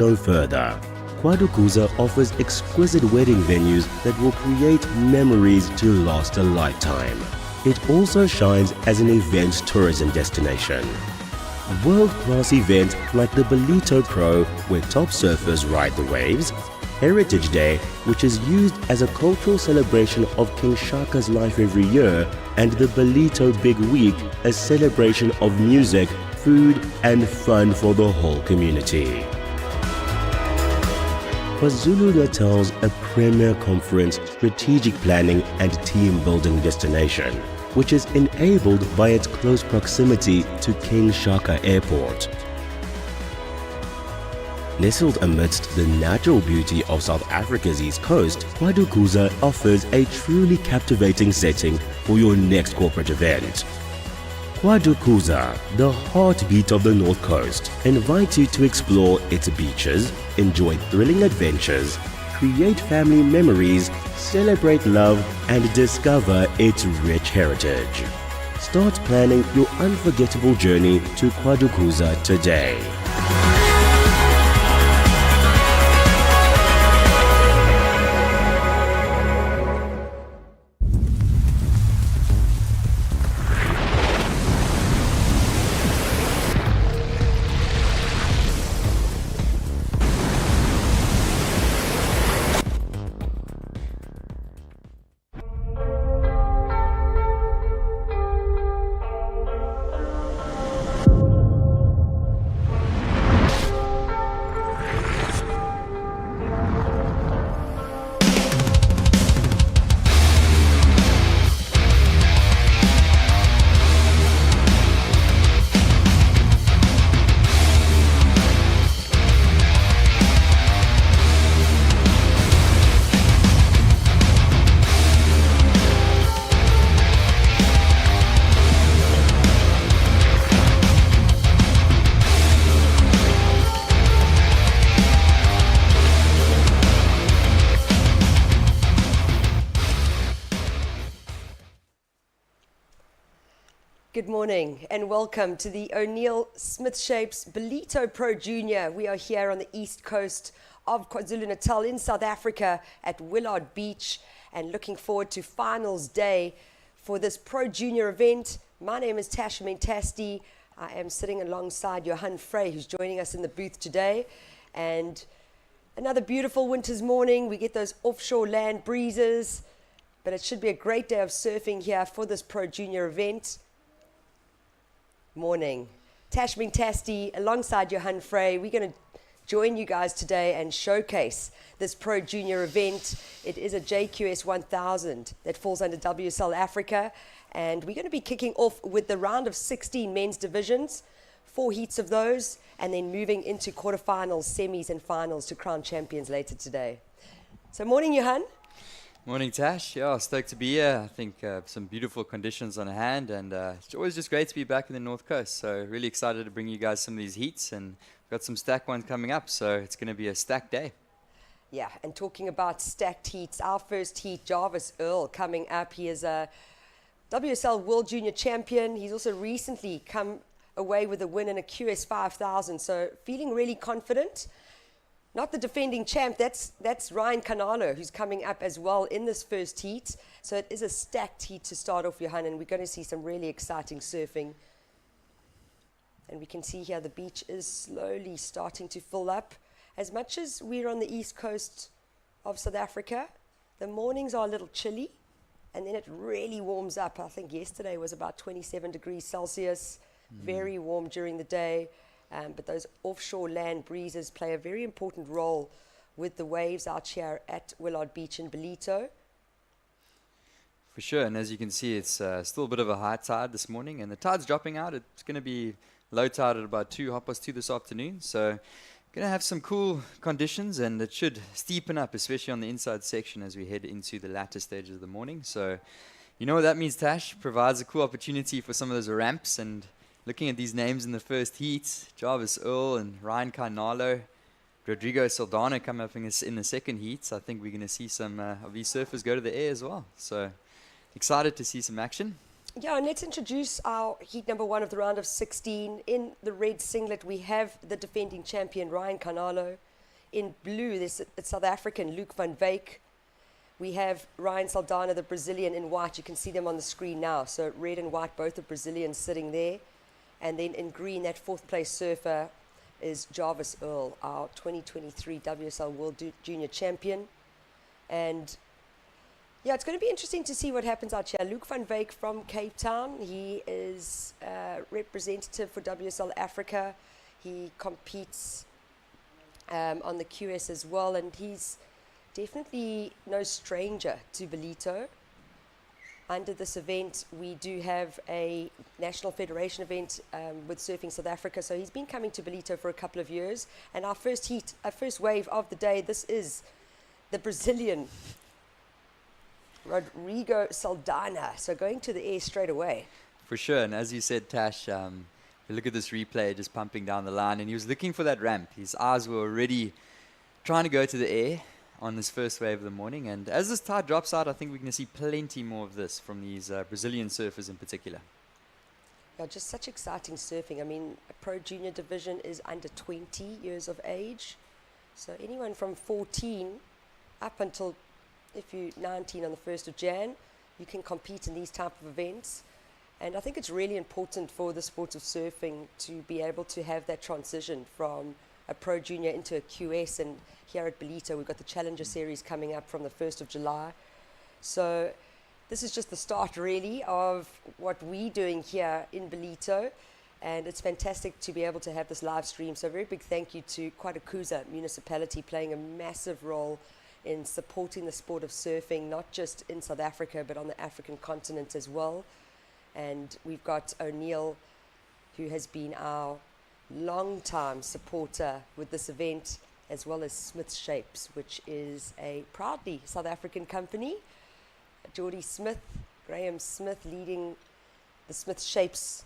no further. Kwadukuza offers exquisite wedding venues that will create memories to last a lifetime. It also shines as an event tourism destination. World-class events like the Ballito Pro, where top surfers ride the waves, Heritage Day, which is used as a cultural celebration of King Shaka's life every year, and the Ballito Big Week, a celebration of music, food and fun for the whole community. KwaZulu-Natal's a premier conference, strategic planning and team-building destination, which is enabled by its close proximity to King Shaka Airport. Nestled amidst the natural beauty of South Africa's east coast, Kwadukuza offers a truly captivating setting for your next corporate event. Kwadukuza, the heartbeat of the North Coast, invites you to explore its beaches, enjoy thrilling adventures, create family memories, celebrate love, and discover its rich heritage. Start planning your unforgettable journey to Kwadukuza today. Good morning and welcome to the O'Neill Smith Shapes Ballito Pro Junior. We are here on the east coast of KwaZulu-Natal in South Africa at Willard Beach and looking forward to finals day for this Pro Junior event. My name is Tash Mentasti. I am sitting alongside Johan Frey, who's joining us in the booth today. And another beautiful winter's morning. We get those offshore land breezes, but it should be a great day of surfing here for this Pro Junior event. Morning. Tash Mentasti alongside Johan Frey. We're going to join you guys today and showcase this Pro Junior event. It is a JQS 1000 that falls under WSL Africa, and we're going to be kicking off with the round of 16 men's divisions, 4 heats of those, and then moving into quarterfinals, semis and finals to crown champions later today. So morning, Johan. Morning, Tash. Yeah, stoked to be here. I think some beautiful conditions on hand, and it's always just great to be back in the North Coast. So really excited to bring you guys some of these heats, and we've got some stacked ones coming up, so it's going to be a stacked day. Yeah, and talking about stacked heats, our first heat, Jarvis Earl, coming up. He is a WSL World Junior Champion. He's also recently come away with a win in a QS 5000, so feeling really confident. Not the defending champ, that's Ryan Canalo, who's coming up as well in this first heat. So it is a stacked heat to start off, Johan, and we're going to see some really exciting surfing. And we can see here the beach is slowly starting to fill up. As much as we're on the east coast of South Africa, the mornings are a little chilly, and then it really warms up. I think yesterday was about 27 degrees Celsius, very warm during the day. But those offshore land breezes play a very important role with the waves out here at Willard Beach in Ballito. For sure, and as you can see, it's still a bit of a high tide this morning, and the tide's dropping out. It's going to be low tide at about 2:30 this afternoon, so going to have some cool conditions, and it should steepen up, especially on the inside section as we head into the latter stages of the morning. So you know what that means, Tash? Provides a cool opportunity for some of those ramps, and looking at these names in the first heat, Jarvis Earl and Ryan Canalo, Rodrigo Saldana come up in the second heat. So I think we're going to see some of these surfers go to the air as well. So excited to see some action. Yeah, and let's introduce our heat number 1 of the round of 16. In the red singlet, we have the defending champion, Ryan Canalo. In blue, there's a South African, Luke van Wyk. We have Ryan Saldana, the Brazilian, in white. You can see them on the screen now. So red and white, both the Brazilians sitting there. And then in green, that fourth place surfer is Jarvis Earl, our 2023 WSL World Junior Champion. And yeah, it's going to be interesting to see what happens out here. Luke van Wyk from Cape Town. He is representative for WSL Africa. He competes on the QS as well, and he's definitely no stranger to Ballito. Under this event, we do have a National Federation event with Surfing South Africa, so he's been coming to Ballito for a couple of years. And our first heat, our first wave of the day, this is the Brazilian Rodrigo Saldana, so going to the air straight away. For sure, and as you said, Tash, look at this replay just pumping down the line, and he was looking for that ramp. His eyes were already trying to go to the air on this first wave of the morning, and as this tide drops out, I think we're going to see plenty more of this from these Brazilian surfers in particular. Yeah, just such exciting surfing. I mean, a pro junior division is under 20 years of age, so anyone from 14 up until, if you're 19 on the 1st of Jan, you can compete in these type of events. And I think it's really important for the sport of surfing to be able to have that transition from a pro junior into a QS. And here at Ballito, we've got the Challenger Series coming up from the 1st of July. So this is just the start, really, of what we're doing here in Ballito. And it's fantastic to be able to have this live stream. So a very big thank you to Kwadukuza municipality playing a massive role in supporting the sport of surfing, not just in South Africa, but on the African continent as well. And we've got O'Neill, who has been our long-time supporter with this event, as well as Smith Shapes, which is a proudly South African company. Geordie Smith, Graham Smith, leading the Smith Shapes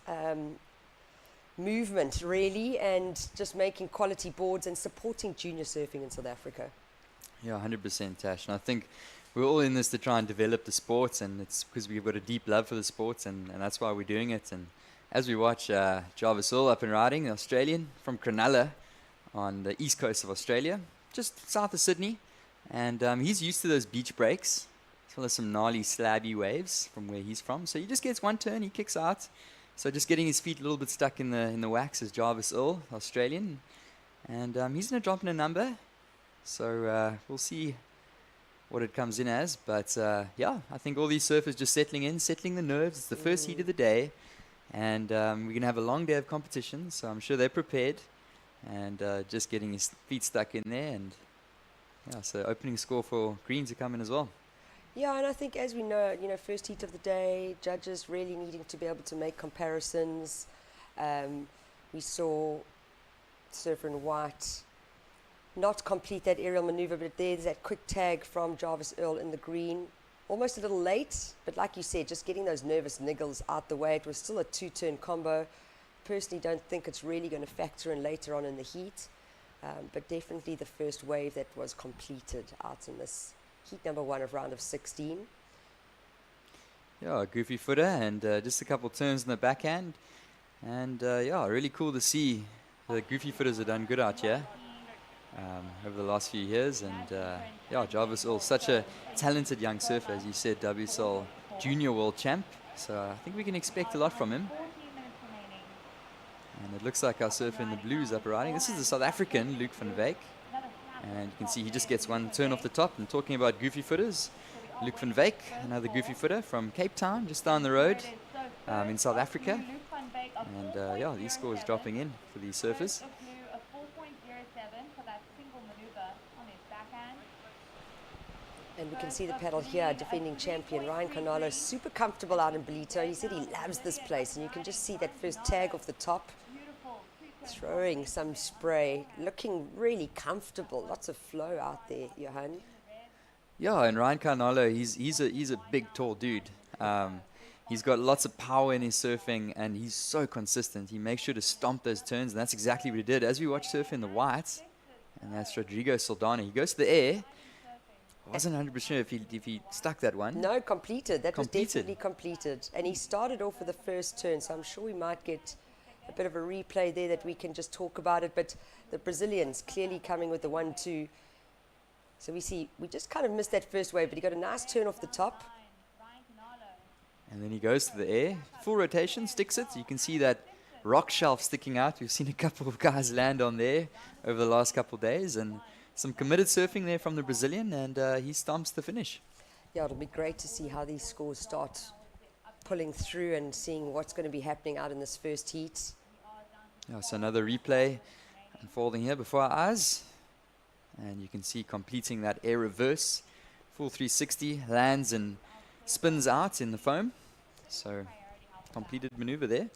movement, really, and just making quality boards and supporting junior surfing in South Africa. Yeah, 100%, Tash. And I think we're all in this to try and develop the sports, and it's because we've got a deep love for the sports, and that's why we're doing it. And as we watch Jarvis Earl up and riding, the Australian from Cronulla on the east coast of Australia, just south of Sydney, and he's used to those beach breaks, as well as some gnarly slabby waves from where he's from. So he just gets one turn, he kicks out. So just getting his feet a little bit stuck in the wax is Jarvis Earl, Australian, and he's going to drop in a number. So we'll see what it comes in as. But yeah, I think all these surfers just settling the nerves. It's the first heat of the day. And we're going to have a long day of competition. So I'm sure they're prepared. And just getting his feet stuck in there. And yeah, so opening score for green to come in as well. Yeah, and I think as we know, first heat of the day, judges really needing to be able to make comparisons. We saw surfer in white not complete that aerial maneuver, but there's that quick tag from Jarvis Earl in the green. Almost a little late, but like you said, just getting those nervous niggles out the way. It was still a two-turn combo. Personally, don't think it's really going to factor in later on in the heat, but definitely the first wave that was completed out in this heat number 1 of round of 16. Yeah, a goofy footer and just a couple turns in the backhand. And yeah, really cool to see the goofy footers have done good out here. Over the last few years, and yeah, Jarvis Earl, such a talented young surfer, as you said, WSL Junior World Champ. So I think we can expect a lot from him. And it looks like our surfer in the blues up riding. This is the South African Luke van Wyk, and you can see he just gets one turn off the top. And talking about goofy footers, Luke van Wyk, another goofy footer from Cape Town, just down the road in South Africa. And yeah, these scores dropping in for these surfers. And we can see the paddle here, defending champion Ryan Canalo, super comfortable out in Ballito. He said he loves this place, and you can just see that first tag off the top, throwing some spray, looking really comfortable. Lots of flow out there, Johan. Yeah, and Ryan Canalo, he's a big, tall dude. He's got lots of power in his surfing, and he's so consistent. He makes sure to stomp those turns, and that's exactly what he did. As we watch surf in the whites, and that's Rodrigo Saldana. He goes to the air. Wasn't 100% sure if he stuck that one. No, completed. That was definitely completed. And he started off with the first turn, so I'm sure we might get a bit of a replay there that we can just talk about it. But the Brazilians clearly coming with the 1-2. So we just kind of missed that first wave, but he got a nice turn off the top. And then he goes to the air, full rotation, sticks it. You can see that rock shelf sticking out. We've seen a couple of guys land on there over the last couple of days, and some committed surfing there from the Brazilian, and he stomps the finish. Yeah, it'll be great to see how these scores start pulling through and seeing what's going to be happening out in this first heat. Yeah, so another replay unfolding here before our eyes. And you can see completing that air reverse, full 360, lands and spins out in the foam. So completed maneuver there.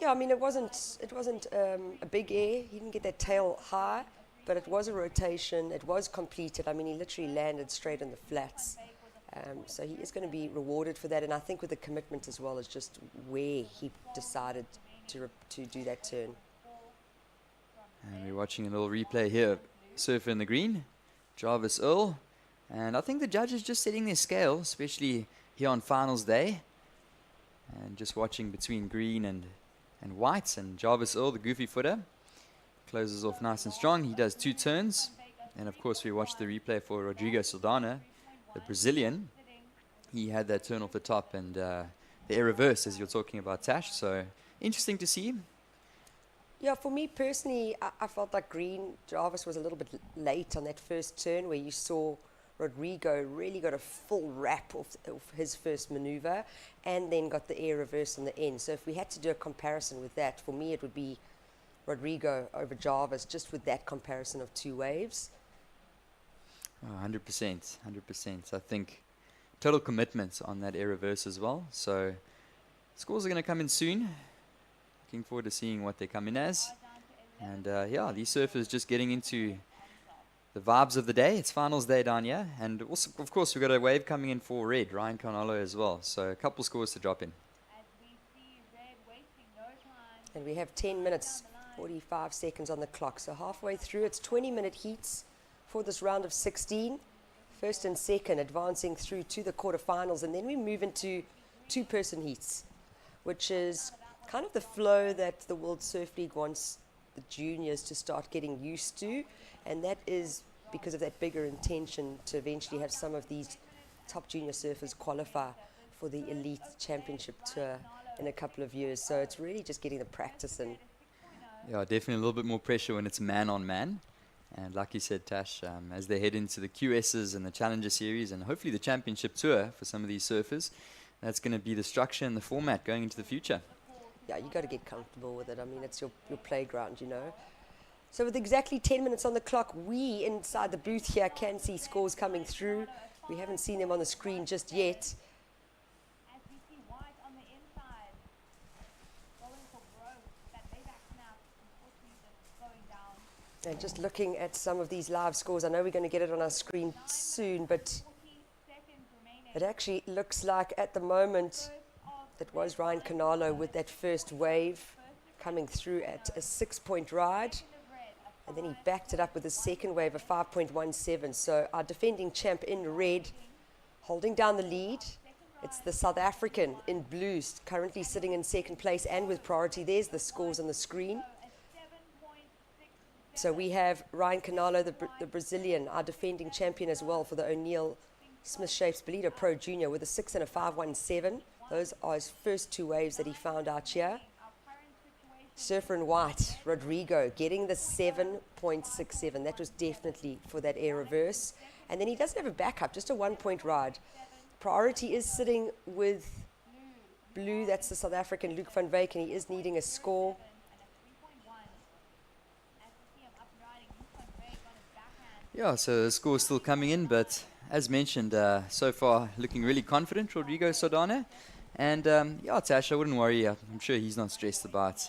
Yeah, I mean, it wasn't a big air. He didn't get that tail high, but it was a rotation. It was completed. I mean, he literally landed straight in the flats. So he is going to be rewarded for that. And I think with the commitment as well is just where he decided to do that turn. And we're watching a little replay here. Surfer in the green, Jarvis Earl. And I think the judges just setting their scale, especially here on finals day. And just watching between green and white. And Jarvis Earl, the goofy footer, closes off nice and strong. He does 2 turns. And of course we watched the replay for Rodrigo Saldana, the Brazilian. He had that turn off the top and the air reverse, as you're talking about, Tash. So interesting to see. Yeah, for me personally, I felt like Jarvis was a little bit late on that first turn where you saw Rodrigo really got a full wrap off his first maneuver and then got the air reverse on the end. So if we had to do a comparison with that, for me it would be Rodrigo over Jarvis, just with that comparison of 2 waves. 100%, 100%. I think total commitment on that air reverse as well. So scores are going to come in soon. Looking forward to seeing what they come in as. And yeah, these surfers just getting into the vibes of the day. It's finals day down here. And also, of course, we've got a wave coming in for red, Ryan Carnolo as well. So a couple scores to drop in. And we have 10 minutes, 45 seconds on the clock. So halfway through, it's 20-minute heats for this round of 16. First and second advancing through to the quarterfinals. And then we move into 2-person heats, which is kind of the flow that the World Surf League wants the juniors to start getting used to, and that is because of that bigger intention to eventually have some of these top junior surfers qualify for the elite championship tour in a couple of years. So it's really just getting the practice in. Yeah, definitely a little bit more pressure when it's man on man. And like you said, Tash, as they head into the QSs and the Challenger Series and hopefully the championship tour for some of these surfers, that's going to be the structure and the format going into the future. Yeah, you got to get comfortable with it. I mean, it's your playground, you know. So with exactly 10 minutes on the clock, we inside the booth here can see scores coming through. We haven't seen them on the screen just yet. And just looking at some of these live scores, I know we're going to get it on our screen soon, but it actually looks like at the moment it was Ryan Canalo with that first wave coming through at a 6-point ride. And then he backed it up with a second wave of 5.17. So our defending champ in red holding down the lead. It's the South African in blue currently sitting in second place and with priority. There's the scores on the screen. So we have Ryan Canalo, the Brazilian, our defending champion as well for the O'Neill Smith Shapes Ballito Pro Junior with a 6 and a 5.17. Those are his first 2 waves that he found out here. Surfer in white, Rodrigo, getting the 7.67. That was definitely for that air reverse. And then he doesn't have a backup, just a 1-point ride. Priority is sitting with blue. That's the South African Luke van Wyk, and he is needing a score. Yeah, so the score is still coming in, but as mentioned, so far looking really confident, Rodrigo Saldana. And yeah, Tash, I wouldn't worry. I'm sure he's not stressed about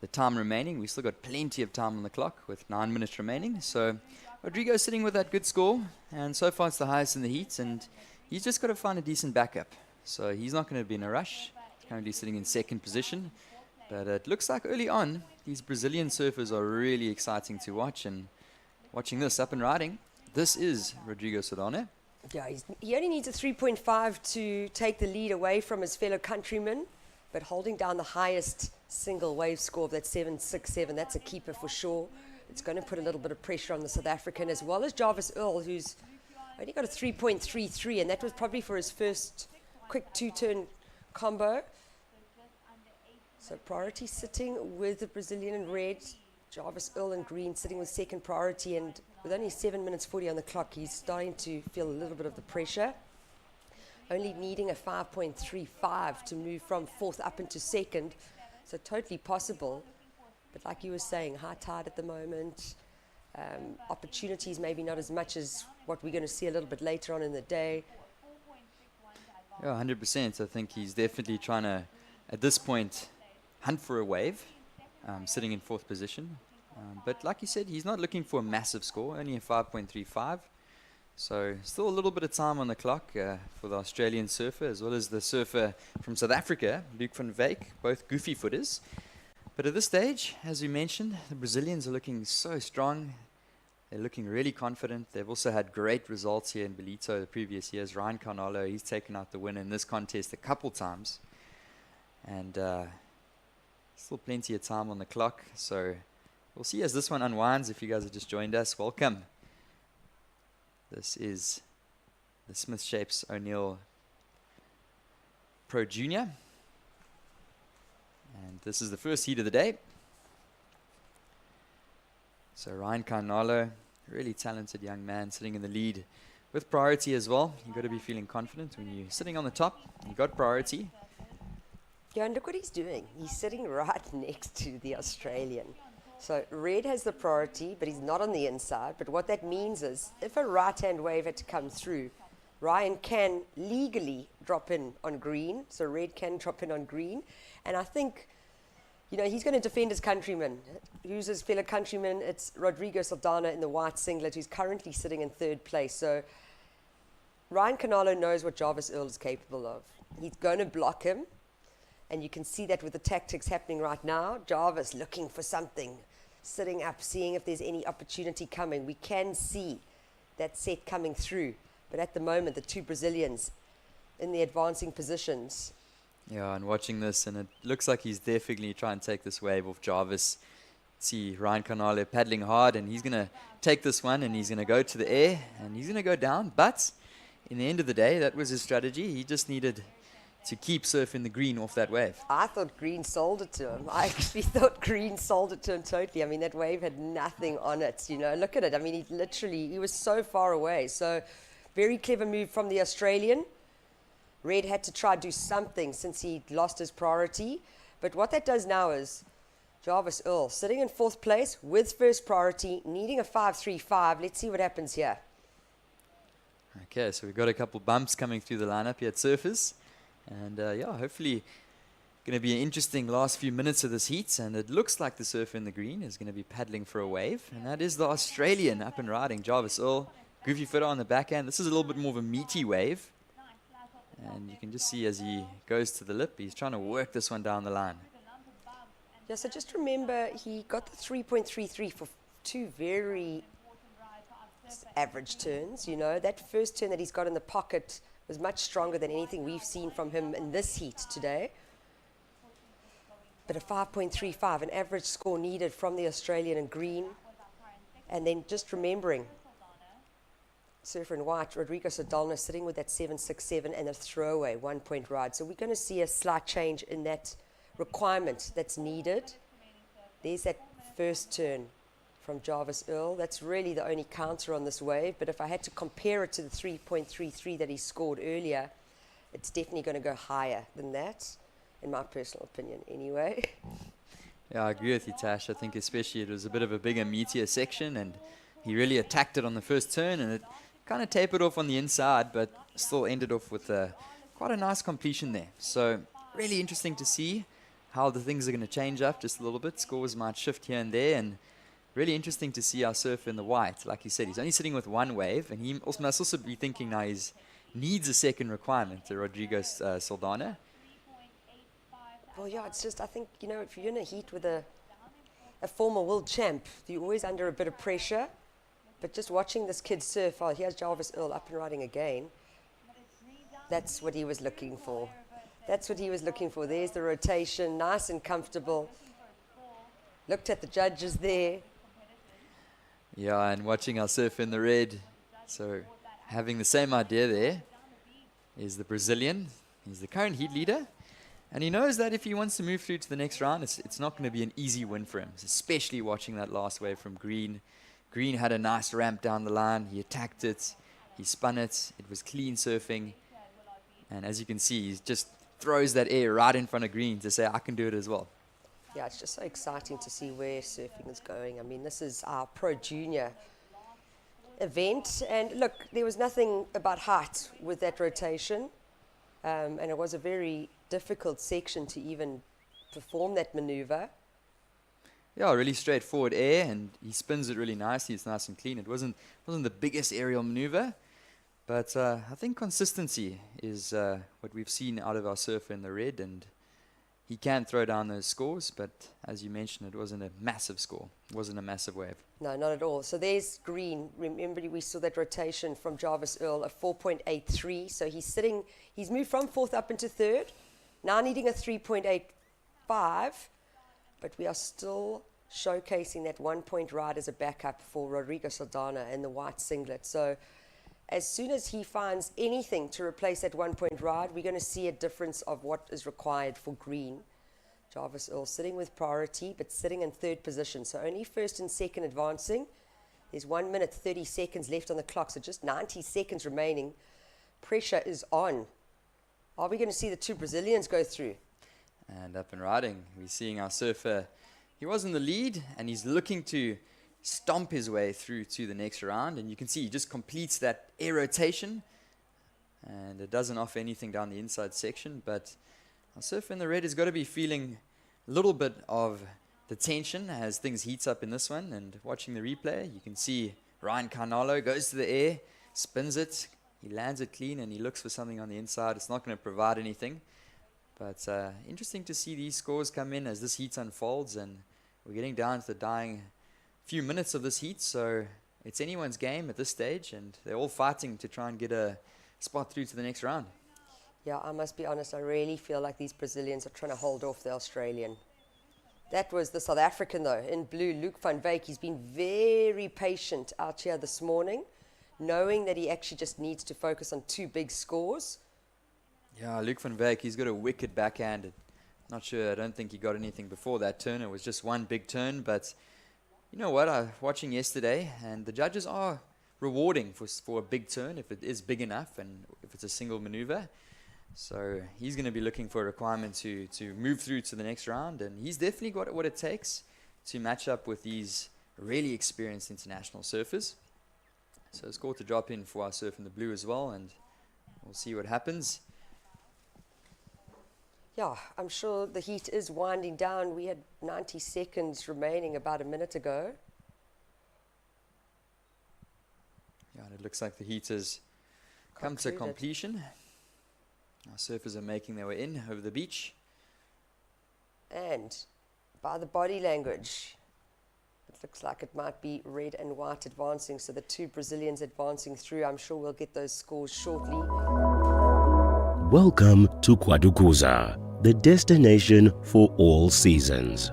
the time remaining. We still got plenty of time on the clock with 9 minutes remaining. So Rodrigo's sitting with that good score, and so far it's the highest in the heat, and he's just got to find a decent backup. So he's not going to be in a rush. He's currently sitting in second position. But it looks like early on, these Brazilian surfers are really exciting to watch. And watching this up and riding, this is Rodrigo Saldana. Yeah, he only needs a 3.5 to take the lead away from his fellow countrymen. but holding down the highest single wave score of that 7.67, that's a keeper for sure. It's going to put a little bit of pressure on the South African, as well as Jarvis Earl, who's only got a 3.33, and that was probably for his first quick two-turn combo. So priority sitting with the Brazilian in red, Jarvis Earl in green sitting with second priority, and with only 7 minutes 40 on the clock, he's starting to feel a little bit of the pressure. Only needing a 5.35 to move from fourth up into second, so totally possible. But like you were saying, high tide at the moment, opportunities maybe not as much as what we're going to see a little bit later on in the day. Yeah, 100%. I think he's definitely trying to, at this point, hunt for a wave, sitting in fourth position. But like you said, he's not looking for a massive score, only a 5.35. So still a little bit of time on the clock for the Australian surfer, as well as the surfer from South Africa, Luke van Wyk, both goofy footers. But at this stage, as we mentioned, the Brazilians are looking so strong. They're looking really confident. They've also had great results here in Ballito the previous years. Ryan Carnalo, he's taken out the win in this contest a couple times. And still plenty of time on the clock. So we'll see as this one unwinds. If you guys have just joined us, welcome. This is the Smith Shapes O'Neill Pro Junior. And this is the first heat of the day. So Ryan Carnalo, really talented young man, sitting in the lead with priority as well. You've got to be feeling confident when you're sitting on the top. You've got priority. Yeah, and look what he's doing. He's sitting right next to the Australian. So red has the priority, but he's not on the inside. But what that means is, if a right-hand wave had to come through, Ryan can legally drop in on green. So red can drop in on green. And I think, you know, he's going to defend his countryman. Who's his fellow countryman? It's Rodrigo Saldana in the white singlet, who's currently sitting in third place. So Ryan Carnalo knows what Jarvis Earl is capable of. He's going to block him. And you can see that with the tactics happening right now. Jarvis looking for something, sitting up, seeing if there's any opportunity coming. We can see that set coming through. But at the moment, the two Brazilians in the advancing positions. Yeah, and watching this, and it looks like he's definitely trying to take this wave off Jarvis. See Ryan Carnalo paddling hard, and he's going to take this one, and he's going to go to the air, and he's going to go down. But in the end of the day, that was his strategy. He just needed to keep surfing the green off that wave. I thought green sold it to him. I actually thought green sold it to him totally. I mean, that wave had nothing on it, you know. Look at it. I mean, he was so far away. So very clever move from the Australian. Red had to try to do something since he lost his priority. But what that does now is Jarvis Earl sitting in fourth place with first priority, needing a 5.35. Let's see what happens here. Okay, so we've got a couple bumps coming through the lineup here at Surfers. And yeah, hopefully going to be an interesting last few minutes of this heat. And it looks like the surfer in the green is going to be paddling for a wave. And that is the Australian up and riding, Jarvis Earl. Goofy footer on the backhand. This is a little bit more of a meaty wave. And you can just see as he goes to the lip, he's trying to work this one down the line. Yeah, so just remember, he got the 3.33 for two very average turns, you know. That first turn that he's got in the pocket was much stronger than anything we've seen from him in this heat today. But a 5.35, an average score needed from the Australian in green. And then just remembering, surfer in white, Rodrigo Saldana sitting with that 7.67 and a throwaway 1 point ride. So we're going to see a slight change in that requirement that's needed. There's that first turn from Jarvis Earl. That's really the only counter on this wave. But if I had to compare it to the 3.33 that he scored earlier, it's definitely going to go higher than that, in my personal opinion anyway. Yeah, I agree with you, Tash. I think especially it was a bit of a bigger, meatier section, and he really attacked it on the first turn, and it kind of tapered off on the inside, but still ended off with quite a nice completion there. So really interesting to see how the things are going to change up just a little bit. Scores might shift here and there, and really interesting to see our surfer in the white. Like you said, he's only sitting with one wave, and he also must also be thinking now he needs a second requirement to Rodrigo Saldana. Well, yeah, it's just, I think, you know, if you're in a heat with a former world champ, you're always under a bit of pressure. But just watching this kid surf, oh, here's Jarvis Earl up and riding again. That's what he was looking for. That's what he was looking for. There's the rotation, nice and comfortable. Looked at the judges there. Yeah, and watching our surf in the red. So having the same idea there is the Brazilian. He's the current heat leader. And he knows that if he wants to move through to the next round, it's not going to be an easy win for him, especially watching that last wave from Green. Green had a nice ramp down the line. He attacked it. He spun it. It was clean surfing. And as you can see, he just throws that air right in front of Green to say, I can do it as well. Yeah, it's just so exciting to see where surfing is going. I mean, this is our Pro Junior event. And look, there was nothing about height with that rotation. And it was a very difficult section to even perform that maneuver. Yeah, really straightforward air, and he spins it really nicely. It's nice and clean. It wasn't the biggest aerial maneuver, but I think consistency is what we've seen out of our surfer in the red, and he can throw down those scores, but as you mentioned, it wasn't a massive score. It wasn't a massive wave. No, not at all. So there's Green. Remember, we saw that rotation from Jarvis Earl, a 4.83. So he's moved from fourth up into third, now needing a 3.85. But we are still showcasing that 1 point ride as a backup for Rodrigo Saldana in the white singlet. So as soon as he finds anything to replace that 1 point ride, we're going to see a difference of what is required for Green. Jarvis Earl sitting with priority, but sitting in third position. So only first and second advancing. There's 1 minute, 30 seconds left on the clock, so just 90 seconds remaining. Pressure is on. Are we going to see the two Brazilians go through? And up and riding, we're seeing our surfer. He was in the lead, and he's looking to stomp his way through to the next round. And you can see he just completes that air rotation, and it doesn't offer anything down the inside section. But our surfer in the red has got to be feeling a little bit of the tension as things heats up in this one. And watching the replay, you can see Ryan Carnalo goes to the air, spins it, he lands it clean, and he looks for something on the inside. It's not going to provide anything. But interesting to see these scores come in as this heat unfolds, and we're getting down to the dying few minutes of this heat, so it's anyone's game at this stage, and they're all fighting to try and get a spot through to the next round. Yeah, I must be honest, I really feel like these Brazilians are trying to hold off the Australian. That was the South African, though, in blue, Luke van Wyk. He's been very patient out here this morning, knowing that he actually just needs to focus on two big scores. Yeah, Luke van Wyk, he's got a wicked backhand. Not sure, I don't think he got anything before that turn. It was just one big turn, but you know what, I was watching yesterday, and the judges are rewarding for a big turn if it is big enough and if it's a single maneuver. So he's going to be looking for a requirement to move through to the next round, and he's definitely got what it takes to match up with these really experienced international surfers. So score to drop in for our surf in the blue as well, and we'll see what happens. Yeah, I'm sure the heat is winding down. We had 90 seconds remaining about a minute ago. Yeah, and it looks like the heat has come to completion. Our surfers are making their way in over the beach. And by the body language, it looks like it might be red and white advancing. So the two Brazilians advancing through. I'm sure we'll get those scores shortly. Welcome to Kwadukuza, the destination for all seasons.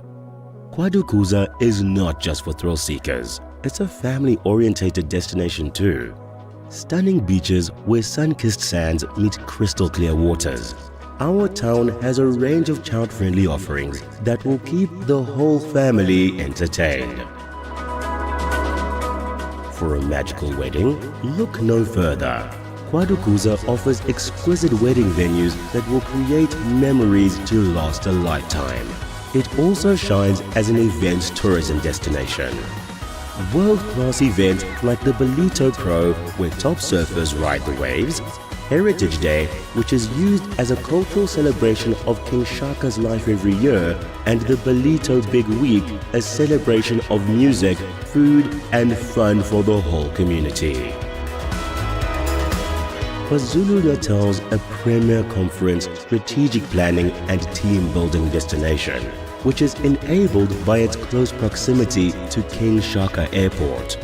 Kwadukuza is not just for thrill seekers, it's a family-orientated destination too. Stunning beaches where sun-kissed sands meet crystal clear waters. Our town has a range of child-friendly offerings that will keep the whole family entertained. For a magical wedding, look no further. Kwadukuza offers exquisite wedding venues that will create memories to last a lifetime. It also shines as an event tourism destination. World-class events like the Ballito Pro, where top surfers ride the waves, Heritage Day, which is used as a cultural celebration of King Shaka's life every year, and the Ballito Big Week, a celebration of music, food and fun for the whole community. KwaZulu-Natal's a premier conference, strategic planning and team-building destination, which is enabled by its close proximity to King Shaka Airport.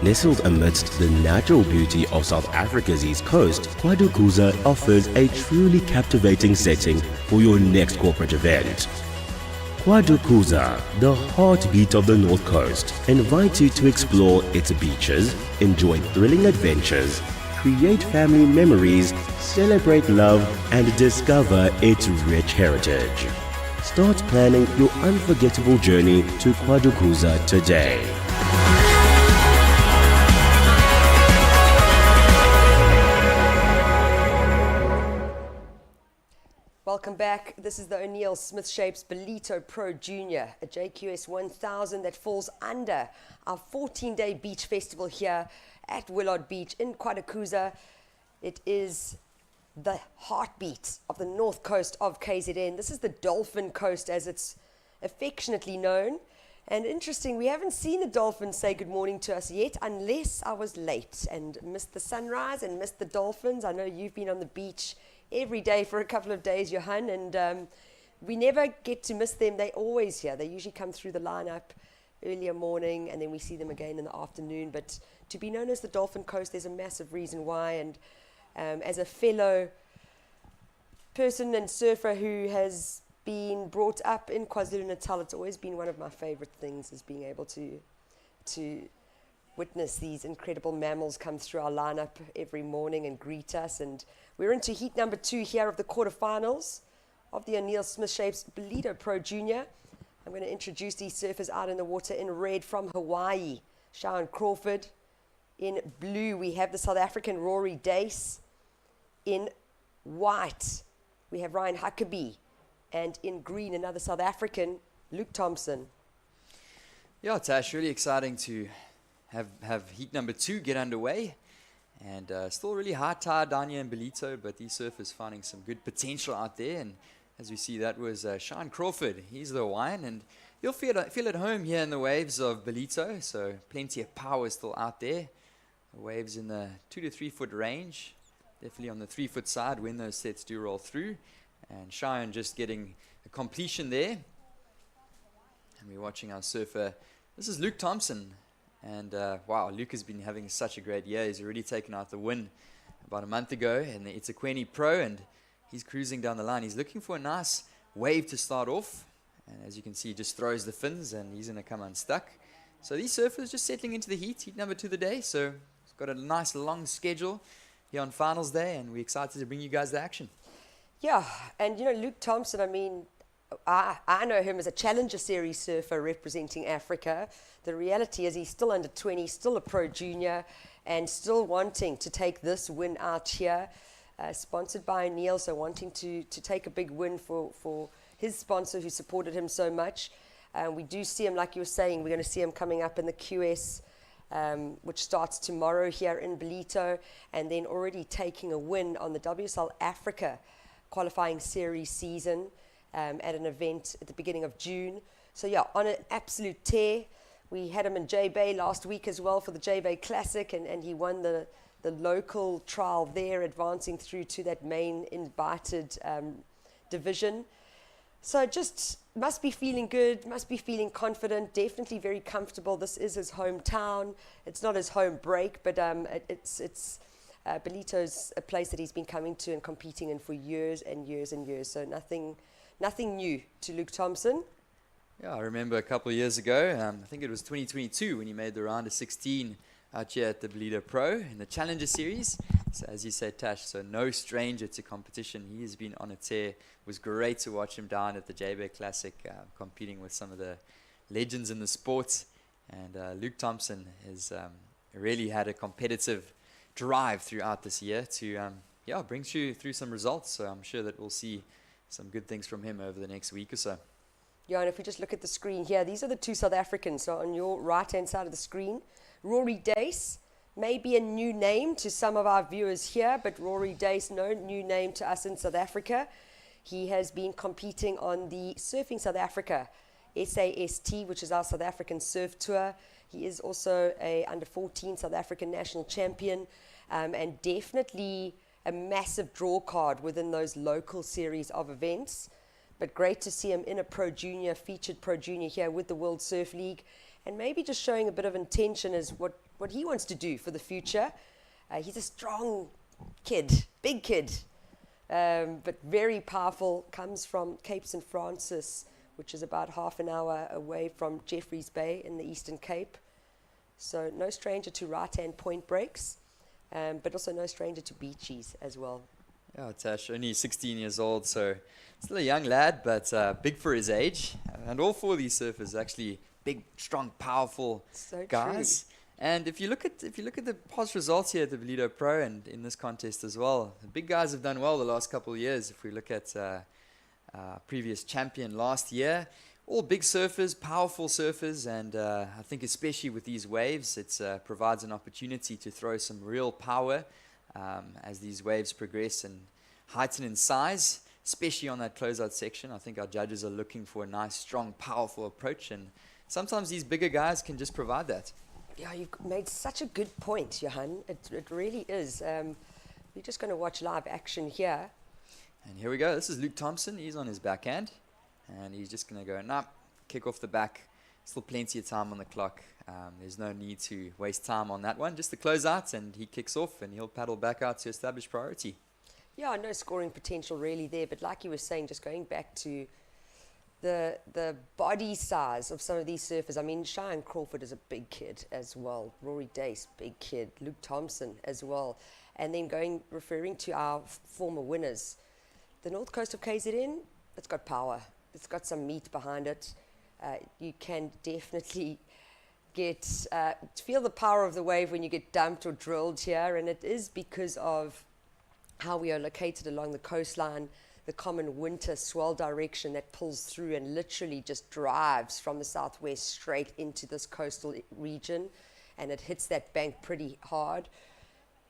Nestled amidst the natural beauty of South Africa's east coast, Kwadukuza offers a truly captivating setting for your next corporate event. Kwadukuza, the heartbeat of the North Coast, invites you to explore its beaches, enjoy thrilling adventures, create family memories, celebrate love, and discover its rich heritage. Start planning your unforgettable journey to Kwadukuza today. Welcome back. This is the O'Neill Smith Shapes Ballito Pro Junior, a JQS 1000 that falls under our 14-day beach festival here at Willard Beach in Kwadukuza. It is the heartbeat of the north coast of KZN. This is the Dolphin Coast, as it's affectionately known. And interesting, we haven't seen the dolphins say good morning to us yet, unless I was late and missed the sunrise and missed the dolphins. I know you've been on the beach every day for a couple of days, Johan, and we never get to miss them. They're always here. They usually come through the lineup earlier morning, and then we see them again in the afternoon. But to be known as the Dolphin Coast, there's a massive reason why. And as a fellow person and surfer who has been brought up in KwaZulu-Natal, it's always been one of my favorite things, is being able to witness these incredible mammals come through our lineup every morning and greet us. And we're into heat number 2 here of the quarterfinals of the O'Neill Smith Shapes Ballito Pro Junior. I'm going to introduce these surfers out in the water. In red from Hawaii, Shaun Crawford. In blue, we have the South African Rory Dace. In white, we have Ryan Huckabee. And in green, another South African, Luke Thompson. Yeah, Tash, really exciting to have heat number 2 get underway. And still really high tide down here in Ballito, but these surfers finding some good potential out there. And as we see, that was Shaun Crawford. He's the Hawaiian, and you'll feel at home here in the waves of Ballito. So plenty of power still out there. The waves in the 2 to 3 foot range, definitely on the 3 foot side when those sets do roll through. And Shaun just getting a completion there. And we're watching our surfer. This is Luke Thompson. And wow, Luke has been having such a great year. He's already taken out the win about a month ago in the eThekwini Pro, and he's cruising down the line. He's looking for a nice wave to start off. And as you can see, he just throws the fins, and he's going to come unstuck. So these surfers just settling into the heat number 2 of the day. So it's got a nice long schedule here on finals day, and we're excited to bring you guys the action. Yeah, and you know, Luke Thompson, I mean, I know him as a Challenger Series surfer representing Africa. The reality is he's still under 20, still a pro junior, and still wanting to take this win out here. Sponsored by O'Neill, so wanting to take a big win for his sponsor who supported him so much. We do see him, like you were saying, we're going to see him coming up in the QS, which starts tomorrow here in Ballito, and then already taking a win on the WSL Africa qualifying series season at an event at the beginning of June. So yeah, on an absolute tear. We had him in J-Bay last week as well for the J-Bay Classic, and he won the local trial there, advancing through to that main invited division. So just must be feeling good, must be feeling confident, definitely very comfortable. This is his hometown. It's not his home break, but it's Ballito's a place that he's been coming to and competing in for years and years and years. So nothing new to Luke Thompson. Yeah, I remember a couple of years ago, I think it was 2022, when he made the round of 16 out here at the Ballito Pro in the Challenger Series. So as you said, Tash, so no stranger to competition. He has been on a tear. It was great to watch him down at the J-Bay Classic, competing with some of the legends in the sport. And Luke Thompson has really had a competitive drive throughout this year to bring you through some results. So I'm sure that we'll see some good things from him over the next week or so. Yeah, and if we just look at the screen here, these are the 2 South Africans. So on your right-hand side of the screen, Rory Dace, may be a new name to some of our viewers here, but Rory Dace, no new name to us in South Africa. He has been competing on the Surfing South Africa SAST, which is our South African surf tour. He is also a under-14 South African national champion, and definitely a massive draw card within those local series of events. But great to see him in a pro junior, featured pro junior here with the World Surf League. and maybe just showing a bit of intention as what he wants to do for the future. He's a strong kid, big kid, but very powerful. Comes from Cape St. Francis, which is about half an hour away from Jeffreys Bay in the Eastern Cape. So no stranger to right-hand point breaks, but also no stranger to beachies as well. Yeah, Tash, only 16 years old, so still a young lad, but big for his age. And all four of these surfers actually big, strong, powerful So guys. And if you look at the past results here at the Ballito Pro and in this contest as well, the big guys have done well the last couple of years. If we look at previous champion last year, all big surfers, powerful surfers, and I think especially with these waves, it provides an opportunity to throw some real power as these waves progress and heighten in size, especially on that closeout section. I think our judges are looking for a nice, strong, powerful approach, and sometimes these bigger guys can just provide that. Yeah, you've made such a good point, Johan. It really is. We're just going to watch live action here. And here we go. This is Luke Thompson. He's on his backhand, and he's just going to go, kick off the back. Still plenty of time on the clock. There's no need to waste time on that one. Just the closeout, and he kicks off, and he'll paddle back out to establish priority. Yeah, no scoring potential really there, but like you were saying, just going back to the body size of some of these surfers. I mean, Cheyenne Crawford is a big kid as well. Rory Dace, big kid. Luke Thompson as well. And then referring to our former winners, the North Coast of KZN, it's got power. It's got some meat behind it. You can definitely feel the power of the wave when you get dumped or drilled here, and it is because of how we are located along the coastline, the common winter swell direction that pulls through and literally just drives from the southwest straight into this coastal region, and it hits that bank pretty hard.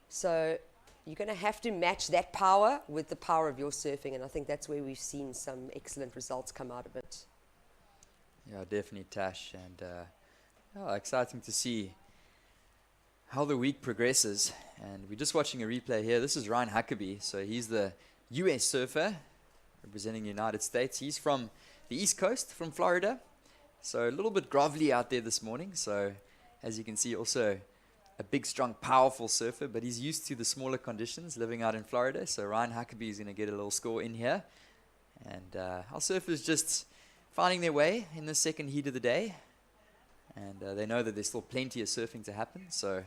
So you're going to have to match that power with the power of your surfing, and I think that's where we've seen some excellent results come out of it. Yeah, definitely, Tash, and exciting to see how the week progresses. And we're just watching a replay here. This is Ryan Huckabee, so he's the US surfer representing the United States. He's from the East Coast, from Florida, so a little bit grovelly out there this morning. So as you can see, also a big, strong, powerful surfer, but he's used to the smaller conditions living out in Florida. So Ryan Huckabee is going to get a little score in here. And our surfers just finding their way in the second heat of the day. And they know that there's still plenty of surfing to happen. So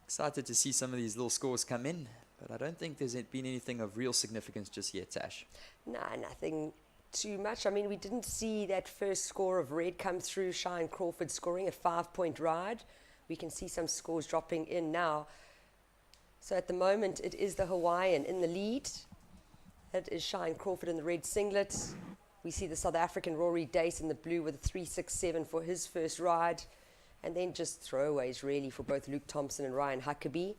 excited to see some of these little scores come in. But I don't think there's been anything of real significance just yet, Tash. No, nothing too much. I mean, we didn't see that first score of red come through. Cheyenne Crawford scoring a 5-point ride. We can see some scores dropping in now. So at the moment, it is the Hawaiian in the lead. That is Cheyenne Crawford in the red singlet. We see the South African Rory Dace in the blue with a 3.67 for his first ride. And then just throwaways, really, for both Luke Thompson and Ryan Huckabee.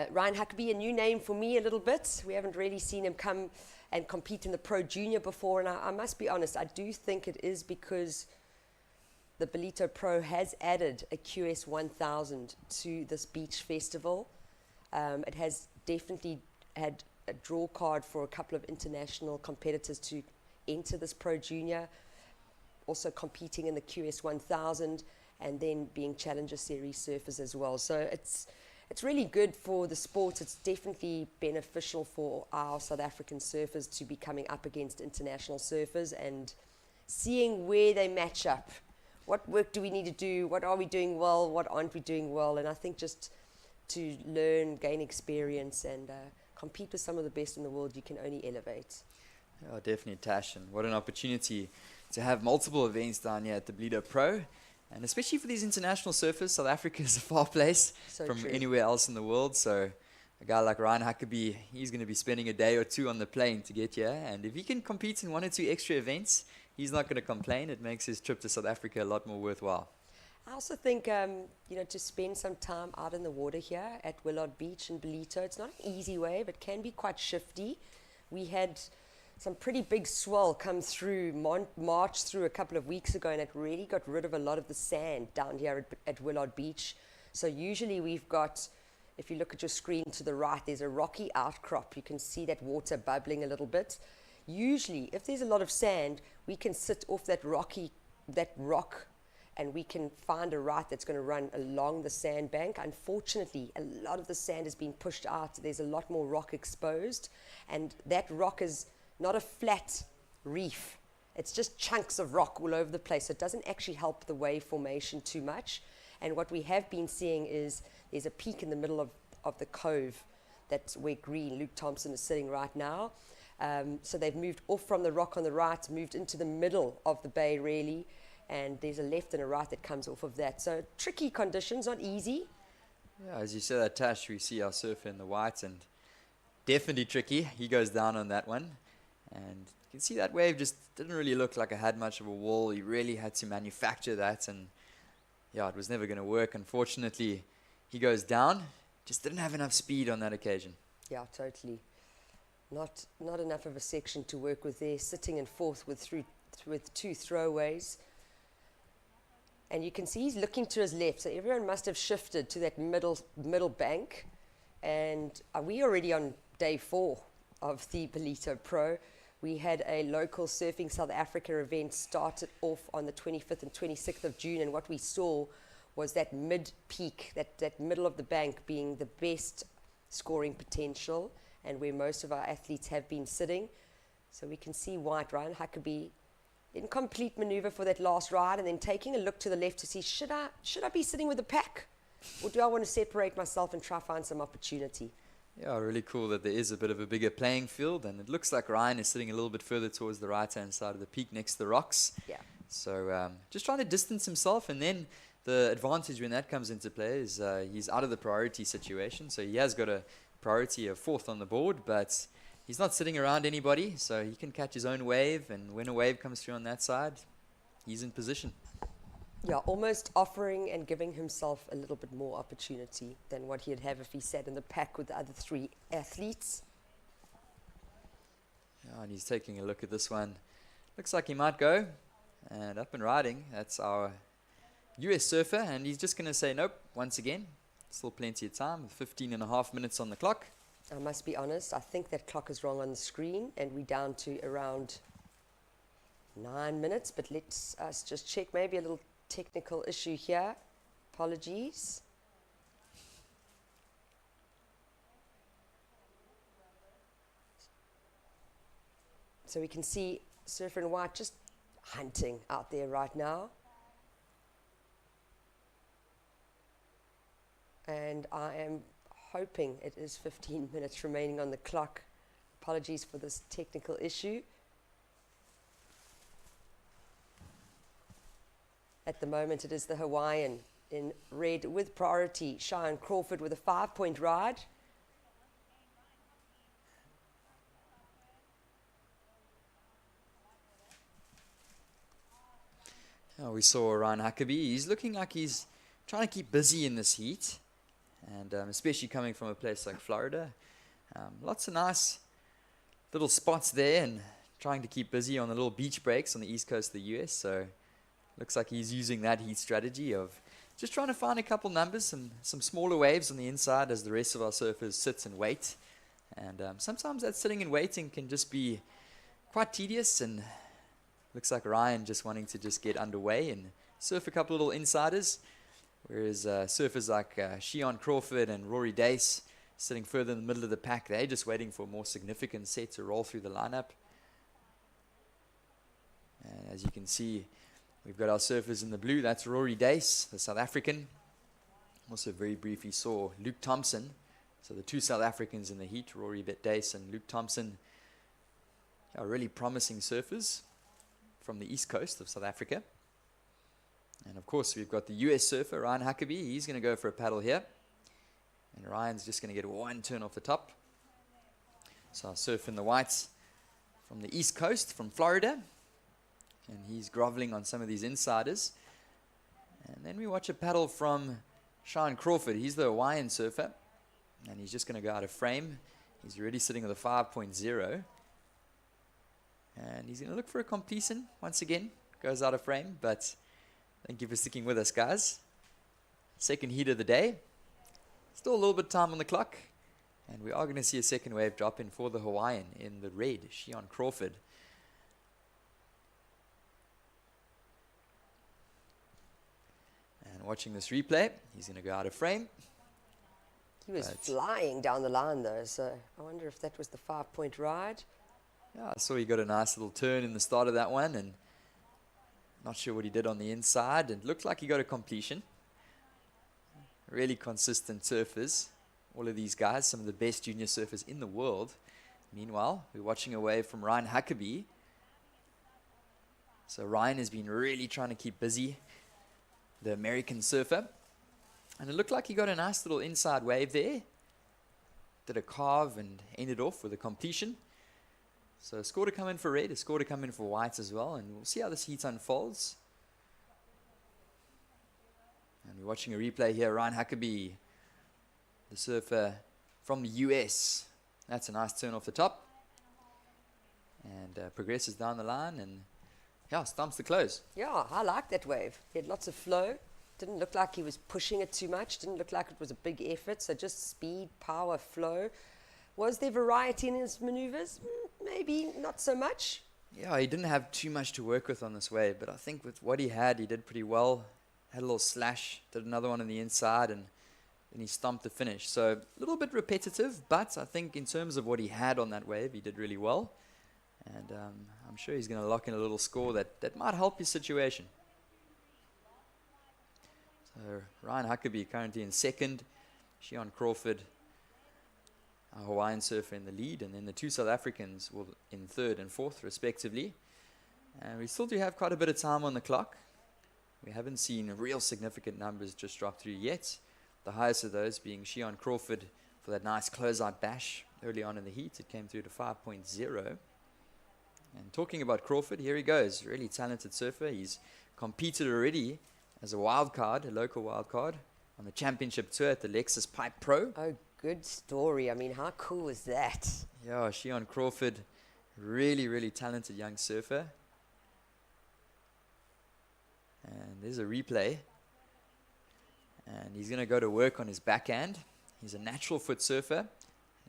Ryan Huckabee, a new name for me a little bit. We haven't really seen him come and compete in the Pro Junior before. And I must be honest, I do think it is because the Ballito Pro has added a QS 1000 to this beach festival. It has definitely had a draw card for a couple of international competitors to enter this Pro Junior, also competing in the QS 1000 and then being Challenger Series surfers as well. So it's really good for the sport. It's definitely beneficial for our South African surfers to be coming up against international surfers and seeing where they match up. What work do we need to do? What are we doing well? What aren't we doing well? And I think just to learn, gain experience, and compete with some of the best in the world, you can only elevate. Oh, definitely, Tash. And what an opportunity to have multiple events down here at the Ballito Pro. And especially for these international surfers, South Africa is a far place from anywhere else in the world. So a guy like Ryan Huckabee, he's going to be spending a day or two on the plane to get here. And if he can compete in 1 or 2 extra events, he's not going to complain. It makes his trip to South Africa a lot more worthwhile. I also think, to spend some time out in the water here at Willard Beach in Ballito, it's not an easy wave. It can be quite shifty. We had some pretty big swell come through, march through a couple of weeks ago, and it really got rid of a lot of the sand down here at Willard Beach. So usually we've got, if you look at your screen to the right, there's a rocky outcrop. You can see that water bubbling a little bit. Usually, if there's a lot of sand, we can sit off that rock and we can find a right that's going to run along the sandbank. Unfortunately, a lot of the sand has been pushed out. There's a lot more rock exposed, and that rock is not a flat reef. It's just chunks of rock all over the place. So it doesn't actually help the wave formation too much. And what we have been seeing is there's a peak in the middle of the cove. That's where Luke Thompson is sitting right now. So they've moved off from the rock on the right, moved into the middle of the bay really, and there's a left and a right that comes off of that. So tricky conditions, not easy. Yeah, as you said that, Tash, we see our surfer in the white, and definitely tricky. He goes down on that one, and you can see that wave just didn't really look like it had much of a wall. He really had to manufacture that, and yeah, it was never going to work. Unfortunately, he goes down. Just didn't have enough speed on that occasion. Yeah, totally. Not enough of a section to work with there, sitting in fourth with two throwaways. And you can see he's looking to his left, so everyone must have shifted to that middle bank. And we already on day 4 of the Ballito Pro. We had a local Surfing South Africa event started off on the 25th and 26th of June, and what we saw was that mid-peak, that middle of the bank being the best scoring potential and where most of our athletes have been sitting. So we can see white, Ryan Huckabee in complete maneuver for that last ride, and then taking a look to the left to see, should I be sitting with the pack? Or do I want to separate myself and try find some opportunity? Yeah, really cool that there is a bit of a bigger playing field, and it looks like Ryan is sitting a little bit further towards the right-hand side of the peak next to the rocks. Yeah. So just trying to distance himself, and then the advantage when that comes into play is he's out of the priority situation, so he has got a priority of 4th on the board, but he's not sitting around anybody, so he can catch his own wave, and when a wave comes through on that side, he's in position. Yeah, almost offering and giving himself a little bit more opportunity than what he'd have if he sat in the pack with the other 3 athletes. Yeah, and he's taking a look at this one. Looks like he might go, and up and riding. That's our US surfer, and he's just going to say nope once again. Still plenty of time, with 15 and a half minutes on the clock. I must be honest, I think that clock is wrong on the screen, and we're down to around 9 minutes, but let's us just check. Maybe a little technical issue here. Apologies. So we can see Surfer in White just hunting out there right now. And I am hoping it is 15 minutes remaining on the clock. Apologies for this technical issue. At the moment, it is the Hawaiian in red with priority, Cheyenne Crawford with a 5-point ride. Oh, we saw Ryan Huckabee. He's looking like he's trying to keep busy in this heat, and especially coming from a place like Florida. Lots of nice little spots there, and trying to keep busy on the little beach breaks on the east coast of the US. So looks like he's using that heat strategy of just trying to find a couple numbers, some smaller waves on the inside as the rest of our surfers sit and wait. And sometimes that sitting and waiting can just be quite tedious, and looks like Ryan just wanting to just get underway and surf a couple little insiders, whereas surfers like Cheyenne Crawford and Rory Dace sitting further in the middle of the pack, they're just waiting for a more significant set to roll through the lineup. And as you can see, we've got our surfers in the blue. That's Rory Dace, the South African. Also very briefly saw Luke Thompson. So the 2 South Africans in the heat, Rory Dace and Luke Thompson, are really promising surfers from the east coast of South Africa. And of course, we've got the US surfer, Ryan Huckabee. He's going to go for a paddle here. And Ryan's just going to get one turn off the top. So I'll surf in the whites from the east coast, from Florida. And he's groveling on some of these insiders. And then we watch a paddle from Cheyenne Crawford. He's the Hawaiian surfer, and he's just going to go out of frame. He's already sitting with a 5.0. And he's going to look for a completion once again. Goes out of frame, but thank you for sticking with us, guys. Second heat of the day. Still a little bit of time on the clock. And we are going to see a second wave drop in for the Hawaiian in the red, Cheyenne Crawford. watching this replay, he's going to go out of frame. He was Right. flying down the line though, so I wonder if that was the 5-point ride. Yeah, I saw he got a nice little turn in the start of that one, and not sure what he did on the inside. It looked like he got a completion. Really consistent surfers, all of these guys, some of the best junior surfers in the world. Meanwhile, we're watching a wave from Ryan Huckabee. So Ryan has been really trying to keep busy, the American surfer. And it looked like he got a nice little inside wave there. Did a carve and ended off with a completion. So a score to come in for red, a score to come in for white as well. And we'll see how this heat unfolds. And we're watching a replay here. Ryan Huckabee, the surfer from the US. That's a nice turn off the top. And progresses down the line and, yeah, stumps the close. Yeah, I like that wave. He had lots of flow. Didn't look like he was pushing it too much. Didn't look like it was a big effort. So just speed, power, flow. Was there variety in his maneuvers? Maybe not so much. Yeah, he didn't have too much to work with on this wave, but I think with what he had, he did pretty well. Had a little slash, did another one on the inside, and then he stumped the finish. So a little bit repetitive, but I think in terms of what he had on that wave, he did really well. And I'm sure he's going to lock in a little score that might help his situation. So Ryan Huckabee currently in second. Shion Crawford, a Hawaiian surfer, in the lead. And then the two South Africans will in third and fourth, respectively. And we still do have quite a bit of time on the clock. We haven't seen real significant numbers just drop through yet. The highest of those being Shion Crawford for that nice closeout bash early on in the heat. It came through to 5.0. And talking about Crawford, here he goes. Really talented surfer. He's competed already as a wild card, a local wild card, on the championship tour at the Lexus Pipe Pro. Oh, good story. I mean, how cool is that? Yeah, Shion Crawford, really, really talented young surfer. And there's a replay. And he's going to go to work on his backhand. He's a natural foot surfer.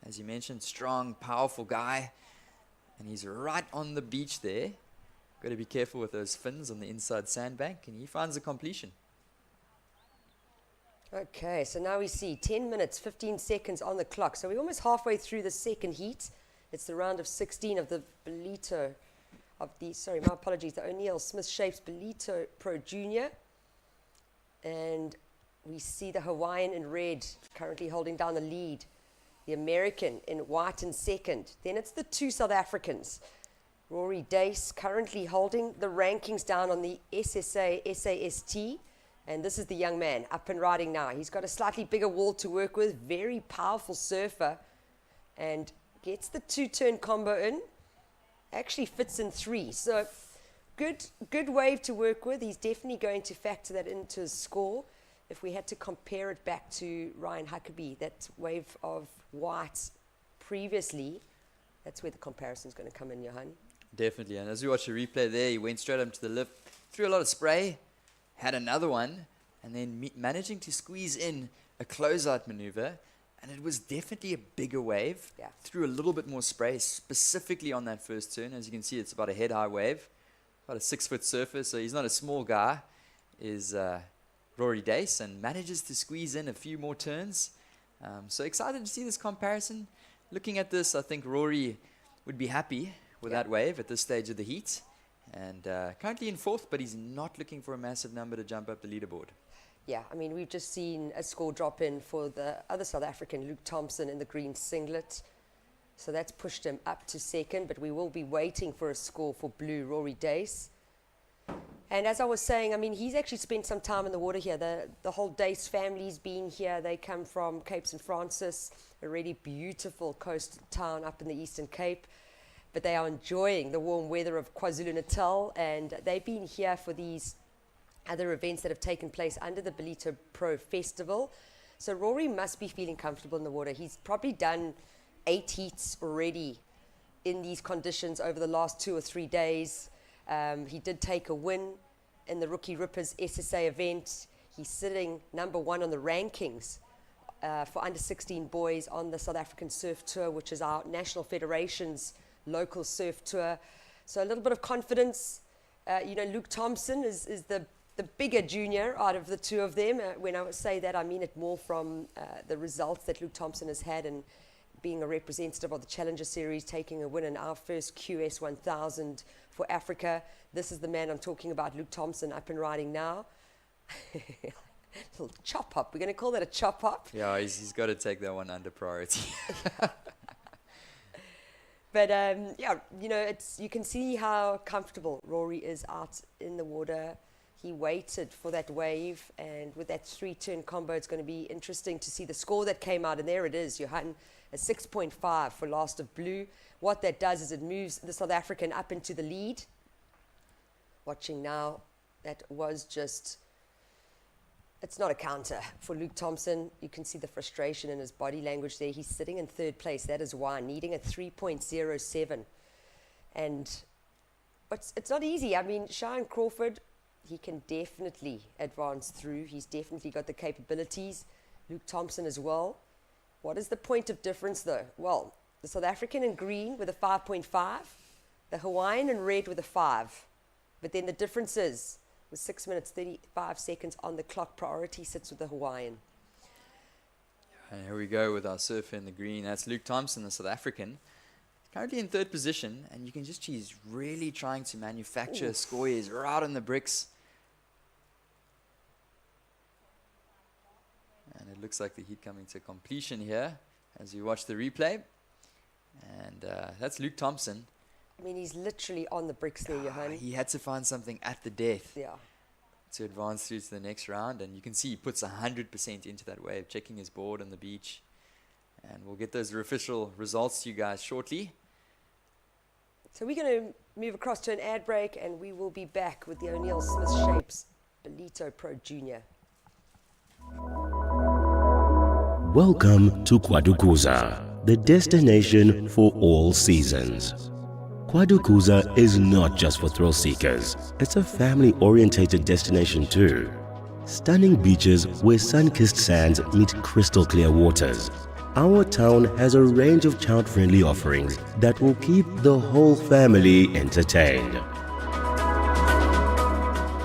As you mentioned, strong, powerful guy. And he's right on the beach there. Got to be careful with those fins on the inside sandbank. And he finds a completion. Okay, so now we see 10 minutes, 15 seconds on the clock. So we're almost halfway through the second heat. It's the round of 16 of the Ballito, my apologies, the O'Neill Smith Shapes Ballito Pro Junior. And we see the Hawaiian in red currently holding down the lead. The American in white in second. Then it's the two South Africans. Rory Dace currently holding the rankings down on the SSA, SAST. And this is the young man up and riding now. He's got a slightly bigger wall to work with. Very powerful surfer. And gets the two-turn combo in. Actually fits in three. So good wave to work with. He's definitely going to factor that into his score. If we had to compare it back to Ryan Huckabee, that wave of white previously, that's where the comparison is going to come in, Johan. Definitely. And as we watch the replay there, he went straight up to the lip, threw a lot of spray, had another one, and then managing to squeeze in a closeout maneuver. And it was definitely a bigger wave. Yeah. Threw a little bit more spray, specifically on that first turn. As you can see, it's about a head-high wave. About a 6-foot surfer, so he's not a small guy. Is Rory Dace, and manages to squeeze in a few more turns. So excited to see this comparison. Looking at this, I think Rory would be happy with that wave at this stage of the heat. And currently in fourth, but he's not looking for a massive number to jump up the leaderboard. Yeah, I mean, we've just seen a score drop in for the other South African, Luke Thompson, in the green singlet. So that's pushed him up to second, but we will be waiting for a score for blue, Rory Dace. And as I was saying, I mean, he's actually spent some time in the water here. The whole Dace family's been here. They come from Cape St. Francis, a really beautiful coastal town up in the Eastern Cape. But they are enjoying the warm weather of KwaZulu-Natal, and they've been here for these other events that have taken place under the Ballito Pro Festival. So Rory must be feeling comfortable in the water. He's probably done 8 heats already in these conditions over the last 2 or 3 days. He did take a win in the Rookie Rippers SSA event. He's sitting number 1 on the rankings for under 16 boys on the South African Surf Tour, which is our National Federation's local surf tour. So a little bit of confidence. Luke Thompson is the the bigger junior out of the two of them. When I say that, I mean it more from the results that Luke Thompson has had and being a representative of the Challenger Series, taking a win in our first QS 1000 for Africa. This is the man I'm talking about, Luke Thompson, up and riding now. Little chop hop. We're going to call that a chop hop. Yeah, he's got to take that one under priority. But yeah, you know, you can see how comfortable Rory is out in the water. He waited for that wave, and with that 3-turn combo, it's going to be interesting to see the score that came out. And there it is, Johan, a 6.5 for last of blue. What that does is it moves the South African up into the lead. Watching now, that was just, it's not a counter for Luke Thompson. You can see the frustration in his body language there. He's sitting in third place. That is why, needing a 3.07. But it's not easy. I mean, Cheyenne Crawford, he can definitely advance through. He's definitely got the capabilities. Luke Thompson as well. What is the point of difference, though? Well, the South African in green with a 5.5, the Hawaiian in red with a 5. But then the difference is, with 6 minutes, 35 seconds on the clock, priority sits with the Hawaiian. And here we go with our surfer in the green. That's Luke Thompson, the South African. Currently in third position, and you can just see he's really trying to manufacture a score. He's right on the bricks. And it looks like the heat coming to completion here as you watch the replay. And that's Luke Thompson. I mean, he's literally on the bricks there, Johan. He had to find something at the death Yeah. to advance through to the next round. And you can see he puts 100% into that wave, checking his board on the beach. And we'll get those official results to you guys shortly. So we're going to move across to an ad break, and we will be back with the O'Neill Smith Shapes Ballito Pro Junior. Welcome to Kwadukuza, the destination for all seasons. Kwadukuza is not just for thrill seekers, it's a family-orientated destination too. Stunning beaches where sun-kissed sands meet crystal clear waters. Our town has a range of child-friendly offerings that will keep the whole family entertained.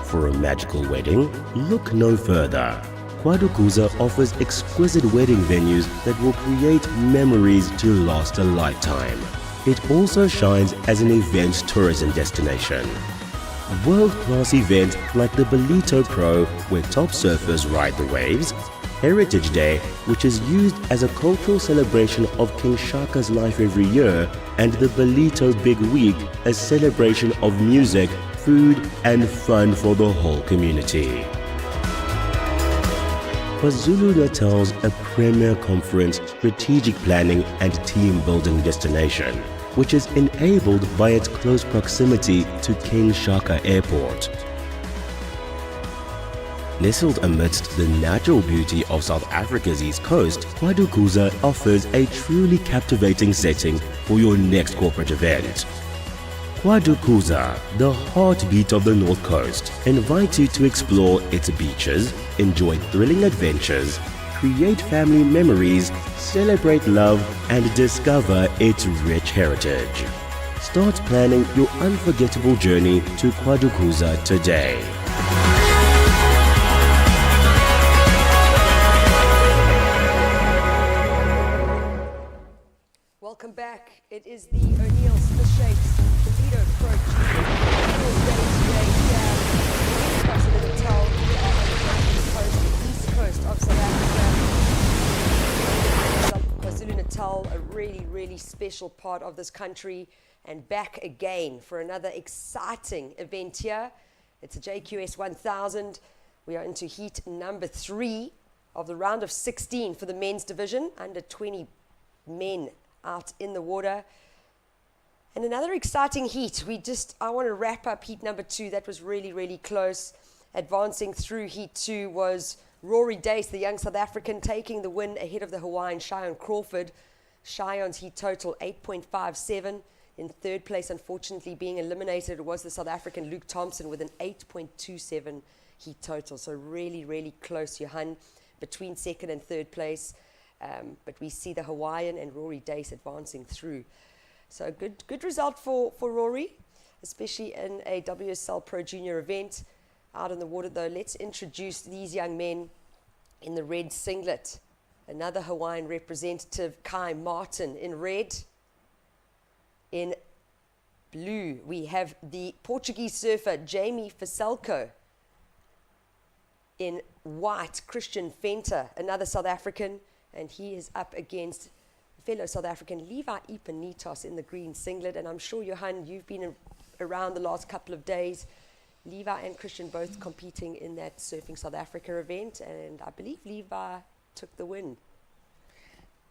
For a magical wedding, look no further. Kwadukuza offers exquisite wedding venues that will create memories to last a lifetime. It also shines as an events tourism destination. World-class events like the Ballito Pro, where top surfers ride the waves, Heritage Day, which is used as a cultural celebration of King Shaka's life every year, and the Ballito Big Week, a celebration of music, food and fun for the whole community. KwaZulu-Natal's a premier conference, strategic planning and team-building destination, which is enabled by its close proximity to King Shaka Airport. Nestled amidst the natural beauty of South Africa's east coast, Kwadukuza offers a truly captivating setting for your next corporate event. Kwadukuza, the heartbeat of the North Coast, invites you to explore its beaches, enjoy thrilling adventures, create family memories, celebrate love, and discover its rich heritage. Start planning your unforgettable journey to Kwadukuza today. Welcome back. It is the O'Neill Smith Shapes Ballito Pro East coast of South Africa. KwaZulu-Natal, a really, really special part of this country, and back again for another exciting event here. It's a JQS 1000. We are into heat number 3 of the round of 16 for the men's division, under 20 men out in the water. And another exciting heat. I want to wrap up heat number 2. That was really, really close. Advancing through heat 2 was Rory Dace, the young South African, taking the win ahead of the Hawaiian Cheyenne Crawford. Cheyenne's heat total 8.57. In third place, unfortunately, being eliminated was the South African Luke Thompson with an 8.27 heat total. So really, really close, Johan, between second and third place. But we see the Hawaiian and Rory Dace advancing through. So good result for Rory, especially in a WSL Pro Junior event. out in the water, though. Let's introduce these young men in the red singlet. Another Hawaiian representative, Kai Martin, in red. In blue, we have the Portuguese surfer, Jamie Faselko. In white, Christian Venter, another South African, and he is up against fellow South African Levi Ipanitos in the green singlet. And I'm sure, Johan, you've been around the last couple of days. Levi and Christian both competing in that Surfing South Africa event, and I believe Levi took the win.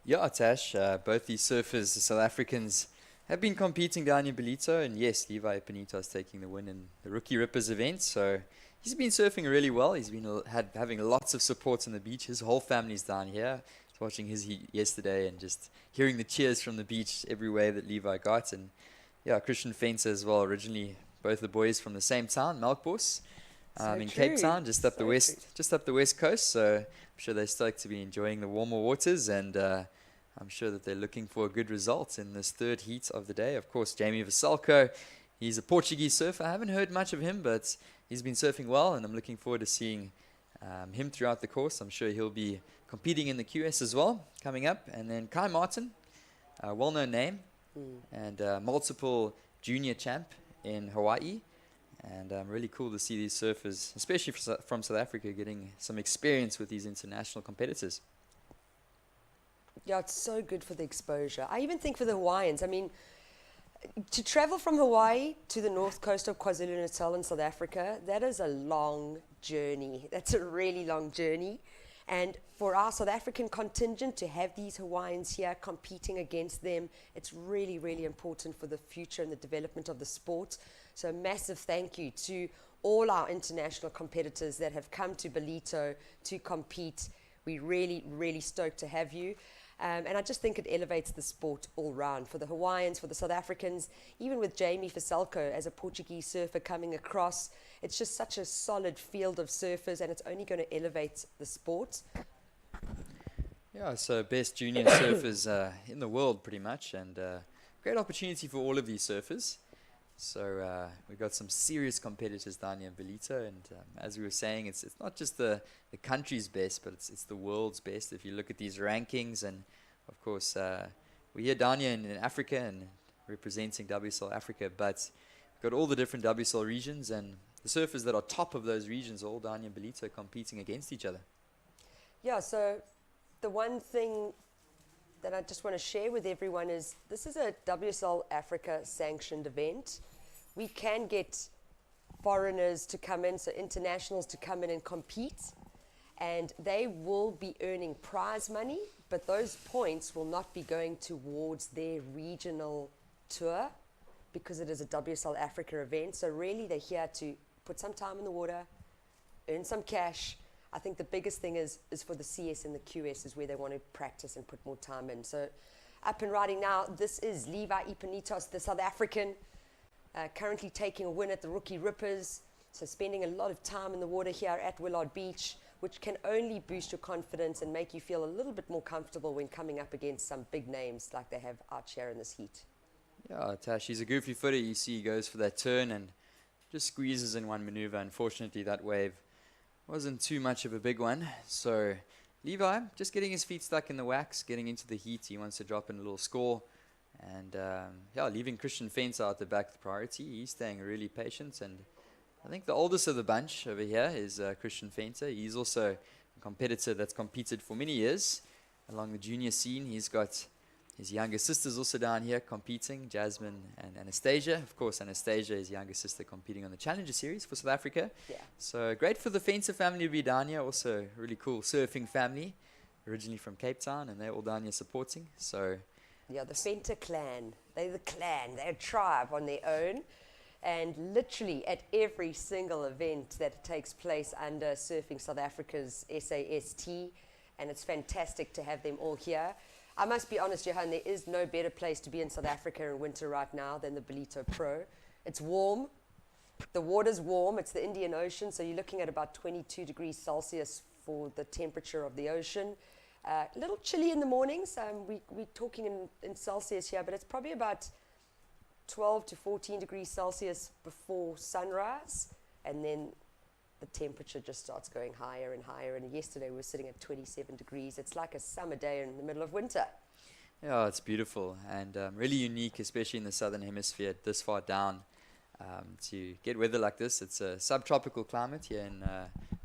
Yeah, Tash, both these surfers, the South Africans, have been competing down in Ballito, and yes, Levi Ipanitos taking the win in the Rookie Rippers event. So he's been surfing really well. He's been having lots of support on the beach. His whole family's down here. I was watching his heat yesterday and just hearing the cheers from the beach every way that Levi got. And yeah, Christian Venter as well. Originally, both the boys from the same town, Melkbos, in Cape Town, just up the west coast. So I'm sure they're stoked to be enjoying the warmer waters, and I'm sure that they're looking for a good result in this third heat of the day. Of course, Jamie Vasalco, he's a Portuguese surfer. I haven't heard much of him, but he's been surfing well, and I'm looking forward to seeing him throughout the course. I'm sure he'll be competing in the QS as well coming up. And then Kai Martin, a well-known name, and multiple junior champ in Hawaii. And really cool to see these surfers, especially from South Africa, getting some experience with these international competitors. Yeah, it's so good for the exposure. I even think for the Hawaiians, I mean, to travel from Hawaii to the north coast of KwaZulu-Natal in South Africa, that is a long journey. That's a really long journey. And for our South African contingent to have these Hawaiians here competing against them, it's really, really important for the future and the development of the sport. So a massive thank you to all our international competitors that have come to Ballito to compete. We're really, really stoked to have you. And I just think it elevates the sport all round for the Hawaiians, for the South Africans, even with Jamie Faselko as a Portuguese surfer coming across. It's just such a solid field of surfers, and it's only going to elevate the sport. Yeah, so best junior surfers in the world pretty much, and great opportunity for all of these surfers. So we've got some serious competitors down here in Ballito, and as we were saying, it's not just the country's best, but it's the world's best. If you look at these rankings, and of course we're here down here in Africa and representing WSL Africa, but we've got all the different WSL regions, and the surfers that are top of those regions are all down here in Ballito competing against each other. Yeah, so the one thing that I just want to share with everyone is this is a WSL Africa sanctioned event. We can get foreigners to come in, so internationals to come in and compete, and they will be earning prize money, but those points will not be going towards their regional tour because it is a WSL Africa event. So really they're here to put some time in the water, earn some cash. I think the biggest thing is for the CS and the QS is where they want to practice and put more time in. So up and riding now, this is Levi Ipanitos, the South African, currently taking a win at the Rookie Rippers. So spending a lot of time in the water here at Willard Beach, which can only boost your confidence and make you feel a little bit more comfortable when coming up against some big names like they have out here in this heat. Yeah, Tash, he's a goofy footer. You see he goes for that turn and just squeezes in one maneuver. Unfortunately, that wave wasn't too much of a big one. So Levi just getting his feet stuck in the wax, getting into the heat. He wants to drop in a little score. And yeah, leaving Christian Venter out the back the priority. He's staying really patient. And I think the oldest of the bunch over here is Christian Venter. He's also a competitor that's competed for many years along the junior scene. He's got his younger sisters also down here competing, Jasmine and Anastasia. Of course, Anastasia, his younger sister, competing on the Challenger Series for South Africa. Yeah. So great for the Venter family to be down here. Also a really cool surfing family, originally from Cape Town, and they're all down here supporting. So yeah, the Venter clan. They're the clan. They're a tribe on their own. And literally at every single event that takes place under Surfing South Africa's SAST, and it's fantastic to have them all here. I must be honest, Johan, there is no better place to be in South Africa in winter right now than the Ballito Pro. It's warm. The water's warm. It's the Indian Ocean, so you're looking at about 22 degrees Celsius for the temperature of the ocean. A little chilly in the mornings. We're talking in Celsius here, but it's probably about 12 to 14 degrees Celsius before sunrise, and then the temperature just starts going higher and higher. And yesterday we were sitting at 27 degrees. It's like a summer day in the middle of winter. Yeah, it's beautiful and really unique, especially in the southern hemisphere, this far down. To get weather like this, it's a subtropical climate here in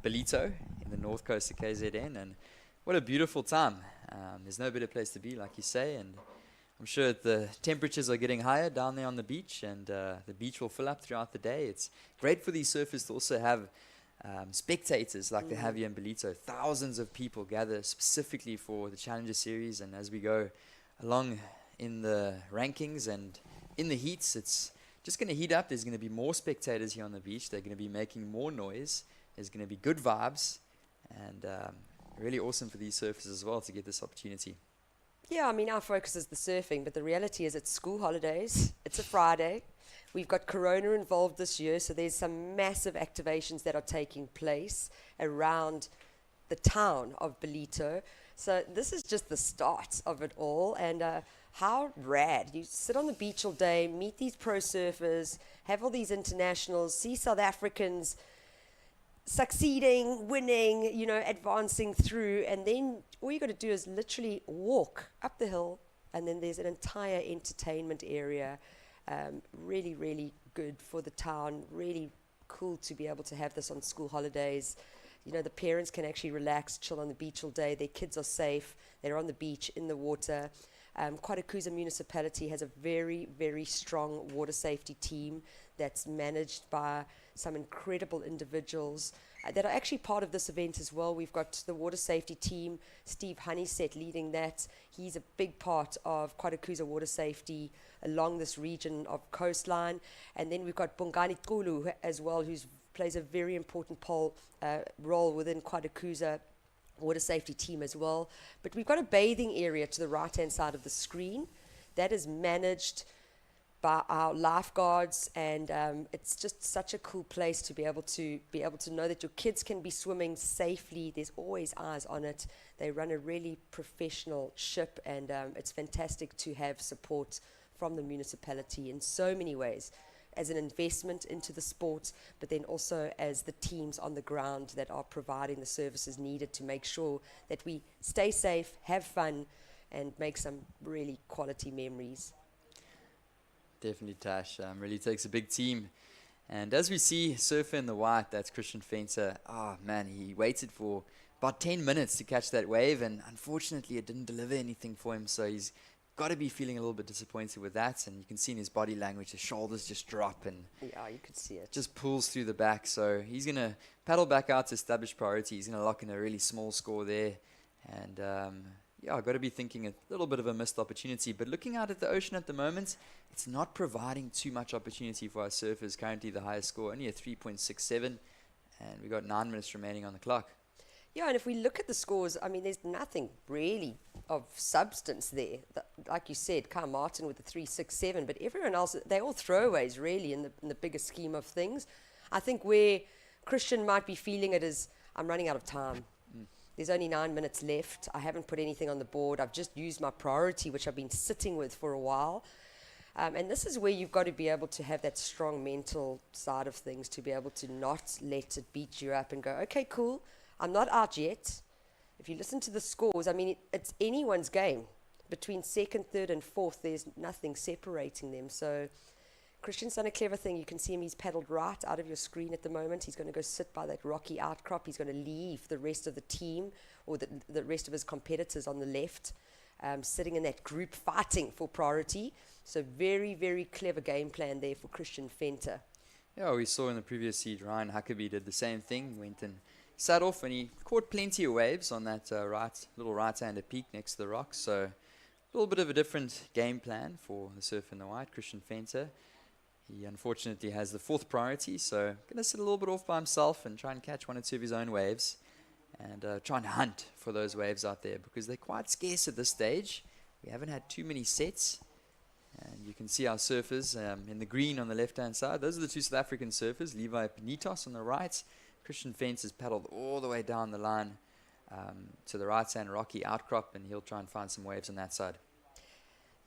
Ballito, in the north coast of KZN, and what a beautiful time. There's no better place to be, like you say, and I'm sure the temperatures are getting higher down there on the beach, and the beach will fill up throughout the day. It's great for these surfers to also have spectators like they have here in Ballito. Thousands of people gather specifically for the Challenger Series, and as we go along in the rankings and in the heats, it's just going to heat up. There's going to be more spectators here on the beach. They're going to be making more noise. There's going to be good vibes, and really awesome for these surfers as well to get this opportunity. Yeah, I mean, our focus is the surfing, but the reality is it's school holidays. It's a Friday. We've got Corona involved this year, so there's some massive activations that are taking place around the town of Ballito. So this is just the start of it all, and how rad. You sit on the beach all day, meet these pro surfers, have all these internationals, see South Africans succeeding, winning, advancing through, and then all you got to do is literally walk up the hill, and then there's an entire entertainment area. Really, really good for the town. Really cool to be able to have this on school holidays. The parents can actually relax, chill on the beach all day. Their kids are safe. They're on the beach, in the water. KwaDukuza municipality has a very, very strong water safety team that's managed by some incredible individuals that are actually part of this event as well. We've got the water safety team, Steve Honeyset leading that. He's a big part of KwaDukuza water safety along this region of coastline. And then we've got Bongani Kulu as well, who plays a very important role within KwaDukuza water safety team as well. But we've got a bathing area to the right-hand side of the screen that is managed by our lifeguards, and it's just such a cool place to be able to know that your kids can be swimming safely. There's always eyes on it. They run a really professional ship, and it's fantastic to have support from the municipality in so many ways, as an investment into the sport, but then also as the teams on the ground that are providing the services needed to make sure that we stay safe, have fun, and make some really quality memories. Definitely, Tash. Really takes a big team. And as we see, surfer in the white, that's Christian Fenter. He waited for about 10 minutes to catch that wave, and unfortunately it didn't deliver anything for him, so he's got to be feeling a little bit disappointed with that, and you can see in his body language, his shoulders just drop, and yeah, you could see it. Just pulls through the back, so he's going to paddle back out to establish priority. He's going to lock in a really small score there, and I've got to be thinking a little bit of a missed opportunity, but looking out at the ocean at the moment, it's not providing too much opportunity for our surfers. Currently the highest score, only a 3.67, and we've got 9 minutes remaining on the clock. Yeah, and if we look at the scores, I mean, there's nothing really of substance there. Like you said, Kyle Martin with the 3.67, but everyone else, they're all throwaways really in the bigger scheme of things. I think where Christian might be feeling it is, I'm running out of time. There's only 9 minutes left. I haven't put anything on the board. I've just used my priority, which I've been sitting with for a while. And this is where you've got to be able to have that strong mental side of things, to be able to not let it beat you up and go, okay, cool, I'm not out yet. If you listen to the scores, I mean, it's anyone's game. Between second, third, and fourth, there's nothing separating them. So Christian's done a clever thing. You can see him, he's paddled right out of your screen at the moment. He's going to go sit by that rocky outcrop. He's going to leave the rest of the team, or the rest of his competitors on the left, sitting in that group fighting for priority. So very, very clever game plan there for Christian Fenter. Yeah, we saw in the previous seed, Ryan Huckabee did the same thing, went and sat off, and he caught plenty of waves on that little right-handed peak next to the rocks. So a little bit of a different game plan for the surf in the white, Christian Fenter. He unfortunately has the fourth priority, so going to sit a little bit off by himself and try and catch one or two of his own waves, and try and hunt for those waves out there, because they're quite scarce at this stage. We haven't had too many sets, and you can see our surfers in the green on the left-hand side. Those are the two South African surfers, Levi Penitos on the right. Christian Fence has paddled all the way down the line to the right-hand rocky outcrop, and he'll try and find some waves on that side.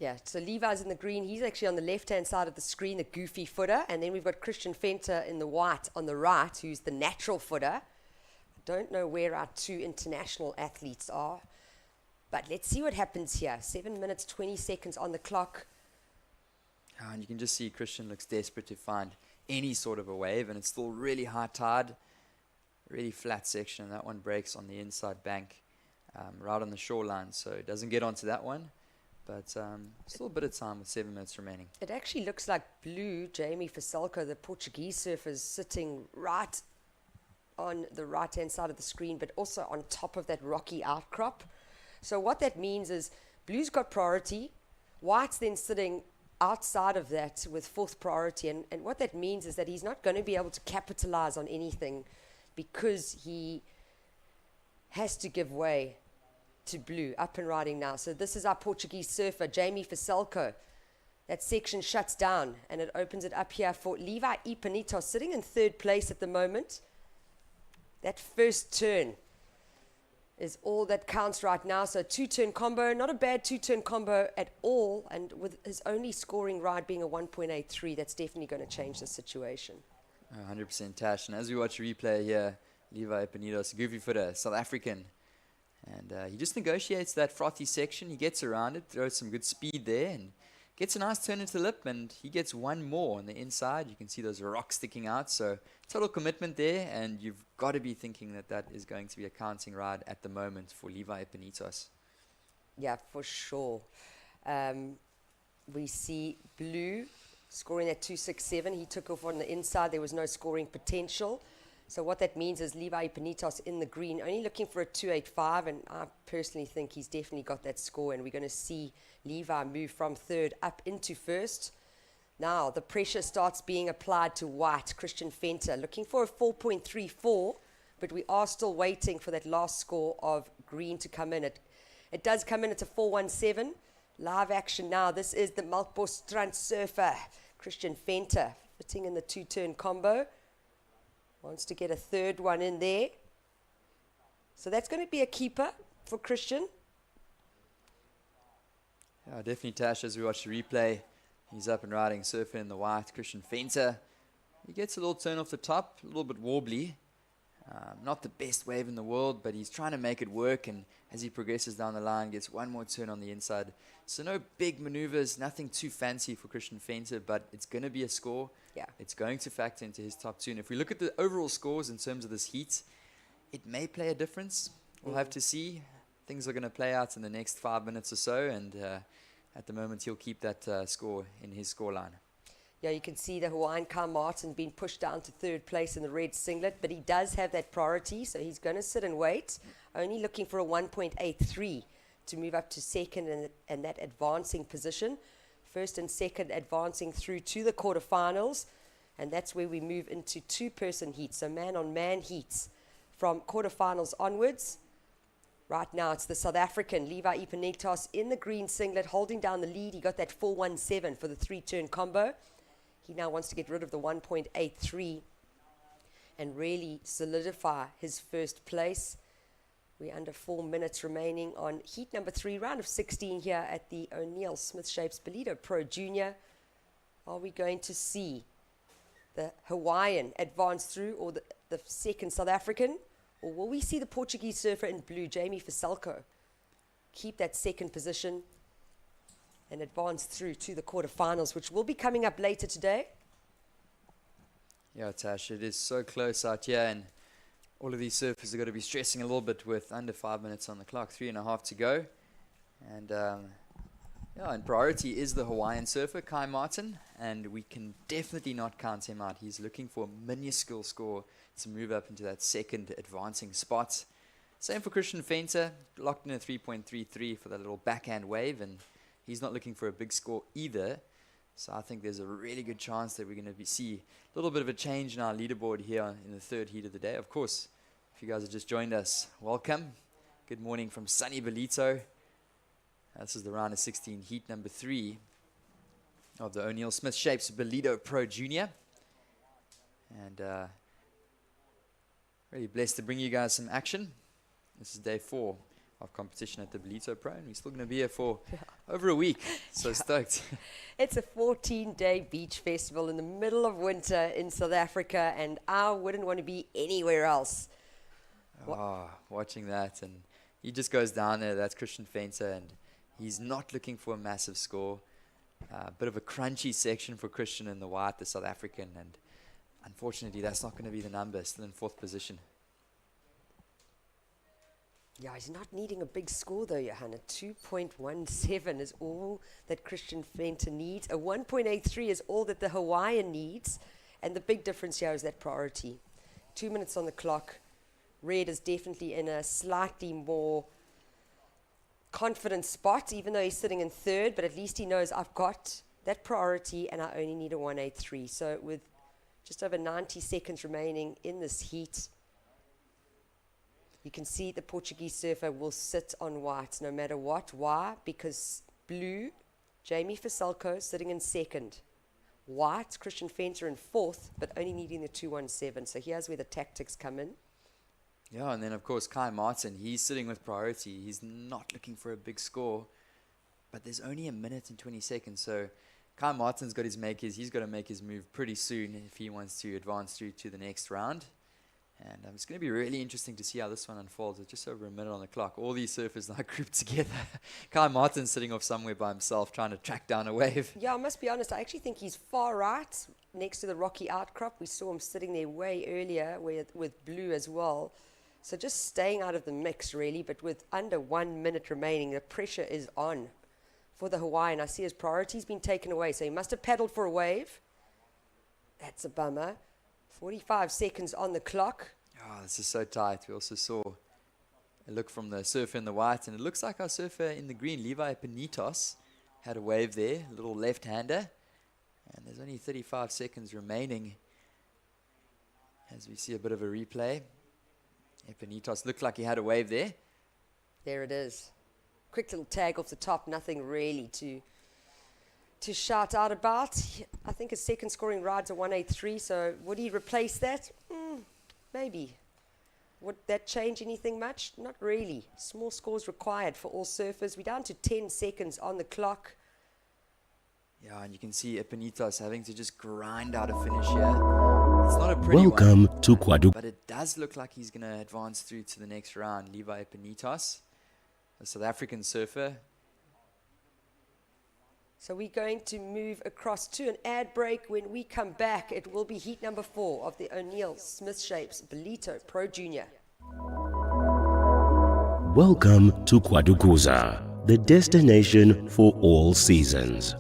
Yeah, so Levi's in the green. He's actually on the left-hand side of the screen, the goofy footer. And then we've got Christian Venter in the white on the right, who's the natural footer. I don't know where our two international athletes are. But let's see what happens here. 7 minutes, 20 seconds on the clock. Oh, and you can just see Christian looks desperate to find any sort of a wave, and it's still really high tide, really flat section. That one breaks on the inside bank, right on the shoreline, so it doesn't get onto that one. But still a bit of time with 7 minutes remaining. It actually looks like blue, Jamie Fasalco, the Portuguese surfer, is sitting right on the right-hand side of the screen, but also on top of that rocky outcrop. So what that means is blue's got priority, white's then sitting outside of that with fourth priority. And what that means is that he's not going to be able to capitalize on anything because he has to give way to blue. Up and riding now. So this is our Portuguese surfer, Jamie Fasalco. That section shuts down and it opens it up here for Levi Ipanitos, sitting in third place at the moment. That first turn is all that counts right now. So two-turn combo, not a bad two-turn combo at all. And with his only scoring ride being a 1.83, that's definitely going to change the situation. 100% Tash. And as we watch replay here, Levi Ipanitos, goofy footer, South African. And he just negotiates that frothy section. He gets around it, throws some good speed there, and gets a nice turn into the lip, and he gets one more on the inside. You can see those rocks sticking out. So total commitment there, and you've got to be thinking that that is going to be a counting ride at the moment for Levi Ipanitos. Yeah, for sure. We see blue scoring at 267. He took off on the inside. There was no scoring potential. So what that means is Levi Ipanitos in the green, only looking for a 285, and I personally think he's definitely got that score, and we're going to see Levi move from third up into first. Now the pressure starts being applied to white, Christian Venter, looking for a 4.34, but we are still waiting for that last score of green to come in. It does come in at a 417. Live action now. This is the Melkbos surfer, Christian Venter, fitting in the two-turn combo. Wants to get a third one in there. So that's going to be a keeper for Christian. Yeah, definitely Tash, as we watch the replay. He's up and riding, surfer in the white, Christian Venter. He gets a little turn off the top, a little bit wobbly. Not the best wave in the world, but he's trying to make it work, and as he progresses down the line, gets one more turn on the inside. So no big maneuvers, nothing too fancy for Christian Venter, but it's going to be a score. Yeah. It's going to factor into his top two. And if we look at the overall scores in terms of this heat, it may play a difference. We'll have to see. Things are going to play out in the next 5 minutes or so, and at the moment he'll keep that score in his scoreline. Yeah, you can see the Hawaiian Kai Martin being pushed down to third place in the red singlet, but he does have that priority, so he's going to sit and wait, only looking for a 1.83 to move up to second and that advancing position. First and second advancing through to the quarterfinals, and that's where we move into two-person heats, so man-on-man heats from quarterfinals onwards. Right now, it's the South African Levi Ipanitos in the green singlet, holding down the lead. He got that 417 for the three-turn combo. He now wants to get rid of the 1.83 and really solidify his first place. We're under 4 minutes remaining on heat number 3, round of 16 here at the O'Neill Smith Shapes Ballito Pro Junior. Are we going to see the Hawaiian advance through, or the second South African? Or will we see the Portuguese surfer in blue, Jamie Fasalco, keep that second position and advance through to the quarterfinals, which will be coming up later today? Yeah, Tash, it is so close out here, and all of these surfers are going to be stressing a little bit with under 5 minutes on the clock, 3.5 to go. And and priority is the Hawaiian surfer, Kai Martin, and we can definitely not count him out. He's looking for a minuscule score to move up into that second advancing spot. Same for Christian Venter, locked in a 3.33 for that little backhand wave, and he's not looking for a big score either. So I think there's a really good chance that we're going to see a little bit of a change in our leaderboard here in the third heat of the day. Of course, if you guys have just joined us, welcome. Good morning from sunny Ballito. This is the round of 16, heat number 3 of the O'Neill Smith Shapes Ballito Pro Junior. And really blessed to bring you guys some action. This is day 4 of competition at the Ballito Pro, and we're still going to be here for over a week. So stoked. It's a 14-day beach festival in the middle of winter in South Africa, and I wouldn't want to be anywhere else. Watching that, and he just goes down there. That's Christian Fenter, and he's not looking for a massive score. A bit of a crunchy section for Christian in the white, the South African, and unfortunately that's not going to be the number. Still in 4th position. Yeah, he's not needing a big score though, Johanna. 2.17 is all that Christian Fenter needs. A 1.83 is all that the Hawaiian needs. And the big difference here is that priority. 2 minutes on the clock. Red is definitely in a slightly more confident spot, even though he's sitting in 3rd, but at least he knows I've got that priority and I only need a 183. So with just over 90 seconds remaining in this heat, you can see the Portuguese surfer will sit on white no matter what. Why? Because blue, Jamie Fasalco sitting in 2nd. White, Christian Fenter in 4th, but only needing the 217. So here's where the tactics come in. Yeah, and then of course Kai Martin, he's sitting with priority. He's not looking for a big score, but there's only a minute and 20 seconds. So Kai Martin's got his makers. He's got to make his move pretty soon if he wants to advance through to the next round. And it's going to be really interesting to see how this one unfolds. It's just over a minute on the clock. All these surfers now grouped together. Kai Martin's sitting off somewhere by himself trying to track down a wave. Yeah, I must be honest. I actually think he's far right next to the rocky outcrop. We saw him sitting there way earlier with blue as well. So just staying out of the mix, really. But with under 1 minute remaining, the pressure is on for the Hawaiian. I see his priority's been taken away. So he must have paddled for a wave. That's a bummer. 45 seconds on the clock. Oh, this is so tight. We also saw a look from the surfer in the white, and it looks like our surfer in the green, Levi Penitos, had a wave there, a little left-hander. And there's only 35 seconds remaining as we see a bit of a replay. Epinitos looked like he had a wave there. There it is. Quick little tag off the top, nothing really to shout out about. I think his second scoring ride's a 183, so would he replace that? Maybe. Would that change anything much? Not really. Small scores required for all surfers. We're down to 10 seconds on the clock. Yeah, and you can see Epinitos having to just grind out a finish here. It's not a pretty Welcome one, to Kwadu. but it does look like he's going to advance through to the next round. Levi Epinitos, a South African surfer. So we're going to move across to an ad break. When we come back, it will be heat number 4 of the O'Neill Smith Shapes Ballito Pro Junior. Welcome to Kwadukuza, the destination for all seasons.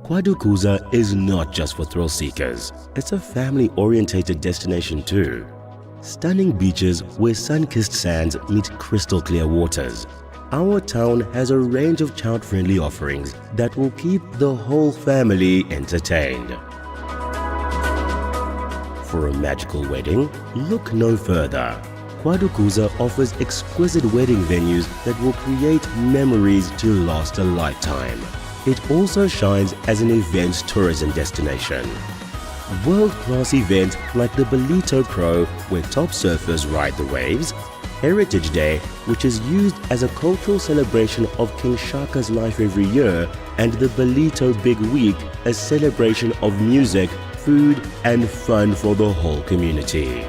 Kwadukuza is not just for thrill seekers. It's a family-orientated destination too. Stunning beaches where sun-kissed sands meet crystal clear waters. Our town has a range of child-friendly offerings that will keep the whole family entertained. For a magical wedding, look no further. Kwadukuza offers exquisite wedding venues that will create memories to last a lifetime. It also shines as an event tourism destination. World-class events like the Ballito Pro, where top surfers ride the waves, Heritage Day, which is used as a cultural celebration of King Shaka's life every year, and the Ballito Big Week, a celebration of music, food and fun for the whole community.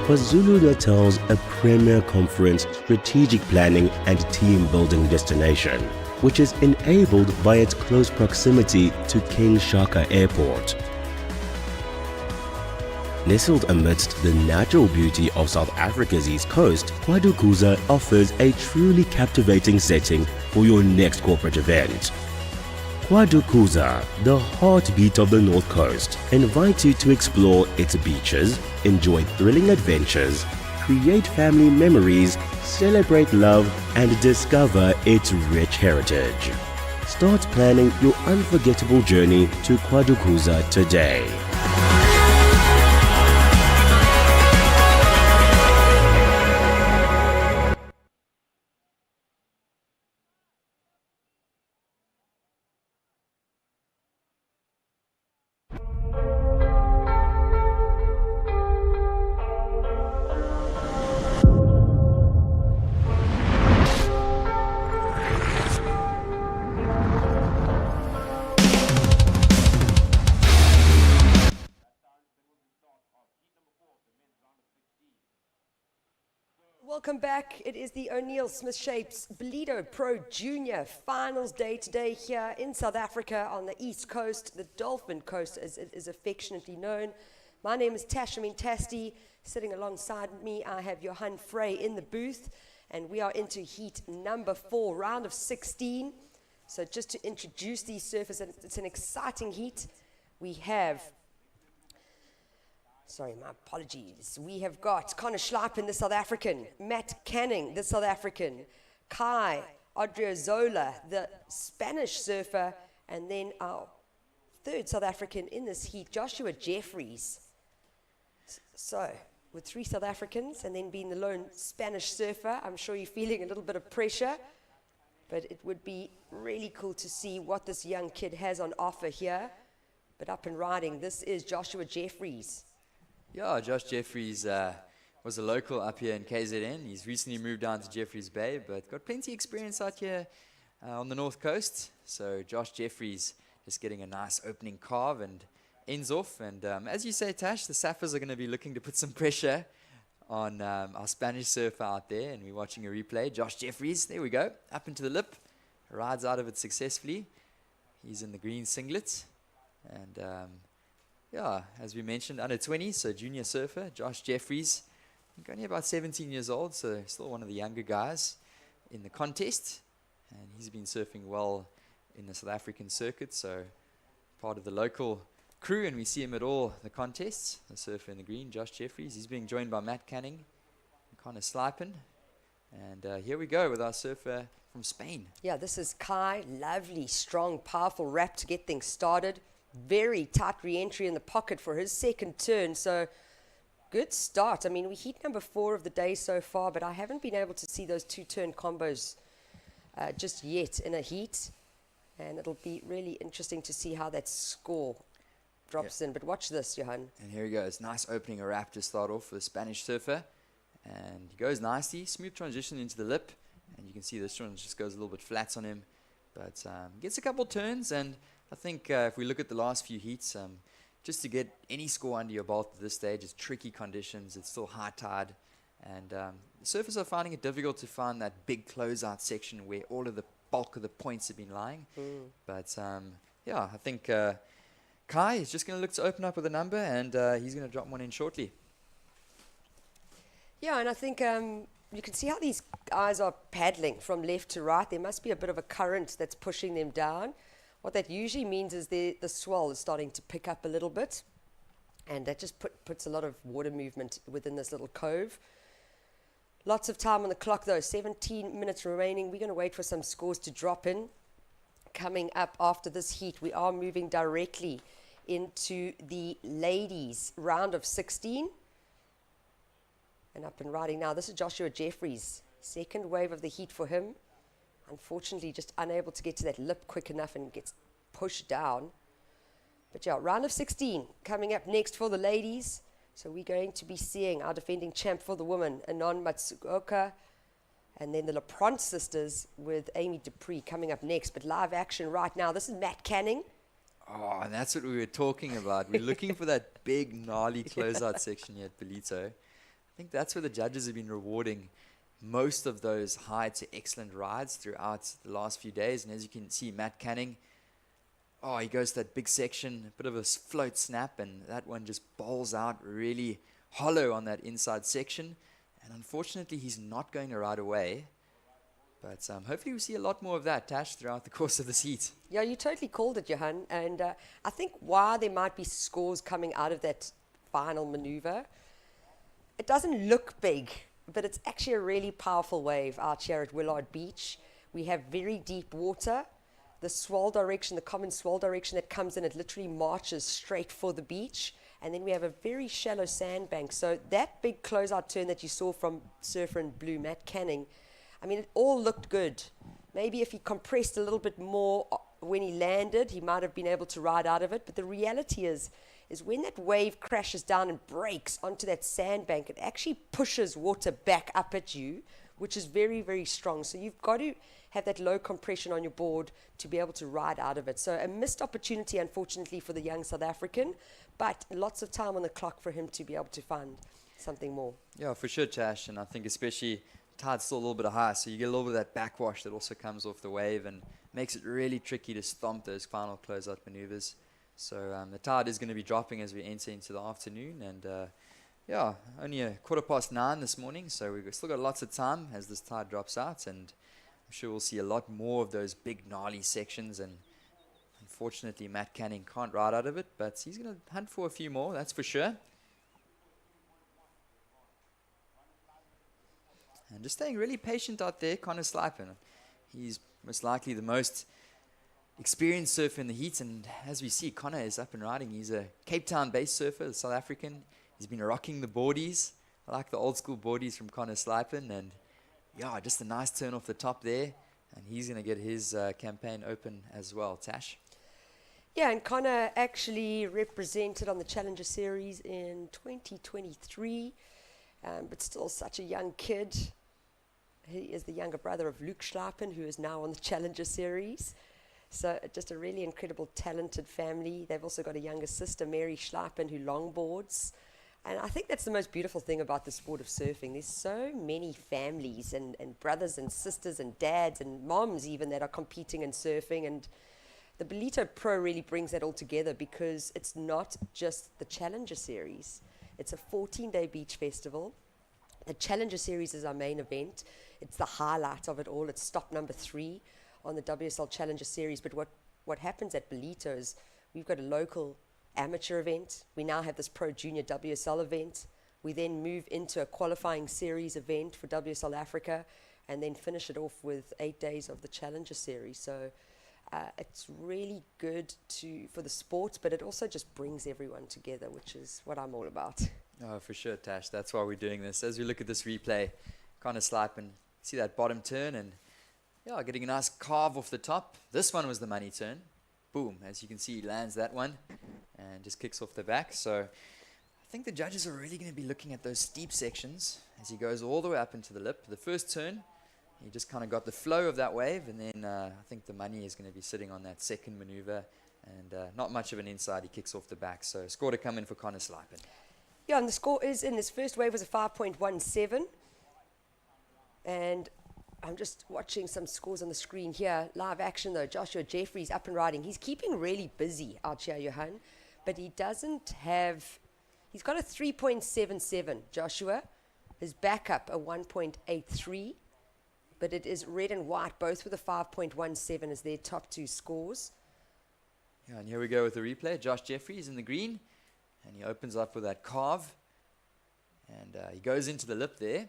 KwaZulu-Natal's a premier conference, strategic planning and team building destination, which is enabled by its close proximity to King Shaka Airport. Nestled amidst the natural beauty of South Africa's east coast, Kwadukuza offers a truly captivating setting for your next corporate event. Kwadukuza, the heartbeat of the North Coast, invites you to explore its beaches, enjoy thrilling adventures, create family memories, celebrate love, and discover its rich heritage. Start planning your unforgettable journey to Kwadukuza today. Welcome back. It is the O'Neill Smith Shapes Ballito Pro Junior Finals day today here in South Africa on the East Coast, the Dolphin Coast as it is affectionately known. My name is Tashamin Tasti. Sitting alongside me, I have Johan Frey in the booth, and we are into heat number 4, round of 16. So just to introduce these surfers, it's an exciting heat. We have, sorry, my apologies. We have got Connor Schleipen, the South African, Matt Canning, the South African, Kai Odriozola, the Spanish surfer, and then our third South African in this heat, Joshua Jeffries. So, with 3 South Africans and then being the lone Spanish surfer, I'm sure you're feeling a little bit of pressure, but it would be really cool to see what this young kid has on offer here. But up and riding, this is Joshua Jeffries. Yeah, Josh Jeffries was a local up here in KZN. He's recently moved down to Jeffries Bay, but got plenty of experience out here on the North Coast. So Josh Jeffries just getting a nice opening carve and ends off. And as you say, Tash, the Saffers are going to be looking to put some pressure on our Spanish surfer out there. And we're watching a replay. Josh Jeffries, there we go, up into the lip, rides out of it successfully. He's in the green singlet. And yeah, as we mentioned, under 20, so junior surfer, Josh Jeffries. I think only about 17 years old, so still one of the younger guys in the contest. And he's been surfing well in the South African circuit, so part of the local crew, and we see him at all the contests. The surfer in the green, Josh Jeffries. He's being joined by Matt Canning and Connor Schleipen. And here we go with our surfer from Spain. Yeah, this is Kai. Lovely, strong, powerful wrap to get things started. Very tight re-entry in the pocket for his second turn. So good start. I mean, we heat number 4 of the day so far, but I haven't been able to see those 2-turn combos just yet in a heat. And it'll be really interesting to see how that score drops in. But watch this, Johan. And here he goes. Nice opening a wrap to start off for the Spanish surfer. And he goes nicely. Smooth transition into the lip. And you can see this one just goes a little bit flat on him. But gets a couple turns. And I think if we look at the last few heats, just to get any score under your belt at this stage, it's tricky conditions. It's still high tide. And the surfers are finding it difficult to find that big closeout section where all of the bulk of the points have been lying. But yeah, I think Kai is just going to look to open up with a number, and he's going to drop one in shortly. Yeah, and I think you can see how these guys are paddling from left to right. There must be a bit of a current that's pushing them down. What that usually means is the swell is starting to pick up a little bit, and that just puts a lot of water movement within this little cove. Lots of time on the clock, though. 17 minutes remaining. We're going to wait for some scores to drop in. Coming up after this heat, we are moving directly into the ladies' round of 16. And up and riding now. This is Joshua Jeffries. Second wave of the heat for him. Unfortunately, just unable to get to that lip quick enough and gets pushed down. But yeah, round of 16 coming up next for the ladies. So we're going to be seeing our defending champ for the women, Anon Matsuoka, and then the LePront sisters with Amy Dupree coming up next. But live action right now. This is Matt Canning. Oh, and that's what we were talking about. We're looking for that big, gnarly closeout section here at Ballito. I think that's where the judges have been rewarding most of those high to excellent rides throughout the last few days. And as you can see, Matt Canning, oh, he goes to that big section, a bit of a float snap, and that one just bowls out really hollow on that inside section. And unfortunately, he's not going to ride away. But hopefully we see a lot more of that, Tash, throughout the course of this heat. Yeah, you totally called it, Johan. And I think why there might be scores coming out of that final maneuver, it doesn't look big, but it's actually a really powerful wave out here at Willard Beach. We have very deep water. The swell direction, the common swell direction that comes in, it literally marches straight for the beach. And then we have a very shallow sandbank. So that big closeout turn that you saw from surfer in blue, Matt Canning, I mean, it all looked good. Maybe if he compressed a little bit more when he landed, he might have been able to ride out of it. But the reality is when that wave crashes down and breaks onto that sandbank, it actually pushes water back up at you, which is very, very strong. So you've got to have that low compression on your board to be able to ride out of it. So a missed opportunity, unfortunately, for the young South African, but lots of time on the clock for him to be able to find something more. Yeah, for sure, Tash. And I think especially tide's still a little bit high, so you get a little bit of that backwash that also comes off the wave and makes it really tricky to stomp those final closeout maneuvers. So the tide is going to be dropping as we enter into the afternoon. And yeah, only 9:15 this morning, so we've still got lots of time as this tide drops out. And I'm sure we'll see a lot more of those big, gnarly sections. And unfortunately, Matt Canning can't ride out of it, but he's going to hunt for a few more, that's for sure. And just staying really patient out there, Connor Slipen. He's most likely the most experienced surfer in the heat, and as we see, Connor is up and riding. He's a Cape Town-based surfer, a South African. He's been rocking the boardies. I like the old school boardies from Connor Slipen, and yeah, just a nice turn off the top there, and he's going to get his campaign open as well. Tash? Yeah, and Connor actually represented on the Challenger Series in 2023, but still such a young kid. He is the younger brother of Luke Schleipen, who is now on the Challenger Series. So just a really incredible, talented family. They've also got a younger sister, Mary Schleipen, who longboards. And I think that's the most beautiful thing about the sport of surfing. There's so many families and brothers and sisters and dads and moms even that are competing in surfing. And the Ballito Pro really brings that all together because it's not just the Challenger Series. It's a 14-day beach festival. The Challenger Series is our main event. It's the highlight of it all. It's stop number 3 on the WSL Challenger Series. But what happens at Ballito is we've got a local amateur event. We now have this Pro Junior WSL event. We then move into a qualifying series event for WSL Africa and then finish it off with 8 days of the Challenger Series. So it's really good for the sport, but it also just brings everyone together, which is what I'm all about. Oh, for sure, Tash. That's why we're doing this. As we look at this replay, Connor Slipen, see that bottom turn and yeah, getting a nice carve off the top. This one was the money turn. Boom. As you can see, he lands that one and just kicks off the back. So I think the judges are really going to be looking at those steep sections as he goes all the way up into the lip. The first turn, he just kind of got the flow of that wave, and then I think the money is going to be sitting on that second maneuver, and not much of an inside. He kicks off the back. So score to come in for Connor Slipen. Yeah, and the score is in this first wave was a 5.17. And I'm just watching some scores on the screen here. Live action, though. Joshua Jeffries up and riding. He's keeping really busy out here, Johan. But he doesn't have... He's got a 3.77, Joshua. His backup, a 1.83. But it is red and white, both with a 5.17 as their top 2 scores. Yeah, and here we go with the replay. Josh Jeffries in the green. And he opens up with that carve. And he goes into the lip there.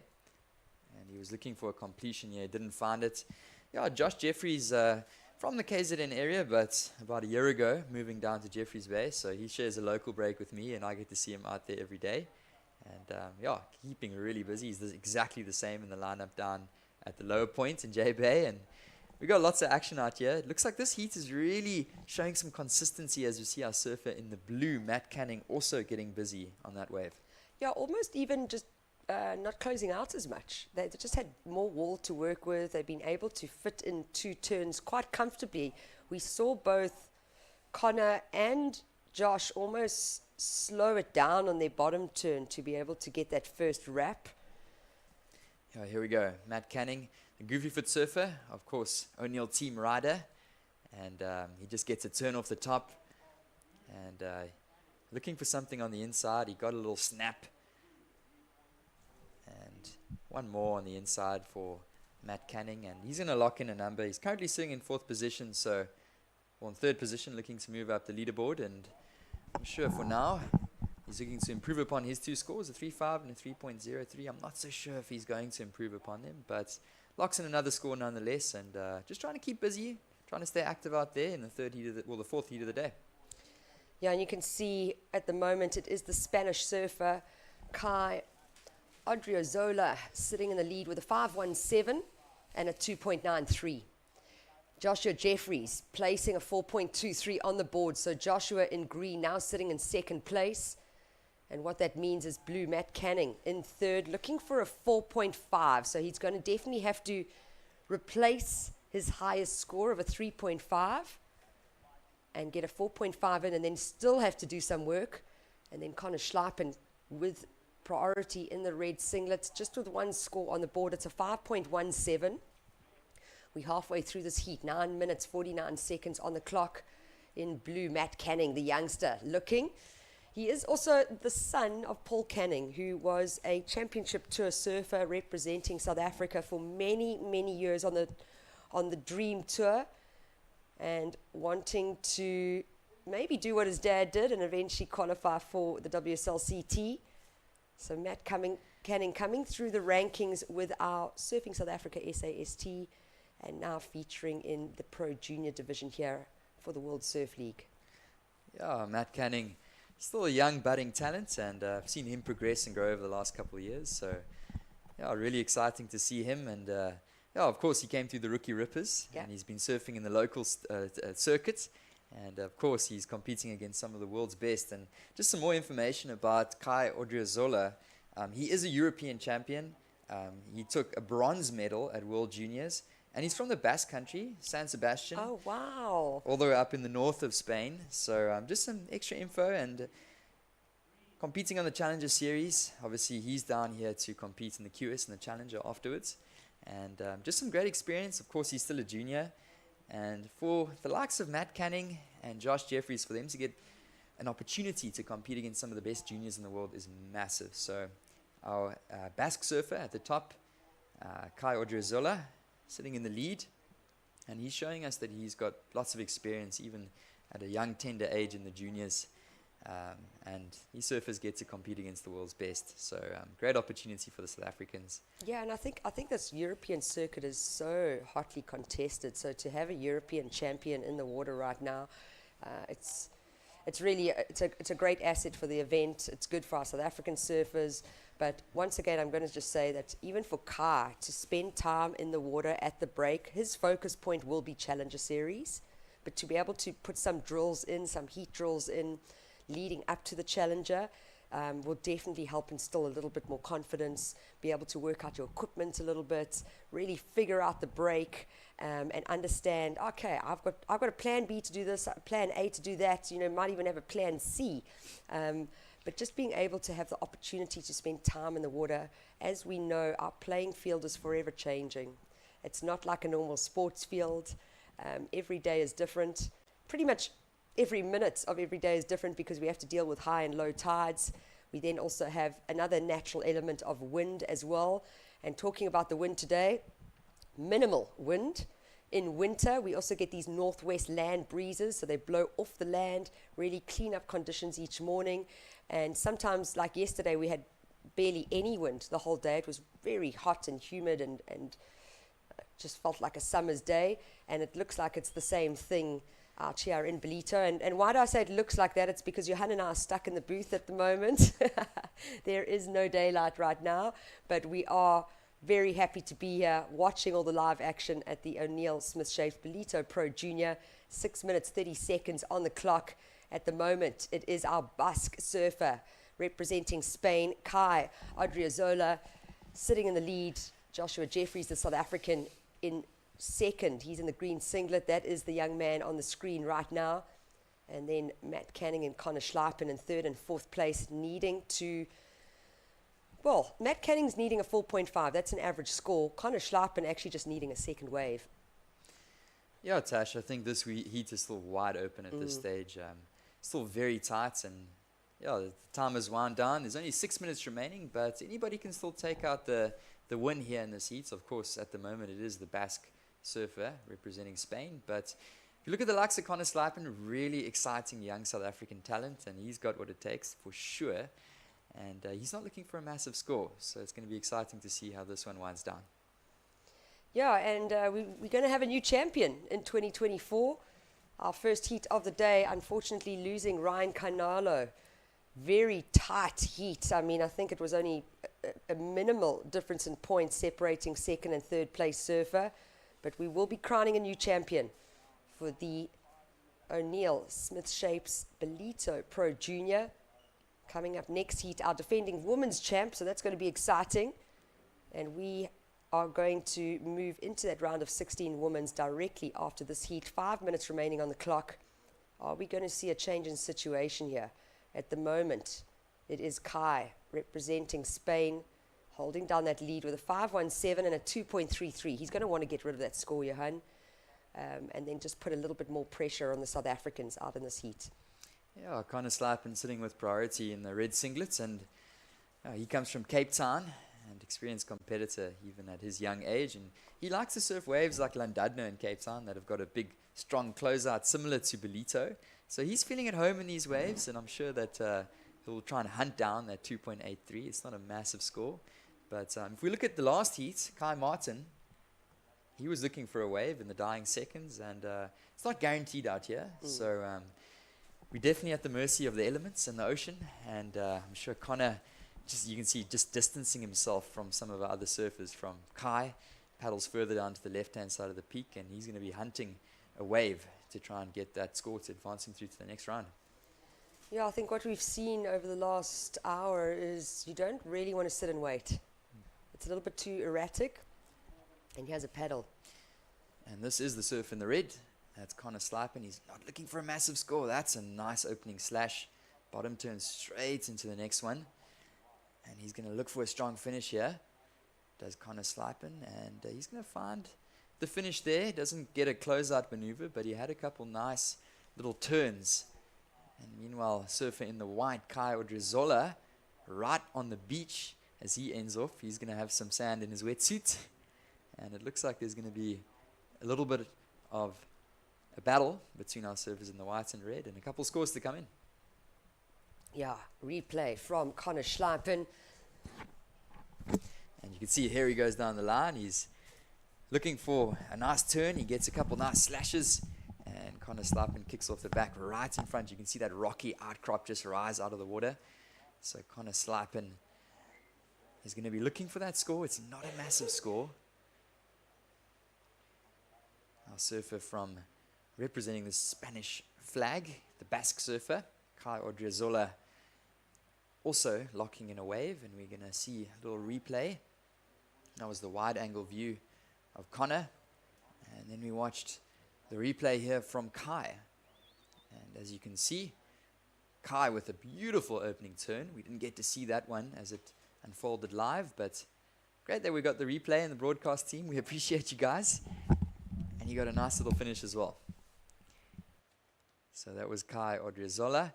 And he was looking for a completion here. Didn't find it. Yeah, Josh Jeffries from the KZN area, but about a year ago, moving down to Jeffreys Bay. So he shares a local break with me, and I get to see him out there every day. And yeah, keeping really busy. He's exactly the same in the lineup down at the lower point in J Bay. And we got lots of action out here. It looks like this heat is really showing some consistency as we see our surfer in the blue, Matt Canning, also getting busy on that wave. Yeah, almost even just not closing out as much. They just had more wall to work with. They've been able to fit in 2 turns quite comfortably. We saw both Connor and Josh almost slow it down on their bottom turn to be able to get that first wrap. Yeah, here we go. Matt Canning, the goofy foot surfer, of course, O'Neill team rider. And he just gets a turn off the top. And looking for something on the inside. He got a little snap. And one more on the inside for Matt Canning. And he's going to lock in a number. He's currently sitting in 4th position. So, well, in 3rd position, looking to move up the leaderboard. And I'm sure for now, he's looking to improve upon his 2 scores, a 3.5 and a 3.03. I'm not so sure if he's going to improve upon them. But locks in another score nonetheless. And just trying to keep busy, trying to stay active out there in the 3rd heat of the 4th heat of the day. Yeah, and you can see at the moment it is the Spanish surfer Kai Odriozola sitting in the lead with a 5.17 and a 2.93. Joshua Jeffries placing a 4.23 on the board. So Joshua in green now sitting in 2nd place. And what that means is blue Matt Canning in 3rd, looking for a 4.5. So he's going to definitely have to replace his highest score of a 3.5 and get a 4.5 in, and then still have to do some work. And then Connor Schleipen with priority in the red singlets, just with one score on the board. It's a 5.17. We're halfway through this heat, 9 minutes, 49 seconds on the clock. In blue, Matt Canning, the youngster, looking. He is also the son of Paul Canning, who was a championship tour surfer representing South Africa for many, many years on the Dream Tour, and wanting to maybe do what his dad did and eventually qualify for the WSL CT. So Matt Canning coming through the rankings with our Surfing South Africa SAST, and now featuring in the Pro Junior division here for the World Surf League. Yeah, Matt Canning, still a young budding talent, and I've seen him progress and grow over the last couple of years. So, yeah, really exciting to see him. And yeah, of course, he came through the Rookie Rippers, and he's been surfing in the local circuit. And of course, he's competing against some of the world's best. And just some more information about Kai Odriozola. He is a European champion. He took a bronze medal at World Juniors. And he's from the Basque Country, San Sebastian. Oh, wow. All the way up in the north of Spain. So just some extra info, and competing on the Challenger Series. Obviously, he's down here to compete in the QS and the Challenger afterwards. And just some great experience. Of course, he's still a junior. And for the likes of Matt Canning and Josh Jeffries, for them to get an opportunity to compete against some of the best juniors in the world is massive. So our Basque surfer at the top, Kai Odriozola, sitting in the lead, and he's showing us that he's got lots of experience even at a young tender age in the juniors, and these surfers get to compete against the world's best. So great opportunity for the South Africans. Yeah, and I think this European circuit is so hotly contested. So to have a European champion in the water right now, it's really it's a great asset for the event. It's good for our South African surfers. But once again, I'm going to just say that even for Kai to spend time in the water at the break, his focus point will be Challenger Series. But to be able to put some drills in, some heat drills in, leading up to the Challenger, will definitely help instill a little bit more confidence, be able to work out your equipment a little bit, really figure out the break, and understand, okay, I've got a plan B to do this, a plan A to do that, might even have a plan C. But just being able to have the opportunity to spend time in the water, as we know, our playing field is forever changing. It's not like a normal sports field. Every day is different. Pretty much every minute of every day is different because we have to deal with high and low tides. We then also have another natural element of wind as well. And talking about the wind today, minimal wind. In winter, we also get these northwest land breezes, so they blow off the land, really clean up conditions each morning. And sometimes, like yesterday, we had barely any wind the whole day. It was very hot and humid and just felt like a summer's day. And it looks like it's the same thing out here in Ballito. And why do I say it looks like that? It's because Johan and I are stuck in the booth at the moment. There is no daylight right now, but we are very happy to be here watching all the live action at the O'Neill Smith Shapes Ballito Pro Junior. 6 minutes, 30 seconds on the clock. At the moment, it is our Basque surfer representing Spain, Kai Odriozola, sitting in the lead. Joshua Jeffries, the South African, in second. He's in the green singlet. That is the young man on the screen right now. And then Matt Canning and Connor Schleipen in third and fourth place, needing to... Well, Matt Canning's needing a 4.5. That's an average score. Connor Schleipen actually just needing a second wave. Yeah, Tash, I think this heat is still wide open at this stage. Still very tight, and yeah, the time has wound down. There's only 6 minutes remaining, but anybody can still take out the win here in this heat. Of course, at the moment, it is the Basque surfer representing Spain. But if you look at the likes of Connor Schleipen, really exciting young South African talent, and he's got what it takes for sure. And he's not looking for a massive score, so it's going to be exciting to see how this one winds down. Yeah, and we're going to have a new champion in 2024. Our first heat of the day, unfortunately losing Ryan Canalo. Very tight heat. I mean, I think it was only a minimal difference in points separating second and third place surfer. But we will be crowning a new champion for the O'Neill Smith Shapes Ballito Pro Junior. Coming up next heat, our defending women's champ, so that's going to be exciting. And we are going to move into that round of 16 women's directly after this heat. 5 minutes remaining on the clock. Are we going to see a change in situation here? At the moment, It is Kai representing Spain, holding down that lead with a 5.17 and a 2.33. He's going to want to get rid of that score, Johan, and then just put a little bit more pressure on the South Africans out in this heat. Yeah, Connor Slipen sitting with priority in the red singlets, and he comes from Cape Town, and experienced competitor even at his young age, and he likes to surf waves like Llandudno in Cape Town that have got a big, strong closeout similar to Ballito. So he's feeling at home in these waves, and I'm sure that he'll try and hunt down that 2.83. It's not a massive score, but if we look at the last heat, Kai Martin, he was looking for a wave in the dying seconds, and it's not guaranteed out here. So we're definitely at the mercy of the elements and the ocean, and I'm sure Connor, you can see just distancing himself from some of our other surfers. From Kai, paddles further down to the left-hand side of the peak, and he's going to be hunting a wave to try and get that score to advancing through to the next round. Yeah, I think what we've seen over the last hour is you don't really want to sit and wait. It's a little bit too erratic, and he has a paddle. And this is the surf in the red. That's Connor Slipen. He's not looking for a massive score. That's a nice opening slash. Bottom turns straight into the next one. And he's going to look for a strong finish here. Does Connor Slipen. And he's going to find the finish there. Doesn't get a closeout maneuver, but he had a couple nice little turns. And meanwhile, surfer in the white, Kai Odriozola, right on the beach as he ends off. He's going to have some sand in his wetsuit. And it looks like there's going to be a little bit of a battle between our surfers in the white and red, and a couple scores to come in. Yeah, replay from Connor Slipen. And you can see here he goes down the line. He's looking for a nice turn. He gets a couple nice slashes, and Connor Slipen kicks off the back right in front. You can see that rocky outcrop just rise out of the water. So Connor Slipen is going to be looking for that score. It's not a massive score. Our surfer from representing the Spanish flag, the Basque surfer, Kai Odriozola, also locking in a wave, and we're going to see a little replay. That was the wide angle view of Connor, and then we watched the replay here from Kai. And as you can see, Kai with a beautiful opening turn. We didn't get to see that one as it unfolded live, but great that we got the replay and the broadcast team. We appreciate you guys. And he got a nice little finish as well. So that was Kai Odriozola.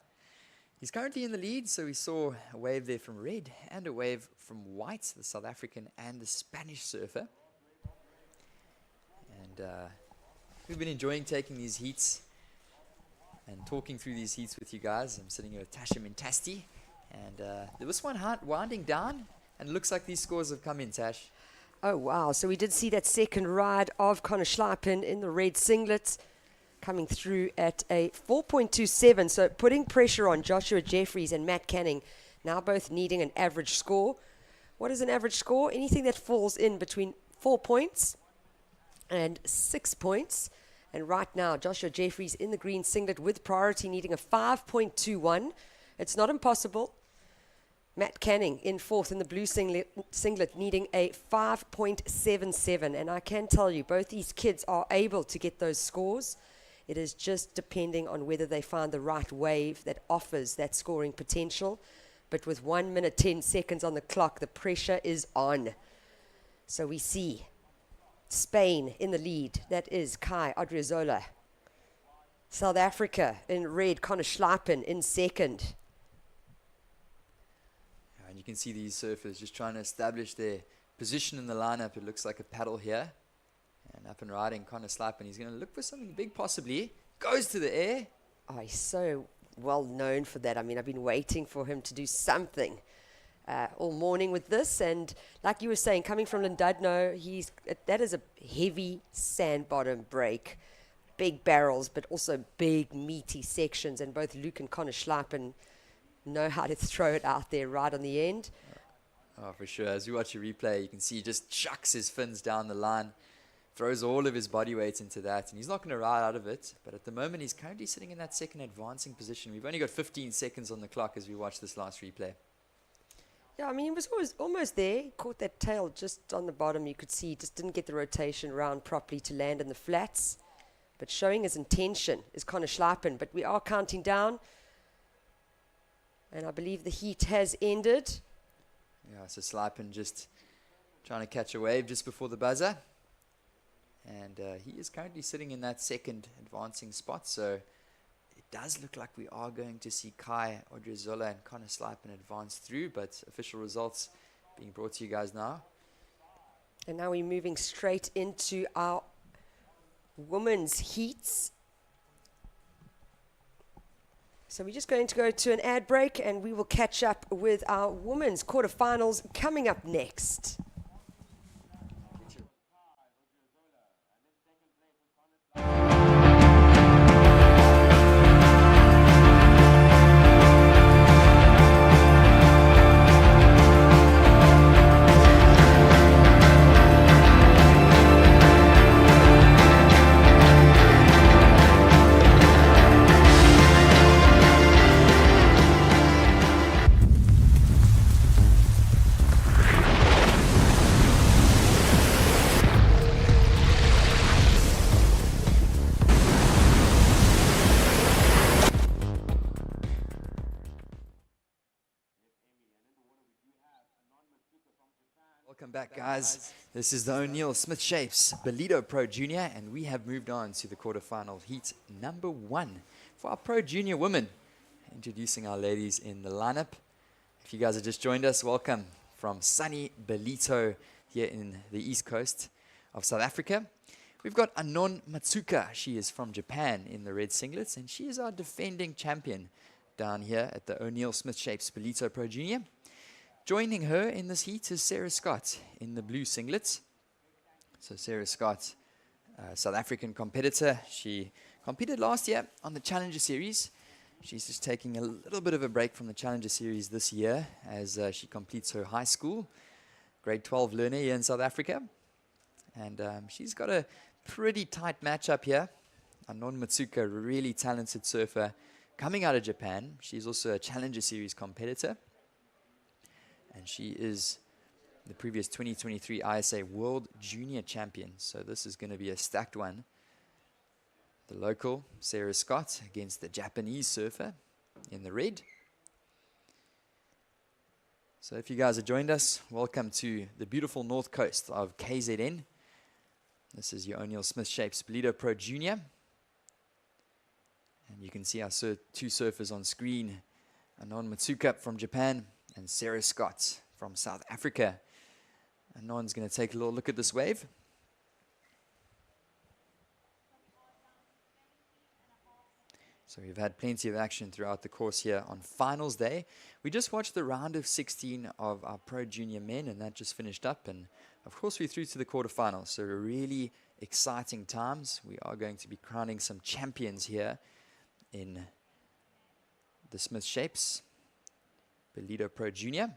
He's currently in the lead, so we saw a wave there from red and a wave from white, the South African and the Spanish surfer. And we've been enjoying taking these heats and talking through these heats with you guys. I'm sitting here with Tasha Mintasti, and there was one winding down, and it looks like these scores have come in, Tash. Oh, wow. So we did see that second ride of Connor Slipen in the red singlet coming through at a 4.27. So putting pressure on Joshua Jeffries and Matt Canning, now both needing an average score. What is an average score? Anything that falls in between 4 points and 6 points. And right now, Joshua Jeffries in the green singlet with priority needing a 5.21. It's not impossible. Matt Canning in fourth in the blue singlet needing a 5.77. And I can tell you, both these kids are able to get those scores. It is just depending on whether they find the right wave that offers that scoring potential. But with 1 minute, 10 seconds on the clock, the pressure is on. So we see Spain in the lead. That is Kai Odriozola. South Africa in red, Connor Slipen in second. And you can see these surfers just trying to establish their position in the lineup. It looks like a paddle here. And up and riding, Connor Slipen. He's going to look for something big possibly. Goes to the air. Oh, he's so well known for that. I mean, I've been waiting for him to do something all morning with this. And like you were saying, coming from Llandudno, that is a heavy sand bottom break. Big barrels, but also big meaty sections. And both Luke and Connor Slipen know how to throw it out there right on the end. Oh, for sure. As we watch a replay, you can see he just chucks his fins down the line, throws all of his body weight into that, and he's not going to ride out of it. But at the moment, he's currently sitting in that second advancing position. We've only got 15 seconds on the clock as we watch this last replay. Yeah, I mean, he was almost there. He caught that tail just on the bottom. You could see he just didn't get the rotation round properly to land in the flats. But showing his intention is Connor Slipen. But we are counting down. And I believe the heat has ended. Yeah, so Slipen just trying to catch a wave just before the buzzer. And he is currently sitting in that second advancing spot. So it does look like we are going to see Kai Odriozola and Connor Slipen advance through. But official results being brought to you guys now. And now we're moving straight into our women's heats. So we're just going to go to an ad break and we will catch up with our women's quarterfinals coming up next. Welcome back, guys. This is the O'Neill Smith Shapes Ballito Pro Junior, and we have moved on to the quarterfinal heat number 1 for our Pro Junior women. Introducing our ladies in the lineup. If you guys have just joined us, welcome from sunny Ballito here in the east coast of South Africa. We've got Anon Matsuka. She is from Japan in the red singlets, and she is our defending champion down here at the O'Neill Smith Shapes Ballito Pro Junior. Joining her in this heat is Sarah Scott in the blue singlets. So Sarah Scott, South African competitor. She competed last year on the Challenger Series. She's just taking a little bit of a break from the Challenger Series this year as she completes her high school, grade 12 learner here in South Africa. And she's got a pretty tight matchup here. Anon Matsuka, really talented surfer coming out of Japan. She's also a Challenger Series competitor. And she is the previous 2023 ISA World Junior Champion. So this is going to be a stacked one. The local, Sarah Scott, against the Japanese surfer in the red. So if you guys have joined us, welcome to the beautiful north coast of KZN. This is your O'Neill Smith Shapes Ballito Pro Junior. And you can see our two surfers on screen. Anon Matsuka from Japan and Sarah Scott from South Africa. Anon's going to take a little look at this wave. So we've had plenty of action throughout the course here on finals day. We just watched the round of 16 of our Pro Junior men, and that just finished up. And of course we're through to the quarterfinals. So really exciting times. We are going to be crowning some champions here in the Smith Shapes Ballito Pro Junior.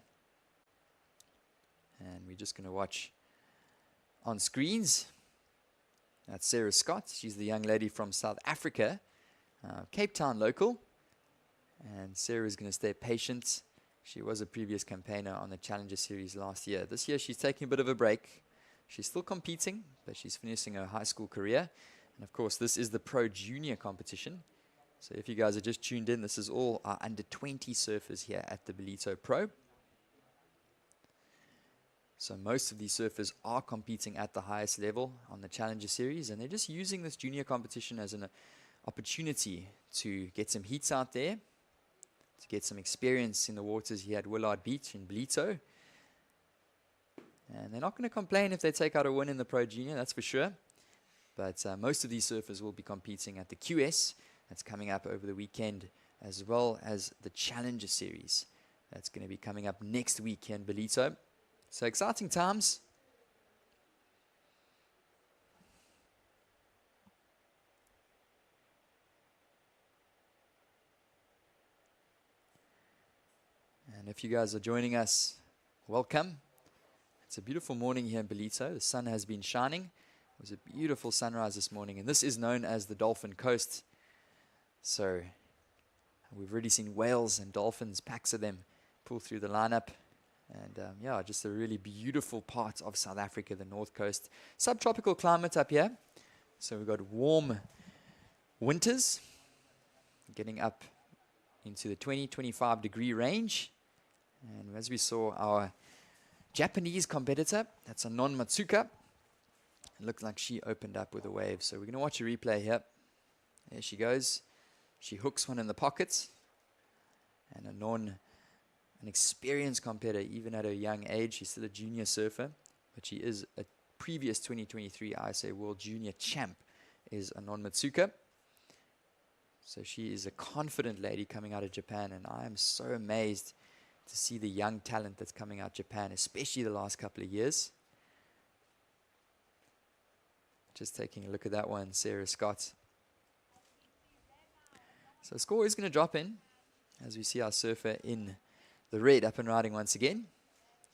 And we're just going to watch on screens. That's Sarah Scott. She's the young lady from South Africa, Cape Town local. And Sarah's going to stay patient. She was a previous campaigner on the Challenger Series last year. This year she's taking a bit of a break. She's still competing, but she's finishing her high school career. And of course, this is the Pro Junior competition. So if you guys are just tuned in, this is all our under 20 surfers here at the Ballito Pro. So most of these surfers are competing at the highest level on the Challenger Series, and they're just using this junior competition as an opportunity to get some heats out there, to get some experience in the waters here at Willard Beach in Ballito. And they're not going to complain if they take out a win in the Pro Junior, that's for sure. But most of these surfers will be competing at the QS. That's coming up over the weekend, as well as the Challenger Series. That's going to be coming up next week here in Ballito. So exciting times. And if you guys are joining us, welcome. It's a beautiful morning here in Ballito. The sun has been shining. It was a beautiful sunrise this morning, and this is known as the Dolphin Coast. So we've already seen whales and dolphins, packs of them, pull through the lineup. And yeah, just a really beautiful part of South Africa, the north coast. Subtropical climate up here. So we've got warm winters, getting up into the 20-25 degree range. And as we saw, our Japanese competitor, that's Anon Matsuka, it looked like she opened up with a wave. So we're going to watch a replay here. There she goes. She hooks one in the pockets. And Anon, an experienced competitor, even at her young age. She's still a junior surfer, but she is a previous 2023 ISA World Junior Champ, is Anon Matsuka. So she is a confident lady coming out of Japan, and I am so amazed to see the young talent that's coming out of Japan, especially the last couple of years. Just taking a look at that one, Sarah Scott. So score is going to drop in as we see our surfer in the red up and riding once again.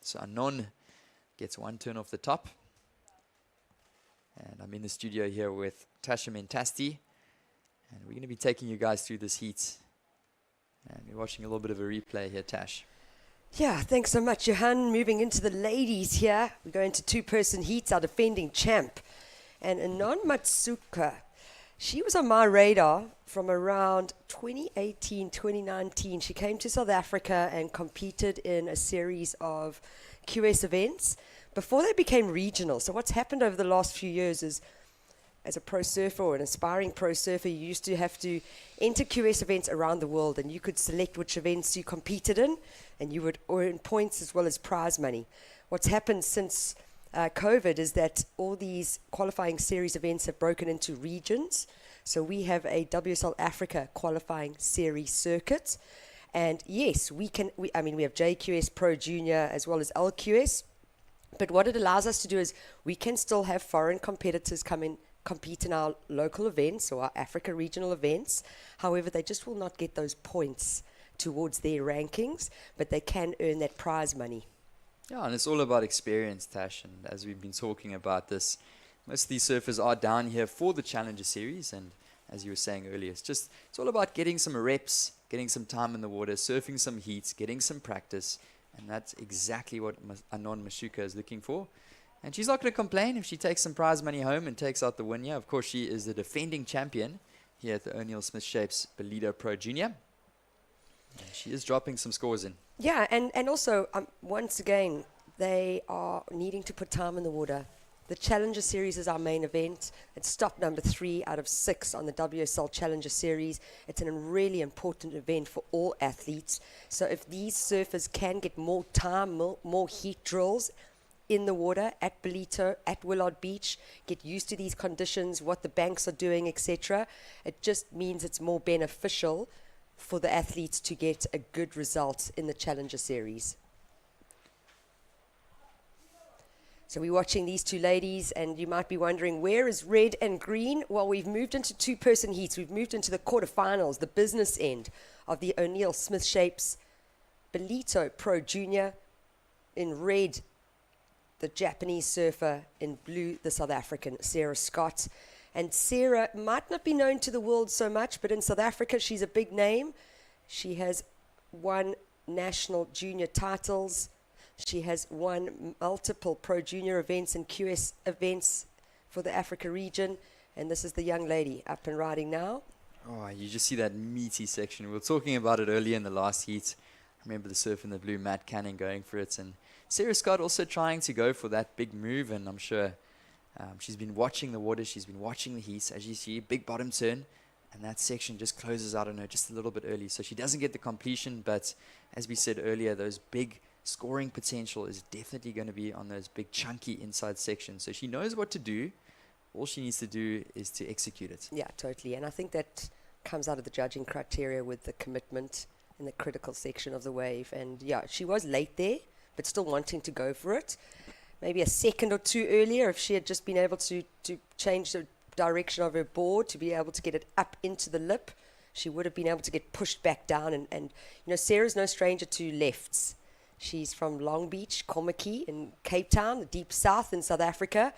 So Anon gets one turn off the top. And I'm in the studio here with Tasha Mentasti. And we're going to be taking you guys through this heat. And we're watching a little bit of a replay here, Tash. Yeah, thanks so much, Johan. Moving into the ladies here. We go into two-person heats, our defending champ. And Anon Matsuka, she was on my radar from around 2018, 2019. She came to South Africa and competed in a series of QS events before they became regional. So what's happened over the last few years is, as a pro surfer or an aspiring pro surfer, you used to have to enter QS events around the world, and you could select which events you competed in, and you would earn points as well as prize money. What's happened since COVID is that all these qualifying series events have broken into regions. So we have a WSL Africa qualifying series circuit. And yes, we have JQS Pro Junior as well as LQS. But what it allows us to do is we can still have foreign competitors come in, compete in our local events or our Africa regional events. However, they just will not get those points towards their rankings, but they can earn that prize money. Yeah, and it's all about experience, Tash. And as we've been talking about this, most of these surfers are down here for the Challenger Series. And as you were saying earlier, it's all about getting some reps, getting some time in the water, surfing some heats, getting some practice. And that's exactly what Anon Matsuka is looking for. And she's not going to complain if she takes some prize money home and takes out the win here. Of course, she is the defending champion here at the O'Neill Smith Shapes Ballito Pro Junior. And she is dropping some scores in. Yeah, and also, once again, they are needing to put time in the water. The Challenger Series is our main event. It's stop number 3 out of 6 on the WSL Challenger Series. It's a really important event for all athletes. So if these surfers can get more time, more heat drills in the water at Ballito, at Willard Beach, get used to these conditions, what the banks are doing, etc., it just means it's more beneficial for the athletes to get a good result in the Challenger Series. So we're watching these two ladies, and you might be wondering, where is red and green? Well, we've moved into two-person heats. We've moved into the quarterfinals, the business end of the O'Neill Smith Shapes Ballito Pro Junior. In red, the Japanese surfer; in blue, the South African, Sarah Scott. And Sarah might not be known to the world so much, but in South Africa, she's a big name. She has won national junior titles. She has won multiple Pro Junior events and QS events for the Africa region. And this is the young lady up and riding now. Oh, you just see that meaty section. We were talking about it earlier in the last heat. I remember the surf in the blue, Matt Canning, going for it. And Sarah Scott also trying to go for that big move. And I'm sure she's been watching the water. She's been watching the heats. As you see, big bottom turn. And that section just closes out on her just a little bit early. So she doesn't get the completion. But as we said earlier, those big scoring potential is definitely going to be on those big chunky inside sections. So she knows what to do. All she needs to do is to execute it. Yeah, totally. And I think that comes out of the judging criteria with the commitment in the critical section of the wave. And yeah, she was late there, but still wanting to go for it. Maybe a second or two earlier, if she had just been able to change the direction of her board to be able to get it up into the lip, she would have been able to get pushed back down. And you know, Sarah's no stranger to lefts. She's from Long Beach, Komaki in Cape Town, the deep south in South Africa.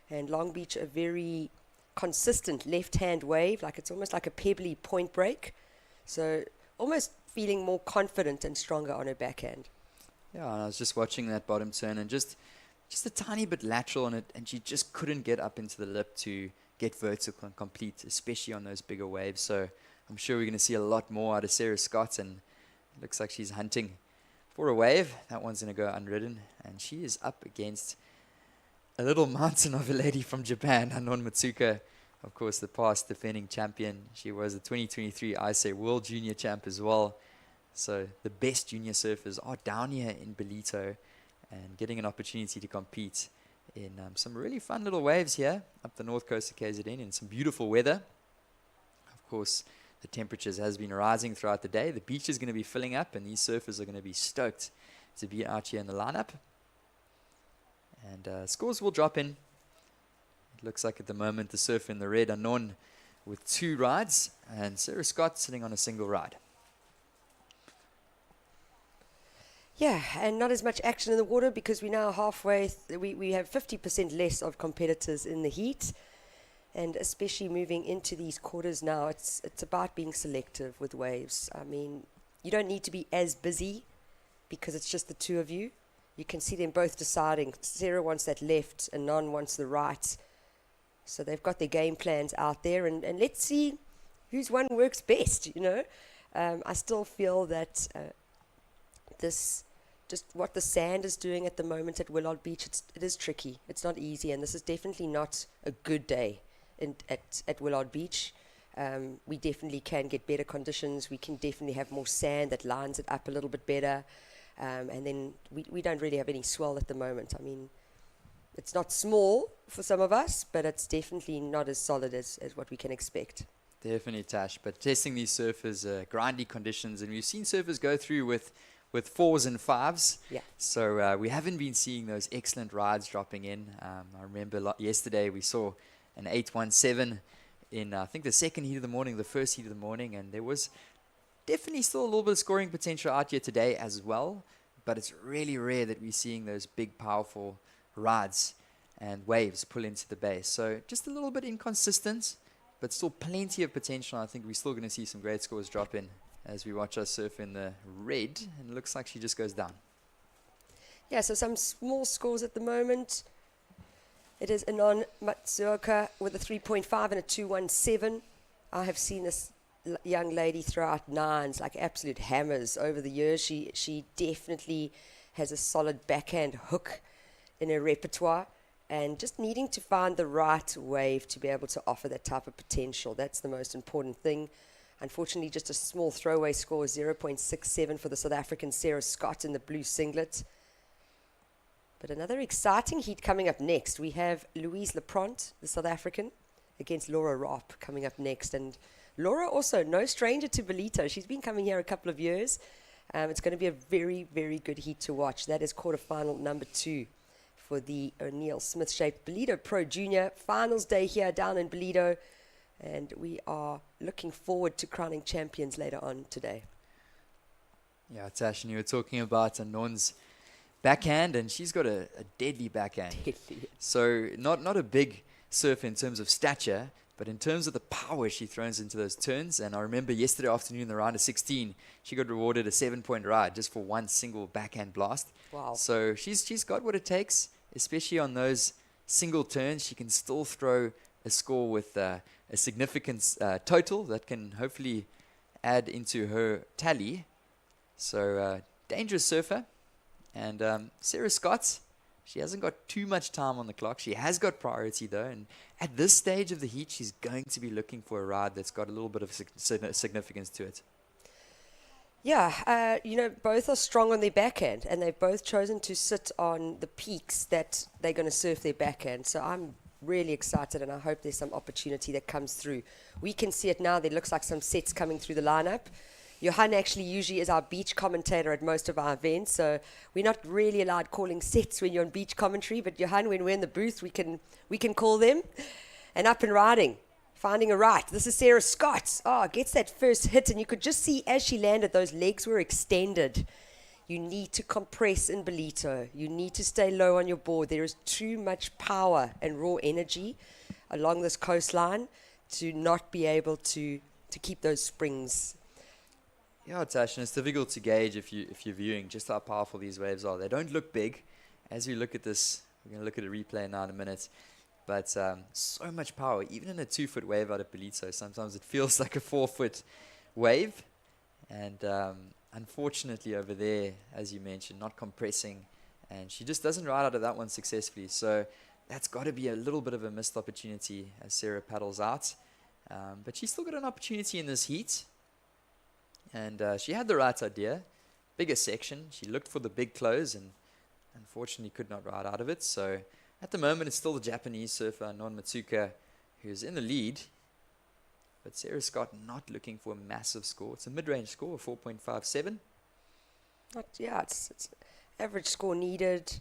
And Long Beach, a very consistent left-hand wave, like it's almost like a pebbly point break. So almost feeling more confident and stronger on her backhand. Yeah, and I was just watching that bottom turn and just a tiny bit lateral on it, and she just couldn't get up into the lip to get vertical and complete, especially on those bigger waves. So I'm sure we're going to see a lot more out of Sarah Scott, and it looks like she's hunting for a wave. That one's going to go unridden, and she is up against a little mountain of a lady from Japan, Anon Matsuka, of course, the past defending champion. She was the 2023 ISA World Junior Champ as well. So the best junior surfers are down here in Ballito and getting an opportunity to compete in some really fun little waves here up the north coast of KZN in some beautiful weather. Of course, the temperatures has been rising throughout the day. The beach is going to be filling up, and these surfers are going to be stoked to be out here in the lineup. And scores will drop in. It looks like at the moment the surfer in the red, Anon, with 2 rides, and Sarah Scott sitting on a single ride. Yeah, and not as much action in the water because we're now halfway. We have 50% less of competitors in the heat, and especially moving into these quarters now, it's about being selective with waves. I mean, you don't need to be as busy because it's just the two of you. You can see them both deciding. Sarah wants that left, and Nan wants the right. So they've got their game plans out there, and let's see whose one works best, you know. I still feel that just what the sand is doing at the moment at Willard Beach, it is tricky. It's not easy, and this is definitely not a good day at Willard Beach. We definitely can get better conditions. We can definitely have more sand that lines it up a little bit better. And then we don't really have any swell at the moment. I mean, it's not small for some of us, but it's definitely not as solid as what we can expect. Definitely, Tash. But testing these surfers, grindy conditions, and we've seen surfers go through with 4s and 5s. Yeah. So we haven't been seeing those excellent rides dropping in. I remember yesterday we saw an 817 in, I think, the second heat of the morning, the first heat of the morning, and there was definitely still a little bit of scoring potential out here today as well, but it's really rare that we're seeing those big, powerful rides and waves pull into the base. So just a little bit inconsistent, but still plenty of potential. I think we're still going to see some great scores drop in as we watch us surf in the red, and it looks like she just goes down. Yeah, so some small scores at the moment. It is Anon Matsuoka with a 3.5 and a 217. I have seen this young lady throw out 9s like absolute hammers over the years. She definitely has a solid backhand hook in her repertoire, and just needing to find the right wave to be able to offer that type of potential. That's the most important thing. Unfortunately, just a small throwaway score, 0.67 for the South African Sarah Scott in the blue singlet. But another exciting heat coming up next. We have Louise Lepront, the South African, against Laura Rapp coming up next. And Laura also no stranger to Ballito. She's been coming here a couple of years. It's going to be a very, very good heat to watch. That is quarterfinal number 2 for the O'Neill Smith-shaped Ballito Pro Junior. Finals day here down in Ballito. And we are looking forward to crowning champions later on today. Yeah, Tash, and you were talking about Anon's backhand, and she's got a deadly backhand. Deadly. So not a big surfer in terms of stature, but in terms of the power she throws into those turns. And I remember yesterday afternoon in the round of 16, she got rewarded a 7-point ride just for one single backhand blast. Wow. So she's got what it takes, especially on those single turns. She can still throw a score with a significant total that can hopefully add into her tally. So dangerous surfer. And Sarah Scott, she hasn't got too much time on the clock. She has got priority though, and at this stage of the heat, she's going to be looking for a ride that's got a little bit of significance to it. Yeah, both are strong on their backhand, and they've both chosen to sit on the peaks that they're going to surf their backhand. So I'm really excited, and I hope there's some opportunity that comes through. We can see it now. There looks like some sets coming through the lineup. Johan actually usually is our beach commentator at most of our events, so we're not really allowed calling sets when you're on beach commentary, but Johan, when we're in the booth, we can call them. And up and riding, finding a right. This is Sarah Scott. Gets that first hit, and you could just see as she landed, those legs were extended. You need to compress in Ballito. You need to stay low on your board. There is too much power and raw energy along this coastline to not be able to keep those springs. Yeah, Tash, and it's difficult to gauge if you're viewing just how powerful these waves are. They don't look big. As we look at this, we're going to look at a replay now in a minute. but so much power. Even in a 2-foot wave out of Ballito, sometimes it feels like a 4-foot wave. And unfortunately over there, as you mentioned, not compressing. And she just doesn't ride out of that one successfully. So that's got to be a little bit of a missed opportunity as Sarah paddles out. But she's still got an opportunity in this heat. And she had the right idea. Bigger section. She looked for the big close and unfortunately could not ride out of it. So at the moment, it's still the Japanese surfer, Non Matsuka, who's in the lead. But Sarah Scott not looking for a massive score. It's a mid-range score of 4.57. It's average score needed.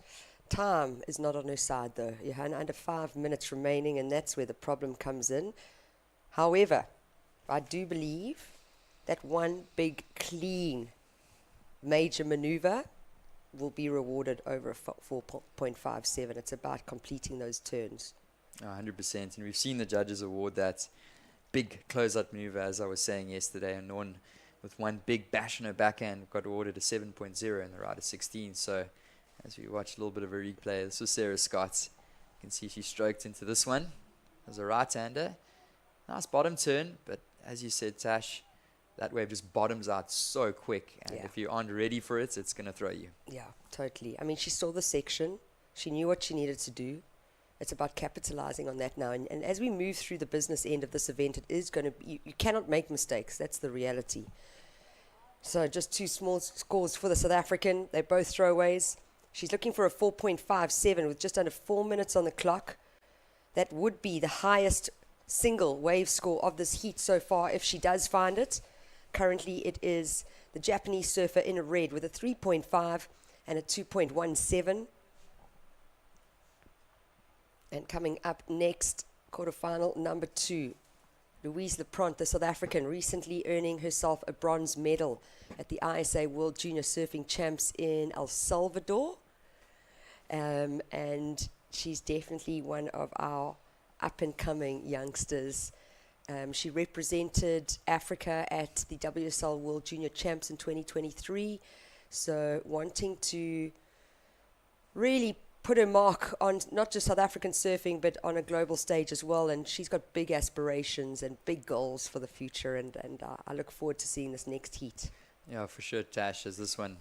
Time is not on her side, though. You had under 5 minutes remaining, and that's where the problem comes in. However, I do believe that one big, clean, major maneuver will be rewarded over a 4.57. It's about completing those turns. 100%. And we've seen the judges award that big close-out maneuver, as I was saying yesterday, and Norn with one big bash on her backhand got awarded a 7.0 and the rider 16. So as we watch a little bit of a replay, this was Sarah Scott. You can see she stroked into this one as a right-hander. Nice bottom turn, but as you said, Tash, that wave just bottoms out so quick. And if you aren't ready for it, it's going to throw you. Yeah, totally. I mean, she saw the section. She knew what she needed to do. It's about capitalizing on that now. And as we move through the business end of this event, it is going to be, you cannot make mistakes. That's the reality. So just two small scores for the South African. They're both throwaways. She's looking for a 4.57 with just under 4 minutes on the clock. That would be the highest single wave score of this heat so far if she does find it. Currently, it is the Japanese surfer in red with a 3.5 and a 2.17. And coming up next, quarterfinal number 2, Louise Lepront, the South African, recently earning herself a bronze medal at the ISA World Junior Surfing Champs in El Salvador. And she's definitely one of our up-and-coming youngsters. She represented Africa at the WSL World Junior Champs in 2023. So wanting to really put her mark on not just South African surfing, but on a global stage as well. And she's got big aspirations and big goals for the future. And I look forward to seeing this next heat. Yeah, for sure, Tash, as this one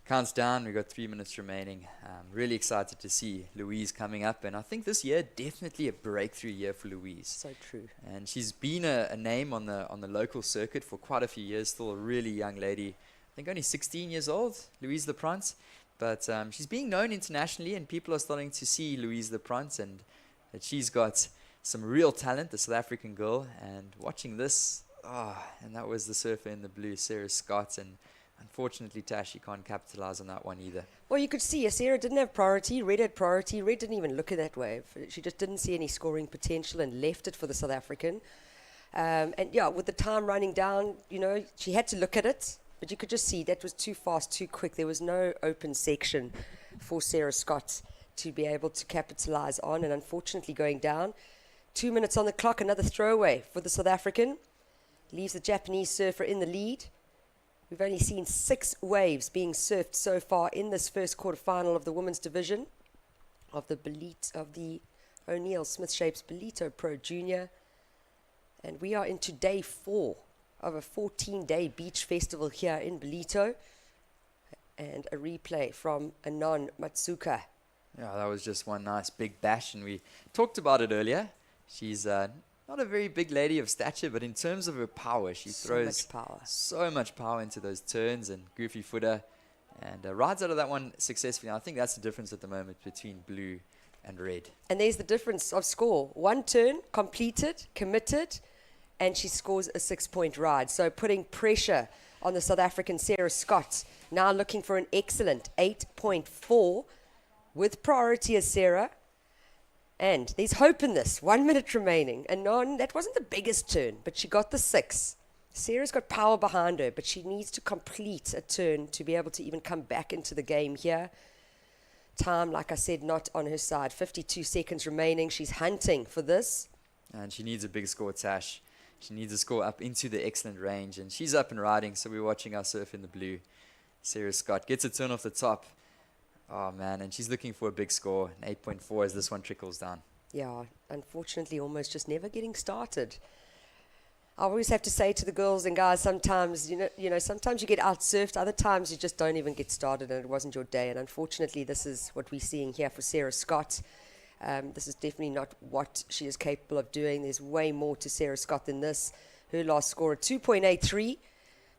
counts down. We've got 3 minutes remaining. Really excited to see Louise coming up. And I think this year, definitely a breakthrough year for Louise. So true. And she's been a name on the local circuit for quite a few years. Still a really young lady. I think only 16 years old, Louise Lepront. But she's being known internationally, and people are starting to see Louise Lepront and that she's got some real talent, the South African girl. And watching this, and that was the surfer in the blue, Sarah Scott. And unfortunately, Tash, she can't capitalize on that one either. Well, you could see Sarah didn't have priority. Red had priority. Red didn't even look at that wave. She just didn't see any scoring potential and left it for the South African. And yeah, with the time running down, she had to look at it. But you could just see that was too fast, too quick. There was no open section for Sarah Scott to be able to capitalize on. And unfortunately, going down, 2 minutes on the clock, another throwaway for the South African. Leaves the Japanese surfer in the lead. We've only seen 6 waves being surfed so far in this first quarterfinal of the women's division of the O'Neill Smith Shapes Ballito Pro Junior. And we are into day 4 of a 14-day beach festival here in Ballito. And a replay from Anon Matsuka. Yeah, that was just one nice big bash, and we talked about it earlier. She's not a very big lady of stature, but in terms of her power, she throws so much power into those turns and goofy footer, and rides out of that one successfully. And I think that's the difference at the moment between blue and red. And there's the difference of score. One turn, completed, committed, and she scores a 6-point ride. So putting pressure on the South African Sarah Scott. Now looking for an excellent 8.4 with priority as Sarah. And there's hope in this. 1 minute remaining. And that wasn't the biggest turn, but she got the 6. Sarah's got power behind her, but she needs to complete a turn to be able to even come back into the game here. Time, like I said, not on her side. 52 seconds remaining. She's hunting for this. And she needs a big score, Tash. She needs a score up into the excellent range. And she's up and riding, so we're watching our surf in the blue. Sarah Scott gets a turn off the top. Oh, man, and she's looking for a big score, an 8.4 as this one trickles down. Yeah, unfortunately, almost just never getting started. I always have to say to the girls and guys, sometimes, sometimes you get outsurfed, other times you just don't even get started and it wasn't your day. And unfortunately, this is what we're seeing here for Sarah Scott. This is definitely not what she is capable of doing. There's way more to Sarah Scott than this. Her last score, a 2.83.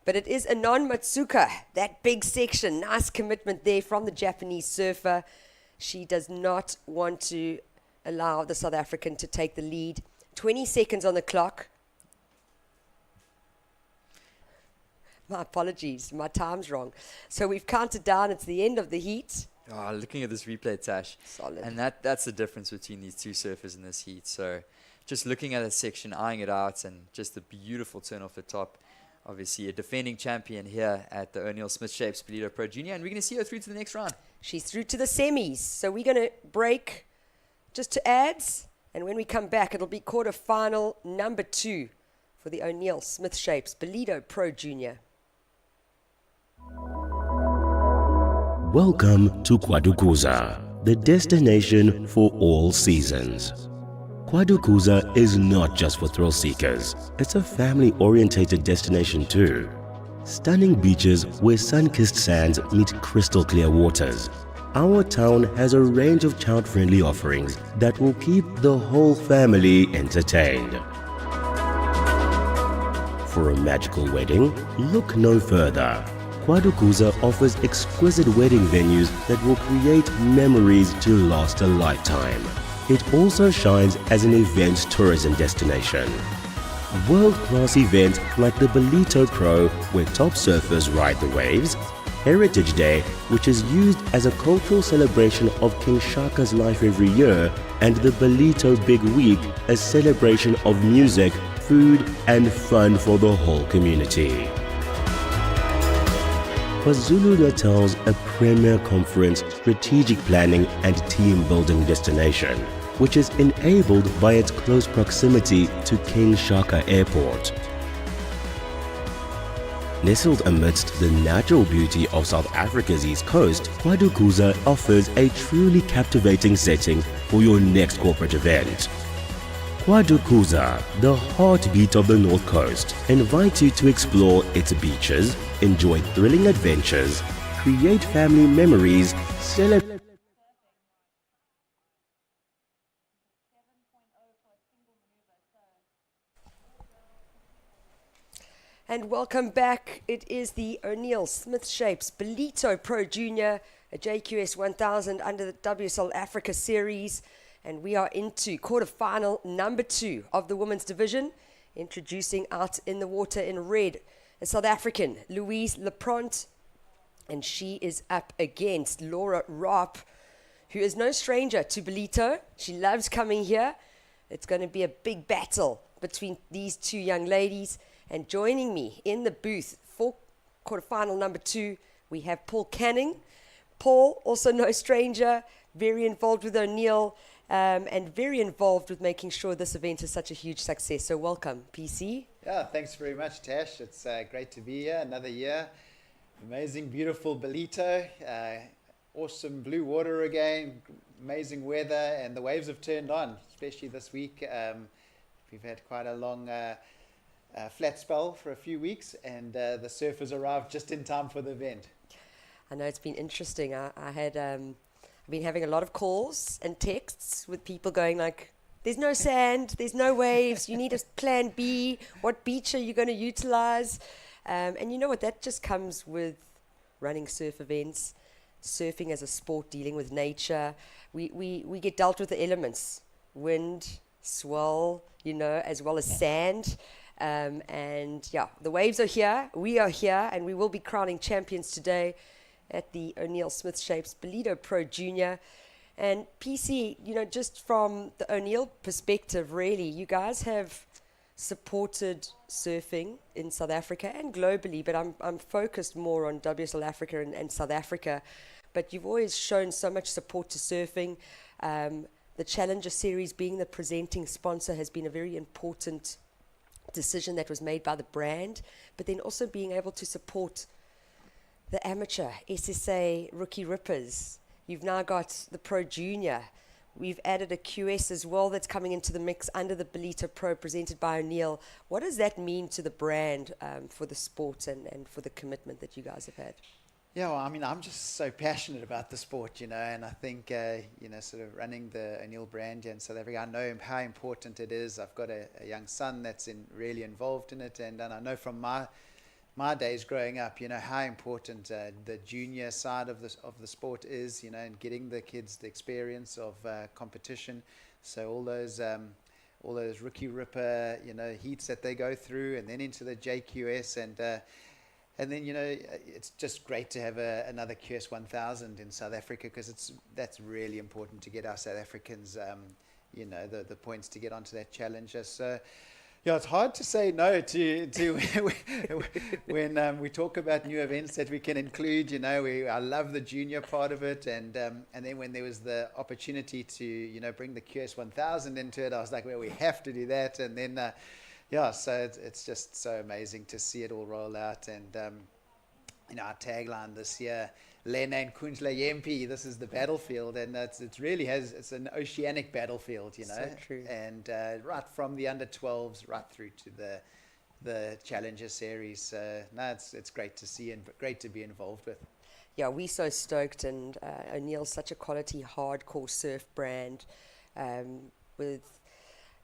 But it is Anon Matsuka, that big section. Nice commitment there from the Japanese surfer. She does not want to allow the South African to take the lead. 20 seconds on the clock. My apologies, my time's wrong. So we've counted down. It's the end of the heat. Oh, looking at this replay, Tash. Solid. And that's the difference between these two surfers in this heat. So just looking at that section, eyeing it out, and just a beautiful turn off the top. Obviously, a defending champion here at the O'Neill Smith Shapes Ballito Pro Junior, and we're going to see her through to the next round. She's through to the semis. So we're going to break just to ads. And when we come back, it'll be quarterfinal number 2 for the O'Neill Smith Shapes Ballito Pro Junior. Welcome to Kwadukuza, the destination for all seasons. Kwadukuza is not just for thrill seekers, it's a family-orientated destination too. Stunning beaches where sun-kissed sands meet crystal clear waters. Our town has a range of child-friendly offerings that will keep the whole family entertained. For a magical wedding, look no further. Kwadukuza offers exquisite wedding venues that will create memories to last a lifetime. It also shines as an event tourism destination. World-class events like the Ballito Pro, where top surfers ride the waves, Heritage Day, which is used as a cultural celebration of King Shaka's life every year, and the Ballito Big Week, a celebration of music, food and fun for the whole community. KwaZulu-Natal's a premier conference, strategic planning and team-building destination, which is enabled by its close proximity to King Shaka Airport. Nestled amidst the natural beauty of South Africa's east coast, Kwadukuza offers a truly captivating setting for your next corporate event. Kwadukuza, the heartbeat of the North Coast, invites you to explore its beaches, enjoy thrilling adventures, create family memories, celebrate. And welcome back. It is the O'Neill Smith Shapes Ballito Pro Junior, a JQS 1000 under the WSL Africa series. And we are into quarterfinal number 2 of the women's division. Introducing out in the water in red, a South African, Louise Lepront. And she is up against Laura Rapp, who is no stranger to Ballito. She loves coming here. It's going to be a big battle between these two young ladies. And joining me in the booth for quarterfinal number 2, we have Paul Canning. Paul, also no stranger, very involved with O'Neill, and very involved with making sure this event is such a huge success. So welcome, PC. Yeah, thanks very much, Tash. It's great to be here, another year. Amazing, beautiful Ballito, awesome blue water again, amazing weather, and the waves have turned on, especially this week. We've had quite a long flat spell for a few weeks, and the surfers arrived just in time for the event. I know it's been interesting. I've been having a lot of calls and texts with people going like, there's no sand, there's no waves, you need a plan B, what beach are you going to utilize? And you know what, that just comes with running surf events, surfing as a sport, dealing with nature. We get dealt with the elements, wind, swell, as well as sand. And yeah, the waves are here, we are here, and we will be crowning champions today at the O'Neill Smith Shapes Ballito Pro Junior. And PC, just from the O'Neill perspective, really, you guys have supported surfing in South Africa and globally, but I'm focused more on WSL Africa and South Africa. But you've always shown so much support to surfing. The Challenger Series being the presenting sponsor has been a very important decision that was made by the brand, but then also being able to support the amateur SSA Rookie Rippers. You've now got the Pro Junior. We've added a QS as well that's coming into the mix under the Ballito Pro presented by O'Neill. What does that mean to the brand for the sport and for the commitment that you guys have had? Yeah, well, I mean, I'm just so passionate about the sport, you know, and I think, you know, sort of running the O'Neill brand here in South Africa, I know how important it is. I've got a young son that's really involved in it, and I know from my days growing up, you know, how important the junior side of the sport is, you know, and getting the kids the experience of competition. So all those rookie ripper, you know, heats that they go through, and then into the JQS, and then, you know, it's just great to have another QS 1000 in South Africa, because that's really important to get our South Africans, you know, the points to get onto that challenger. So, yeah, it's hard to say no to when we talk about new events that we can include. You know, I love the junior part of it, and then when there was the opportunity to, you know, bring the QS 1000 into it, I was like, well, we have to do that, and then. Yeah, so it's just so amazing to see it all roll out, and you know, our tagline this year, Lena and Kunjla Yempi, this is the battlefield, and it's an oceanic battlefield, you know, so true. And right from the under 12s right through to the Challenger Series. So no, it's great to see and great to be involved with. Yeah, we're so stoked, and O'Neill's such a quality hardcore surf brand, with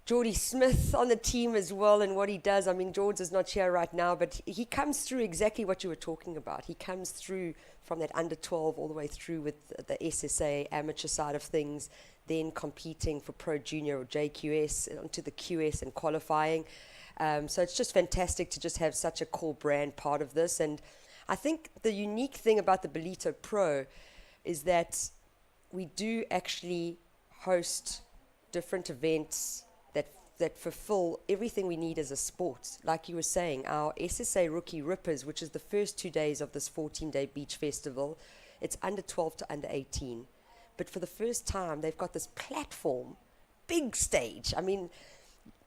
Geordie Smith on the team as well, and what he does. I mean, George is not here right now, but he comes through exactly what you were talking about. He comes through from that under 12 all the way through with the SSA amateur side of things, then competing for Pro Junior or JQS onto the QS and qualifying. So it's just fantastic to just have such a core brand part of this. And I think the unique thing about the Ballito Pro is that we do actually host different events that fulfill everything we need as a sport. Like you were saying, our SSA Rookie Rippers, which is the first 2 days of this 14-day beach festival, it's under 12 to under 18. But for the first time, they've got this platform, big stage. I mean,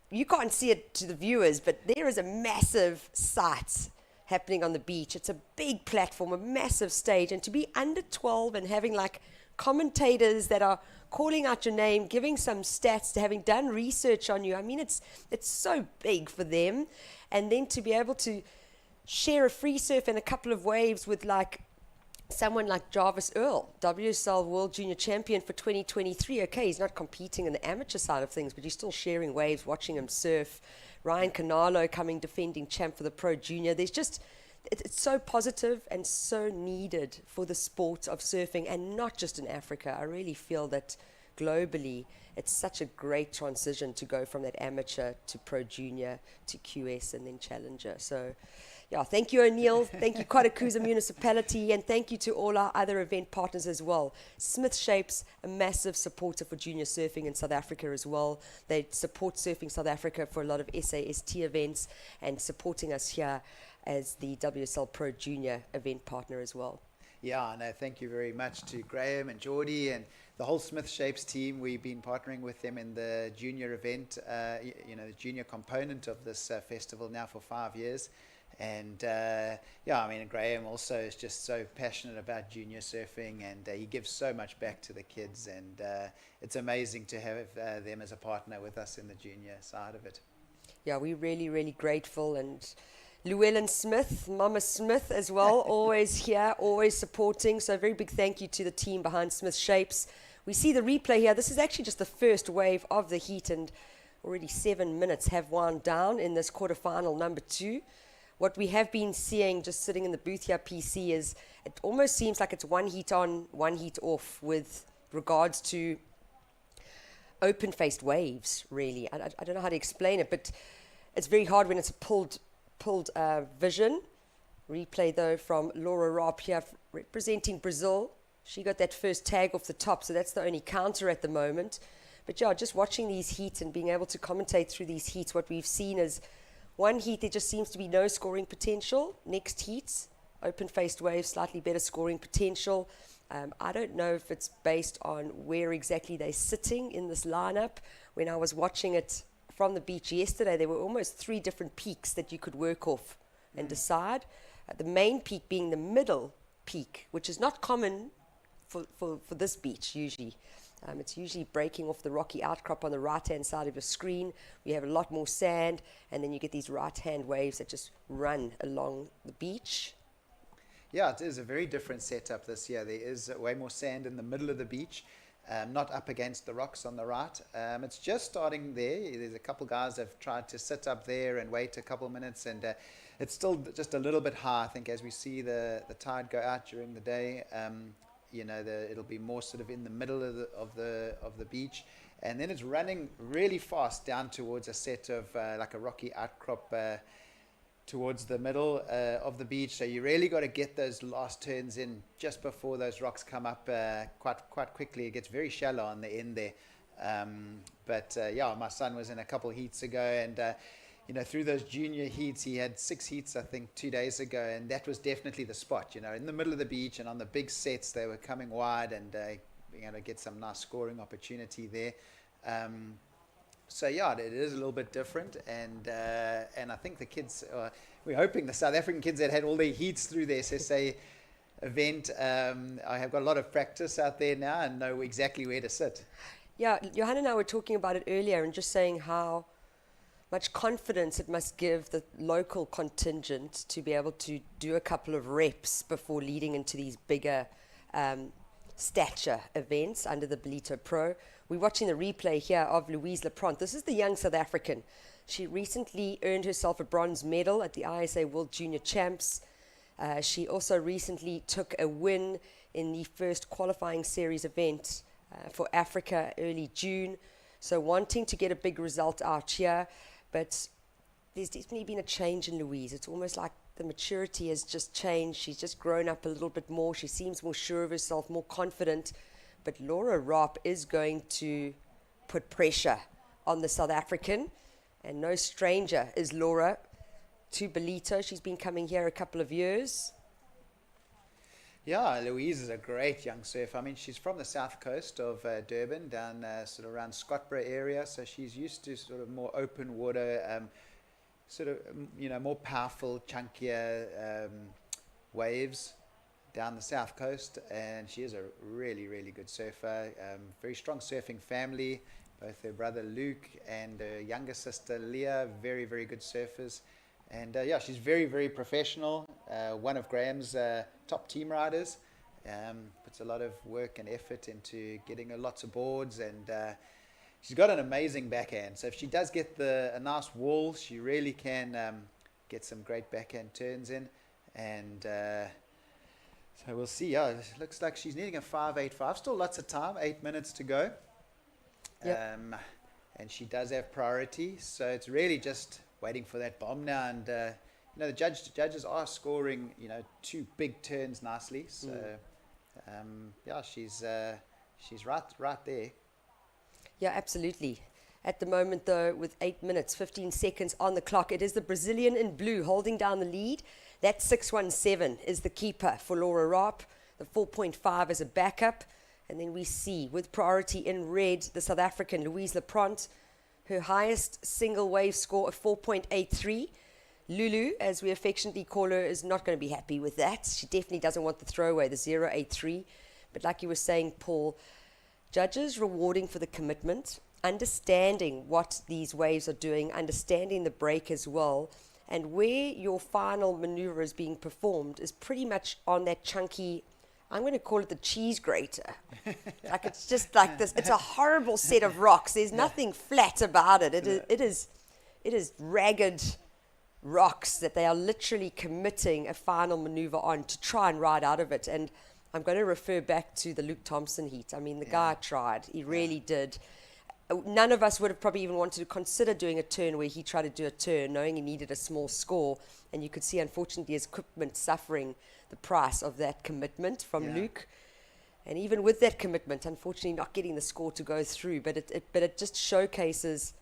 you can't see it to the viewers, but there is a massive sight happening on the beach. It's a big platform, a massive stage. And to be under 12 and having like commentators that are calling out your name, giving some stats, to having done research on you. I mean, it's so big for them. And then to be able to share a free surf and a couple of waves with like someone like Jarvis Earl, WSL World Junior Champion for 2023. Okay, he's not competing in the amateur side of things, but he's still sharing waves, watching him surf. Ryan Canalo coming defending champ for the Pro Junior. There's just, it's so positive and so needed for the sport of surfing, and not just in Africa. I really feel that globally it's such a great transition to go from that amateur to Pro Junior to QS and then Challenger. So yeah, thank you, O'Neill. Thank you, Kwadakuza Municipality, and thank you to all our other event partners as well. Smith Shapes, a massive supporter for junior surfing in South Africa as well. They support Surfing South Africa for a lot of SAST events, and supporting us here as the WSL Pro Junior event partner as well. Yeah, no, thank you very much to Graham and Geordie and the whole Smith Shapes team. We've been partnering with them in the junior event, you know, the junior component of this festival now for 5 years. And yeah, I mean, Graham also is just so passionate about junior surfing, and he gives so much back to the kids, and it's amazing to have them as a partner with us in the junior side of it. Yeah, we're really, really grateful. And Llewellyn Smith, Mama Smith as well, always here, always supporting. So a very big thank you to the team behind Smith Shapes. We see the replay here. This is actually just the first wave of the heat, and already 7 minutes have wound down in this quarterfinal number 2. What we have been seeing just sitting in the booth here, PC, is it almost seems like it's one heat on, one heat off with regards to open-faced waves, really. I don't know how to explain it, but it's very hard when it's a pulled vision. Replay, though, from Laura Rapp here, representing Brazil. She got that first tag off the top, so that's the only counter at the moment. But yeah, just watching these heats and being able to commentate through these heats, what we've seen is one heat, there just seems to be no scoring potential. Next heats, open-faced waves, slightly better scoring potential. I don't know if it's based on where exactly they're sitting in this lineup. When I was watching it from the beach yesterday, there were almost 3 different peaks that you could work off and decide. The main peak being the middle peak, which is not common for this beach usually. It's usually breaking off the rocky outcrop on the right-hand side of your screen. We have a lot more sand, and then you get these right-hand waves that just run along the beach. Yeah, it is a very different setup this year. There is way more sand in the middle of the beach, not up against the rocks on the right. It's just starting there. There's a couple guys have tried to sit up there and wait a couple minutes, and it's still just a little bit high. I think as we see the tide go out during the day, it'll be more sort of in the middle of the beach, and then it's running really fast down towards a set of like a rocky outcrop towards the middle of the beach. So you really got to get those last turns in just before those rocks come up quite quickly. It gets very shallow on the end there. But my son was in a couple heats ago, and through those junior heats, he had 6 heats, I think, 2 days ago, and that was definitely the spot. In the middle of the beach and on the big sets, they were coming wide and being able to get some nice scoring opportunity there. So yeah, it is a little bit different, and I think the kids, we're hoping the South African kids that had all their heats through the SSA event, I have got a lot of practice out there now and know exactly where to sit. Yeah, Johan and I were talking about it earlier and just saying how much confidence it must give the local contingent to be able to do a couple of reps before leading into these bigger stature events under the Ballito Pro. We're watching the replay here of Louise Leprant. This is the young South African. She recently earned herself a bronze medal at the ISA World Junior Champs. She also recently took a win in the first qualifying series event for Africa early June. So wanting to get a big result out here. But there's definitely been a change in Louise. It's almost like the maturity has just changed. She's just grown up a little bit more. She seems more sure of herself, more confident. But Laura Rapp is going to put pressure on the South African. And no stranger is Laura to Ballito. She's been coming here a couple of years. Yeah, Louise is a great young surfer. I mean, she's from the south coast of Durban, down sort of around Scottsboro area, so she's used to sort of more open water, more powerful, chunkier waves down the south coast, and she is a really, really good surfer. Very strong surfing family, both her brother Luke and her younger sister Leah, very, very good surfers. And she's very, very professional. One of Graham's top team riders. Puts a lot of work and effort into getting her lots of boards, and she's got an amazing backhand. So if she does get a nice wall, she really can get some great backhand turns in. And so we'll see. Yeah, it looks like she's needing a 5.85. Still lots of time, 8 minutes to go. Yep. And she does have priority. So it's really just waiting for that bomb now, and the judges are scoring 2 big turns nicely. So she's right there. Yeah, absolutely. At the moment, though, with 8 minutes 15 seconds on the clock, it is the Brazilian in blue holding down the lead. That 617 is the keeper for Laura Rapp. The 4.5 is a backup, and then we see with priority in red the South African Louise Leprant. Her highest single wave score of 4.83. Lulu, as we affectionately call her, is not going to be happy with that. She definitely doesn't want the throwaway, the 0.83. But like you were saying, Paul, judges rewarding for the commitment, understanding what these waves are doing, understanding the break as well, and where your final maneuver is being performed is pretty much on that chunky, I'm going to call it the cheese grater. Like it's just like this. It's a horrible set of rocks. There's nothing flat about it. It is ragged rocks that they are literally committing a final maneuver on to try and ride out of it. And I'm going to refer back to the Luke Thompson heat. I mean, the guy tried. He really did. None of us would have probably even wanted to consider doing a turn where he tried to do a turn, knowing he needed a small score. And you could see, unfortunately, his equipment suffering the price of that commitment from Luke. And even with that commitment, unfortunately, not getting the score to go through. But it just showcases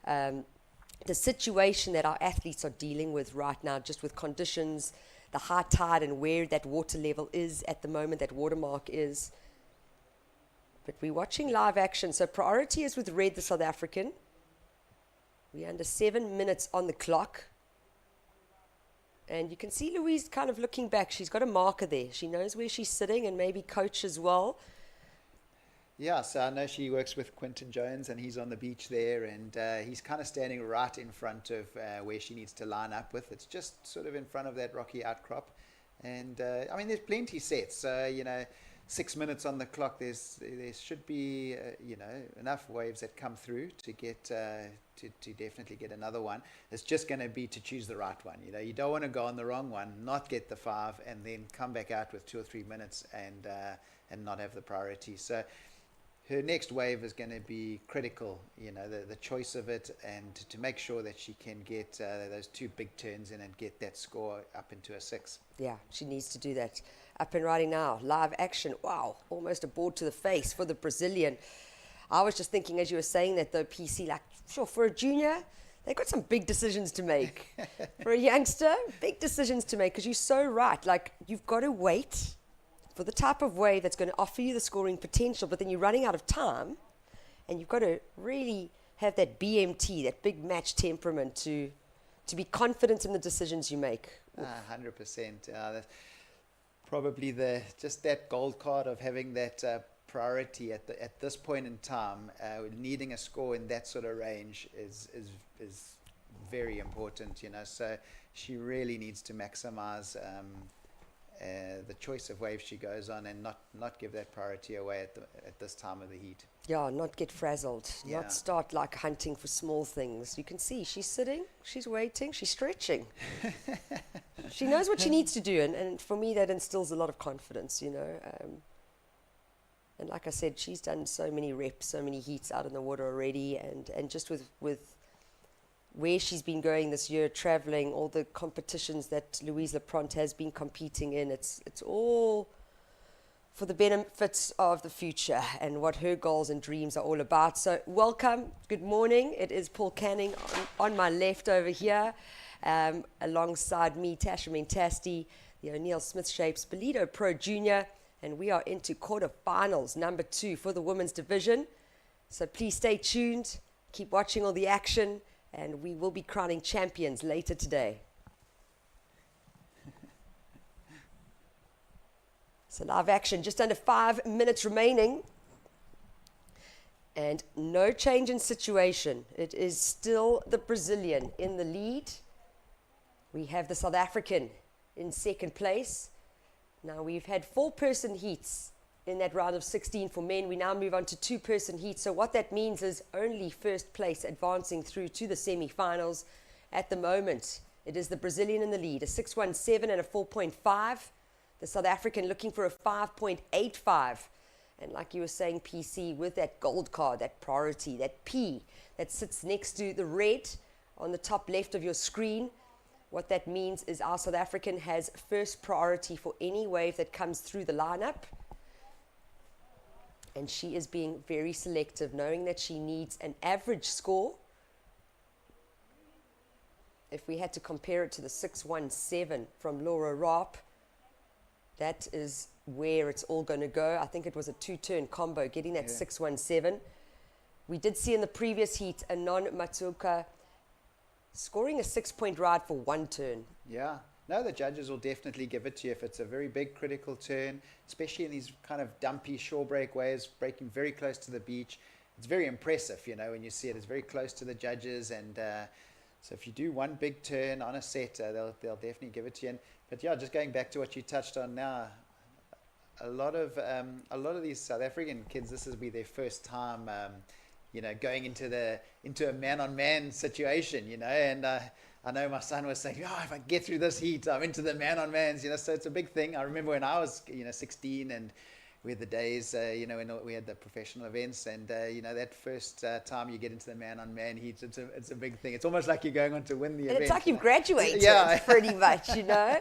the situation that our athletes are dealing with right now, just with conditions, the high tide and where that water level is at the moment, that watermark is. But we're watching live action. So priority is with red, the South African. We're under 7 minutes on the clock. And you can see Louise kind of looking back. She's got a marker there. She knows where she's sitting, and maybe coach as well. Yeah, so I know she works with Quinton Jones, and he's on the beach there, and he's kind of standing right in front of where she needs to line up with. It's just sort of in front of that rocky outcrop, and I mean, there's plenty sets. You know, 6 minutes on the clock. There should be you know, enough waves that come through to get to definitely get another one. It's just going to be to choose the right one. You know, you don't want to go on the wrong one, not get the 5, and then come back out with 2 or 3 minutes and not have the priority. So her next wave is going to be critical, you know, the choice of it, and to make sure that she can get those 2 big turns in and get that score up into a 6. Yeah, she needs to do that. Up and riding now, live action. Wow, almost a board to the face for the Brazilian. I was just thinking as you were saying that though, PC, like, sure, for a junior, they've got some big decisions to make. For a youngster, big decisions to make, because you're so right. Like, you've got to wait for the type of wave that's going to offer you the scoring potential, but then you're running out of time, and you've got to really have that BMT, that big match temperament to be confident in the decisions you make. 100%. That's probably just that gold card of having that priority at this point in time. Needing a score in that sort of range is very important, you know. So she really needs to maximize the choice of waves she goes on, and not give that priority away at this time of the heat. Yeah, not get frazzled, Yeah. not start like hunting for small things. You can see she's sitting, she's waiting, she's stretching. She knows what she needs to do, and for me that instills a lot of confidence, you know. And like I said, she's done so many reps, so many heats out in the water already, and just with where she's been going this year, traveling, all the competitions that Louise Lapront has been competing in, it's all for the benefits of the future and what her goals and dreams are all about. So welcome, good morning. It is Paul Canning on my left over here, alongside me, Tasha Mentasti, the O'Neill Smith Shapes Ballito Pro Junior, and we are into quarterfinals, number 2 for the women's division. So please stay tuned, keep watching all the action, and we will be crowning champions later today. So live action, just under 5 minutes remaining. And no change in situation. It is still the Brazilian in the lead. We have the South African in second place. Now we've had 4-person heats in that round of 16 for men. We now move on to 2-person heats. So what that means is only first place advancing through to the semi-finals. At the moment, it is the Brazilian in the lead, a 6.17 and a 4.5. The South African looking for a 5.85. And like you were saying, PC, with that gold card, that priority, that P that sits next to the red on the top left of your screen, what that means is our South African has first priority for any wave that comes through the lineup. And she is being very selective, knowing that she needs an average score. If we had to compare it to the 6.17 from Laura Rapp, that is where it's all going to go. I think it was a 2-turn combo, getting that 6.17. We did see in the previous heat a non-Matsuoka scoring a 6-point ride for 1 turn. Yeah. No, the judges will definitely give it to you if it's a very big critical turn, especially in these kind of dumpy shore break waves, breaking very close to the beach. It's very impressive, you know, when you see it. It's very close to the judges, and so if you do one big turn on a set, they'll definitely give it to you. But yeah, just going back to what you touched on now, a lot of these South African kids, this will be their first time, you know, going into a man-on-man situation, you know, and I know my son was saying, oh, if I get through this heat, I'm into the man-on-mans, you know, so it's a big thing. I remember when I was, you know, 16, and we had the days, you know, when we had the professional events, and, you know, that first time you get into the man-on-man heat, it's a big thing. It's almost like you're going on to win the event. It's like you've graduated, pretty much, you know.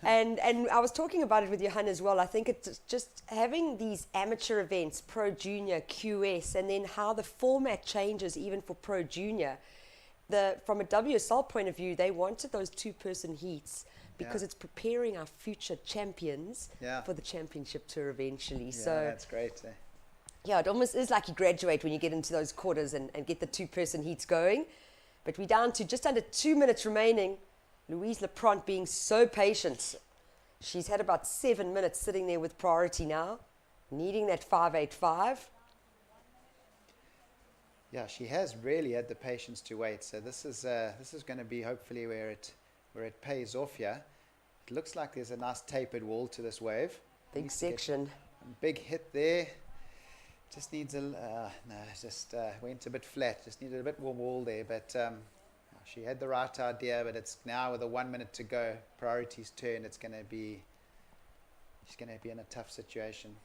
And I was talking about it with Johan as well. I think it's just having these amateur events, Pro Junior, QS, and then how the format changes even for Pro Junior. From a WSL point of view, they wanted those 2-person heats because it's preparing our future champions for the championship tour eventually. Yeah, so that's great. Yeah, it almost is like you graduate when you get into those quarters and get the 2-person heats going. But we're down to just under 2 minutes remaining. Louise Lapront being so patient. She's had about 7 minutes sitting there with priority now, needing that 5.85. Yeah, she has really had the patience to wait. So this is going to be hopefully where it pays off here. It looks like there's a nice tapered wall to this wave. Big section. A big hit there. Just needs went a bit flat. Just needed a bit more wall there. But she had the right idea. But it's now with 1 minute to go, Priority's turn. She's going to be in a tough situation.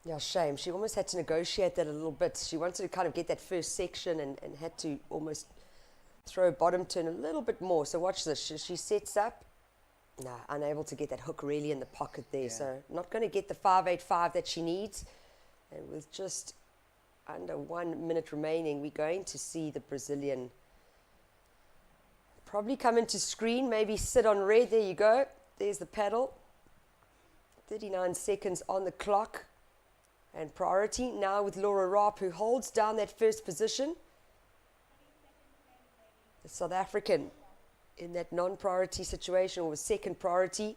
Yeah, shame. She almost had to negotiate that a little bit. She wanted to kind of get that first section and had to almost throw a bottom turn a little bit more. So watch this. She sets up. No, unable to get that hook really in the pocket there. Yeah. So not going to get the 5.85 that she needs. And with just under 1 minute remaining, we're going to see the Brazilian probably come into screen, maybe sit on red. There you go. There's the paddle. 39 seconds on the clock. And Priority now with Laura Rapp, who holds down that first position. The South African in that non-priority situation, or second priority.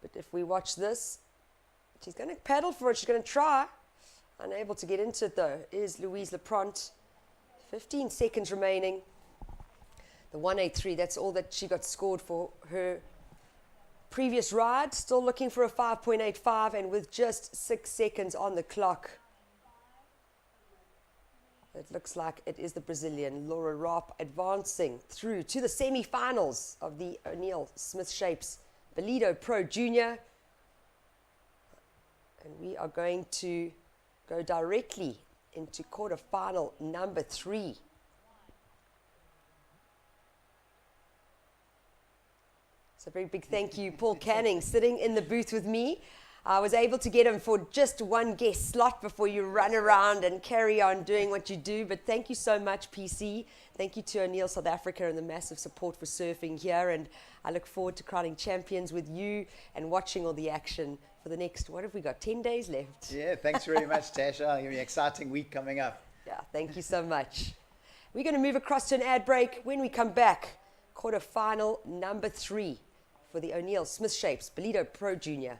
But if we watch this, she's going to paddle for it. She's going to try. Unable to get into it, though, is Louise Lepront. 15 seconds remaining. The 1.83, that's all that she got scored for her previous ride. Still looking for a 5.85, and with just 6 seconds on the clock, it looks like it is the Brazilian Laura Rapp advancing through to the semi-finals of the O'Neill Smith Shapes Ballito Pro Junior. And we are going to go directly into quarterfinal number 3. So a very big thank you, Paul Canning, sitting in the booth with me. I was able to get him for just one guest slot before you run around and carry on doing what you do. But thank you so much, PC. Thank you to O'Neill South Africa and the massive support for surfing here. And I look forward to crowning champions with you and watching all the action for the next, what have we got, 10 days left? Yeah, thanks very much, Tasha. It's an exciting week coming up. Yeah, thank you so much. We're going to move across to an ad break. When we come back, quarterfinal number 3 for the O'Neill Smith Shapes Ballito Pro Junior.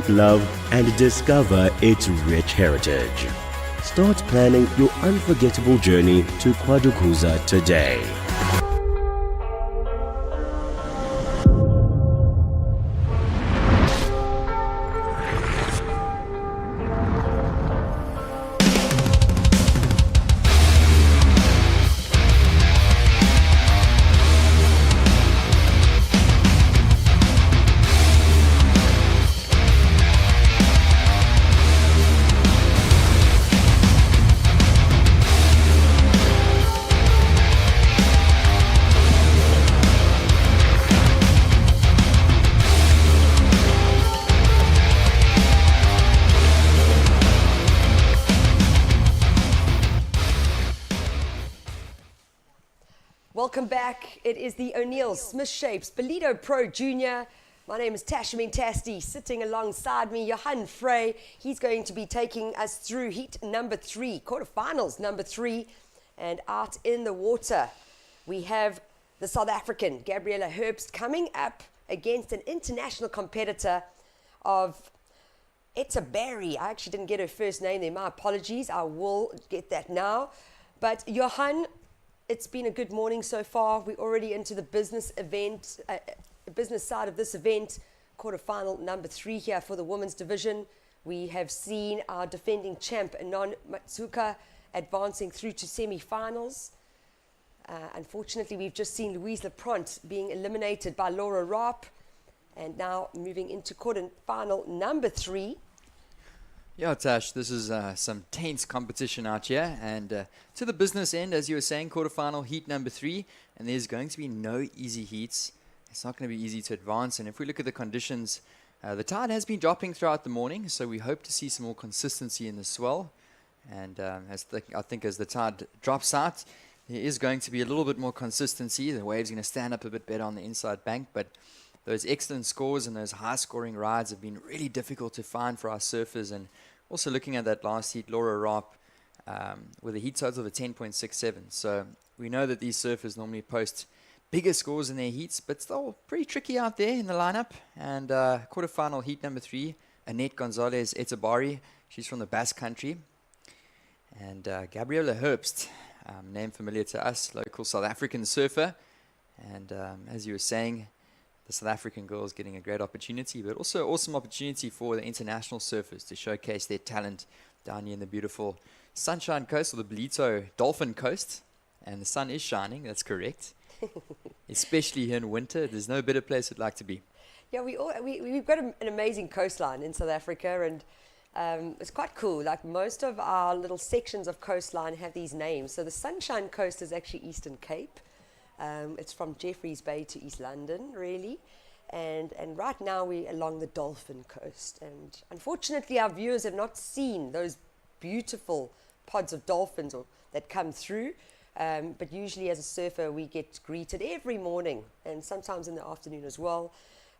Love and discover its rich heritage. Start planning your unforgettable journey to Kwadukuza today. Welcome back. It is the O'Neill Smith Shapes Ballito Pro Junior. My name is Tasha Mentasti. Sitting alongside me, Johan Frey. He's going to be taking us through heat number 3, quarterfinals number 3. And out in the water, we have the South African, Gabriella Herbst, coming up against an international competitor of Etta Barry. I actually didn't get her first name there. My apologies. I will get that now. But Johan, it's been a good morning so far. We're already into the business event, business side of this event. Quarterfinal number 3 here for the women's division. We have seen our defending champ, Anon Matsuka, advancing through to semi-finals. Unfortunately, we've just seen Louise Lepront being eliminated by Laura Rapp. And now moving into quarter-final number 3. Yeah, Tash, this is some tense competition out here. And to the business end, as you were saying, quarterfinal heat number 3. And there's going to be no easy heats. It's not going to be easy to advance. And if we look at the conditions, the tide has been dropping throughout the morning. So we hope to see some more consistency in the swell. And I think as the tide drops out, there is going to be a little bit more consistency. The wave's going to stand up a bit better on the inside bank. But those excellent scores and those high-scoring rides have been really difficult to find for our surfers. And also looking at that last heat, Laura Rapp, with a heat total of a 10.67. So we know that these surfers normally post bigger scores in their heats, but still pretty tricky out there in the lineup. And quarterfinal heat number 3, Annette Gonzalez Etabari. She's from the Basque Country. And Gabriela Herbst, name familiar to us, local South African surfer. And as you were saying, the South African girls getting a great opportunity, but also awesome opportunity for the international surfers to showcase their talent down here in the beautiful Sunshine Coast, or the Ballito Dolphin Coast. And the sun is shining, that's correct. Especially here in winter, there's no better place I'd like to be. Yeah, we've got an amazing coastline in South Africa, and it's quite cool. Like, most of our little sections of coastline have these names. So the Sunshine Coast is actually Eastern Cape. It's from Jeffreys Bay to East London, really. And right now we're along the Dolphin Coast. And unfortunately, our viewers have not seen those beautiful pods of dolphins that come through. But usually as a surfer, we get greeted every morning and sometimes in the afternoon as well.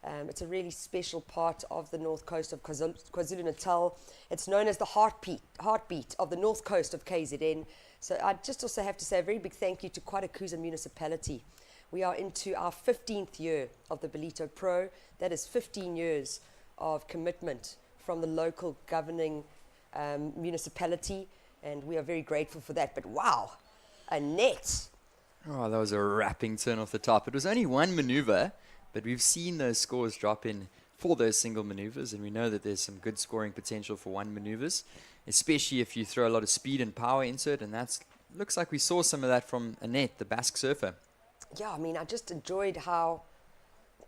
It's a really special part of the north coast of KwaZulu-Natal. It's known as the heartbeat of the north coast of KZN. So I just also have to say a very big thank you to KwaDukuza municipality. We are into our 15th year of the Ballito Pro. That is 15 years of commitment from the local governing municipality, and we are very grateful for that. But wow, a net. Oh, that was a rapping turn off the top. It was only one maneuver, but we've seen those scores drop in for those single maneuvers, and we know that there's some good scoring potential for one maneuvers, especially if you throw a lot of speed and power into it, and that looks like we saw some of that from Annette, the Basque surfer. Yeah, I mean, I just enjoyed how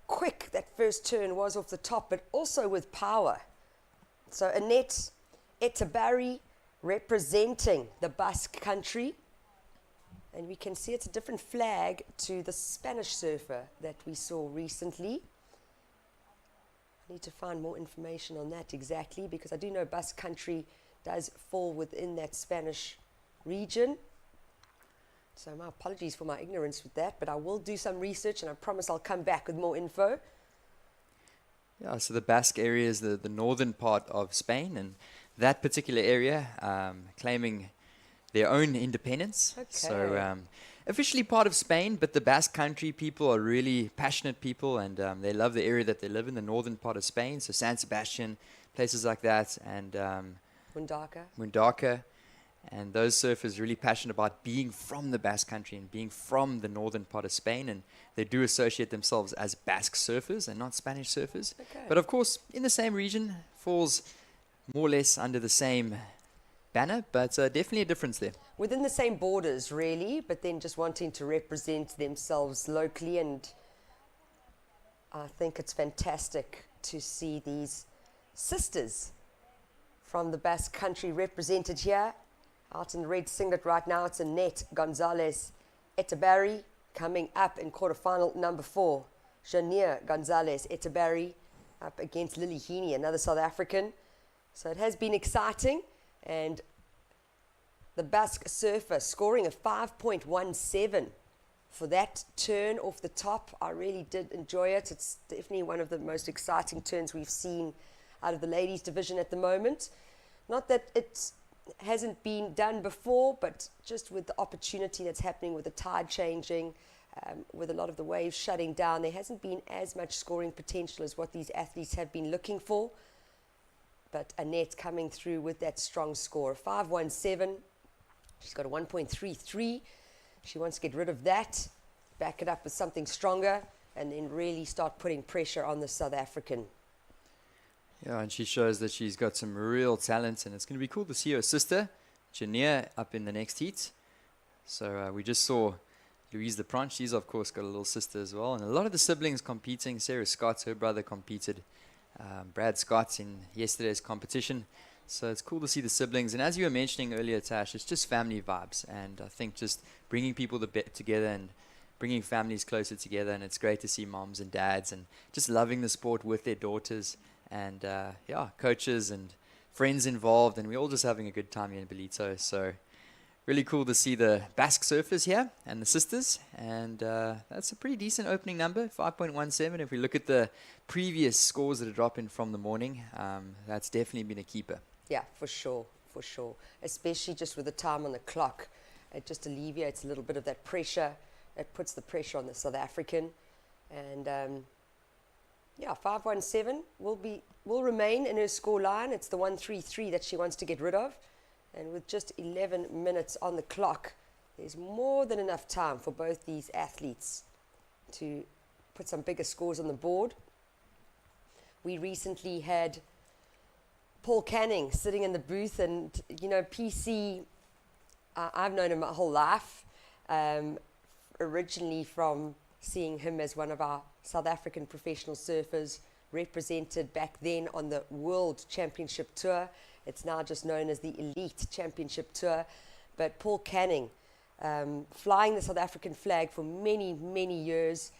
quick that first turn was off the top, but also with power. So Annette Etabari representing the Basque country. And we can see it's a different flag to the Spanish surfer that we saw recently. I need to find more information on that exactly, because I do know Basque country does fall within that Spanish region. So my apologies for my ignorance with that, but I will do some research and I promise I'll come back with more info. Yeah, so the Basque area is the northern part of Spain, and that particular area claiming their own independence. Okay. So officially part of Spain, but the Basque country people are really passionate people, and they love the area that they live in, the northern part of Spain. So San Sebastian, places like that, and Mundaka. And those surfers really passionate about being from the Basque country and being from the northern part of Spain, and they do associate themselves as Basque surfers and not Spanish surfers. Okay. But of course, in the same region, falls more or less under the same banner, but definitely a difference there. Within the same borders, really, but then just wanting to represent themselves locally. And I think it's fantastic to see these sisters from the Basque country represented here. Out in the red singlet right now, it's Annette Gonzalez Etabari coming up in quarterfinal number 4. Jania Gonzalez Etabari up against Lily Heaney, another South African. So it has been exciting. And the Basque surfer scoring a 5.17 for that turn off the top. I really did enjoy it. It's definitely one of the most exciting turns we've seen out of the ladies division at the moment. Not that it hasn't been done before, but just with the opportunity that's happening with the tide changing, with a lot of the waves shutting down, there hasn't been as much scoring potential as what these athletes have been looking for. But Annette coming through with that strong score, 5.17. She's got a 1.33. She wants to get rid of that, back it up with something stronger, and then really start putting pressure on the South African. Yeah, and she shows that she's got some real talent, and it's going to be cool to see her sister, Jania, up in the next heat. So we just saw Louise the Pranch, she's of course got a little sister as well, and a lot of the siblings competing. Sarah Scott, her brother competed. Brad Scott in yesterday's competition. So it's cool to see the siblings. And as you were mentioning earlier, Tash, it's just family vibes. And I think just bringing people together and bringing families closer together. And it's great to see moms and dads and just loving the sport with their daughters. And coaches and friends involved. And we're all just having a good time here in Ballito. So really cool to see the Basque surfers here and the sisters. And that's a pretty decent opening number, 5.17. If we look at the previous scores that are dropping from the morning, that's definitely been a keeper. Yeah, for sure. Especially just with the time on the clock. It just alleviates a little bit of that pressure. It puts the pressure on the South African. And 517 will remain in her score line. It's the 133 that she wants to get rid of. And with just 11 minutes on the clock, there's more than enough time for both these athletes to put some bigger scores on the board. We recently had Paul Canning sitting in the booth, and PC, I've known him my whole life, originally from seeing him as one of our South African professional surfers, represented back then on the World Championship Tour. It's now just known as the Elite Championship Tour. But Paul Canning, flying the South African flag for many, many years,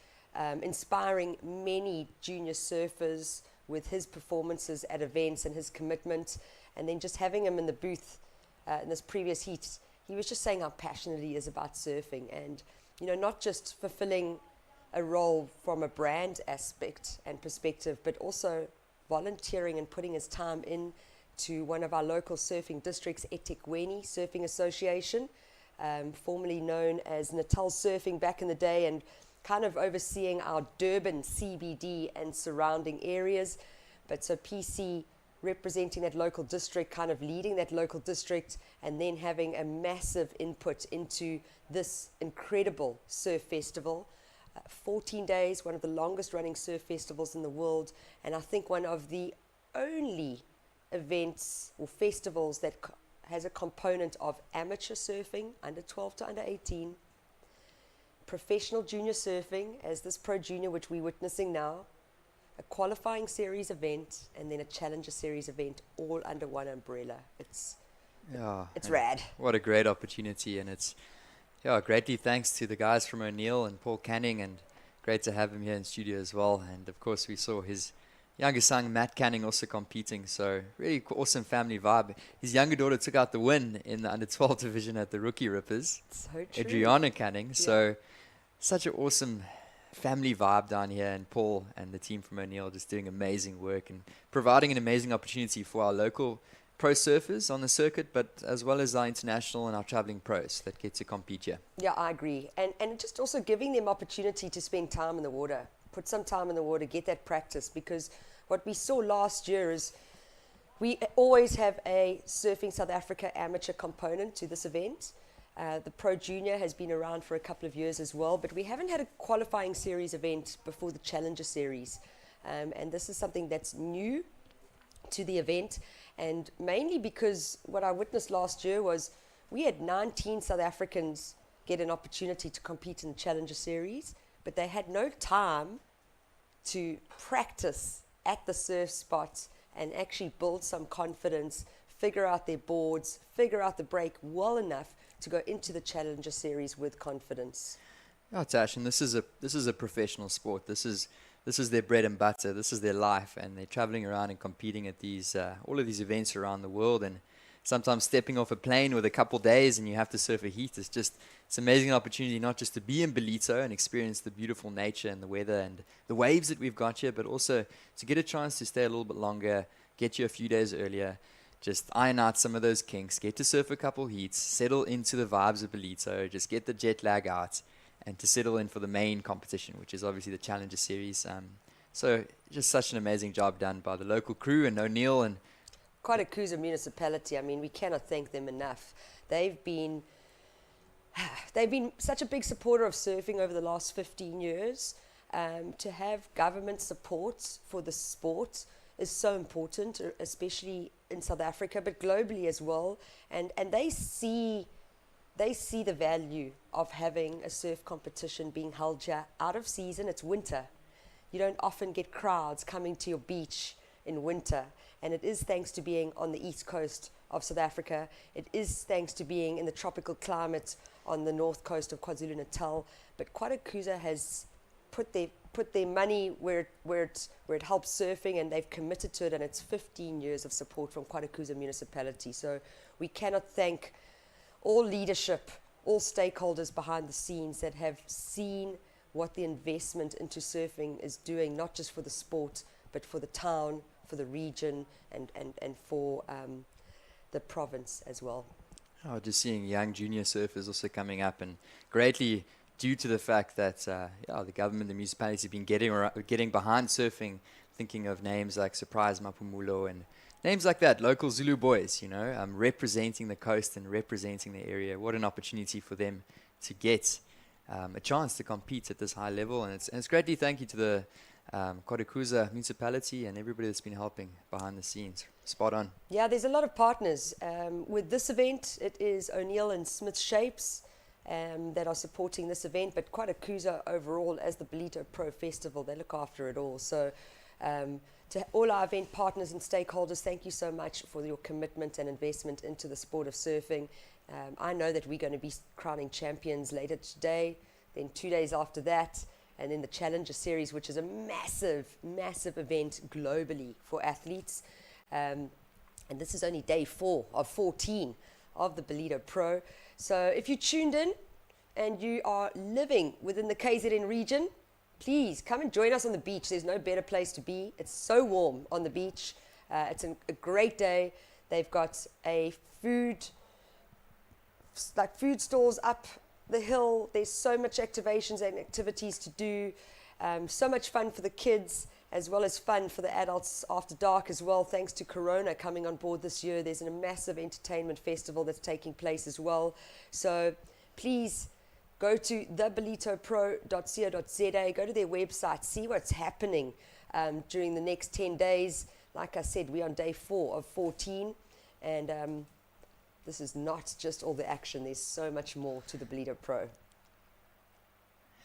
inspiring many junior surfers with his performances at events and his commitment. And then just having him in the booth in this previous heat, he was just saying how passionate he is about surfing. And, not just fulfilling a role from a brand aspect and perspective, but also volunteering and putting his time in to one of our local surfing districts, eThekwini Surfing Association, formerly known as Natal Surfing back in the day, and kind of overseeing our Durban CBD and surrounding areas. But so PC representing that local district, kind of leading that local district, and then having a massive input into this incredible surf festival. 14 days, one of the longest running surf festivals in the world, and I think one of the only events or festivals that has a component of amateur surfing, under 12 to under 18, professional junior surfing, as this Pro Junior, which we're witnessing now, a qualifying series event, and then a challenger series event, all under one umbrella. It's rad. What a great opportunity, and it's greatly thanks to the guys from O'Neill and Paul Canning, and great to have him here in studio as well. And of course we saw his younger son Matt Canning also competing, so really awesome family vibe. His younger daughter took out the win in the under 12 division at the Rookie Rippers, So true. Adriana Canning. So such an awesome family vibe down here, and Paul and the team from O'Neill just doing amazing work and providing an amazing opportunity for our local pro surfers on the circuit, but as well as our international and our traveling pros that get to compete here. Yeah, I agree. And just also giving them opportunity to spend time in the water, put some time in the water, get that practice, because what we saw last year is we always have a Surfing South Africa amateur component to this event. The Pro Junior has been around for a couple of years as well, but we haven't had a qualifying series event before the Challenger Series. And this is something that's new to the event, and mainly because what I witnessed last year was we had 19 South Africans get an opportunity to compete in the Challenger Series, but they had no time to practice at the surf spots and actually build some confidence, figure out their boards, figure out the break well enough to go into the Challenger Series with confidence. Yeah, Tash, and this is a professional sport. This is their bread and butter. This is their life, and they're traveling around and competing at these all of these events around the world. And sometimes stepping off a plane with a couple days and you have to surf a heat, it's amazing opportunity not just to be in Ballito and experience the beautiful nature and the weather and the waves that we've got here, but also to get a chance to stay a little bit longer, get you a few days earlier, just iron out some of those kinks, get to surf a couple heats, settle into the vibes of Ballito, just get the jet lag out, and to settle in for the main competition, which is obviously the Challenger Series. So just such an amazing job done by the local crew and O'Neill and Quite a Kuza municipality. I mean, we cannot thank them enough. They've been such a big supporter of surfing over the last 15 years. To have government support for the sport is so important, especially in South Africa, but globally as well. And they see they see the value of having a surf competition being held here out of season. It's winter. You don't often get crowds coming to your beach in winter, and it is thanks to being on the east coast of South Africa. It is thanks to being in the tropical climate on the north coast of KwaZulu-Natal. But KwaDokuza has put their money where it helps surfing, and they've committed to it, and it's 15 years of support from KwaDokuza municipality. So we cannot thank all leadership, all stakeholders behind the scenes that have seen what the investment into surfing is doing, not just for the sport, but for the town, for the region, and for the province as well. Oh, just seeing young junior surfers also coming up, and greatly due to the fact that the government, the municipalities have been getting behind surfing, thinking of names like Surprise Mapumulo and names like that, local Zulu boys, representing the coast and representing the area. What an opportunity for them to get a chance to compete at this high level. And it's greatly thank you to the KwaDokuza municipality and everybody that's been helping behind the scenes. Spot on. Yeah, there's a lot of partners. With this event, it is O'Neill and Smith Shapes that are supporting this event, but KwaDokuza overall, as the Ballito Pro Festival, they look after it all. So to all our event partners and stakeholders, thank you so much for your commitment and investment into the sport of surfing. I know that we're going to be crowning champions later today, then 2 days after that, and then the Challenger Series, which is a massive, massive event globally for athletes. And this is only day 4 of 14 of the Ballito Pro. So if you tuned in and you are living within the KZN region, please come and join us on the beach. There's no better place to be. It's so warm on the beach. It's a great day. They've got food stalls up the hill. There's so much activations and activities to do. So much fun for the kids, as well as fun for the adults after dark as well. Thanks to Corona coming on board this year, there's a massive entertainment festival that's taking place as well. So please go to theballitopro.co.za, go to their website, see what's happening during the next 10 days. Like I said, we're on day 4 of 14, and this is not just all the action. There's so much more to the Ballito Pro.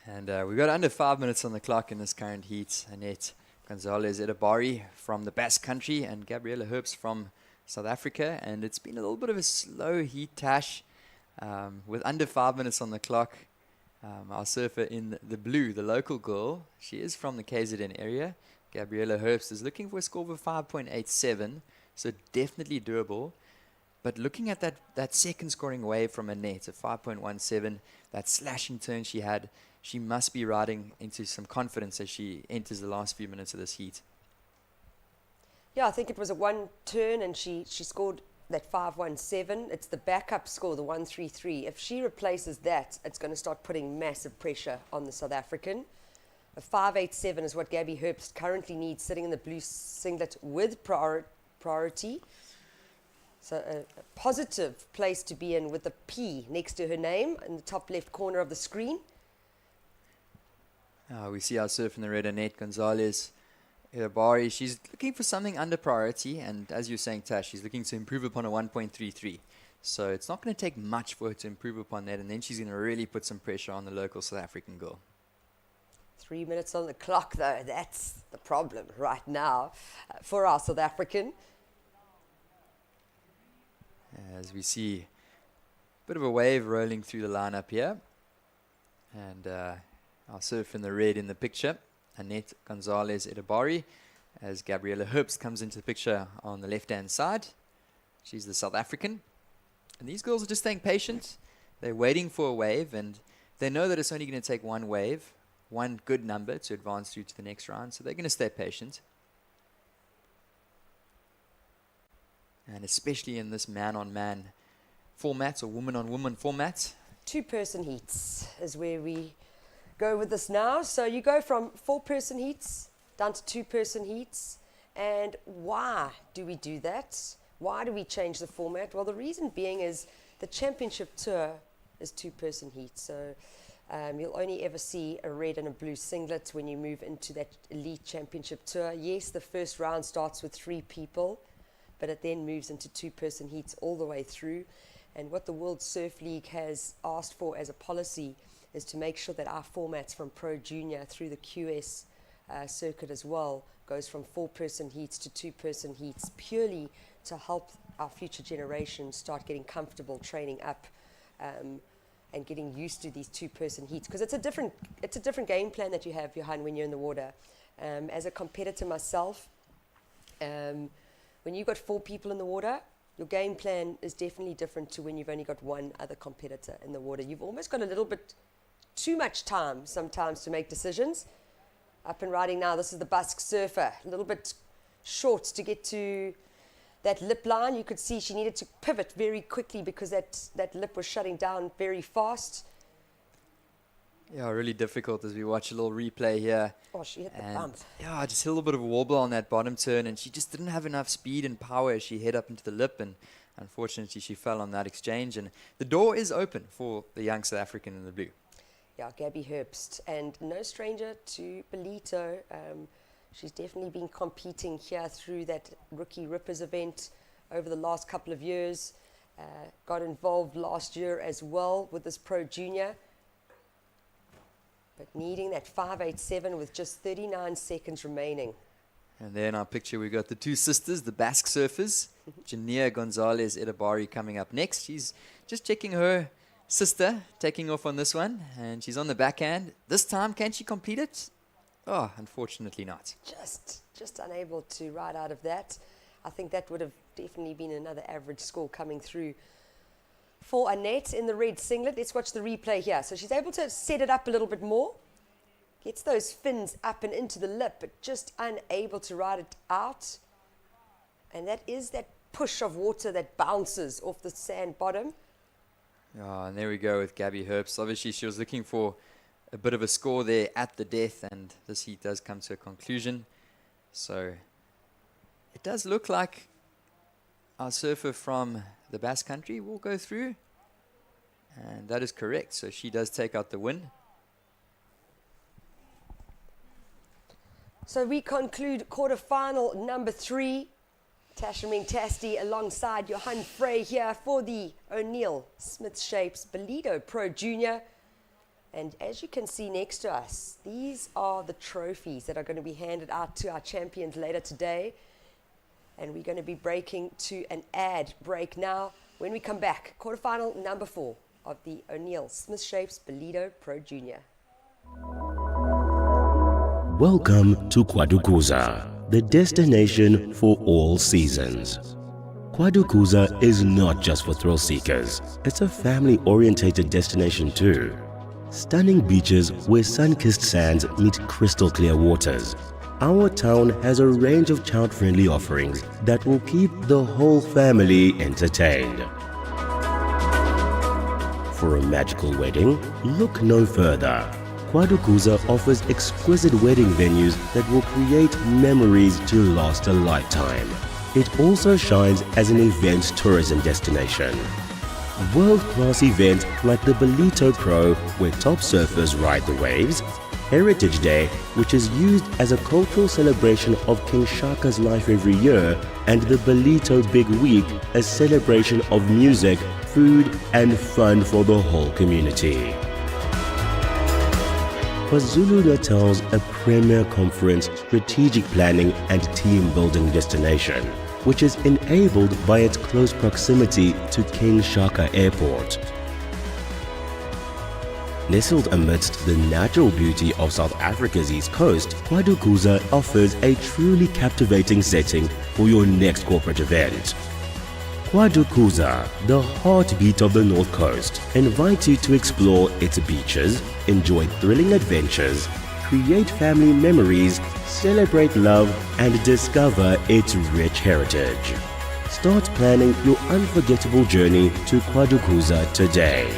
And we've got under 5 minutes on the clock in this current heat. Annette Gonzalez Edabari from the Basque Country and Gabriella Herbst from South Africa. And it's been a little bit of a slow heat, Tash, with under 5 minutes on the clock. Our surfer in the blue, the local girl, she is from the KZN area. Gabriella Herbst is looking for a score of 5.87, so definitely doable. But looking at that second scoring wave from Annette, a 5.17, that slashing turn she had, she must be riding into some confidence as she enters the last few minutes of this heat. Yeah, I think it was a one turn, and she scored that 5.17. It's the backup score, the 1.33. If she replaces that, it's going to start putting massive pressure on the South African. A 5.87 is what Gabby Herbst currently needs, sitting in the blue singlet with priority. So a positive place to be in with the P next to her name in the top left corner of the screen. We see our surf in the red, Annette Gonzalez Edabari. She's looking for something under priority, and as you're saying, Tash, she's looking to improve upon a 1.33. So it's not going to take much for her to improve upon that, and then she's going to really put some pressure on the local South African girl. 3 minutes on the clock, though. That's the problem right now for our South African. As we see a bit of a wave rolling through the lineup here. And our surf in the red in the picture, Annette Gonzalez Edabari, as Gabriella Herbst comes into the picture on the left-hand side. She's the South African. And these girls are just staying patient. They're waiting for a wave, and they know that it's only going to take one wave, one good number to advance through to the next round, so they're going to stay patient. And especially in this man-on-man format or woman-on-woman format. 2-person heats is where we go with this now. So you go from 4-person heats down to 2-person heats. And why do we do that? Why do we change the format? Well, the reason being is the championship tour is 2-person heats. So you'll only ever see a red and a blue singlet when you move into that elite championship tour. Yes, the first round starts with 3 people, but it then moves into 2-person heats all the way through. And what the World Surf League has asked for as a policy is to make sure that our formats from Pro Junior through the QS circuit as well goes from 4-person heats to 2-person heats, purely to help our future generations start getting comfortable training up and getting used to these 2-person heats, because it's a different game plan that you have, Johan, when you're in the water. As a competitor myself, when you've got 4 people in the water, your game plan is definitely different to when you've only got one other competitor in the water. You've almost got a little bit too much time sometimes to make decisions. Up and riding now, this is the Basque surfer, a little bit short to get to that lip line. You could see she needed to pivot very quickly because that lip was shutting down very fast. Yeah, really difficult as we watch a little replay here. Oh, she hit the And bump. yeah, just a little bit of a wobble on that bottom turn, and she just didn't have enough speed and power as she hit up into the lip, and unfortunately she fell on that exchange. And the door is open for the young South African in the blue. Yeah, Gabby Herbst, and no stranger to Ballito. She's definitely been competing here through that Rookie Rippers event over the last couple of years. Got involved last year as well with this Pro Junior. But needing that 5.87 with just 39 seconds remaining. And there in our picture we've got the 2 sisters, the Basque surfers. Jania Gonzalez Edabari coming up next. She's just checking her sister, taking off on this one, and she's on the backhand. This time, can she complete it? Oh, unfortunately not. Just unable to ride out of that. I think that would have definitely been another average score coming through for Annette in the red singlet. Let's watch the replay here. So she's able to set it up a little bit more. Gets those fins up and into the lip, but just unable to ride it out. And that is that push of water that bounces off the sand bottom. Oh, and there we go with Gabby Herbst. Obviously, she was looking for a bit of a score there at the death, and this heat does come to a conclusion. So it does look like our surfer from the Basque Country will go through, and that is correct. So she does take out the win. So we conclude quarterfinal number 3. Tasha Mintasti alongside Johan Frey here for the O'Neill Smith Shapes Ballito Pro Junior. And as you can see next to us, these are the trophies that are going to be handed out to our champions later today. And we're going to be breaking to an ad break now. When we come back, quarterfinal number 4 of the O'Neill Smith Shapes Ballito Pro Junior. Welcome to Kwadukuza, the destination for all seasons. Kwadukuza is not just for thrill seekers, it's a family-orientated destination too. Stunning beaches where sun-kissed sands meet crystal clear waters. Our town has a range of child-friendly offerings that will keep the whole family entertained. For a magical wedding, look no further. Kwadukuza offers exquisite wedding venues that will create memories to last a lifetime. It also shines as an event tourism destination. World-class events like the Ballito Pro, where top surfers ride the waves, Heritage Day, which is used as a cultural celebration of King Shaka's life every year, and the Ballito Big Week, a celebration of music, food and fun for the whole community. KwaZulu-Natal's a premier conference, strategic planning and team building destination, which is enabled by its close proximity to King Shaka Airport. Nestled amidst the natural beauty of South Africa's east coast, Kwadukuza offers a truly captivating setting for your next corporate event. Kwadukuza, the heartbeat of the North Coast, invites you to explore its beaches, enjoy thrilling adventures, create family memories, celebrate love, and discover its rich heritage. Start planning your unforgettable journey to Kwadukuza today.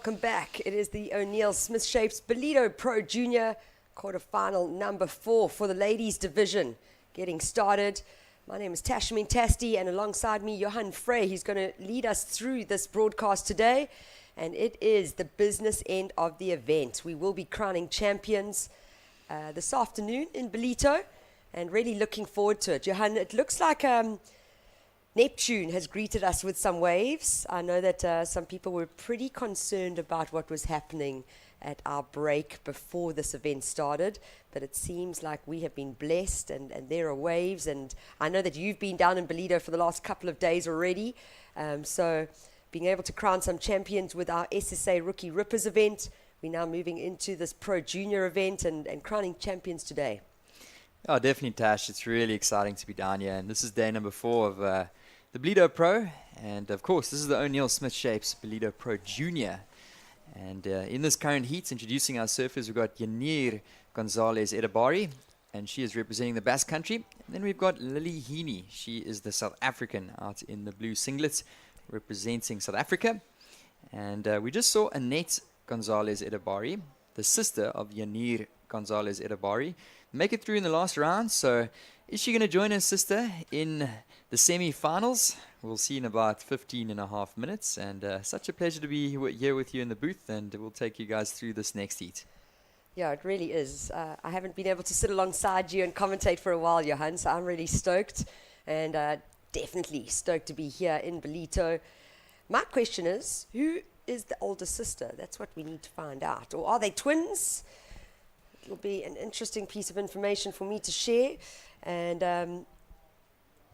welcome back. It is the O'Neill Smith Shapes Ballito Pro Junior quarterfinal number 4 for the ladies division. Getting started. My name is Tashmin Tasti, and alongside me, Johan Frey. He's going to lead us through this broadcast today, and it is the business end of the event. We will be crowning champions this afternoon in Ballito, and really looking forward to it. Johan, it looks like Neptune has greeted us with some waves. I know that some people were pretty concerned about what was happening at our break before this event started, but it seems like we have been blessed, and there are waves, and I know that you've been down in Ballito for the last couple of days already, so being able to crown some champions with our SSA Rookie Rippers event. We're now moving into this Pro Junior event and crowning champions today. Oh, definitely, Tash. It's really exciting to be down here, and this is day number 4 of the Ballito Pro, and of course this is the O'Neill Smith Shapes Ballito Pro Junior. And in this current heat, introducing our surfers, we've got Yanir Gonzalez Edabari, and she is representing the Basque Country. And then we've got Lily Heaney. She is the South African out in the blue singlets, representing South Africa. And we just saw Annette Gonzalez Edabari, the sister of Yanir Gonzalez Edabari, make it through in the last round. So is she going to join her sister in the semi-finals? We'll see in about 15 and a half minutes. And such a pleasure to be here with you in the booth, and we'll take you guys through this next heat. Yeah, it really is. I haven't been able to sit alongside you and commentate for a while, Johan, so I'm really stoked, and definitely stoked to be here in Ballito. My question is, who is the older sister? That's what we need to find out. Or are they twins? It'll be an interesting piece of information for me to share. And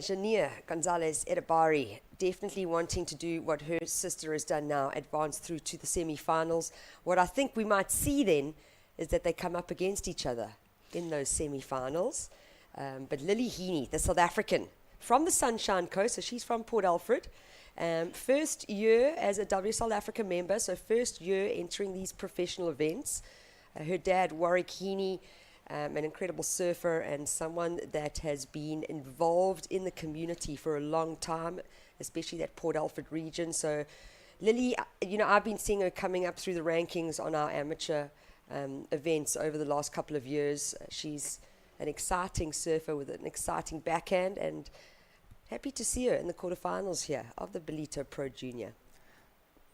Janir Gonzalez Edabari definitely wanting to do what her sister has done now, advance through to the semi-finals. What I think we might see then is that they come up against each other in those semi-finals. But Lily Heaney, the South African from the Sunshine Coast, so she's from Port Alfred. First year as a W South Africa member, so first year entering these professional events. Her dad, Warwick Heaney, an incredible surfer and someone that has been involved in the community for a long time, especially that Port Alfred region. So Lily, I've been seeing her coming up through the rankings on our amateur events over the last couple of years. She's an exciting surfer with an exciting backhand, and happy to see her in the quarterfinals here of the Ballito Pro Junior.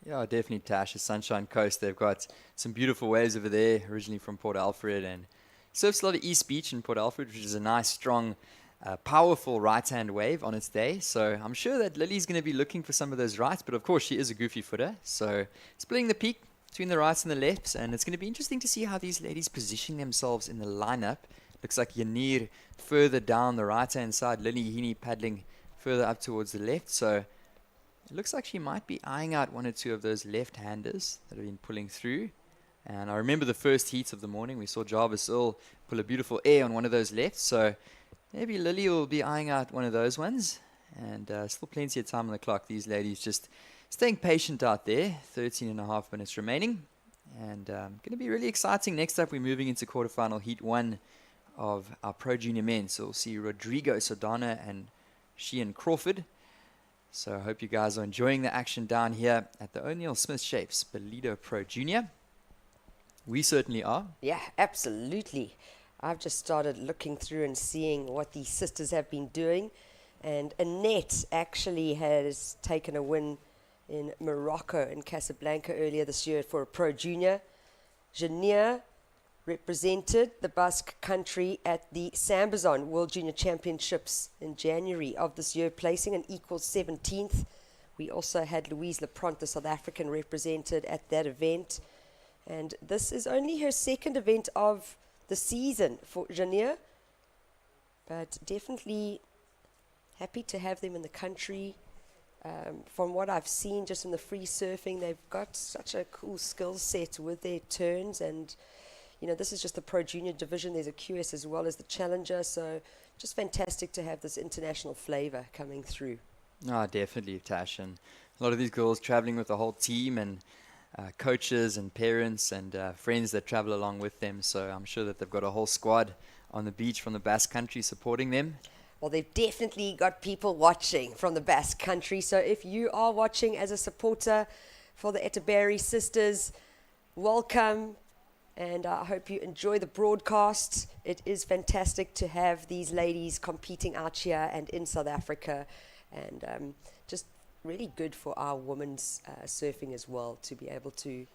Yeah, definitely, Tash. The Sunshine Coast, they've got some beautiful waves over there, originally from Port Alfred, and surfs a lot of East Beach in Port Alfred, which is a nice, strong, powerful right-hand wave on its day. So I'm sure that Lily's going to be looking for some of those rights, but of course she is a goofy footer. So splitting the peak between the rights and the lefts, and it's going to be interesting to see how these ladies position themselves in the lineup. Looks like Yanir further down the right-hand side, Lily Heaney paddling further up towards the left. So it looks like she might be eyeing out one or two of those left-handers that have been pulling through. And I remember the first heat of the morning, we saw Jarvis Earl pull a beautiful air on one of those lefts. So maybe Lily will be eyeing out one of those ones. And still plenty of time on the clock. These ladies just staying patient out there. 13 and a half minutes remaining. And going to be really exciting. Next up, we're moving into quarterfinal heat 1 of our Pro Junior men. So we'll see Rodrigo Sodana and Sheehan Crawford. So I hope you guys are enjoying the action down here at the O'Neill Smith Shapes Ballito Pro Junior. We certainly are. Yeah, absolutely. I've just started looking through and seeing what these sisters have been doing. And Annette actually has taken a win in Morocco, in Casablanca, earlier this year for a Pro Junior. Janir represented the Basque Country at the Sambazon World Junior Championships in January of this year, placing an equal 17th. We also had Louise Lepront, the South African, represented at that event. And this is only her second event of the season for Janir, but definitely happy to have them in the country. From what I've seen just in the free surfing, they've got such a cool skill set with their turns, and this is just the Pro Junior division. There's a QS as well as the Challenger, so just fantastic to have this international flavor coming through. Oh, definitely, Tash. And a lot of these girls traveling with the whole team, and coaches and parents and friends that travel along with them. So I'm sure that they've got a whole squad on the beach from the Basque Country supporting them. Well, they've definitely got people watching from the Basque Country. So if you are watching as a supporter for the Etaberi sisters. Welcome, and I hope you enjoy the broadcast. It is fantastic to have these ladies competing out here and in South Africa, and just really good for our women's surfing as well, to be able to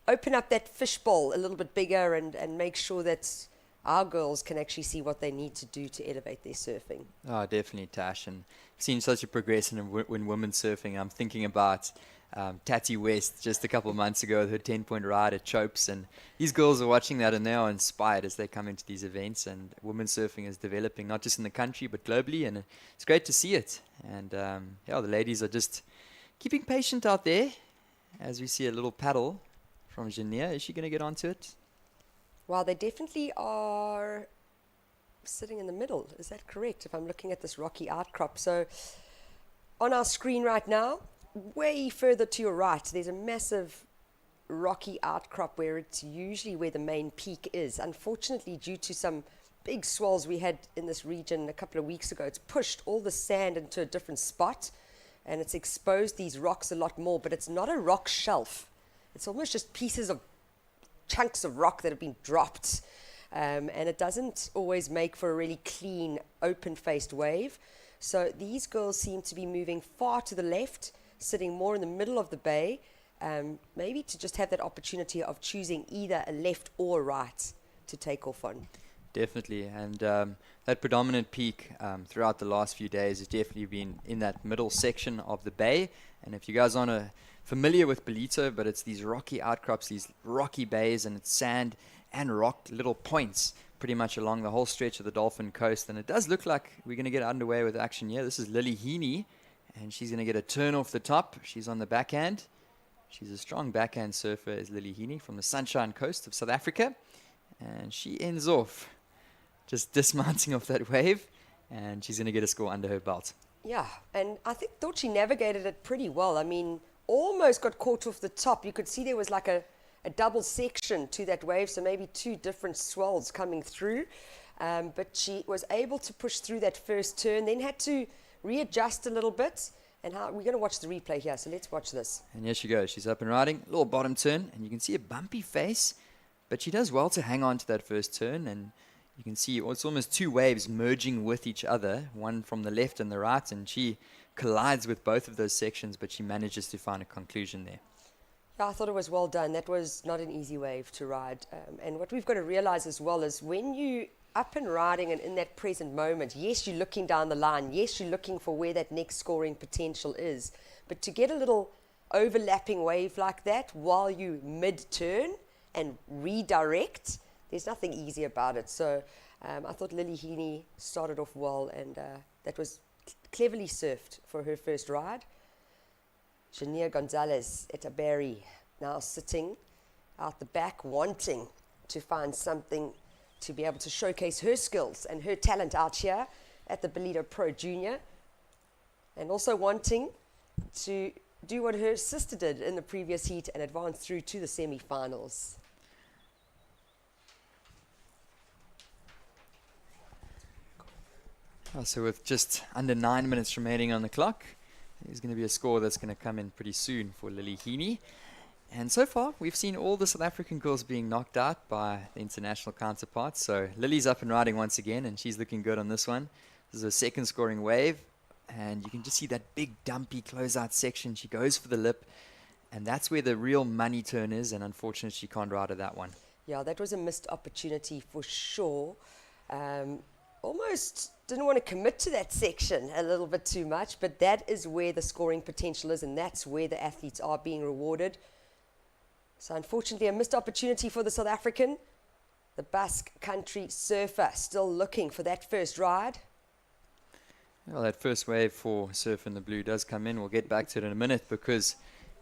open up that fishbowl a little bit bigger and make sure that our girls can actually see what they need to do to elevate their surfing. Oh, definitely, Tash. And I've seen such a progression in women's surfing. I'm thinking about Tati West just a couple of months ago with her 10-point ride at Chopes. And these girls are watching that and they are inspired as they come into these events. And women's surfing is developing not just in the country but globally. And it's great to see it. And the ladies are just keeping patient out there as we see a little paddle from Jania. Is she going to get onto it? Well, they definitely are sitting in the middle. Is that correct? If I'm looking at this rocky outcrop. So on our screen right now, way further to your right, there's a massive rocky outcrop where it's usually where the main peak is. Unfortunately, due to some big swells we had in this region a couple of weeks ago, it's pushed all the sand into a different spot and it's exposed these rocks a lot more, but it's not a rock shelf. It's almost just pieces of chunks of rock that have been dropped, and it doesn't always make for a really clean, open-faced wave. So these girls seem to be moving far to the left, sitting more in the middle of the bay, maybe to just have that opportunity of choosing either a left or a right to take off on. Definitely, and that predominant peak throughout the last few days has definitely been in that middle section of the bay. And if you guys aren't familiar with Ballito, but it's these rocky outcrops, these rocky bays, and it's sand and rock little points pretty much along the whole stretch of the Dolphin Coast. And it does look like we're going to get underway with action here. This is Lily Heaney, and she's going to get a turn off the top. She's on the backhand. She's a strong backhand surfer, is Lily Heaney from the Sunshine Coast of South Africa. And she ends off just dismounting off that wave, and she's going to get a score under her belt. Yeah, and I thought she navigated it pretty well. I mean, almost got caught off the top. You could see there was like a double section to that wave, so maybe two different swells coming through. But she was able to push through that first turn, then had to readjust a little bit. And we're going to watch the replay here, so let's watch this. And here she goes. She's up and riding, little bottom turn, and you can see a bumpy face, but she does well to hang on to that first turn. And you can see it's almost two waves merging with each other, one from the left and the right, and she collides with both of those sections, but she manages to find a conclusion there. Yeah, I thought it was well done. That was not an easy wave to ride. And what we've got to realize as well is when you up and riding and in that present moment, yes, you're looking down the line. Yes, you're looking for where that next scoring potential is. But to get a little overlapping wave like that while you mid-turn and redirect, there's nothing easy about it. So I thought Lily Heaney started off well, and that was cleverly surfed for her first ride. Jania Gonzalez Etaberi now sitting out the back, wanting to find something to be able to showcase her skills and her talent out here at the Ballito Pro Junior, and also wanting to do what her sister did in the previous heat and advance through to the semi-finals. So with just under 9 minutes remaining on the clock, there's going to be a score that's going to come in pretty soon for Lily Heaney. And so far, we've seen all the South African girls being knocked out by the international counterparts. So Lily's up and riding once again, and she's looking good on this one. This is a second scoring wave, and you can just see that big dumpy closeout section. She goes for the lip, and that's where the real money turn is, and unfortunately she can't ride at that one. Yeah, that was a missed opportunity for sure. Almost didn't want to commit to that section a little bit too much, but that is where the scoring potential is, and that's where the athletes are being rewarded. So unfortunately, a missed opportunity for the South African. The Basque Country surfer still looking for that first ride. Well, that first wave for Surf in the Blue does come in. We'll get back to it in a minute because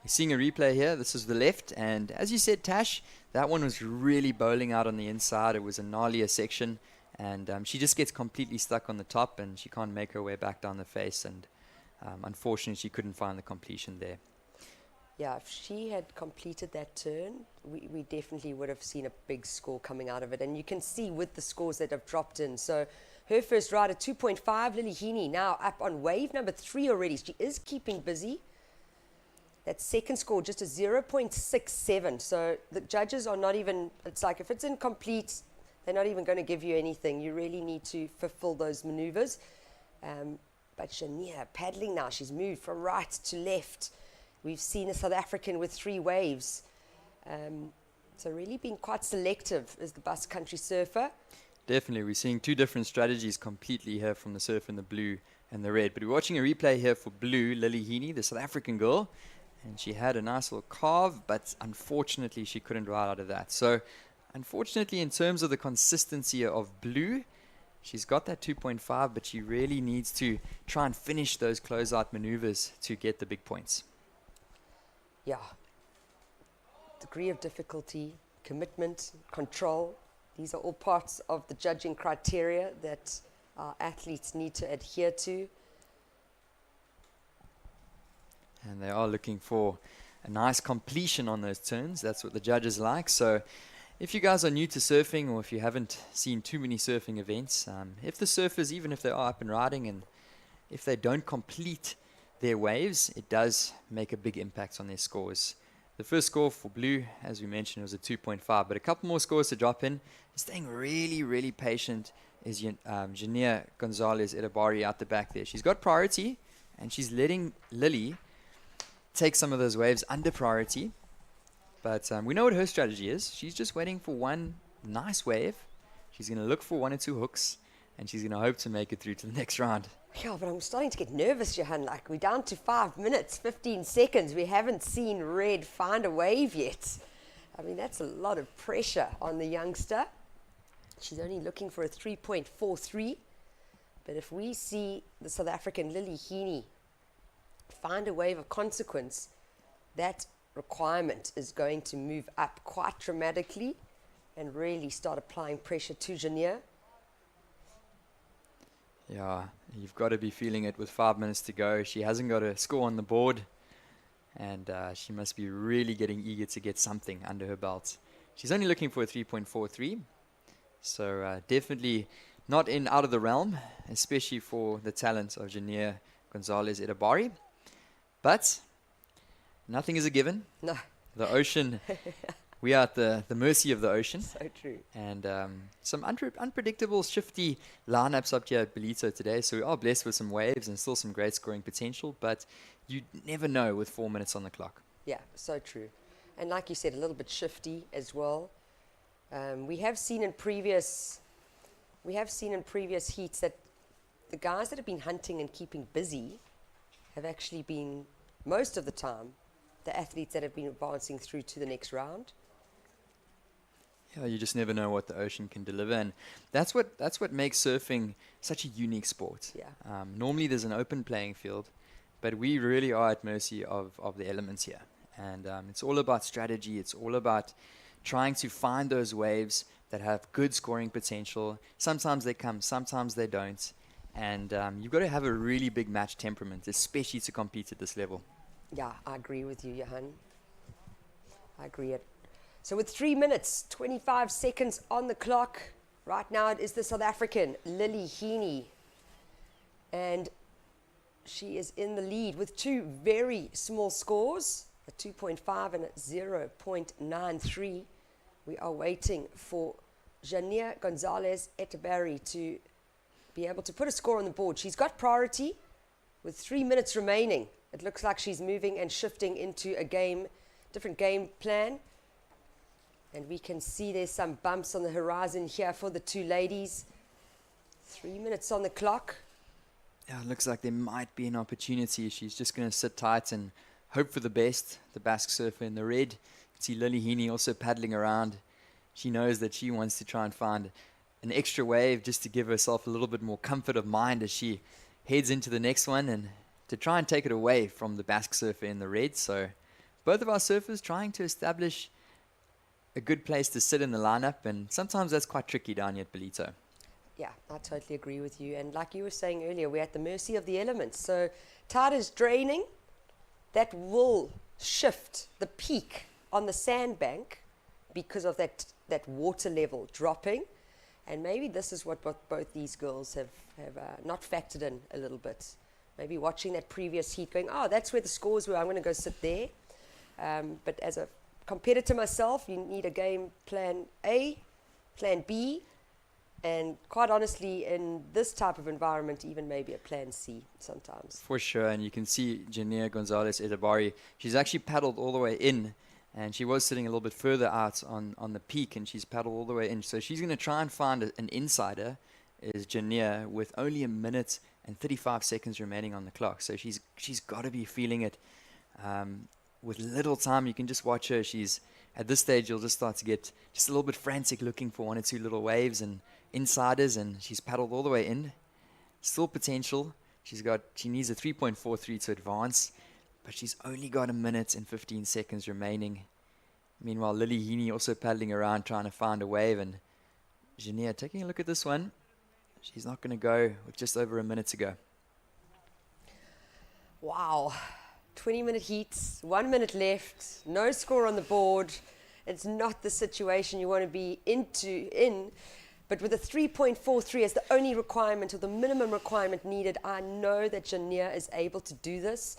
you're seeing a replay here. This is the left, and as you said, Tash, that one was really bowling out on the inside. It was a gnarlier section, and she just gets completely stuck on the top, and she can't make her way back down the face, and unfortunately, she couldn't find the completion there. Yeah, if she had completed that turn, we definitely would have seen a big score coming out of it. And you can see with the scores that have dropped in. So her first ride at 2.5, Lily Heaney now up on wave number 3 already. She is keeping busy. That second score, just a 0.67. So the judges are not even, it's like if it's incomplete, they're not even going to give you anything. You really need to fulfill those maneuvers. But Shania paddling now, she's moved from right to left. We've seen a South African with 3 waves. So really being quite selective as the Basque Country surfer. Definitely, we're seeing 2 different strategies completely here from the surf in the blue and the red. But we're watching a replay here for blue, Lily Heaney, the South African girl. And she had a nice little carve, but unfortunately she couldn't ride out of that. So unfortunately, in terms of the consistency of blue, she's got that 2.5, but she really needs to try and finish those closeout maneuvers to get the big points. Yeah. Degree of difficulty, commitment, control. These are all parts of the judging criteria that our athletes need to adhere to. And they are looking for a nice completion on those turns. That's what the judges like. So if you guys are new to surfing, or if you haven't seen too many surfing events, if the surfers, even if they are up and riding, and if they don't complete their waves, it does make a big impact on their scores. The first score for blue, as we mentioned, was a 2.5, but a couple more scores to drop in. Staying really, really patient is Jania Gonzalez Edabari out the back there. She's got priority, and she's letting Lily take some of those waves under priority. But we know what her strategy is. She's just waiting for one nice wave. She's going to look for 1 or 2 hooks, and she's going to hope to make it through to the next round. Yeah, but I'm starting to get nervous, Johan. Like, we're down to 5 minutes, 15 seconds. We haven't seen red find a wave yet. I mean, that's a lot of pressure on the youngster. She's only looking for a 3.43. But if we see the South African Lily Heaney find a wave of consequence, that requirement is going to move up quite dramatically and really start applying pressure to Jania. Yeah, you've got to be feeling it with 5 minutes to go. She hasn't got a score on the board, and she must be really getting eager to get something under her belt. She's only looking for a 3.43, so definitely not out of the realm, especially for the talent of Jania Gonzalez Edabari. But nothing is a given. No. The ocean, we are at the mercy of the ocean. So true. And some unpredictable, shifty lineups up here at Ballito today. So we are blessed with some waves and still some great scoring potential. But you never know with 4 minutes on the clock. Yeah, so true. And like you said, a little bit shifty as well. We have seen in previous heats that the guys that have been hunting and keeping busy have actually been, most of the time, the athletes that have been advancing through to the next round. Yeah, you just never know what the ocean can deliver, and that's what makes surfing such a unique sport. Yeah. Normally there's an open playing field, but we really are at mercy of the elements here, and it's all about strategy. It's all about trying to find those waves that have good scoring potential. Sometimes they come, sometimes they don't, and you've got to have a really big match temperament, especially to compete at this level. Yeah, I agree with you, Johan. I agree. So with 3 minutes, 25 seconds on the clock, right now it is the South African, Lily Heaney. And she is in the lead with 2 very small scores, a 2.5 and a 0.93. We are waiting for Jania Gonzalez Edabari to be able to put a score on the board. She's got priority with 3 minutes remaining. It looks like she's moving and shifting into a different game plan. And we can see there's some bumps on the horizon here for the 2 ladies. 3 minutes on the clock. Yeah, it looks like there might be an opportunity. She's just going to sit tight and hope for the best. The Basque surfer in the red. You can see Lily Heaney also paddling around. She knows that she wants to try and find an extra wave just to give herself a little bit more comfort of mind as she heads into the next one, and to try and take it away from the Basque surfer in the red. So both of our surfers trying to establish a good place to sit in the lineup, and sometimes that's quite tricky down here at Ballito. Yeah, I totally agree with you. And like you were saying earlier, we're at the mercy of the elements. So tide is draining. That will shift the peak on the sandbank because of that water level dropping. And maybe this is what both these girls have not factored in a little bit. maybe watching that previous heat going, oh, that's where the scores were, I'm going to go sit there. But as a competitor myself, you need a game plan A, plan B, and quite honestly, in this type of environment, even maybe a plan C sometimes. For sure, and you can see Jania Gonzalez-Edabari, she's actually paddled all the way in, and she was sitting a little bit further out on the peak, and she's paddled all the way in. So she's going to try and find an insider, is Jania, with only 1 minute and 35 seconds remaining on the clock. So she's got to be feeling it. With little time, you can just watch her. She's at this stage, you'll just start to get just a little bit frantic, looking for 1 or 2 little waves and insiders, and she's paddled all the way in. Still potential. She needs a 3.43 to advance, but she's only got 1 minute and 15 seconds remaining. Meanwhile, Lily Heaney also paddling around trying to find a wave, and Jania taking a look at this one. She's not going to go with just over 1 minute to go. Wow. 20-minute heats, 1 minute left, no score on the board. It's not the situation you want to be in. But with a 3.43 as the only requirement or the minimum requirement needed, I know that Jania is able to do this.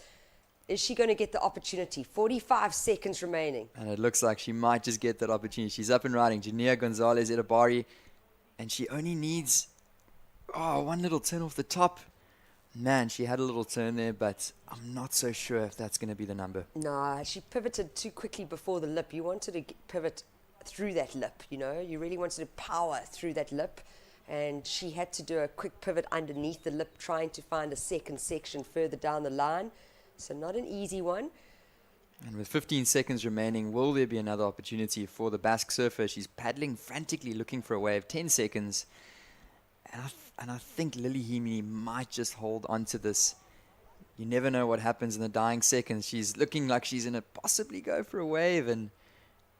Is she going to get the opportunity? 45 seconds remaining. And it looks like she might just get that opportunity. She's up and riding. Jania Gonzalez-Edabari, and she only needs one little turn off the top. Man, she had a little turn there, but I'm not so sure if that's going to be the number. No, she pivoted too quickly before the lip. You wanted to pivot through that lip, you know. You really wanted to power through that lip. And she had to do a quick pivot underneath the lip, trying to find a second section further down the line. So not an easy one. And with 15 seconds remaining, will there be another opportunity for the Basque surfer? She's paddling frantically, looking for a wave. 10 seconds. And I think Lily Heaney might just hold on to this. You never know what happens in the dying seconds. She's looking like she's going to possibly go for a wave, and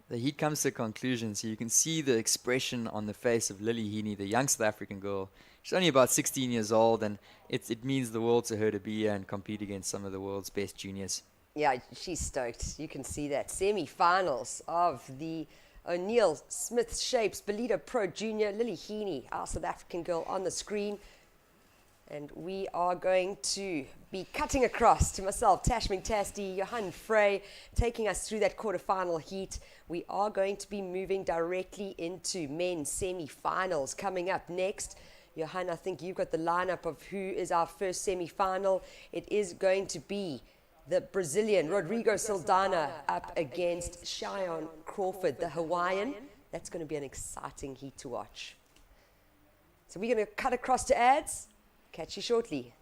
the heat comes to a conclusion. So you can see the expression on the face of Lily Heaney, the young South African girl. She's only about 16 years old, and it means the world to her to be here and compete against some of the world's best juniors. Yeah, she's stoked. You can see that. Semi-finals of the O'Neill Smith Shapes Ballito Pro Junior. Lily Heaney, our South African girl, on the screen. And we are going to be cutting across to myself, Tash Mingtasti, Johan Frey, taking us through that quarterfinal heat. We are going to be moving directly into men's semi-finals coming up next. Johan, I think you've got the lineup of who is our first semi-final. It is going to be the Brazilian Rodrigo Saldana up against Cheyenne Crawford, the Hawaiian. That's going to be an exciting heat to watch. So we're going to cut across to ads. Catch you shortly.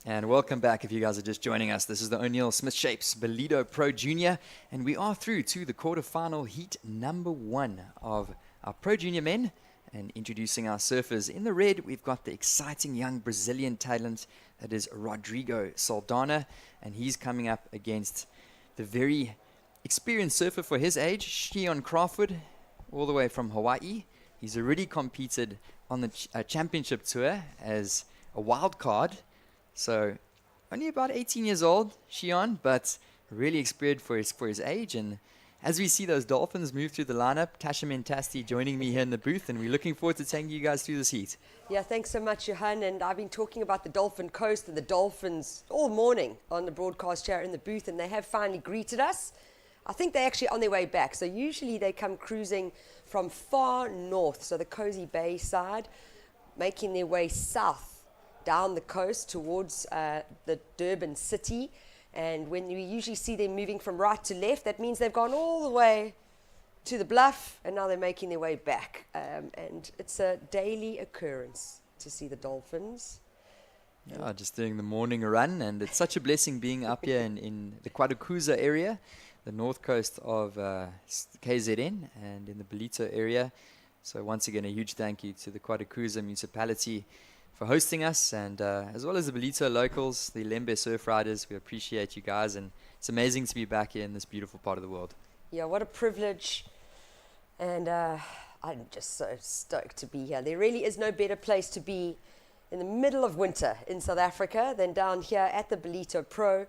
And welcome back if you guys are just joining us. This is the O'Neill Smith Shapes Ballito Pro Junior, and we are through to the quarterfinal heat number 1 of our Pro Junior men. And introducing our surfers in the red, we've got the exciting young Brazilian talent that is Rodrigo Saldana, and he's coming up against the very experienced surfer for his age, Cheyenne Crawford, all the way from Hawaii. He's already competed on the championship tour as a wild card. So only about 18 years old, Cheyenne, but really experienced for his age. And as we see those Dolphins move through the lineup, Tasha Mentasti joining me here in the booth, and we're looking forward to taking you guys through this heat. Yeah, thanks so much, Johan. And I've been talking about the Dolphin Coast and the Dolphins all morning on the broadcast chair in the booth, and they have finally greeted us. I think they're actually on their way back. So usually they come cruising from far north, so the Cozy Bay side, making their way south down the coast towards the Durban city. And when we usually see them moving from right to left, that means they've gone all the way to the bluff, and now they're making their way back. And it's a daily occurrence to see the Dolphins. Yeah, just doing the morning run, and it's such a blessing being up here in the Kwadukuza area, the north coast of KZN, and in the Ballito area. So once again, a huge thank you to the Kwadukuza municipality for hosting us, and as well as the Ballito locals, the Lembe surf riders. We appreciate you guys, and it's amazing to be back here in this beautiful part of the world. Yeah, what a privilege. And I'm just so stoked to be here. There really is no better place to be in the middle of winter in South Africa than down here at the Ballito Pro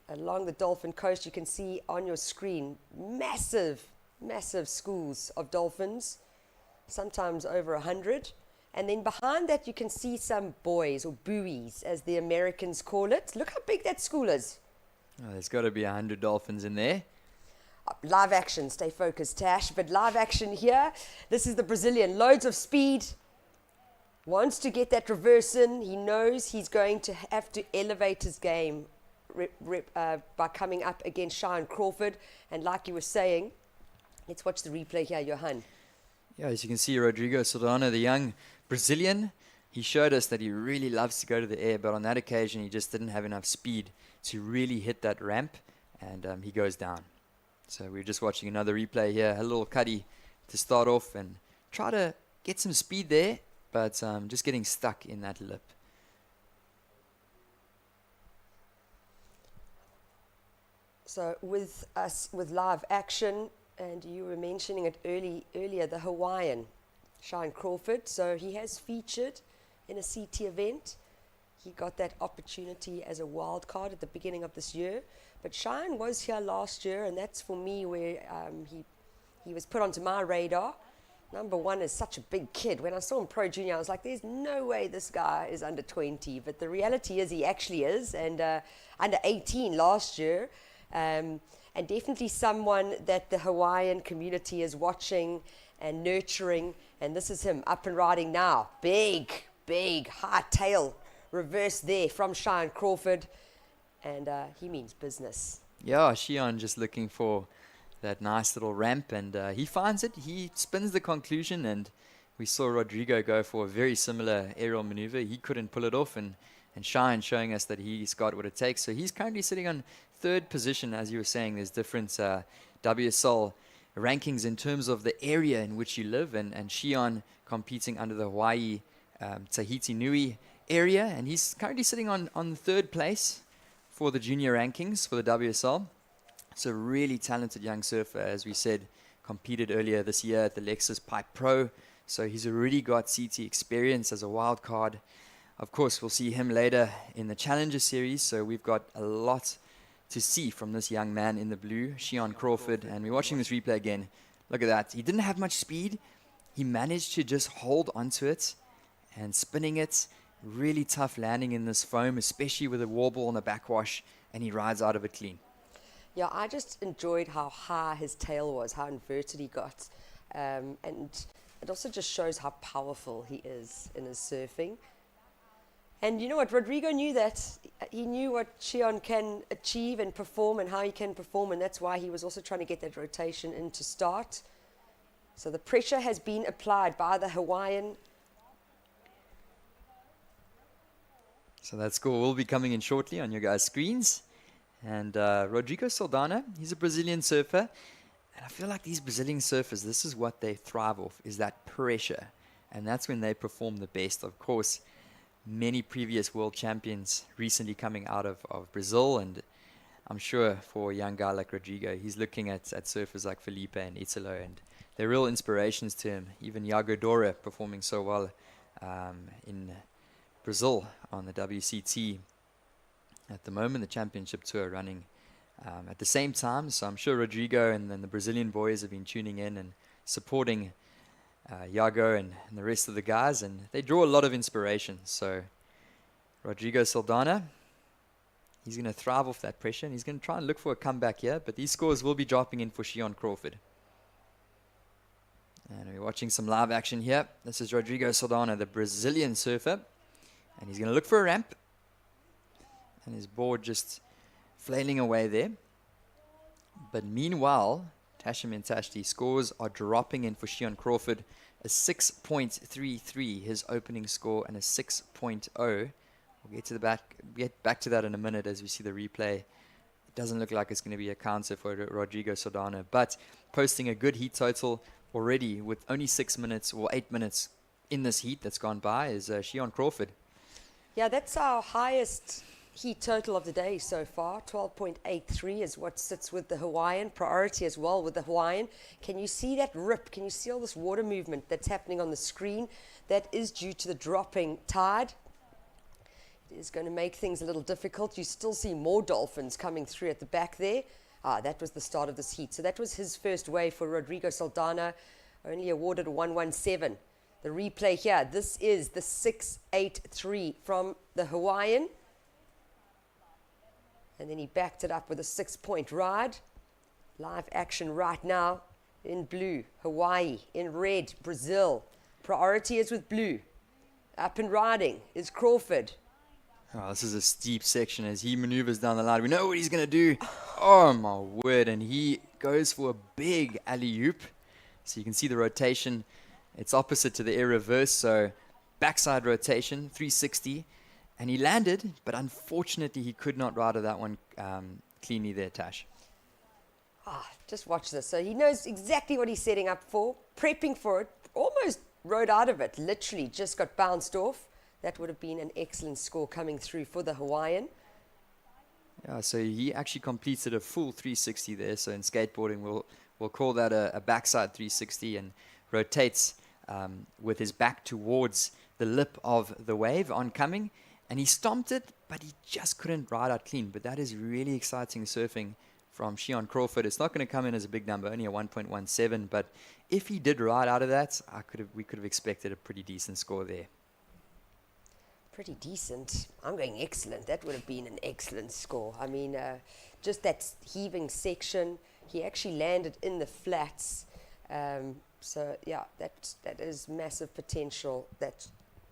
along the Dolphin Coast. You can see on your screen massive schools of dolphins, sometimes over 100. And then behind that you can see some buoys, or buoys as the Americans call it. Look how big that school is. Oh, there's got to be 100 dolphins in there. Live action, stay focused, Tash, but live action here. This is the Brazilian, loads of speed, wants to get that reverse in. He knows he's going to have to elevate his game by coming up against Shaun Crawford. And like you were saying, let's watch the replay here, Johan. Yeah, as you can see, Rodrigo Saldana, the young Brazilian, he showed us that he really loves to go to the air, but on that occasion he just didn't have enough speed to really hit that ramp, and he goes down. So we're just watching another replay here, a little cuddy to start off and try to get some speed there, but just getting stuck in that lip. So with us, with live action, and you were mentioning it earlier, the Hawaiian, Shaun Crawford. So he has featured in a CT event. He got that opportunity as a wild card at the beginning of this year. But Shaun was here last year, and that's for me where he was put onto my radar. Number one is such a big kid. When I saw him Pro Junior, I was like, there's no way this guy is under 20. But the reality is he actually is, and under 18 last year. And definitely someone that the Hawaiian community is watching and nurturing. And this is him up and riding now. Big, high tail reverse there from Shaun Crawford. And he means business. Yeah, Shaun just looking for that nice little ramp, and he finds it. He spins the conclusion, and we saw Rodrigo go for a very similar aerial maneuver. He couldn't pull it off, and Shaun showing us that he's got what it takes. So he's currently sitting on third position. As you were saying, there's different WSL rankings in terms of the area in which you live, and Shaun competing under the Hawaii Tahiti Nui area, and he's currently sitting on third place for the junior rankings for the WSL. So really talented young surfer, as we said, competed earlier this year at the Lexus Pipe Pro. So he's already got CT experience as a wild card. Of course, we'll see him later in the Challenger Series. So we've got a lot to see from this young man in the blue, Shaun Crawford. And we're watching this replay again. Look at that. He didn't have much speed. He managed to just hold onto it and spinning it. Really tough landing in this foam, especially with a wobble on the backwash, and he rides out of it clean. Yeah, I just enjoyed how high his tail was, how inverted he got. And it also just shows how powerful he is in his surfing. And you know what? Rodrigo knew that. He knew what Shaun can achieve and perform and how he can perform. And that's why he was also trying to get that rotation in to start. So the pressure has been applied by the Hawaiian. So that score will be coming in shortly on your guys' screens. And Rodrigo Saldana, he's a Brazilian surfer. And I feel like these Brazilian surfers, this is what they thrive off, is that pressure. And that's when they perform the best. Of course, many previous world champions recently coming out of Brazil. And I'm sure for a young guy like Rodrigo, he's looking at surfers like Felipe and Italo. And they're real inspirations to him. Even Iago Dora performing so well in Brazil on the WCT. At the moment, the championship tour running at the same time. So I'm sure Rodrigo and then the Brazilian boys have been tuning in and supporting Iago and the rest of the guys. And they draw a lot of inspiration. So Rodrigo Saldana, he's going to thrive off that pressure. And he's going to try and look for a comeback here. But these scores will be dropping in for Shaun Crawford. And we're watching some live action here. This is Rodrigo Saldana, the Brazilian surfer. And he's going to look for a ramp. And his board just flailing away there. But meanwhile, Tashim and Tashti scores are dropping in for Shaun Crawford. A 6.33, his opening score, and a 6.0 We'll get back to that in a minute as we see the replay. It doesn't look like it's going to be a counter for Rodrigo Saldana, but posting a good heat total already with only 6 minutes or 8 minutes in this heat that's gone by is Shion Crawford. Yeah, that's our highest heat total of the day so far. 12.83 is what sits with the Hawaiian. Priority as well with the Hawaiian. Can you see that rip? Can you see all this water movement that's happening on the screen? That is due to the dropping tide. It is going to make things a little difficult. You still see more dolphins coming through at the back there. That was the start of this heat. So that was his first wave for Rodrigo Saldana, only awarded a 117. The replay here, this is the 683 from the Hawaiian. And then he backed it up with a 6-point ride. Live action right now in blue, Hawaii. In red, Brazil. Priority is with blue. Up and riding is Crawford. Oh, this is a steep section as he maneuvers down the line. We know what he's going to do. Oh, my word. And he goes for a big alley-oop. So you can see the rotation. It's opposite to the air reverse. So backside rotation, 360. And he landed, but unfortunately he could not ride that one cleanly there, Tash. Just watch this. So he knows exactly what he's setting up for, prepping for it, almost rode out of it, literally just got bounced off. That would have been an excellent score coming through for the Hawaiian. Yeah, so he actually completed a full 360 there. So in skateboarding, we'll call that a backside 360, and rotates with his back towards the lip of the wave oncoming. And he stomped it, but he just couldn't ride out clean. But that is really exciting surfing from Shion Crawford. It's not going to come in as a big number, only a 1.17. But if he did ride out of that, we could have expected a pretty decent score there. Pretty decent. I'm going excellent. That would have been an excellent score. I mean, just that heaving section. He actually landed in the flats. So, yeah, that is massive potential that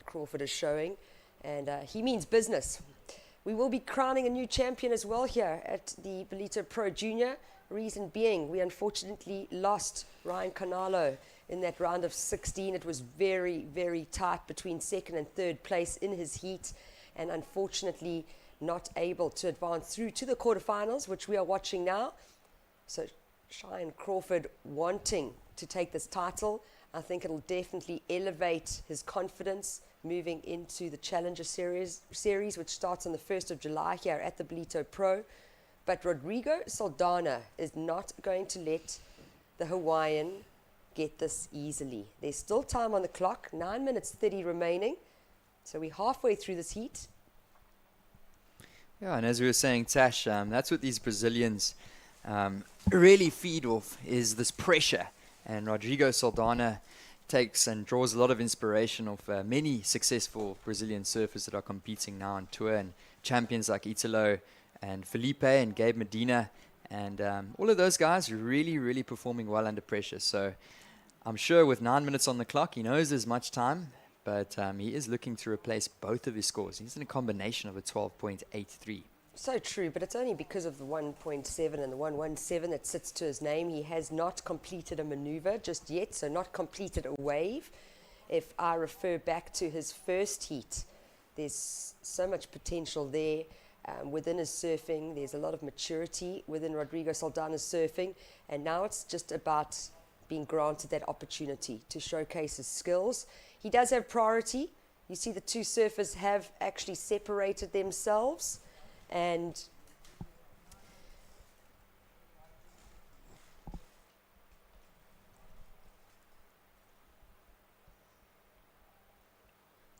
Crawford is showing. And he means business. We will be crowning a new champion as well here at the Ballito Pro Junior. Reason being, we unfortunately lost Ryan Canalo in that round of 16. It was very, very tight between second and third place in his heat, and unfortunately not able to advance through to the quarterfinals, which we are watching now. So Shion Crawford wanting to take this title. I think it'll definitely elevate his confidence moving into the Challenger Series, which starts on the 1st of July here at the Ballito Pro. But Rodrigo Saldana is not going to let the Hawaiian get this easily. There's still time on the clock, 9 minutes 30 remaining. So we're halfway through this heat. Yeah, and as we were saying, Tash, that's what these Brazilians really feed off, is this pressure. And Rodrigo Saldana takes and draws a lot of inspiration of many successful Brazilian surfers that are competing now on tour, and champions like Italo and Felipe and Gabe Medina, and all of those guys really, really performing well under pressure. So I'm sure with 9 minutes on the clock, he knows there's much time, but he is looking to replace both of his scores. He's in a combination of a 12.83. So true, but it's only because of the 1.7 and the 117 that sits to his name. He has not completed a maneuver just yet, so not completed a wave. If I refer back to his first heat, there's so much potential there within his surfing. There's a lot of maturity within Rodrigo Saldana's surfing, and now it's just about being granted that opportunity to showcase his skills. He does have priority. You see the two surfers have actually separated themselves. And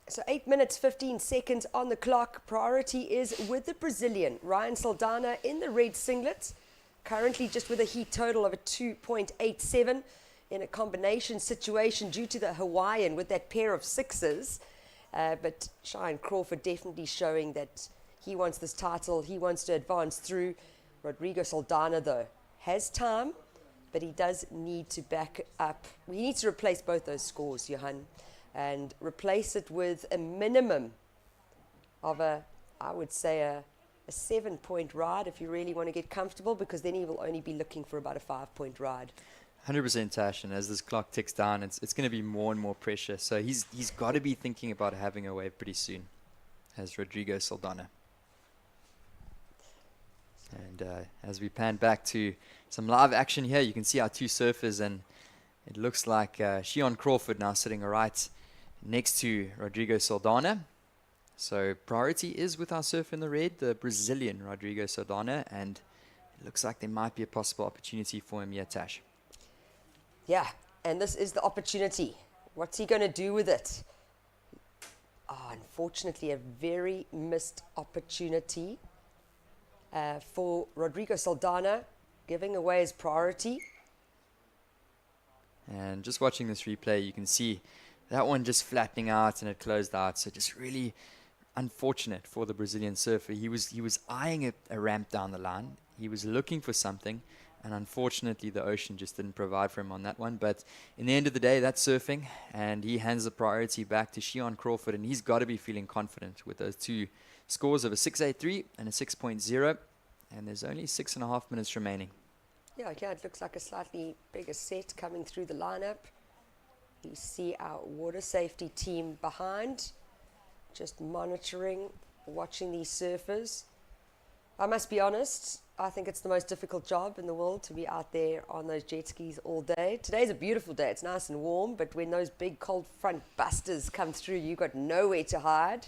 so 8 minutes 15 seconds on the clock. Priority is with the Brazilian Ryan Saldana in the red singlet, currently just with a heat total of a 2.87 in a combination situation due to the Hawaiian with that pair of sixes. But Shion Crawford definitely showing that he wants this title. He wants to advance through. Rodrigo Saldana, though, has time, but he does need to back up. He needs to replace both those scores, Johan, and replace it with a minimum of I would say a 7-point ride if you really want to get comfortable, because then he will only be looking for about a 5-point ride. 100% Tash, and as this clock ticks down, it's going to be more and more pressure. So he's got to be thinking about having a wave pretty soon. as Rodrigo Saldana. And as we pan back to some live action here, you can see our two surfers, and it looks like Shion Crawford now sitting right next to Rodrigo Saldana. So priority is with our surfer in the red, the Brazilian Rodrigo Saldana, and it looks like there might be a possible opportunity for him here, Tash. Yeah, and this is the opportunity. What's he going to do with it? Unfortunately, a very missed opportunity for Rodrigo Saldana, giving away his priority. And just watching this replay, you can see that one just flattening out and it closed out. So just really unfortunate for the Brazilian surfer. He was eyeing a ramp down the line. He was looking for something, and unfortunately the ocean just didn't provide for him on that one. But in the end of the day, that's surfing, and he hands the priority back to Shion Crawford, and he's got to be feeling confident with those two scores of a 6.83 and a 6.0, and there's only 6.5 minutes remaining. Yeah, it looks like a slightly bigger set coming through the lineup. You see our water safety team behind, just monitoring, watching these surfers. I must be honest, I think it's the most difficult job in the world to be out there on those jet skis all day. Today's a beautiful day, it's nice and warm, but when those big cold front busters come through, you've got nowhere to hide.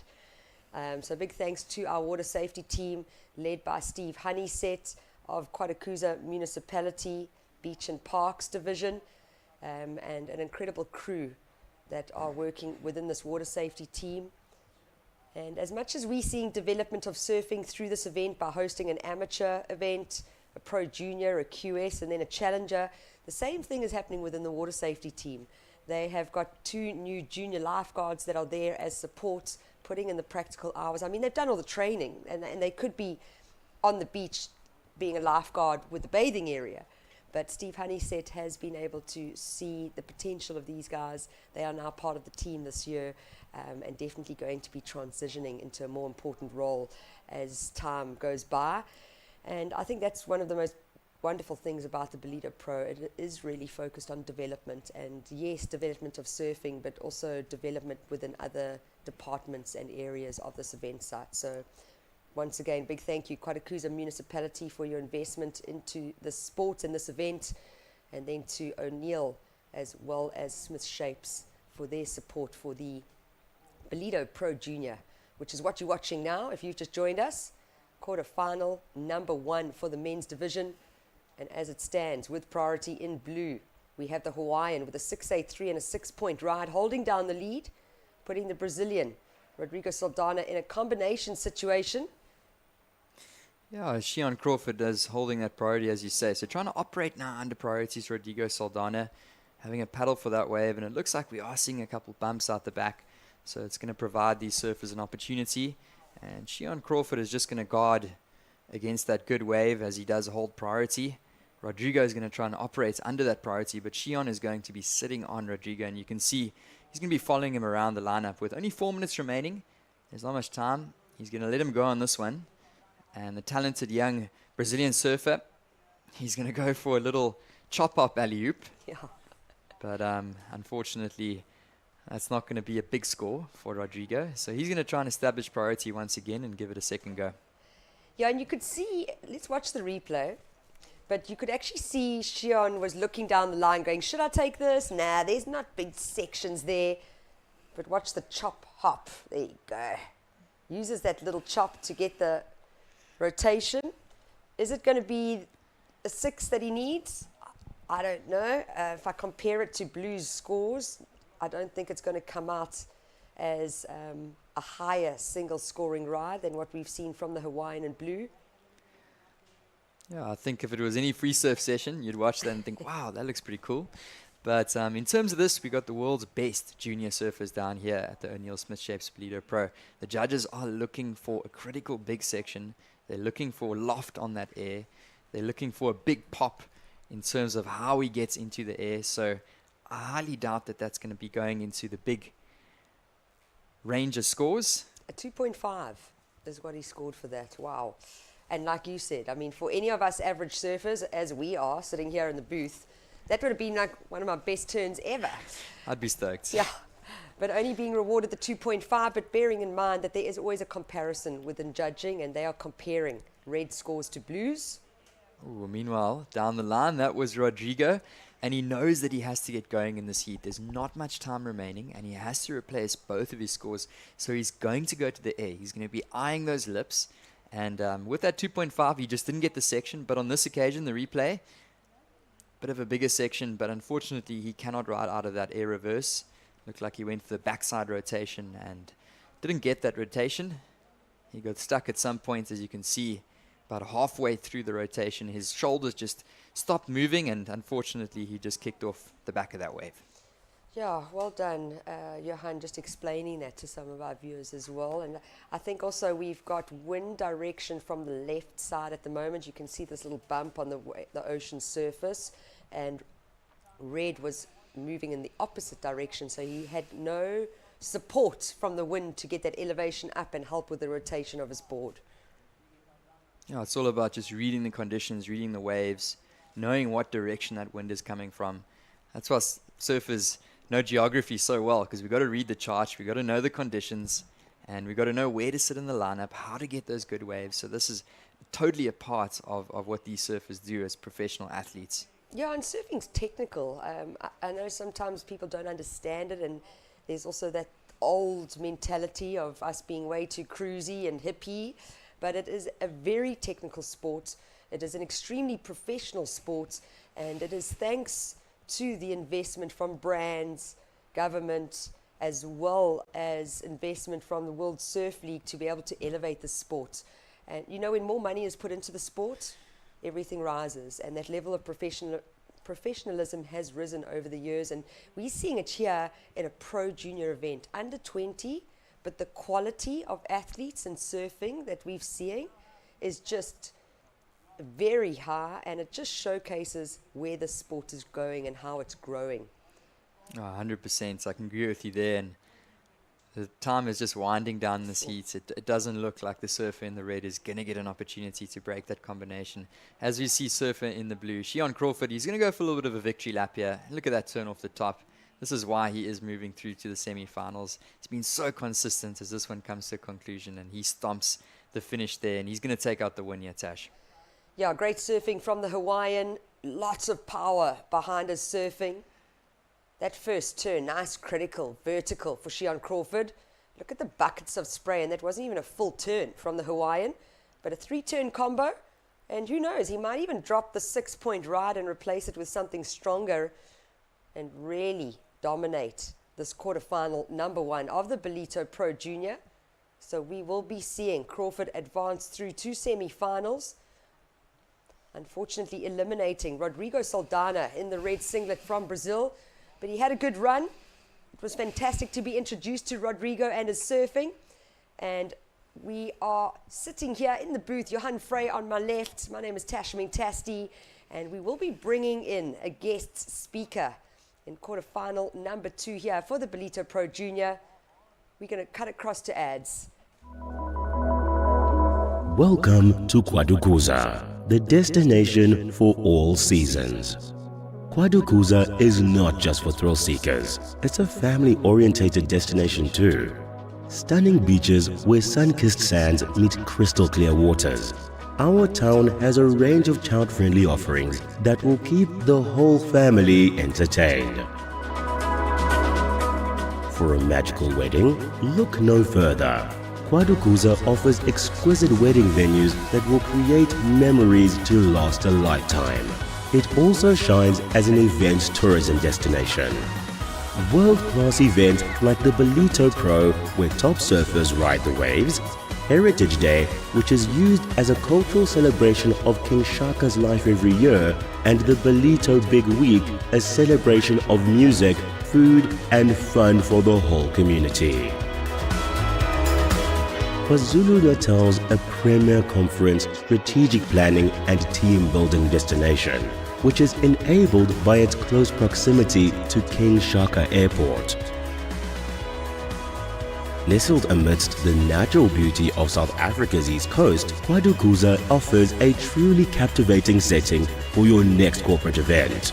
So big thanks to our water safety team, led by Steve Honeyset of Quadakuza Municipality Beach and Parks Division, and an incredible crew that are working within this water safety team. And as much as we're seeing development of surfing through this event by hosting an amateur event, a pro junior, a QS, and then a challenger, the same thing is happening within the water safety team. They have got 2 new junior lifeguards that are there as support, putting in the practical hours. I mean, they've done all the training, and they could be on the beach being a lifeguard with the bathing area. But Steve Honeyset has been able to see the potential of these guys. They are now part of the team this year, and definitely going to be transitioning into a more important role as time goes by. And I think that's one of the most wonderful things about the Ballito Pro. It is really focused on development, and yes, development of surfing, but also development within other departments and areas of this event site. So once again, big thank you, Quadakuza Municipality, for your investment into the sport and this event, and then to O'Neill as well as Smith Shapes for their support for the Ballito Pro Junior, which is what you're watching now if you've just joined us. Quarterfinal number 1 for the men's division, and as it stands with priority in blue, we have the Hawaiian with a 6.83 and a 6-point ride holding down the lead, putting the Brazilian Rodrigo Saldana in a combination situation. Yeah, Shion Crawford is holding that priority, as you say. So trying to operate now under priorities, Rodrigo Saldana having a paddle for that wave, and it looks like we are seeing a couple bumps out the back. So it's going to provide these surfers an opportunity. And Shion Crawford is just going to guard against that good wave as he does hold priority. Rodrigo is going to try and operate under that priority, but Shion is going to be sitting on Rodrigo, and you can see he's going to be following him around the lineup with only 4 minutes remaining. There's not much time. He's going to let him go on this one. And the talented young Brazilian surfer, he's going to go for a little chop-up alley-oop. Yeah. But unfortunately, that's not going to be a big score for Rodrigo. So he's going to try and establish priority once again and give it a second go. Yeah, and you could see, let's watch the replay, but you could actually see Shion was looking down the line going, should I take this? Nah, there's not big sections there. But watch the chop hop. There you go. Uses that little chop to get the rotation. Is it going to be a 6 that he needs? I don't know. If I compare it to Blue's scores, I don't think it's going to come out as a higher single scoring ride than what we've seen from the Hawaiian and Blue. Yeah, I think if it was any free surf session, you'd watch that and think, wow, that looks pretty cool. But in terms of this, we got the world's best junior surfers down here at the O'Neill Smith Shapes Ballito Pro. The judges are looking for a critical big section. They're looking for loft on that air. They're looking for a big pop in terms of how he gets into the air. So I highly doubt that that's going to be going into the big range of scores. A 2.5 is what he scored for that. Wow. And like you said, I mean, for any of us average surfers, as we are sitting here in the booth, that would have been like one of my best turns ever. I'd be stoked. Yeah. but only being rewarded the 2.5, but bearing in mind that there is always a comparison within judging, and they are comparing red scores to blues. Ooh, meanwhile, down the line, that was Rodrigo, and he knows that he has to get going in this heat. There's not much time remaining, and he has to replace both of his scores, so he's going to go to the air. He's going to be eyeing those lips, and with that 2.5, he just didn't get the section, but on this occasion, the replay, bit of a bigger section, but unfortunately, he cannot ride out of that air reverse. Looked like he went for the backside rotation and didn't get that rotation. He got stuck at some point, as you can see, about halfway through the rotation. His shoulders just stopped moving, and unfortunately, he just kicked off the back of that wave. Yeah, well done, Johan, just explaining that to some of our viewers as well. And I think also we've got wind direction from the left side at the moment. You can see this little bump on the ocean surface, and Red was moving in the opposite direction, so he had no support from the wind to get that elevation up and help with the rotation of his board. Yeah, it's all about just reading the conditions, reading the waves, knowing what direction that wind is coming from. That's why surfers know geography so well, because we've got to read the charts, we've got to know the conditions, and we've got to know where to sit in the lineup, how to get those good waves. So this is totally a part of what these surfers do as professional athletes. Yeah, and surfing's technical. I know sometimes people don't understand it, and there's also that old mentality of us being way too cruisy and hippie, but it is a very technical sport. It is an extremely professional sport, and it is thanks to the investment from brands, government, as well as investment from the World Surf League to be able to elevate the sport. And you know, when more money is put into the sport, everything rises, and that level of professionalism has risen over the years, and we're seeing it here in a pro junior event, under 20, but the quality of athletes and surfing that we've seen is just very high, and it just showcases where the sport is going and how it's growing. 100%, I can agree with you there, and the time is just winding down this heat. It doesn't look like the surfer in the red is going to get an opportunity to break that combination. As we see surfer in the blue, Shion Crawford, he's going to go for a little bit of a victory lap here. Look at that turn off the top. This is why he is moving through to the semi-finals. He's been so consistent as this one comes to a conclusion, and he stomps the finish there, and he's going to take out the win here, Tash. Yeah, great surfing from the Hawaiian. Lots of power behind his surfing. That first turn, nice critical, vertical for Shion Crawford. Look at the buckets of spray, and that wasn't even a full turn from the Hawaiian, but a 3-turn combo. And who knows, he might even drop the 6-point ride and replace it with something stronger and really dominate this quarterfinal number 1 of the Ballito Pro Junior. So we will be seeing Crawford advance through 2 semi-finals. Unfortunately eliminating Rodrigo Saldana in the red singlet from Brazil. But he had a good run. It was fantastic to be introduced to Rodrigo and his surfing. And we are sitting here in the booth, Johan Frey on my left. My name is Tashmin Tasti, and we will be bringing in a guest speaker in quarterfinal number 2 here for the Ballito Pro Junior. We're going to cut across to ads. Welcome to Kwadukuza, the destination for all seasons. Kwadukuza is not just for thrill seekers, it's a family-orientated destination too. Stunning beaches where sun-kissed sands meet crystal clear waters. Our town has a range of child-friendly offerings that will keep the whole family entertained. For a magical wedding, look no further. Kwadukuza offers exquisite wedding venues that will create memories to last a lifetime. It also shines as an event tourism destination. World-class events like the Ballito Pro, where top surfers ride the waves, Heritage Day, which is used as a cultural celebration of King Shaka's life every year, and the Ballito Big Week, a celebration of music, food and fun for the whole community. KwaZulu-Natal's a premier conference, strategic planning and team-building destination, which is enabled by its close proximity to King Shaka Airport. Nestled amidst the natural beauty of South Africa's east coast, Kwadukuza offers a truly captivating setting for your next corporate event.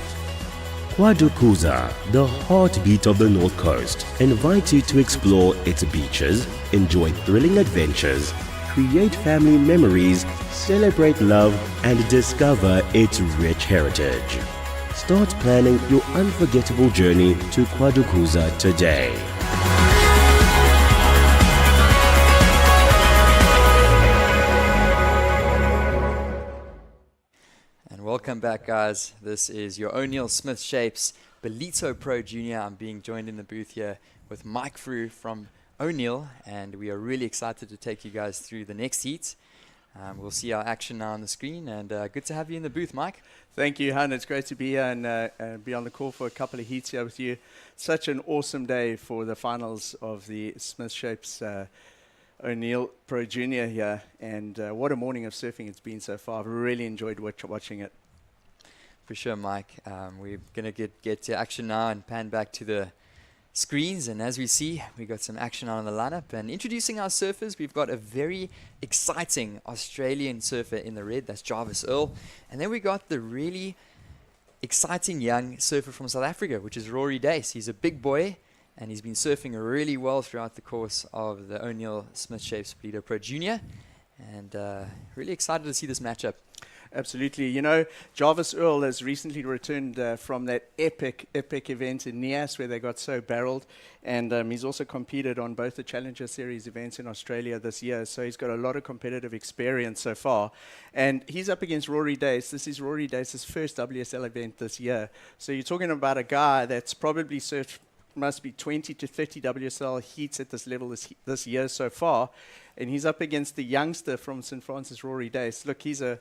Kwadukuza, the heartbeat of the North Coast, invites you to explore its beaches, enjoy thrilling adventures, create family memories, celebrate love, and discover its rich heritage. Start planning your unforgettable journey to Kwadukuza today. And welcome back, guys. This is your O'Neill Smith Shapes Ballito Pro Junior. I'm being joined in the booth here with Mike Frew from O'Neill, and we are really excited to take you guys through the next heat. We'll see our action now on the screen, and good to have you in the booth, Mike. Thank you, Han. It's great to be here and be on the call for a couple of heats here with you. Such an awesome day for the finals of the Smith Shapes O'Neill Pro Junior here, and what a morning of surfing it's been so far. I've really enjoyed watching it. For sure, Mike. We're going to get to action now and pan back to the screens, and as we see, we got some action on the lineup. And introducing our surfers, we've got a very exciting Australian surfer in the red. That's Jarvis Earl. And then we got the really exciting young surfer from South Africa, which is Rory Dace. He's a big boy, and he's been surfing really well throughout the course of the O'Neill Smith Shapes Ballito Pro Junior. And really excited to see this matchup. Absolutely. You know, Jarvis Earl has recently returned from that epic event in Nias where they got so barreled. And he's also competed on both the Challenger Series events in Australia this year. So he's got a lot of competitive experience so far. And he's up against Rory Dace. This is Rory Dace's first WSL event this year. So you're talking about a guy that's probably surfed must be 20 to 30 WSL heats at this level this year so far. And he's up against the youngster from St. Francis, Rory Dace. Look, he's a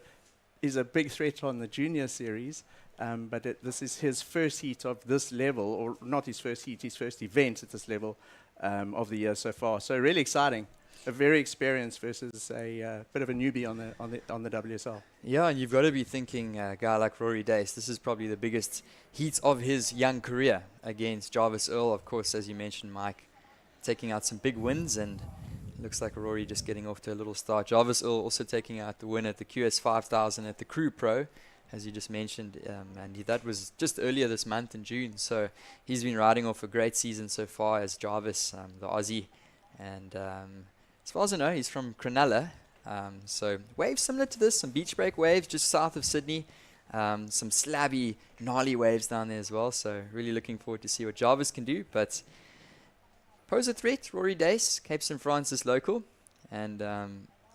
big threat on the junior series, but this is his first heat of this level, or not his first heat, his first event at this level of the year so far. So really exciting, a very experienced versus a bit of a newbie on the WSL. Yeah, and you've got to be thinking a guy like Rory Dace, this is probably the biggest heat of his young career against Jarvis Earl, of course, as you mentioned, Mike, taking out some big wins, and looks like Rory just getting off to a little start. Jarvis Earl also taking out the win at the QS 5000 at the Crew Pro, as you just mentioned, and that was just earlier this month in June. So he's been riding off a great season so far as Jarvis, the Aussie. And as far as I know, he's from Cronulla. So waves similar to this, some beach break waves just south of Sydney. Some slabby, gnarly waves down there as well. So really looking forward to see what Jarvis can do. But pose a threat, Rory Dace, Cape St. Francis local, and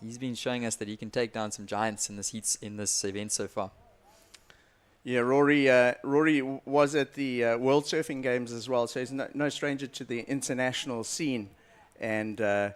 he's been showing us that he can take down some giants in this event so far. Yeah, Rory was at the World Surfing Games as well, so he's no stranger to the international scene, and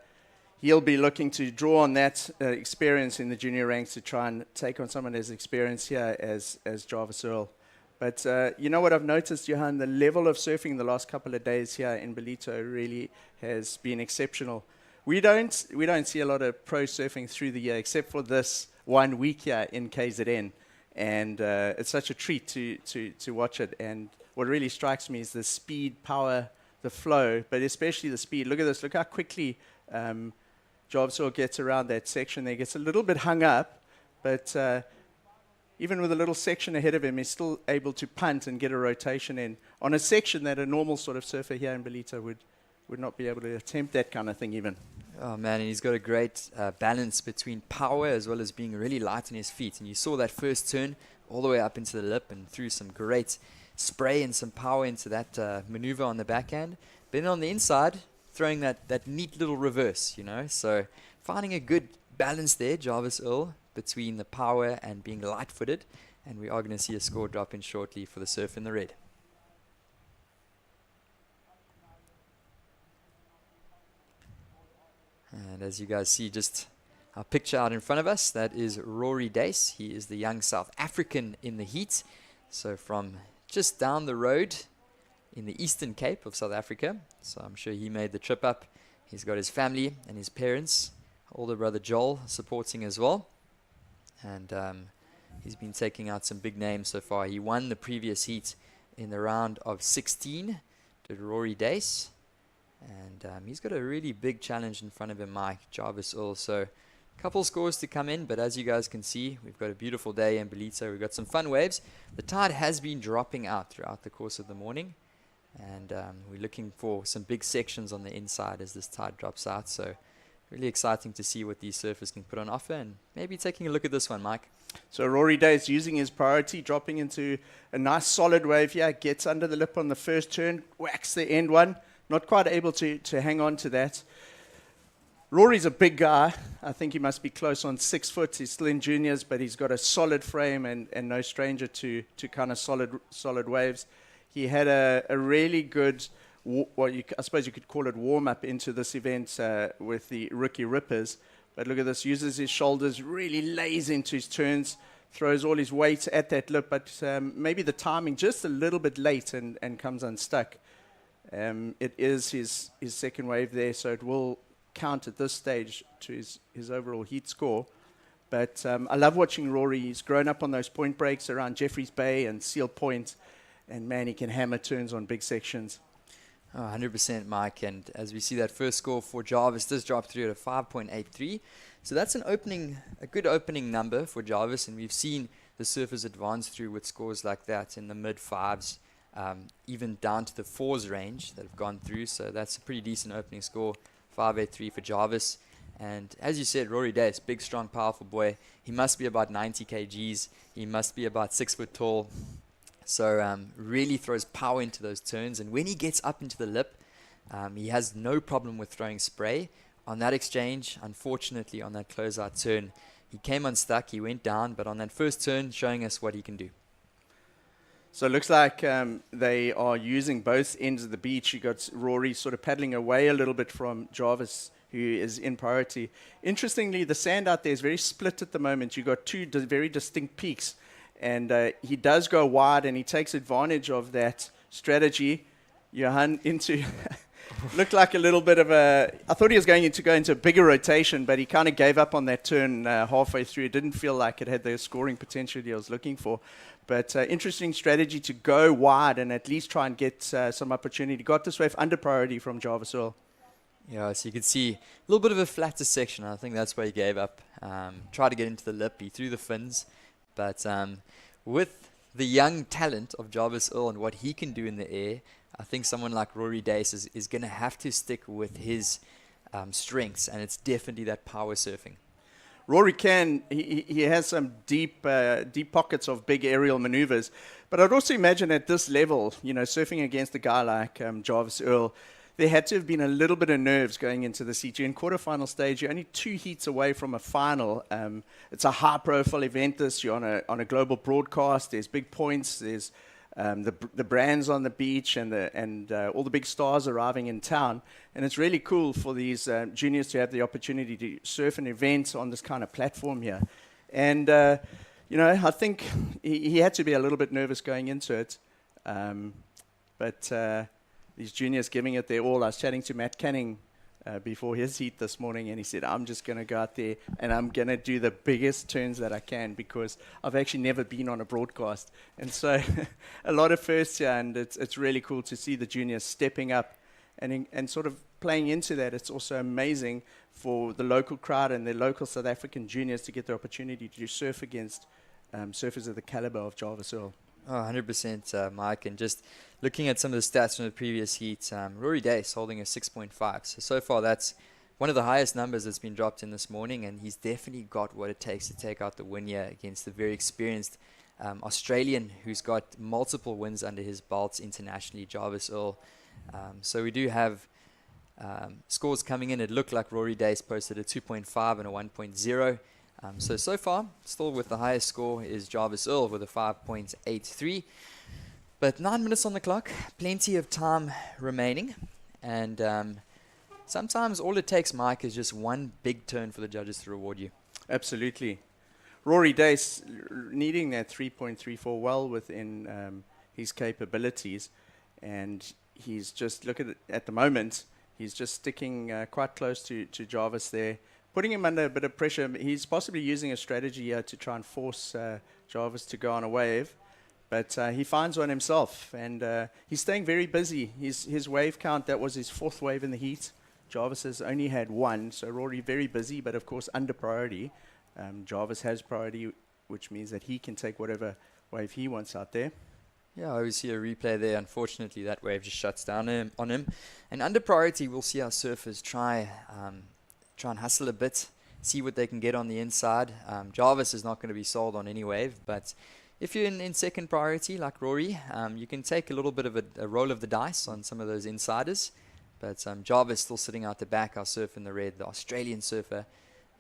he'll be looking to draw on that experience in the junior ranks to try and take on someone as experienced here as Jarvis Earl. But you know what I've noticed, Johan, the level of surfing the last couple of days here in Ballito really has been exceptional. We don't see a lot of pro surfing through the year, except for this 1 week here in KZN. And it's such a treat to watch it. And what really strikes me is the speed, power, the flow, but especially the speed. Look at this. Look how quickly Jarvis Earl gets around that section there. Gets a little bit hung up, but even with a little section ahead of him, he's still able to punt and get a rotation in on a section that a normal sort of surfer here in Ballito would not be able to attempt that kind of thing even. Oh man, and he's got a great balance between power as well as being really light on his feet. And you saw that first turn all the way up into the lip and threw some great spray and some power into that maneuver on the backhand. But then on the inside, throwing that neat little reverse, you know. So finding a good balance there, Jarvis Earl, between the power and being light-footed, and we are going to see a score drop in shortly for the surf in the red. And as you guys see just our picture out in front of us, that is Rory Dace. He is the young South African in the heat, so from just down the road in the Eastern Cape of South Africa. So I'm sure he made the trip up. He's got his family and his parents, older brother Joel supporting as well. And he's been taking out some big names so far. He won the previous heat in the round of 16 to Rory Dace. And he's got a really big challenge in front of him, Mike, Jarvis Earl. So Couple scores to come in, but as you guys can see, we've got a beautiful day in Ballito. We've got some fun waves. The tide has been dropping out throughout the course of the morning, and we're looking for some big sections on the inside as this tide drops out. So really exciting to see what these surfers can put on offer, and maybe taking a look at this one, Mike. So Rory Day is using his priority, dropping into a nice solid wave here, gets under the lip on the first turn, whacks the end one, not quite able to hang on to that. Rory's a big guy. I think he must be close on 6 foot. He's still in juniors, but he's got a solid frame and no stranger to kind of solid waves. He had a really good, I suppose you could call it warm-up into this event with the rookie rippers. But look at this, uses his shoulders, really lays into his turns, throws all his weight at that lip, but maybe the timing just a little bit late and comes unstuck. It is his second wave there, so it will count at this stage to his overall heat score. But I love watching Rory. He's grown up on those point breaks around Jeffreys Bay and Seal Point, and man, he can hammer turns on big sections. Oh, 100%, Mike. And as we see that first score for Jarvis does drop through at a 5.83. So that's a good opening number for Jarvis, and we've seen the surfers advance through with scores like that in the mid-5s, even down to the 4s range that have gone through. So that's a pretty decent opening score, 5.83 for Jarvis. And as you said, Rory Day, big, strong, powerful boy. He must be about 90 kgs. He must be about 6 foot tall. So really throws power into those turns. And when he gets up into the lip, he has no problem with throwing spray. On that exchange, unfortunately, on that closeout turn, he came unstuck. He went down. But on that first turn, showing us what he can do. So it looks like they are using both ends of the beach. You got Rory sort of paddling away a little bit from Jarvis, who is in priority. Interestingly, the sand out there is very split at the moment. You got two very distinct peaks. And he does go wide, and he takes advantage of that strategy. Johan into looked like a little bit of a. I thought he was going to go into a bigger rotation, but he kind of gave up on that turn halfway through. It didn't feel like it had the scoring potential he was looking for. But interesting strategy to go wide and at least try and get some opportunity. Got this wave under priority from Jarvis Earl. Yeah, so you can see a little bit of a flatter section. I think that's where he gave up. Tried to get into the lip. He threw the fins. But with the young talent of Jarvis Earl and what he can do in the air, I think someone like Rory Dace is going to have to stick with his strengths, and it's definitely that power surfing. Rory he has some deep pockets of big aerial maneuvers, but I'd also imagine at this level, surfing against a guy like Jarvis Earl, there had to have been a little bit of nerves going into the CG. In quarterfinal stage, you're only 2 heats away from a final. It's a high-profile event. You're on a global broadcast. There's big points. There's the brands on the beach and all the big stars arriving in town. And it's really cool for these juniors to have the opportunity to surf an event on this kind of platform here. And I think he had to be a little bit nervous going into it, but. These juniors giving it their all. I was chatting to Matt Canning before his heat this morning, and he said, I'm just going to go out there and I'm going to do the biggest turns that I can because I've actually never been on a broadcast. And so a lot of firsts here, and it's really cool to see the juniors stepping up and sort of playing into that. It's also amazing for the local crowd and the local South African juniors to get the opportunity to surf against surfers of the caliber of Jarvis Earl. Oh, 100%, Mike. And just looking at some of the stats from the previous heat, Rory Dace holding a 6.5. So far, that's one of the highest numbers that's been dropped in this morning, and he's definitely got what it takes to take out the win here against the very experienced Australian who's got multiple wins under his belts internationally, Jarvis Earl. So we do have scores coming in. It looked like Rory Dace posted a 2.5 and a 1.0. So far, still with the highest score is Jarvis Earl with a 5.83. But 9 minutes on the clock, plenty of time remaining. And sometimes all it takes, Mike, is just one big turn for the judges to reward you. Absolutely. Rory Dace needing that 3.34 well within his capabilities. And he's just, look at the moment, he's just sticking quite close to Jarvis there. Putting him under a bit of pressure. He's possibly using a strategy here to try and force Jarvis to go on a wave. But he finds one himself, and he's staying very busy. His wave count, that was his 4th wave in the heat. Jarvis has only had one, so Rory very busy, but of course under priority. Jarvis has priority, which means that he can take whatever wave he wants out there. Yeah, I always see a replay there. Unfortunately, that wave just shuts down on him. And under priority, we'll see our surfers try and hustle a bit, see what they can get on the inside. Jarvis is not going to be sold on any wave, but if you're in second priority, like Rory, you can take a little bit of a roll of the dice on some of those insiders. But Jarvis still sitting out the back, our surfer in the red, the Australian surfer.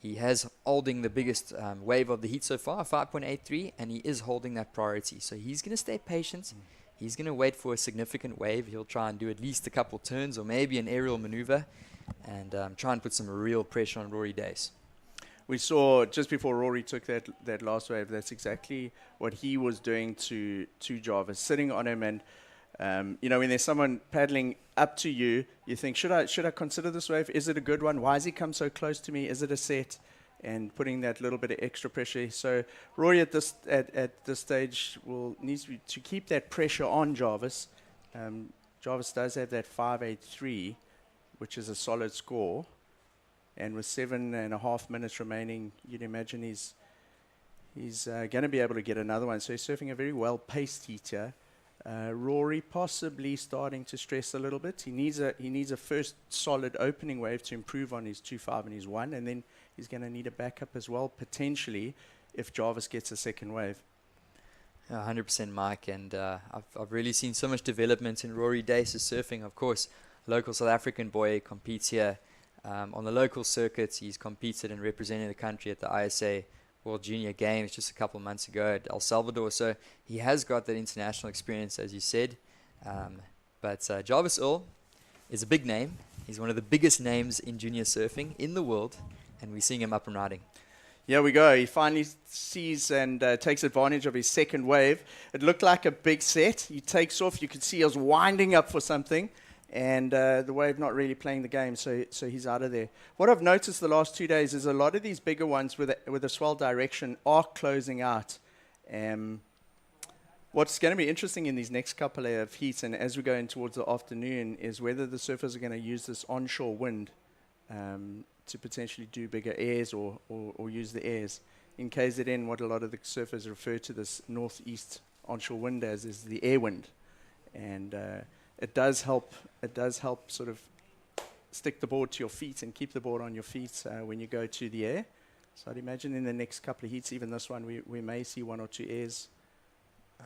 He has holding the biggest wave of the heat so far, 5.83, and he is holding that priority. So he's going to stay patient. He's going to wait for a significant wave. He'll try and do at least a couple turns or maybe an aerial maneuver and try and put some real pressure on Rory Dace. We saw just before Rory took that last wave, that's exactly what he was doing to Jarvis, sitting on him. And when there's someone paddling up to you, you think, should I consider this wave? Is it a good one? Why has he come so close to me? Is it a set? And putting that little bit of extra pressure. So Rory at this stage needs to keep that pressure on Jarvis. Jarvis does have that 5.83, which is a solid score. And with 7.5 minutes remaining, you'd imagine he's going to be able to get another one. So he's surfing a very well-paced heat here. Rory possibly starting to stress a little bit. He needs a first solid opening wave to improve on his 2.5 and his 1, and then he's going to need a backup as well, potentially, if Jarvis gets a second wave. 100% Mike, and I've really seen so much development in Rory Dace's surfing. Of course, local South African boy competes here on the local circuits. He's competed and represented the country at the ISA World Junior Games just a couple of months ago at El Salvador. So he has got that international experience, as you said. But Jarvis Earl is a big name. He's one of the biggest names in junior surfing in the world, and we're seeing him up and riding. Here we go. He finally sees and takes advantage of his second wave. It looked like a big set. He takes off. You could see he was winding up for something. And the wave not really playing the game, so he's out of there. What I've noticed the last 2 days is a lot of these bigger ones with a swell direction are closing out. What's going to be interesting in these next couple of heats, and as we go in towards the afternoon, is whether the surfers are going to use this onshore wind to potentially do bigger airs or use the airs. In KZN, what a lot of the surfers refer to this northeast onshore wind as is the air wind. And it does help sort of stick the board to your feet and keep the board on your feet when you go to the air. So I'd imagine in the next couple of heats, even this one, we may see 1 or 2 airs.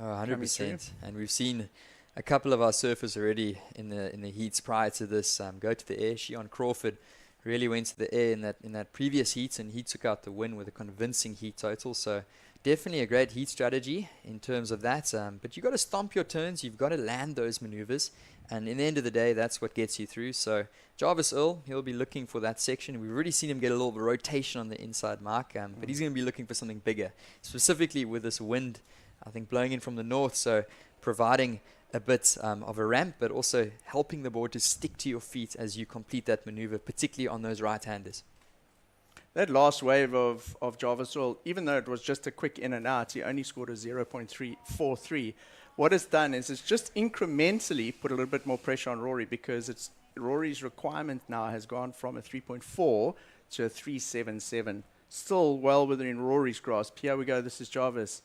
100%. And we've seen a couple of our surfers already in the heats prior to this go to the air. Shion Crawford really went to the air in that previous heat, and he took out the win with a convincing heat total. So definitely a great heat strategy in terms of that. But you've got to stomp your turns. You've got to land those maneuvers. And in the end of the day, that's what gets you through. So Jarvis Earl, he'll be looking for that section. We've already seen him get a little bit of rotation on the inside mark. But he's going to be looking for something bigger, specifically with this wind, I think, blowing in from the north. So providing a bit of a ramp, but also helping the board to stick to your feet as you complete that maneuver, particularly on those right-handers. That last wave of Jarvis Earl, even though it was just a quick in and out, he only scored a 0.343. What it's done is it's just incrementally put a little bit more pressure on Rory, because Rory's requirement now has gone from a 3.4 to a 3.77. Still well within Rory's grasp. Here we go. This is Jarvis.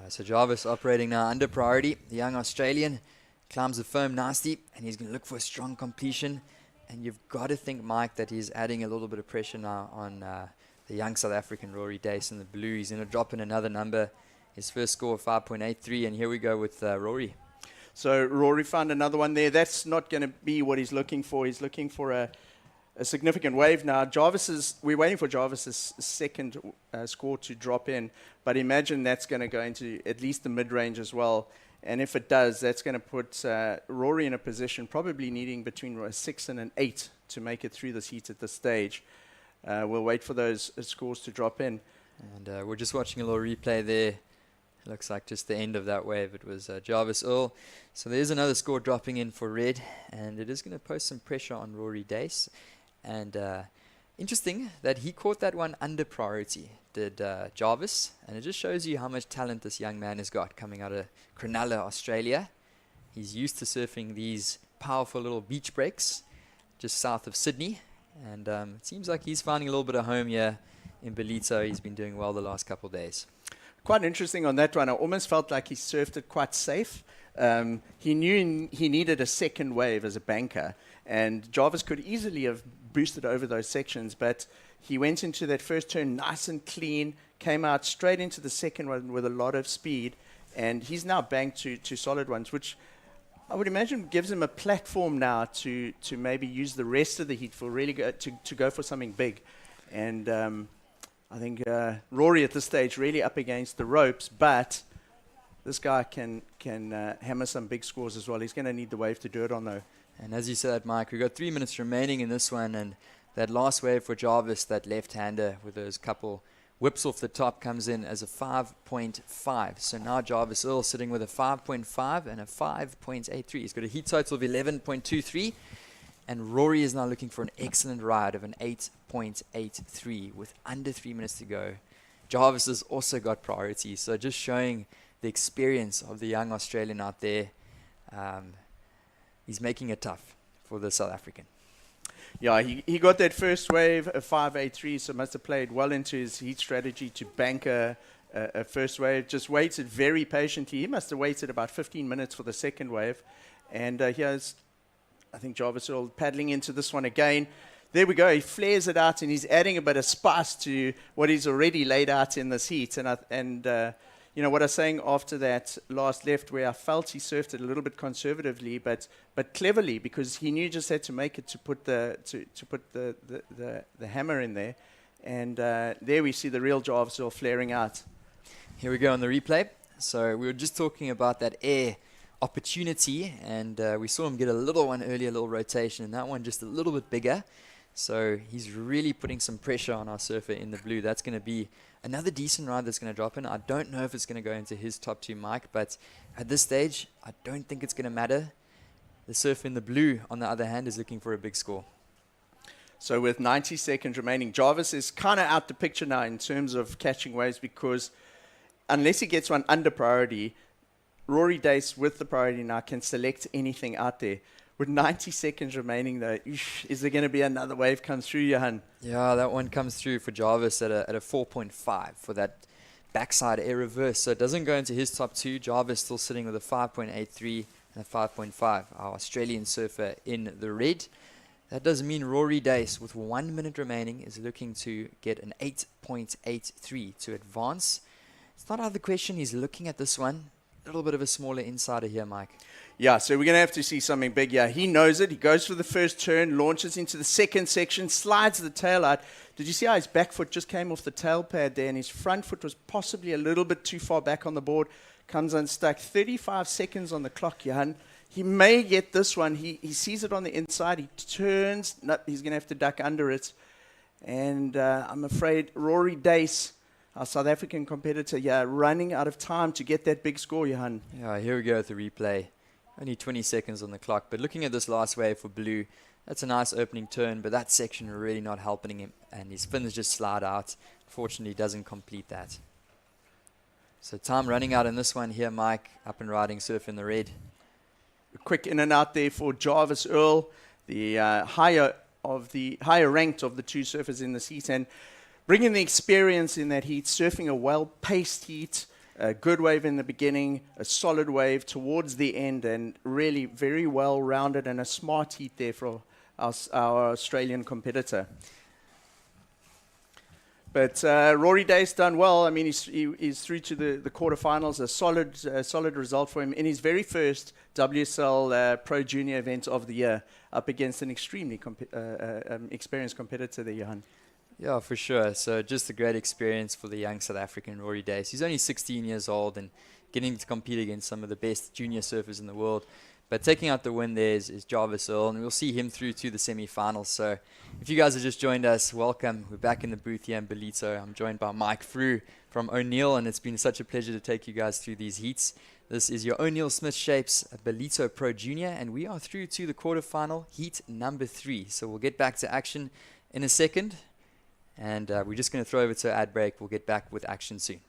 So Jarvis operating now under priority. The young Australian climbs the foam nasty, and he's going to look for a strong completion. And you've got to think, Mike, that he's adding a little bit of pressure now on the young South African Rory Dace in the blue. He's going to drop in another number. His first score of 5.83, and here we go with Rory. So Rory found another one there. That's not going to be what he's looking for. He's looking for a significant wave now. We're waiting for Jarvis's second score to drop in, but imagine that's going to go into at least the mid-range as well. And if it does, that's going to put Rory in a position probably needing between a 6 and an 8 to make it through this heat at this stage. We'll wait for those scores to drop in. And we're just watching a little replay there. It looks like just the end of that wave. It was Jarvis Earl. So there's another score dropping in for red, and it is going to pose some pressure on Rory Dace. And interesting that he caught that one under priority, did Jarvis. And it just shows you how much talent this young man has got coming out of Cronulla, Australia. He's used to surfing these powerful little beach breaks just south of Sydney. And it seems like he's finding a little bit of home here in Ballito. He's been doing well the last couple of days. Quite interesting on that one. I almost felt like he surfed it quite safe. He knew he needed a second wave as a banker, and Jarvis could easily have boosted over those sections, but he went into that first turn nice and clean, came out straight into the second one with a lot of speed, and he's now banked to solid ones, which I would imagine gives him a platform now to maybe use the rest of the heat for really to go for something big. And I think Rory at this stage really up against the ropes, but this guy can hammer some big scores as well. He's going to need the wave to do it on, though. And as you said, Mike, we've got 3 minutes remaining in this one, and that last wave for Jarvis, that left-hander with those couple whips off the top, comes in as a 5.5. So now Jarvis Earl sitting with a 5.5 and a 5.83. He's got a heat total of 11.23, and Rory is now looking for an excellent ride of an 8.83 with under 3 minutes to go. Jarvis has also got priority, so just showing the experience of the young Australian out there. He's making it tough for the South African. Yeah, he got that first wave, a 5.83, so must have played well into his heat strategy to bank a first wave. Just waited very patiently. He must have waited about 15 minutes for the second wave. And here's, I think, Jarvis Earl paddling into this one again. There we go. He flares it out, and he's adding a bit of spice to what he's already laid out in this heat. And you know what I was saying after that last left, where I felt he surfed it a little bit conservatively, but cleverly, because he knew just had to make it to put the hammer in there. And there we see the real Jarvis Earl flaring out. Here we go on the replay. So we were just talking about that air opportunity, and we saw him get a little one earlier, a little rotation, and that one just a little bit bigger. So he's really putting some pressure on our surfer in the blue. That's going to be another decent ride that's going to drop in. I don't know if it's going to go into his top two, Mike, but at this stage, I don't think it's going to matter. The surfer in the blue, on the other hand, is looking for a big score. So with 90 seconds remaining, Jarvis is kind of out the picture now in terms of catching waves, because unless he gets one under priority, Rory Dace with the priority now can select anything out there. With 90 seconds remaining, though, is there going to be another wave come through, Johan? Yeah, that one comes through for Jarvis at a 4.5 for that backside air reverse. So it doesn't go into his top two. Jarvis still sitting with a 5.83 and a 5.5. Our Australian surfer in the red. That does mean Rory Dace, with 1 minute remaining, is looking to get an 8.83 to advance. It's not out of the question. He's looking at this one. A little bit of a smaller insider here, Mike. Yeah, so we're going to have to see something big. Yeah, he knows it. He goes for the first turn, launches into the second section, slides the tail out. Did you see how his back foot just came off the tail pad there, and his front foot was possibly a little bit too far back on the board? Comes unstuck. 35 seconds on the clock, Johan. He may get this one. He sees it on the inside. He turns. No, he's going to have to duck under it. And I'm afraid Rory Dace, our South African competitor, running out of time to get that big score, Johan. Yeah, here we go with the replay. Only 20 seconds on the clock. But looking at this last wave for blue, that's a nice opening turn, but that section really not helping him, and his fins just slide out. Fortunately, doesn't complete that. So time running out in this one here, Mike, up and riding, surf in the red. A quick in and out there for Jarvis Earl, the higher ranked of the two surfers in this heat, and bringing the experience in that heat, surfing a well-paced heat, a good wave in the beginning, a solid wave towards the end, and really very well-rounded and a smart heat there for our Australian competitor. But Rory Dace done well. I mean, he's through to the quarterfinals. A solid result for him in his very first WSL Pro Junior event of the year, up against an extremely experienced competitor there, Johan. Yeah, for sure. So just a great experience for the young South African Rory Dace. He's only 16 years old and getting to compete against some of the best junior surfers in the world. But taking out the win there is Jarvis Earl, and we'll see him through to the semi-finals. So if you guys have just joined us, welcome. We're back in the booth here in Ballito. I'm joined by Mike Frew from O'Neill, and it's been such a pleasure to take you guys through these heats. This is your O'Neill Smith Shapes Ballito Pro Junior, and we are through to the quarterfinal, heat number 3. So we'll get back to action in a second. And we're just going to throw over to ad break. We'll get back with action soon.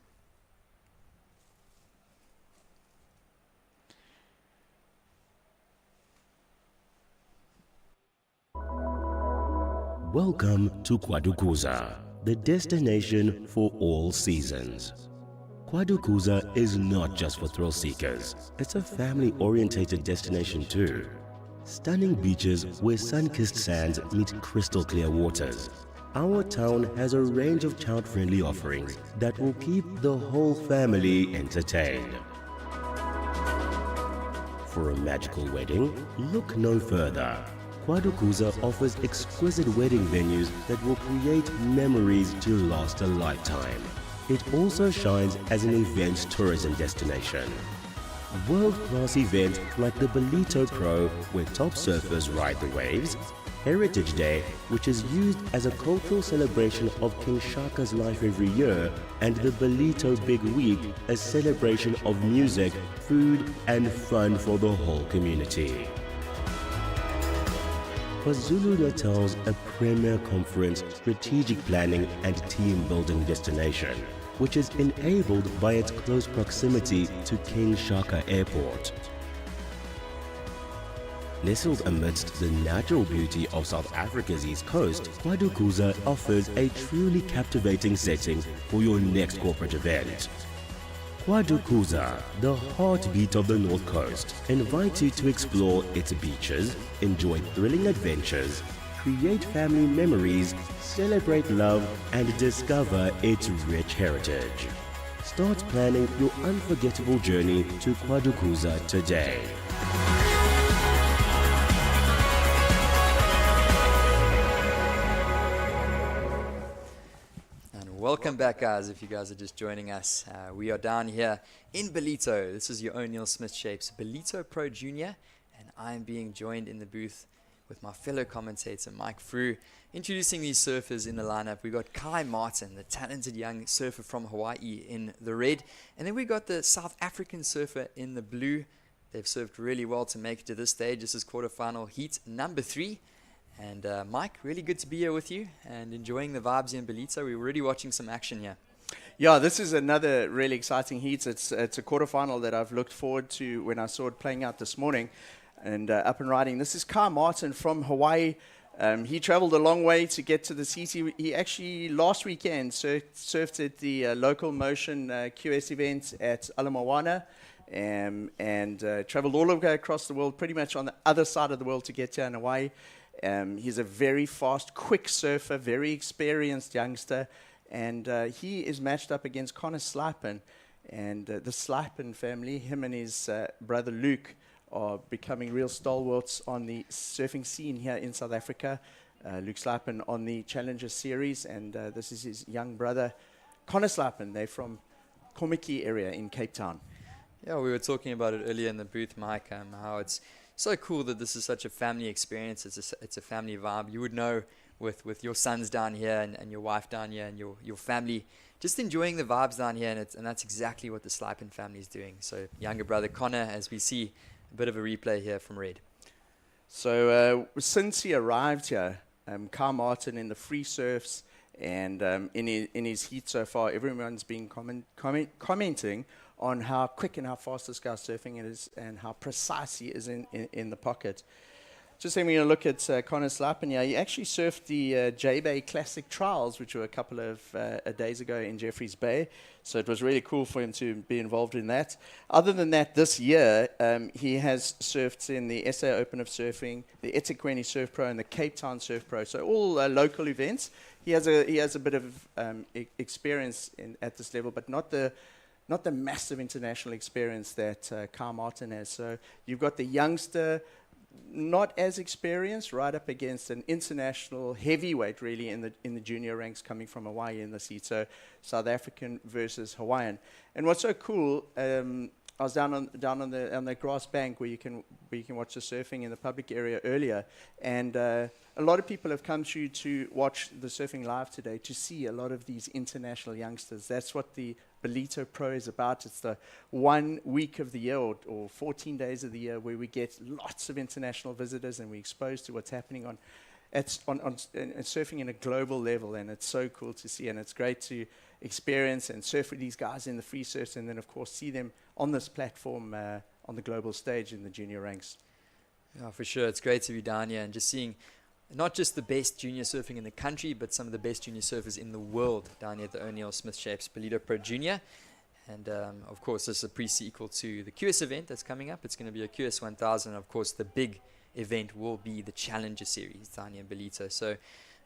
Welcome to Kwadukuza, the destination for all seasons. Kwadukuza is not just for thrill seekers, it's a family-orientated destination too. Stunning beaches where sun-kissed sands meet crystal clear waters. Our town has a range of child-friendly offerings that will keep the whole family entertained. For a magical wedding, look no further. Kwadukuza offers exquisite wedding venues that will create memories to last a lifetime. It also shines as an event tourism destination. World-class events like the Ballito Pro, where top surfers ride the waves, Heritage Day, which is used as a cultural celebration of King Shaka's life every year, and the Ballito Big Week, a celebration of music, food and fun for the whole community. KwaZulu-Natal's a premier conference, strategic planning and team-building destination, which is enabled by its close proximity to King Shaka Airport. Nestled amidst the natural beauty of South Africa's east coast, Kwadukuza offers a truly captivating setting for your next corporate event. Kwadukuza, the heartbeat of the North Coast, invites you to explore its beaches, enjoy thrilling adventures, create family memories, celebrate love, and discover its rich heritage. Start planning your unforgettable journey to Kwadukuza today. Welcome back, guys, if you guys are just joining us. We are down here in Ballito. This is your own Neil Smith Shapes Ballito Pro Junior, and I'm being joined in the booth with my fellow commentator, Mike Frew. Introducing these surfers in the lineup, we got Kai Martin, the talented young surfer from Hawaii, in the red, and then we got the South African surfer in the blue. They've surfed really well to make it to this stage. This is quarterfinal heat number 3. And Mike, really good to be here with you and enjoying the vibes in Ballito. We're already watching some action here. Yeah, this is another really exciting heat. It's a quarterfinal that I've looked forward to when I saw it playing out this morning and up and riding. This is Kai Martin from Hawaii. He traveled a long way to get to this heat. He actually last weekend surfed at the Local Motion QS event at Ala Moana and traveled all the way across the world, pretty much on the other side of the world to get here in Hawaii. He's a very fast, quick surfer, very experienced youngster, and he is matched up against Connor Slipen. And the Slipen family, him and his brother Luke, are becoming real stalwarts on the surfing scene here in South Africa. Luke Slipen on the Challenger Series, and this is his young brother, Connor Slipen. They're from Komiki area in Cape Town. Yeah, we were talking about it earlier in the booth, Mike, how it's so cool that this is such a family experience. It's a family vibe. You would know with your sons down here and your wife down here and your family just enjoying the vibes down here, and that's exactly what the Slipen family is doing. So younger brother Connor, as we see a bit of a replay here from Red. So since he arrived here, Kai Martin in the free surfs and in his heat so far, everyone's been commenting on how quick and how fast this guy's surfing is and how precise he is in the pocket. Just having a look at Connor Slipen here, he actually surfed the J-Bay Classic Trials, which were a couple of days ago in Jeffreys Bay. So it was really cool for him to be involved in that. Other than that, this year, he has surfed in the SA Open of Surfing, the eThekwini Surf Pro, and the Cape Town Surf Pro. So all local events. He has a bit of experience at this level, but not the massive international experience that Kai Martin has. So you've got the youngster, not as experienced, right up against an international heavyweight, really, in the junior ranks coming from Hawaii in the heat. So South African versus Hawaiian. And what's so cool, I was down on the grass bank where you can watch the surfing in the public area earlier, and a lot of people have come through to watch the surfing live today to see a lot of these international youngsters. That's what the Ballito Pro is about. It's the 1 week of the year or 14 days of the year where we get lots of international visitors and we're exposed to what's happening on surfing in a global level, and it's so cool to see, and it's great to experience and surf with these guys in the free surfs, and then of course see them on this platform on the global stage in the junior ranks. Yeah, for sure. It's great to be down here and just seeing not just the best junior surfing in the country, but some of the best junior surfers in the world down here at the O'Neill Smith Shapes Ballito Pro Junior. And of course, this is a pre-sequel to the QS event that's coming up. It's going to be a QS 1000. Of course, the big event will be the Challenger Series down here in Ballito. So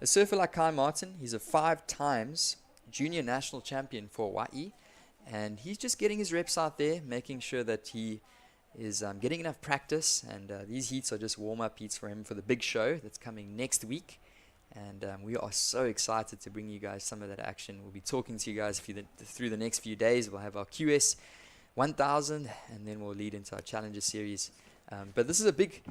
a surfer like Kai Martin, he's a 5 times junior national champion for Hawaii. And he's just getting his reps out there, making sure that he is getting enough practice. And these heats are just warm-up heats for him for the big show that's coming next week. And we are so excited to bring you guys some of that action. We'll be talking to you guys through the next few days. We'll have our QS 1000, and then we'll lead into our Challenger Series. But this is a big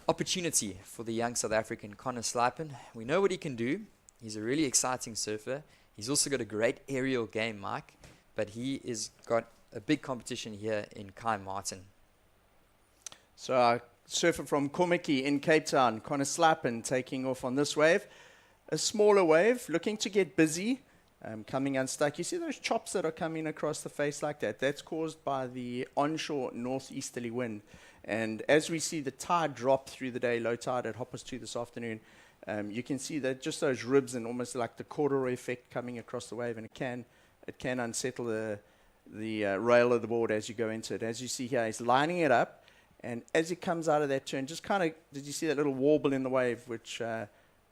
opportunity for the young South African Connor Slipen. We know what he can do. He's a really exciting surfer. He's also got a great aerial game, Mike. But he is got a big competition here in Kai Martin. So our surfer from Komiki in Cape Town, Connor Slipen, taking off on this wave. A smaller wave, looking to get busy, coming unstuck. You see those chops that are coming across the face like that? That's caused by the onshore northeasterly wind. And as we see the tide drop through the day, low tide at 2:30 this afternoon, you can see that just those ribs and almost like the corduroy effect coming across the wave, and it can unsettle the rail of the board as you go into it. As you see here, he's lining it up, and as he comes out of that turn, just kind of, did you see that little warble in the wave, which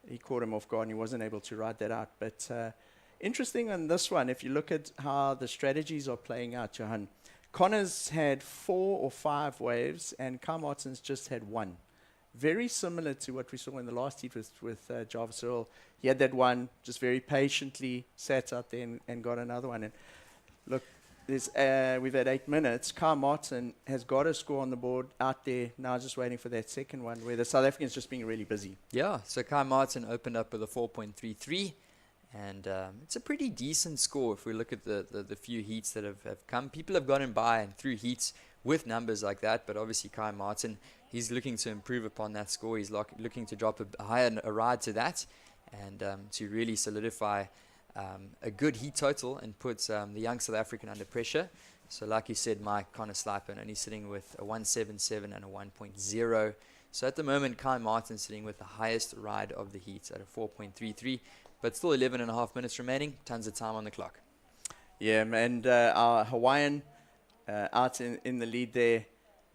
he caught him off guard, and he wasn't able to ride that out. But interesting on this one, if you look at how the strategies are playing out, Johan, Connor's had 4 or 5 waves, and Kai Martin's just had 1. Very similar to what we saw in the last heat with Jarvis Earl. He had that one, just very patiently sat out there and got another one. And look, we've had 8 minutes. Kai Martin has got a score on the board out there, now just waiting for that second one, where the South African's just being really busy. Yeah, so Kai Martin opened up with a 4.33, and it's a pretty decent score if we look at the few heats that have come. People have gotten by and through heats with numbers like that, but obviously Kai Martin, he's looking to improve upon that score. He's looking to drop a ride to that, and to really solidify a good heat total and put the young South African under pressure. So like you said, Mike, Connor Slipen only sitting with a 1.77 and a 1.0. So at the moment, Kai Martin's sitting with the highest ride of the heat at a 4.33, but still 11 and a half minutes remaining, tons of time on the clock. Yeah, and our Hawaiian out in the lead there,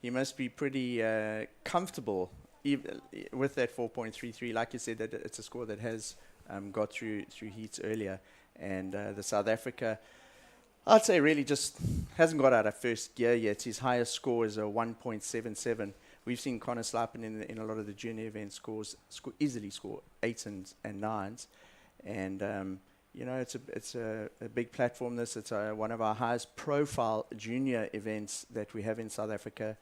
he must be pretty comfortable with that 4.33. Like you said, that it's a score that has got through heats earlier. And the South Africa, I'd say, really just hasn't got out of first gear yet. His highest score is a 1.77. We've seen Connor Slipen in a lot of the junior event easily score 8s and 9s. And you know, it's a big platform. It's one of our highest profile junior events that we have in South Africa.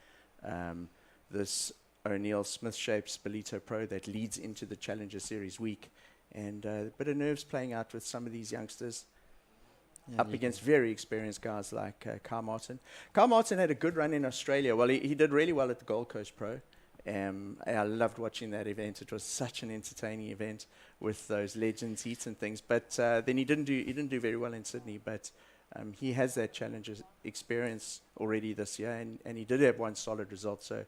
This O'Neill Smith Shapes Ballito Pro that leads into the Challenger Series week. And a bit of nerves playing out with some of these youngsters up against very experienced guys like Kai Martin. Kai Martin had a good run in Australia. Well, he did really well at the Gold Coast Pro. I loved watching that event. It was such an entertaining event with those legends heats and things. But then he didn't do very well in Sydney. But he has that Challenger experience already this year, and he did have one solid result. So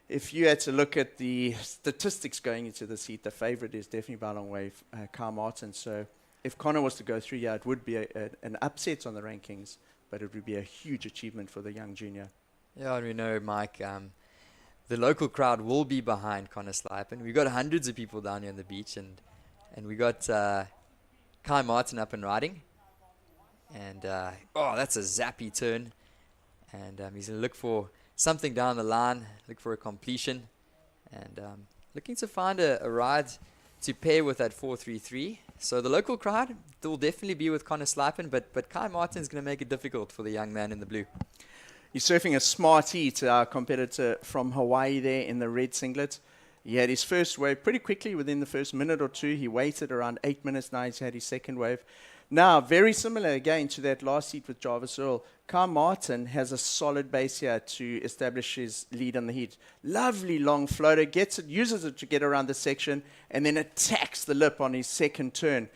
if you had to look at the statistics going into this heat, the favourite is definitely by a long way Kai Martin. So if Connor was to go through, it would be an upset on the rankings, but it would be a huge achievement for the young junior. Yeah, and we know, Mike, the local crowd will be behind Connor Slipen. We've got hundreds of people down here on the beach, and we got Kai Martin up and riding. And, that's a zappy turn. And he's going to look for something down the line, look for a completion, and looking to find a ride to pair with that 4.33. So the local crowd will definitely be with Connor Slipen, but Kai Martin's going to make it difficult for the young man in the blue. He's surfing a smart heat, our competitor from Hawaii there in the red singlet. He had his first wave pretty quickly within the first minute or two. He waited around 8 minutes. Now he's had his second wave. Now, very similar again to that last heat with Jarvis Earl, Kai Martin has a solid base here to establish his lead on the heat. Lovely long floater, uses it to get around the section, and then attacks the lip on his second turn.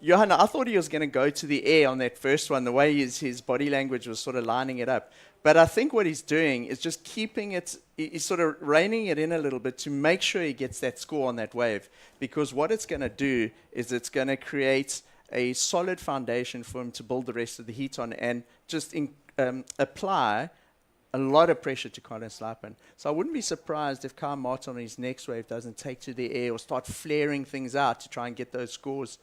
Johanna, I thought he was going to go to the air on that first one, the way his body language was sort of lining it up. But I think what he's doing is just keeping it, he's sort of reining it in a little bit to make sure he gets that score on that wave. Because what it's going to do is it's going to create a solid foundation for him to build the rest of the heat on and just apply a lot of pressure to Connor Slipen. So I wouldn't be surprised if Kyle Martin on his next wave doesn't take to the air or start flaring things out to try and get those scores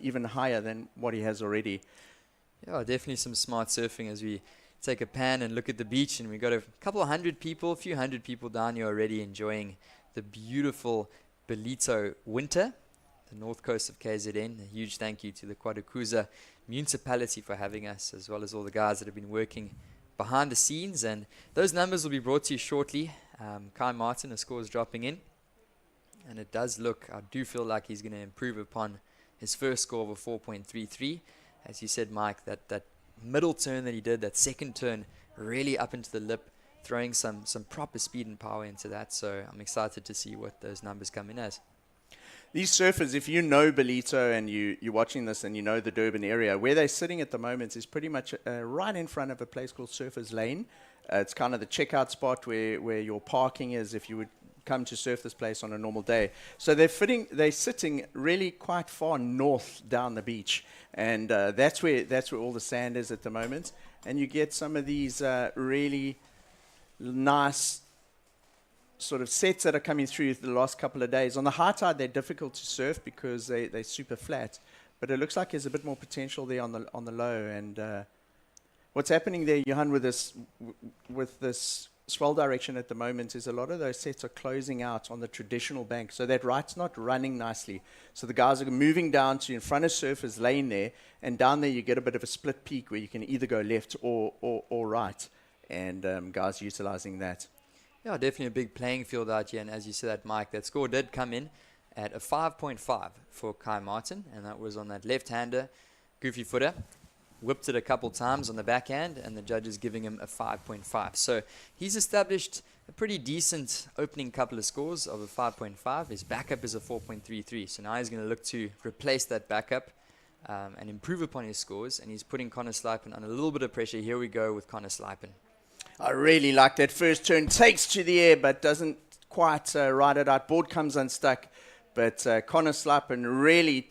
even higher than what he has already. Yeah, definitely some smart surfing as we take a pan and look at the beach, and we've got a couple of hundred people, a few hundred people down here already enjoying the beautiful Ballito winter, the north coast of KZN. A huge thank you to the Kwadukuza municipality for having us, as well as all the guys that have been working behind the scenes, and those numbers will be brought to you shortly. Kai Martin, the score is dropping in, and it does look, I do feel like he's going to improve upon his first score of a 4.33. As you said, Mike, that middle turn that he did, that second turn, really up into the lip, throwing some proper speed and power into that. So I'm excited to see what those numbers come in as. These surfers, if you know Ballito and you're watching this and you know the Durban area, where they're sitting at the moment is pretty much right in front of a place called Surfers Lane. It's kind of the checkout spot where your parking is if you would come to surf this place on a normal day. So they're sitting really quite far north down the beach, and that's where all the sand is at the moment. And you get some of these really nice sort of sets that are coming through the last couple of days. On the high tide, they're difficult to surf because they're super flat, but it looks like there's a bit more potential there on the low. And what's happening there, Johan, with this swell direction at the moment is a lot of those sets are closing out on the traditional bank, so that right's not running nicely. So the guys are moving down to in front of Surfers Lane there, and down there you get a bit of a split peak where you can either go left or right, and guys utilizing that. Yeah, definitely a big playing field out here, and as you said that, Mike, that score did come in at a 5.5 for Kai Martin, and that was on that left-hander, goofy footer. Whipped it a couple times on the backhand, and the judges giving him a 5.5. So he's established a pretty decent opening couple of scores of a 5.5. His backup is a 4.33. So now he's going to look to replace that backup and improve upon his scores. And he's putting Connor Slipen on a little bit of pressure. Here we go with Connor Slipen. I really like that first turn. Takes to the air, but doesn't quite ride it out. Board comes unstuck, but Connor Slipen really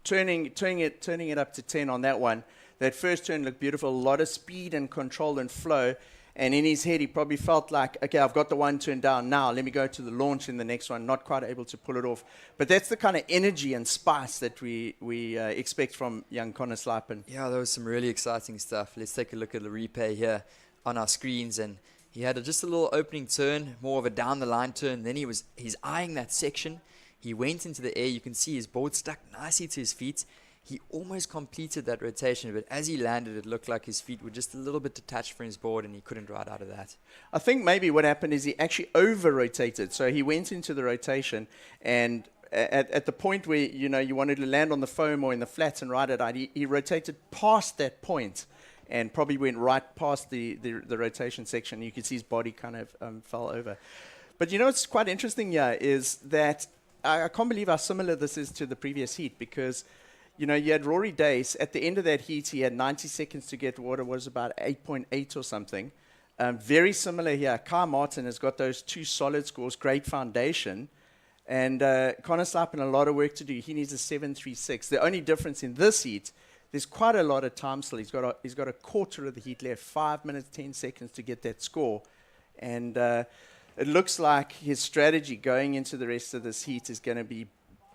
turning it up to 10 on that one. That first turn looked beautiful, a lot of speed and control and flow. And in his head, he probably felt like, okay, I've got the one turn down now. Let me go to the launch in the next one. Not quite able to pull it off. But that's the kind of energy and spice that we expect from young Connor Slipen. Yeah, that was some really exciting stuff. Let's take a look at the replay here on our screens. And he had just a little opening turn, more of a down-the-line turn. Then he's eyeing that section. He went into the air. You can see his board stuck nicely to his feet. He almost completed that rotation, but as he landed, it looked like his feet were just a little bit detached from his board, and he couldn't ride out of that. I think maybe what happened is he actually over-rotated. So he went into the rotation, and at the point where you wanted to land on the foam or in the flats and ride it out, he rotated past that point and probably went right past the rotation section. You could see his body kind of fell over. But what's quite interesting here is that I can't believe how similar this is to the previous heat, because you had Rory Dace. At the end of that heat, he had 90 seconds to get water, was about 8.8 or something. Very similar here. Kai Martin has got those two solid scores, great foundation. And Connor Slipen, a lot of work to do. He needs a 7.36. The only difference in this heat, there's quite a lot of time still. He's got a quarter of the heat left, 5 minutes, 10 seconds to get that score. And it looks like his strategy going into the rest of this heat is going to be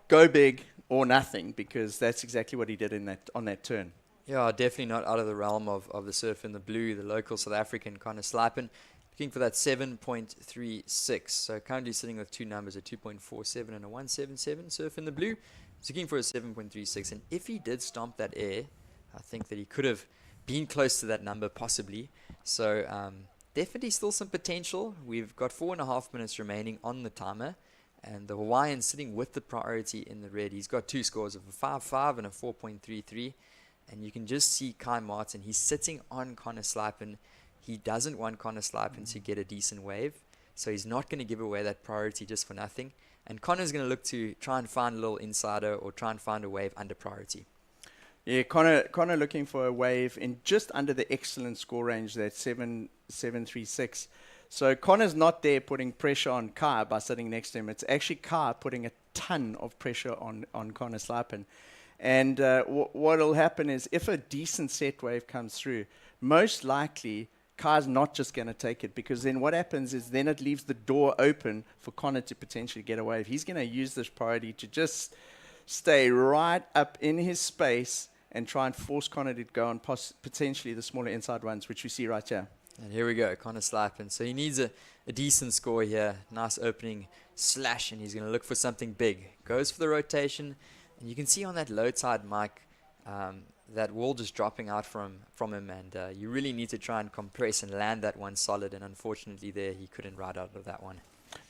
go big or nothing, because that's exactly what he did on that turn. Yeah, definitely not out of the realm of the surf in the blue, the local South African Connor Slipen, looking for that 7.36. So currently sitting with two numbers, a 2.47 and a 177 surf in the blue. He's looking for a 7.36. And if he did stomp that air, I think that he could have been close to that number possibly. So definitely still some potential. We've got 4.5 minutes remaining on the timer. And the Hawaiian sitting with the priority in the red. He's got two scores of a 5.5 and a 4.33. And you can just see Kai Martin. He's sitting on Connor Slipen. He doesn't want Connor Slipen to get a decent wave. So he's not going to give away that priority just for nothing. And Connor's going to look to try and find a little insider or try and find a wave under priority. Yeah, Connor looking for a wave in just under the excellent score range, that 7.36. So Connor's not there putting pressure on Kai by sitting next to him. It's actually Kai putting a ton of pressure on Connor Slipen. And what will happen is if a decent set wave comes through, most likely Kai's not just going to take it, because then what happens is then it leaves the door open for Connor to potentially get a wave. He's going to use this priority to just stay right up in his space and try and force Connor to go on potentially the smaller inside ones, which we see right here. And here we go, Connor Slipen. So he needs a decent score here. Nice opening slash, and he's going to look for something big. Goes for the rotation, and you can see on that low tide mic that wall just dropping out from him, and you really need to try and compress and land that one solid, and unfortunately there he couldn't ride out of that one.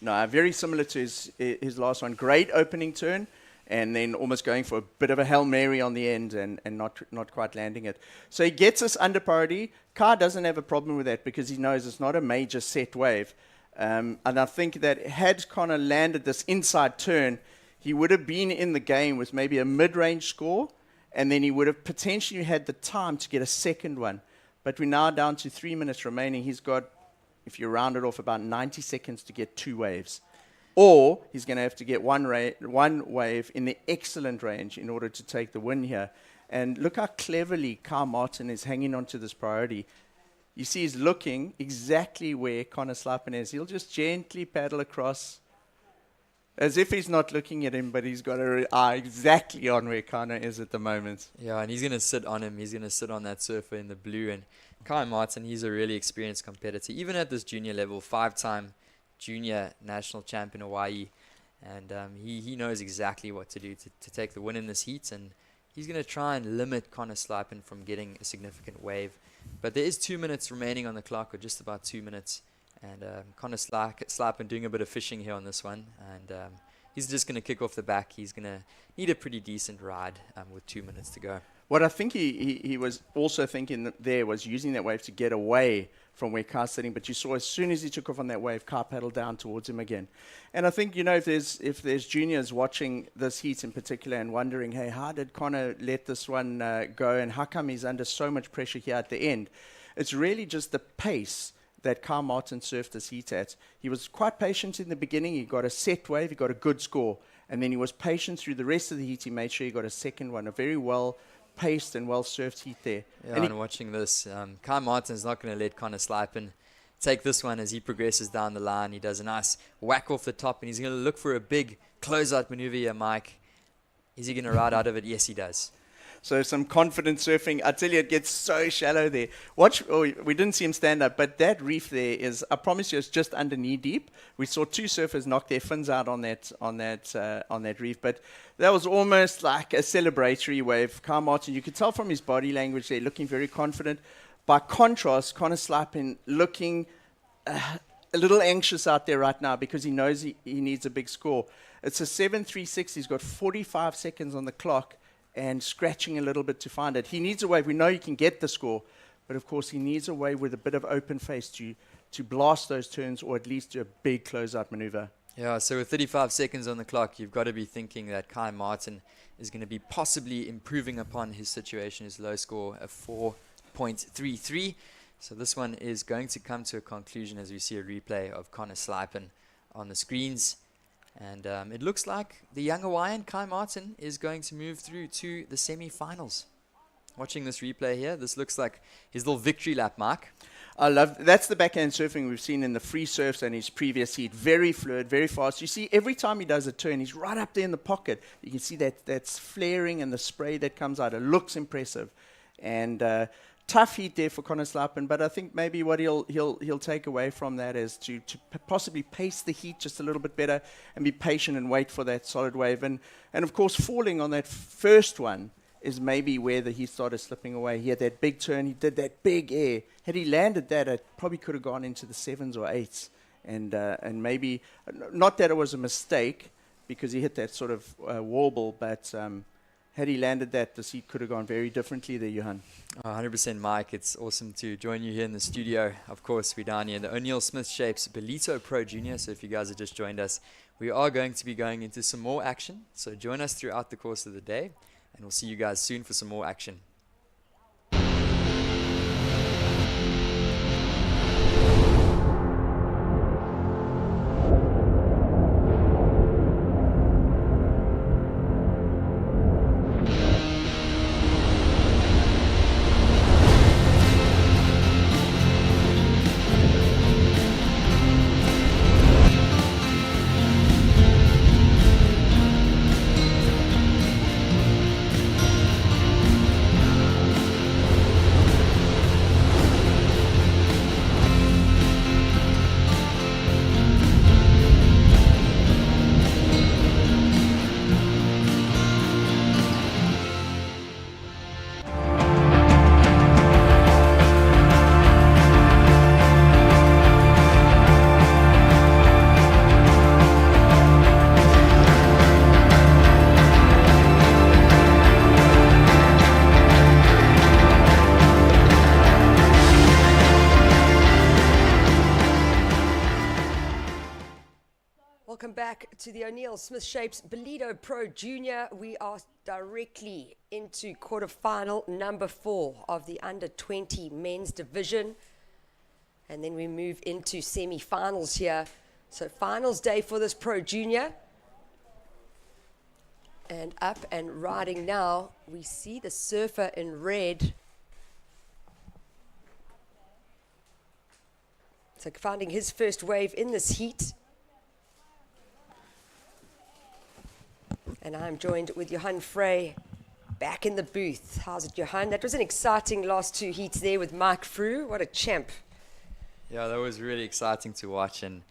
No, very similar to his last one. Great opening turn, and then almost going for a bit of a Hail Mary on the end and not quite landing it. So he gets us under priority. Kai doesn't have a problem with that because he knows it's not a major set wave. And I think that had Connor landed this inside turn, he would have been in the game with maybe a mid-range score, and then he would have potentially had the time to get a second one. But we're now down to 3 minutes remaining. He's got, if you round it off, about 90 seconds to get 2 waves. Or he's going to have to get one wave in the excellent range in order to take the win here. And look how cleverly Kai Martin is hanging on to this priority. You see he's looking exactly where Connor Slipen is. He'll just gently paddle across as if he's not looking at him, but he's got an eye exactly on where Connor is at the moment. Yeah, and he's going to sit on him. He's going to sit on that surfer in the blue. And Kai Martin, he's a really experienced competitor. Even at this junior level, 5-time junior national champion Hawaii. And he knows exactly what to do to take the win in this heat. And he's going to try and limit Connor Slipen from getting a significant wave. But there is 2 minutes remaining on the clock, or just about 2 minutes. And Connor Slipen doing a bit of fishing here on this one. And he's just going to kick off the back. He's going to need a pretty decent ride with 2 minutes to go. What I think he was also thinking there was using that wave to get away from where Kai's sitting. But you saw as soon as he took off on that wave, Kai paddled down towards him again. And I think, if there's juniors watching this heat in particular and wondering, hey, how did Connor let this one go? And how come he's under so much pressure here at the end? It's really just the pace that Kai Martin surfed this heat at. He was quite patient in the beginning. He got a set wave. He got a good score. And then he was patient through the rest of the heat. He made sure he got a second one, a very well-paced and well-surfed heat there. Yeah, and watching this, Kai Martin's not going to let Connor Slipen take this one as he progresses down the line. He does a nice whack off the top, and he's going to look for a big closeout maneuver here, Mike. Is he going to ride out of it? Yes, he does. So some confident surfing. I tell you, it gets so shallow there. We didn't see him stand up, but that reef there is, I promise you, it's just under knee deep. We saw 2 surfers knock their fins out on that reef, but that was almost like a celebratory wave. Kai Martin, you could tell from his body language, they're looking very confident. By contrast, Connor Slipen looking a little anxious out there right now because he knows he needs a big score. It's a 7.36. He's got 45 seconds on the clock, and scratching a little bit to find it. He needs a wave. We know he can get the score, but of course he needs a wave with a bit of open face to blast those turns, or at least do a big closeout maneuver. Yeah, so with 35 seconds on the clock, you've got to be thinking that Kai Martin is going to be possibly improving upon his situation, his low score of 4.33. So this one is going to come to a conclusion as we see a replay of Connor Slipen on the screens. And it looks like the young Hawaiian, Kai Martin, is going to move through to the semi-finals. Watching this replay here, this looks like his little victory lap, Mark. That's the backhand surfing we've seen in the free surfs and his previous heat. Very fluid, very fast. You see, every time he does a turn, he's right up there in the pocket. You can see that's flaring and the spray that comes out. It looks impressive. And tough heat there for Connor Slipen, but I think maybe what he'll take away from that is to possibly pace the heat just a little bit better and be patient and wait for that solid wave. And of course, falling on that first one is maybe where the heat started slipping away. He had that big turn. He did that big air. Had he landed that, it probably could have gone into the 7s or 8s. And maybe, not that it was a mistake, because he hit that sort of warble, but had he landed that, this heat could have gone very differently there, Johan. 100% Mike, it's awesome to join you here in the studio. Of course, we're down here in the O'Neill Smith Shapes Ballito Pro Junior, so if you guys have just joined us, we are going to be going into some more action, so join us throughout the course of the day, and we'll see you guys soon for some more action. Welcome back to the O'Neill Smith Shapes Ballito Pro Junior. We are directly into quarterfinal number 4 of the under 20 men's division. And then we move into semi-finals here. So finals day for this Pro Junior. And up and riding now, we see the surfer in red. So finding his first wave in this heat. And I'm joined with Johan Frey back in the booth. How's it, Johan? That was an exciting last 2 heats there with Mike Frew. What a champ. Yeah, that was really exciting to watch. And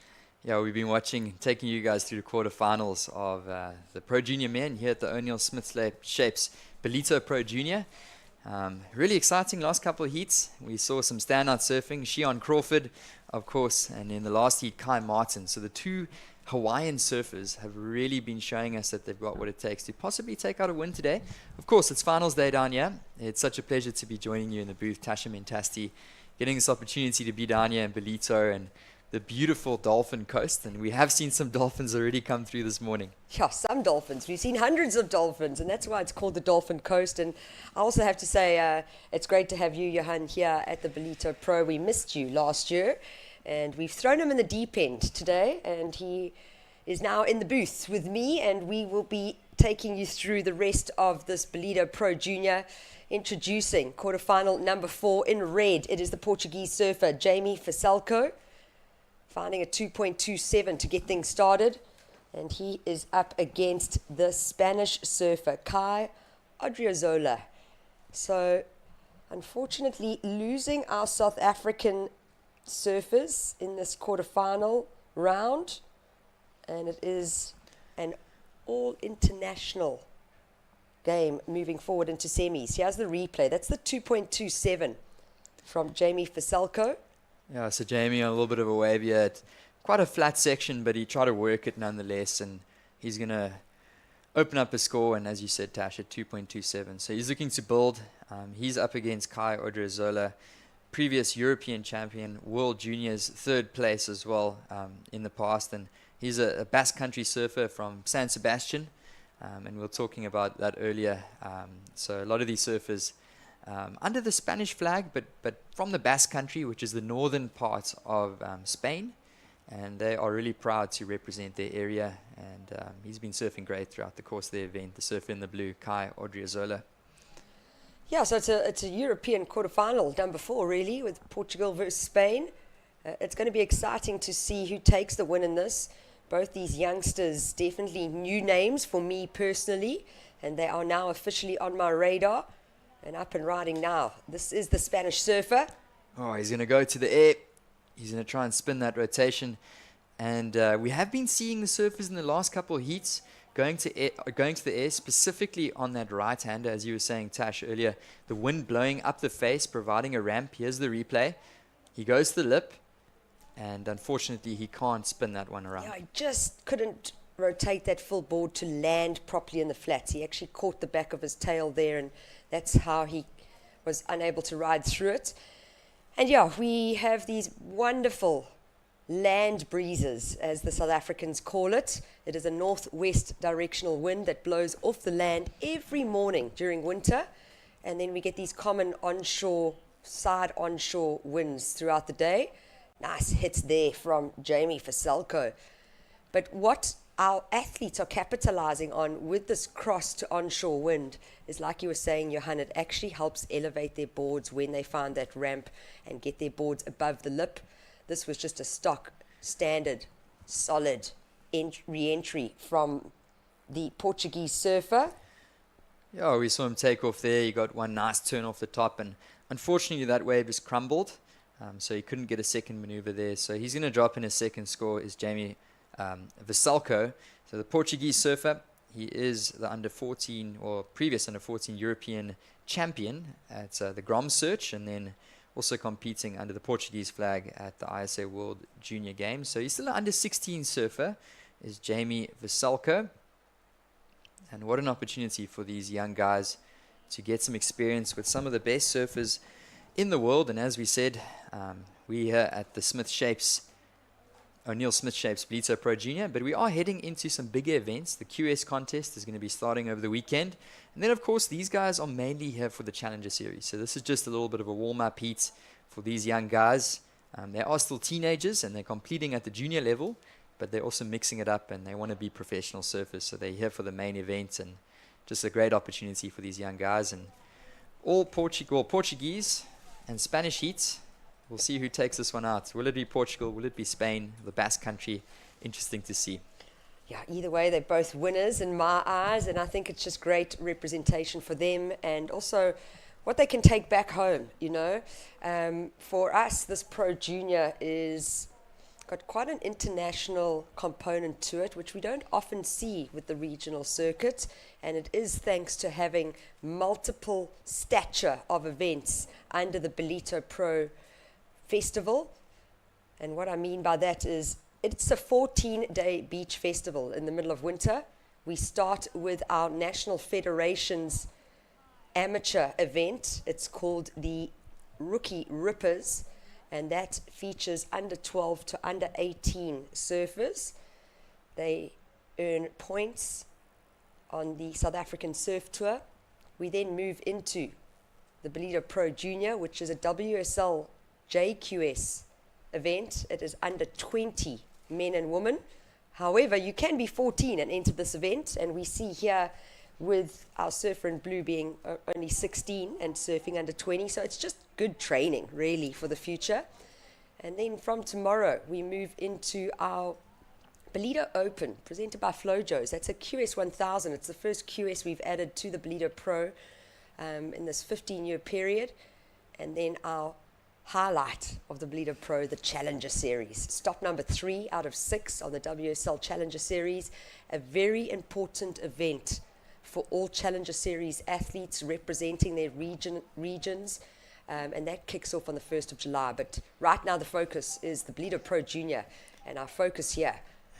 yeah, we've been taking you guys through the quarterfinals of the Pro Junior men here at the O'Neill Smith Shapes Ballito Pro Junior. Really exciting last couple of heats. We saw some standout surfing. Shion Crawford, of course, and in the last heat, Kai Martin. So the 2 Hawaiian surfers have really been showing us that they've got what it takes to possibly take out a win today. Of course, it's finals day down here. It's such a pleasure to be joining you in the booth, Tasha Mentasti, getting this opportunity to be down here in Ballito and the beautiful Dolphin Coast. And we have seen some dolphins already come through this morning. Yeah, some dolphins. We've seen hundreds of dolphins, and that's why it's called the Dolphin Coast. And I also have to say, it's great to have you, Johan, here at the Ballito Pro. We missed you last year. And we've thrown him in the deep end today, and he is now in the booth with me, and we will be taking you through the rest of this Ballito Pro Junior. Introducing quarterfinal number 4 in red. It is the Portuguese surfer Jamie Facelco, finding a 2.27 to get things started, and he is up against the Spanish surfer Kai Odriozola. So, unfortunately, losing our South African surfers in this quarterfinal round, and it is an all international game moving forward into semis. Here's the replay. That's the 2.27 from Jamie Facelco. Yeah, so Jamie on a little bit of a wave here. It's quite a flat section, but he tried to work it nonetheless, and he's going to open up a score, and as you said, Tash, at 2.27. So he's looking to build. He's up against Kai Odriozola, previous European champion, World Juniors, 3rd place as well in the past. And he's a Basque Country surfer from San Sebastian, and we were talking about that earlier. So a lot of these surfers under the Spanish flag, but from the Basque Country, which is the northern part of Spain. And they are really proud to represent their area. And he's been surfing great throughout the course of the event, the surfer in the blue, Kai Odriozola. Yeah, so it's a European quarterfinal, number 4 really, with Portugal versus Spain. It's going to be exciting to see who takes the win in this. Both these youngsters, definitely new names for me personally, and they are now officially on my radar and up and riding now. This is the Spanish surfer. Oh, he's going to go to the air. He's going to try and spin that rotation. And we have been seeing the surfers in the last couple of heats going to the air, specifically on that right-hander, as you were saying, Tash, earlier. The wind blowing up the face, providing a ramp. Here's the replay. He goes to the lip, and unfortunately, he can't spin that one around. Yeah, I just couldn't rotate that full board to land properly in the flats. He actually caught the back of his tail there, and that's how he was unable to ride through it. And yeah, we have these wonderful land breezes, as the South Africans call it. It is a northwest directional wind that blows off the land every morning during winter, and then we get these common side onshore winds throughout the day. Nice hits there from Jamie Faselko. But what our athletes are capitalizing on with this cross to onshore wind is, like you were saying, Johan, it actually helps elevate their boards when they find that ramp and get their boards above the lip. This was just a stock, standard, solid re-entry from the Portuguese surfer. Yeah, we saw him take off there. He got one nice turn off the top, and unfortunately that wave just crumbled, so he couldn't get a second maneuver there. So he's going to drop in his second score is Jamie Vasalko. So the Portuguese surfer, he is the under 14 or previous under 14 European champion at the Grom Search, and then also competing under the Portuguese flag at the ISA World Junior Games. So he's still an under 16 surfer, is Jamie Vasalko. And what an opportunity for these young guys to get some experience with some of the best surfers in the world. And as we said, we here at the O'Neill Smith Shapes Ballito Pro Junior, but we are heading into some bigger events. The QS contest is going to be starting over the weekend. And then, of course, these guys are mainly here for the Challenger Series. So this is just a little bit of a warm-up heat for these young guys. They are still teenagers and they're competing at the junior level, but they're also mixing it up and they want to be professional surfers. So they're here for the main event, and just a great opportunity for these young guys. And all Portuguese and Spanish heats. We'll see who takes this one out. Will it be Portugal? Will it be Spain? The Basque Country? Interesting to see. Yeah, either way, they're both winners in my eyes, and I think it's just great representation for them and also what they can take back home, you know. For us, this Pro Junior is got quite an international component to it, which we don't often see with the regional circuit, and it is thanks to having multiple stature of events under the Ballito Pro Festival. And what I mean by that is it's a 14-day beach festival in the middle of winter. We start with our National Federation's amateur event. It's called the Rookie Rippers, and that features under 12 to under 18 surfers. They earn points on the South African Surf Tour. We then move into the Ballito Pro Junior, which is a WSL JQS event. It is under 20 men and women. However, you can be 14 and enter this event, and we see here with our surfer in blue being only 16 and surfing under 20, so it's just good training really for the future. And then from tomorrow we move into our Ballito Open presented by FloJoes. That's a QS 1000. It's the first QS we've added to the Ballito Pro in this 15-year period. And then our highlight of the Ballito Pro, the Challenger Series. Stop number 3 out of 6 on the WSL Challenger Series. A very important event for all Challenger Series athletes representing their regions. And that kicks off on the 1st of July. But right now the focus is the Ballito Pro Junior. And our focus here.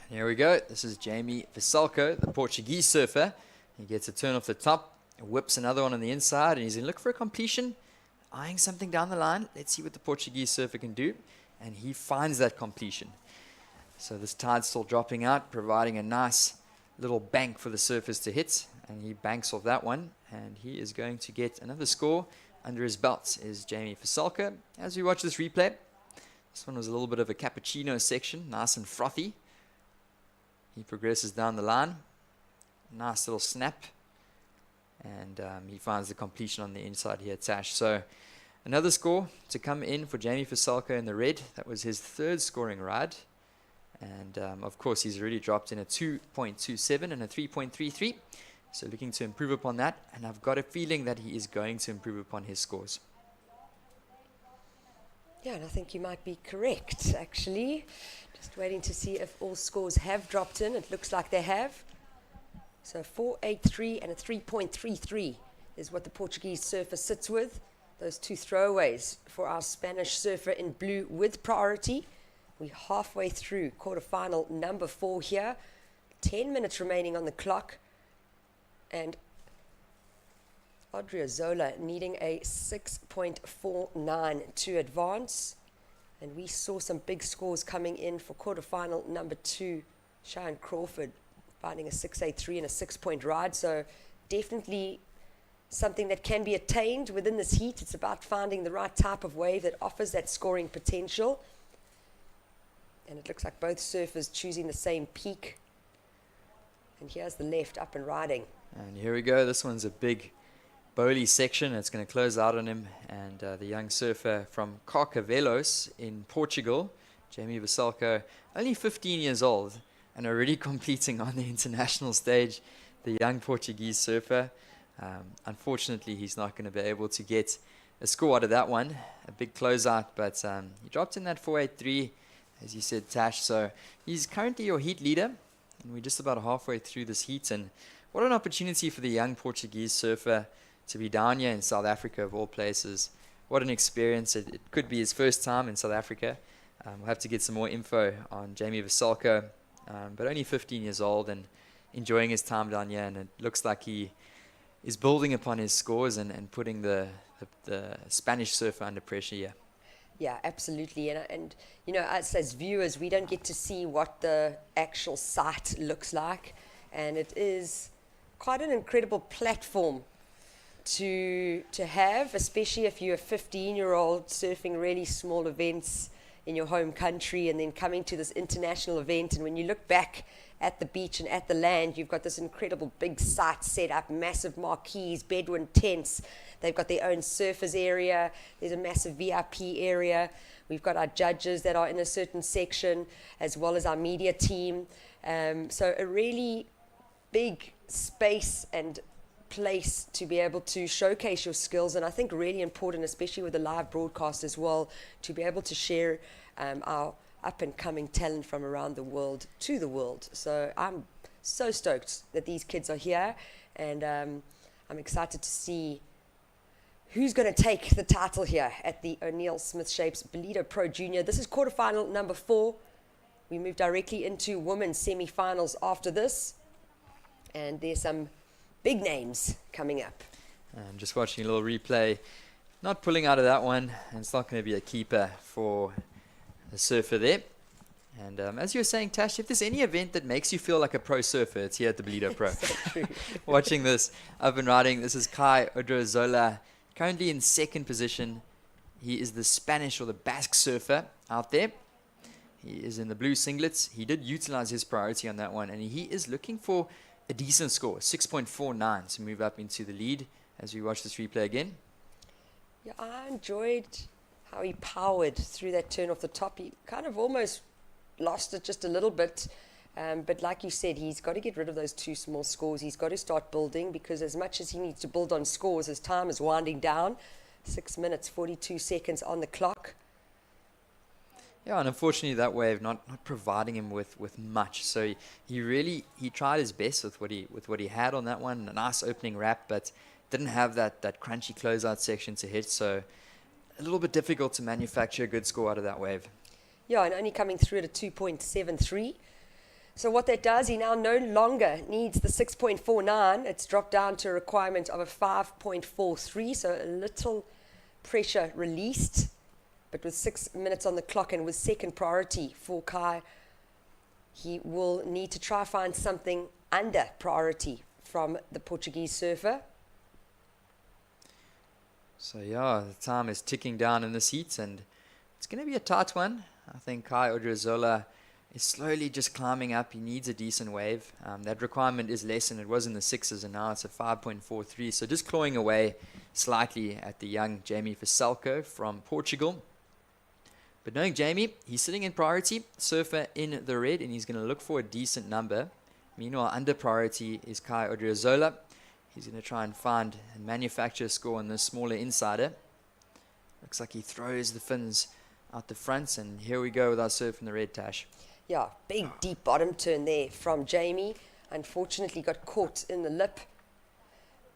Here we go. This is Jamie Vasalko, the Portuguese surfer. He gets a turn off the top, whips another one on the inside, and he's going to look for a completion. Eyeing something down the line. Let's see what the Portuguese surfer can do. And he finds that completion. So this tide's still dropping out, providing a nice little bank for the surfers to hit. And he banks off that one. And he is going to get another score under his belt is Jamie Vasalko. As we watch this replay, this one was a little bit of a cappuccino section, nice and frothy. He progresses down the line. Nice little snap. And he finds the completion on the inside here, Tash. So another score to come in for Jamie Vasalko in the red. That was his third scoring ride. And of course, he's already dropped in a 2.27 and a 3.33. So looking to improve upon that. And I've got a feeling that he is going to improve upon his scores. Yeah, and I think you might be correct, actually. Just waiting to see if all scores have dropped in. It looks like they have. So 4.83 and a 3.33 is what the Portuguese surfer sits with. Those two throwaways for our Spanish surfer in blue with priority. We're halfway through quarterfinal number 4 here. 10 minutes remaining on the clock. And Odriozola needing a 6.49 to advance. And we saw some big scores coming in for quarterfinal number 2. Cheyenne Crawford finding a 6.83 and a 6-point ride. So definitely something that can be attained within this heat. It's about finding the right type of wave that offers that scoring potential. And it looks like both surfers choosing the same peak. And here's the left up and riding. And here we go. This one's a big bowley section. It's going to close out on him. And the young surfer from Carcavelos in Portugal, Jamie Vasalco, only 15 years old and already competing on the international stage. The young Portuguese surfer. Unfortunately, he's not going to be able to get a score out of that one. A big closeout, but he dropped in that 483, as you said, Tash. So he's currently your heat leader, and we're just about halfway through this heat. And what an opportunity for the young Portuguese surfer to be down here in South Africa, of all places. What an experience. It could be his first time in South Africa. We'll have to get some more info on Jamie Vasalco, but only 15 years old and enjoying his time down here. And it looks like he is building upon his scores and putting the Spanish surfer under pressure here. Yeah, absolutely. And you know, us as viewers, we don't get to see what the actual site looks like. And it is quite an incredible platform to have, especially if you're a 15-year-old surfing really small events in your home country and then coming to this international event. And when you look back at the beach and at the land, you've got this incredible big site set up, massive marquees, Bedouin tents. They've got their own surfers area. There's a massive VIP area. We've got our judges that are in a certain section, as well as our media team. So a really big space and place to be able to showcase your skills, and I think really important, especially with the live broadcast as well, to be able to share our up-and-coming talent from around the world to the world. So I'm so stoked that these kids are here, and I'm excited to see who's going to take the title here at the O'Neill Smith Shapes Ballito Pro Junior. This is quarterfinal number 4. We move directly into women's semi-finals after this, and there's some big names coming up. And just watching a little replay, not pulling out of that one, and it's not going to be a keeper for the surfer there. And as you were saying, Tash, if there's any event that makes you feel like a pro surfer, it's here at the Ballito Pro. So true. Watching this up and riding, this is Kai Odriozola, currently in second position. He is the Spanish or the Basque surfer out there. He is in the blue singlets. He did utilize his priority on that one, and he is looking for a decent score, 6.49, to move up into the lead as we watch this replay again. Yeah, I enjoyed how he powered through that turn off the top. He kind of almost lost it just a little bit. But like you said, he's got to get rid of those 2 small scores. He's got to start building, because as much as he needs to build on scores, his time is winding down. 6 minutes, 42 seconds on the clock. Yeah, and unfortunately that wave not providing him with much. So he tried his best with what he had on that one. A nice opening wrap, but didn't have that crunchy closeout section to hit. So a little bit difficult to manufacture a good score out of that wave. Yeah, and only coming through at a 2.73. So what that does, he now no longer needs the 6.49. It's dropped down to a requirement of a 5.43. So a little pressure released. But with 6 minutes on the clock and with second priority for Kai, he will need to try find something under priority from the Portuguese surfer. So yeah, the time is ticking down in this heat, and it's going to be a tight one. I think Kai Odriozola is slowly just climbing up. He needs a decent wave. That requirement is less than it was in the 6s, and now it's a 5.43. So just clawing away slightly at the young Jamie Vasalco from Portugal. But knowing Jamie, he's sitting in priority, surfer in the red, and he's going to look for a decent number. Meanwhile, under priority is Kai Odriozola. He's going to try and find and manufacture a score on the smaller insider. Looks like he throws the fins out the front, and here we go with our surf in the red, Tash. Yeah, big deep bottom turn there from Jamie. Unfortunately got caught in the lip.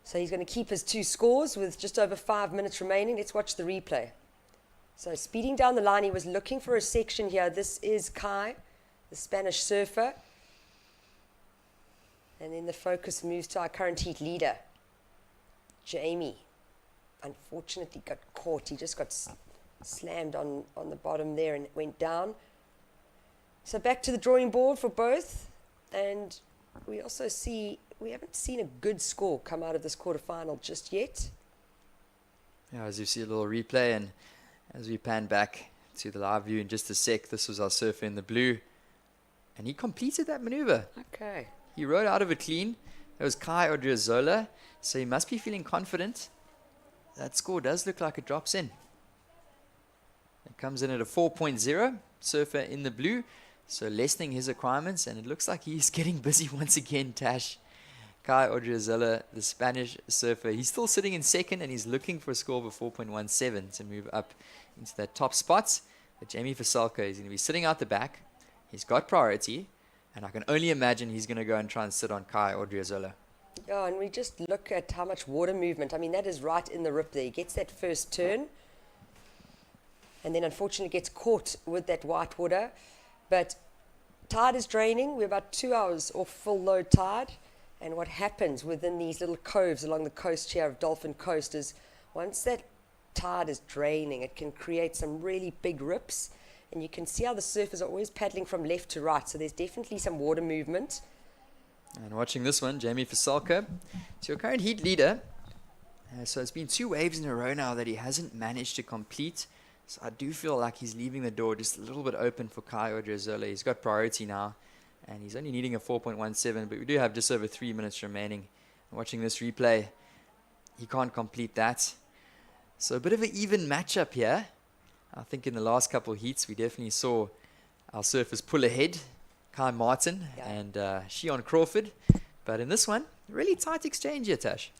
So he's going to keep his 2 scores with just over 5 minutes remaining. Let's watch the replay. So speeding down the line, he was looking for a section here. This is Kai, the Spanish surfer. And then the focus moves to our current heat leader, Jamie. Unfortunately got caught. He just got slammed on the bottom there and it went down. So back to the drawing board for both. And we also see, we haven't seen a good score come out of this quarterfinal just yet. Yeah, as you see a little replay, and as we pan back to the live view in just a sec, this was our surfer in the blue. And he completed that maneuver. Okay. He rode out of it clean. It was Kai Odriozola, so he must be feeling confident. That score does look like it drops in. It comes in at a 4.0, surfer in the blue, so lessening his requirements, and it looks like he's getting busy once again, Tash. Kai Odriozola, the Spanish surfer, he's still sitting in second, and he's looking for a score of a 4.17 to move up into that top spot. But Jamie Fasalko is going to be sitting out the back. He's got priority, and I can only imagine he's going to go and try and sit on Kai Odriozola. Yeah, and we just look at how much water movement. I mean, that is right in the rip there. He gets that first turn, and then unfortunately gets caught with that white water. But tide is draining. We're about 2 hours off full low tide. And what happens within these little coves along the coast here of Dolphin Coast is once that tide is draining, it can create some really big rips. And you can see how the surfers are always paddling from left to right. So there's definitely some water movement. And watching this one, Jamie Fasalko, it's your current heat leader. So it's been 2 waves in a row now that he hasn't managed to complete. So I do feel like he's leaving the door just a little bit open for Kai Odriozola. He's got priority now, and he's only needing a 4.17, but we do have just over 3 minutes remaining. And watching this replay, he can't complete that. So a bit of an even matchup here. I think in the last couple of heats, we definitely saw our surfers pull ahead, Kai Martin and Shion Crawford. But in this one, really tight exchange here, Tash.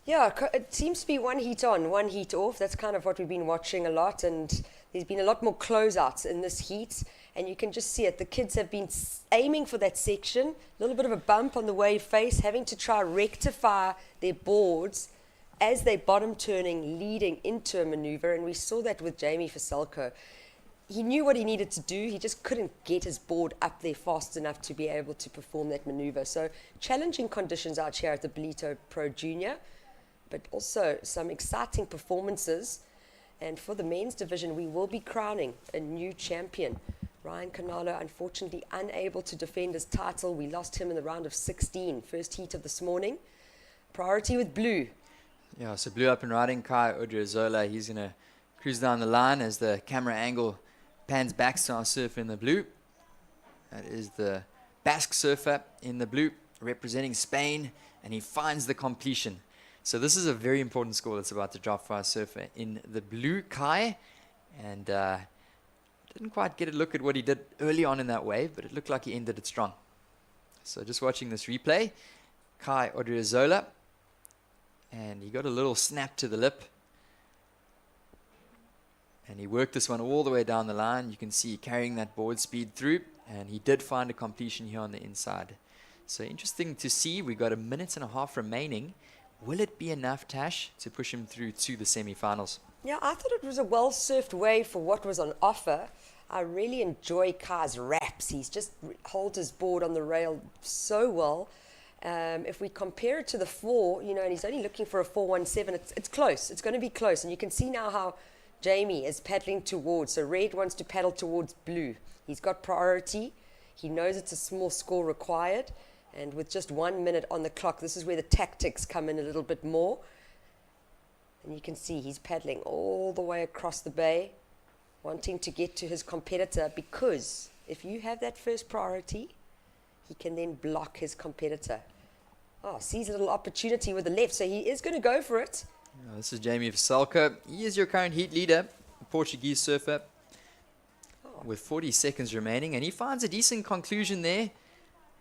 Yeah, it seems to be one heat on, one heat off. That's kind of what we've been watching a lot. And there's been a lot more closeouts in this heat. And you can just see it. The kids have been aiming for that section. A little bit of a bump on the wave face, having to try rectify their boards as they bottom turning, leading into a maneuver. And we saw that with Jamie Fasalko. He knew what he needed to do. He just couldn't get his board up there fast enough to be able to perform that maneuver. So challenging conditions out here at the Ballito Pro Junior, but also some exciting performances. And for the men's division, we will be crowning a new champion. Ryan Canalo, unfortunately unable to defend his title. We lost him in the round of 16, first heat of this morning. Priority with blue. Yeah, so blue up and riding, Kai Odriozola. He's going to cruise down the line as the camera angle pans back to our surfer in the blue. That is the Basque surfer in the blue, representing Spain, and he finds the completion. So this is a very important score that's about to drop for our surfer in the blue, Kai. And didn't quite get a look at what he did early on in that wave, but it looked like he ended it strong. So just watching this replay, Kai Odriozola, and he got a little snap to the lip. And he worked this one all the way down the line. You can see carrying that board speed through, and he did find a completion here on the inside. So interesting to see. We got 1.5 minutes remaining. Will it be enough, Tash, to push him through to the semi-finals? Yeah, I thought it was a well-surfed wave for what was on offer. I really enjoy Kai's wraps. He's just holds his board on the rail so well. If we compare it to the 4, you know, and he's only looking for a 4.17, it's close. It's going to be close. And you can see now how Jamie is paddling towards. So red wants to paddle towards blue. He's got priority. He knows it's a small score required. And with just 1 minute on the clock, this is where the tactics come in a little bit more. And you can see he's paddling all the way across the bay, wanting to get to his competitor, because if you have that first priority, he can then block his competitor. Oh, sees a little opportunity with the left, so he is going to go for it. This is Jamie Fasalko. He is your current heat leader, a Portuguese surfer, with 40 seconds remaining, and he finds a decent conclusion there.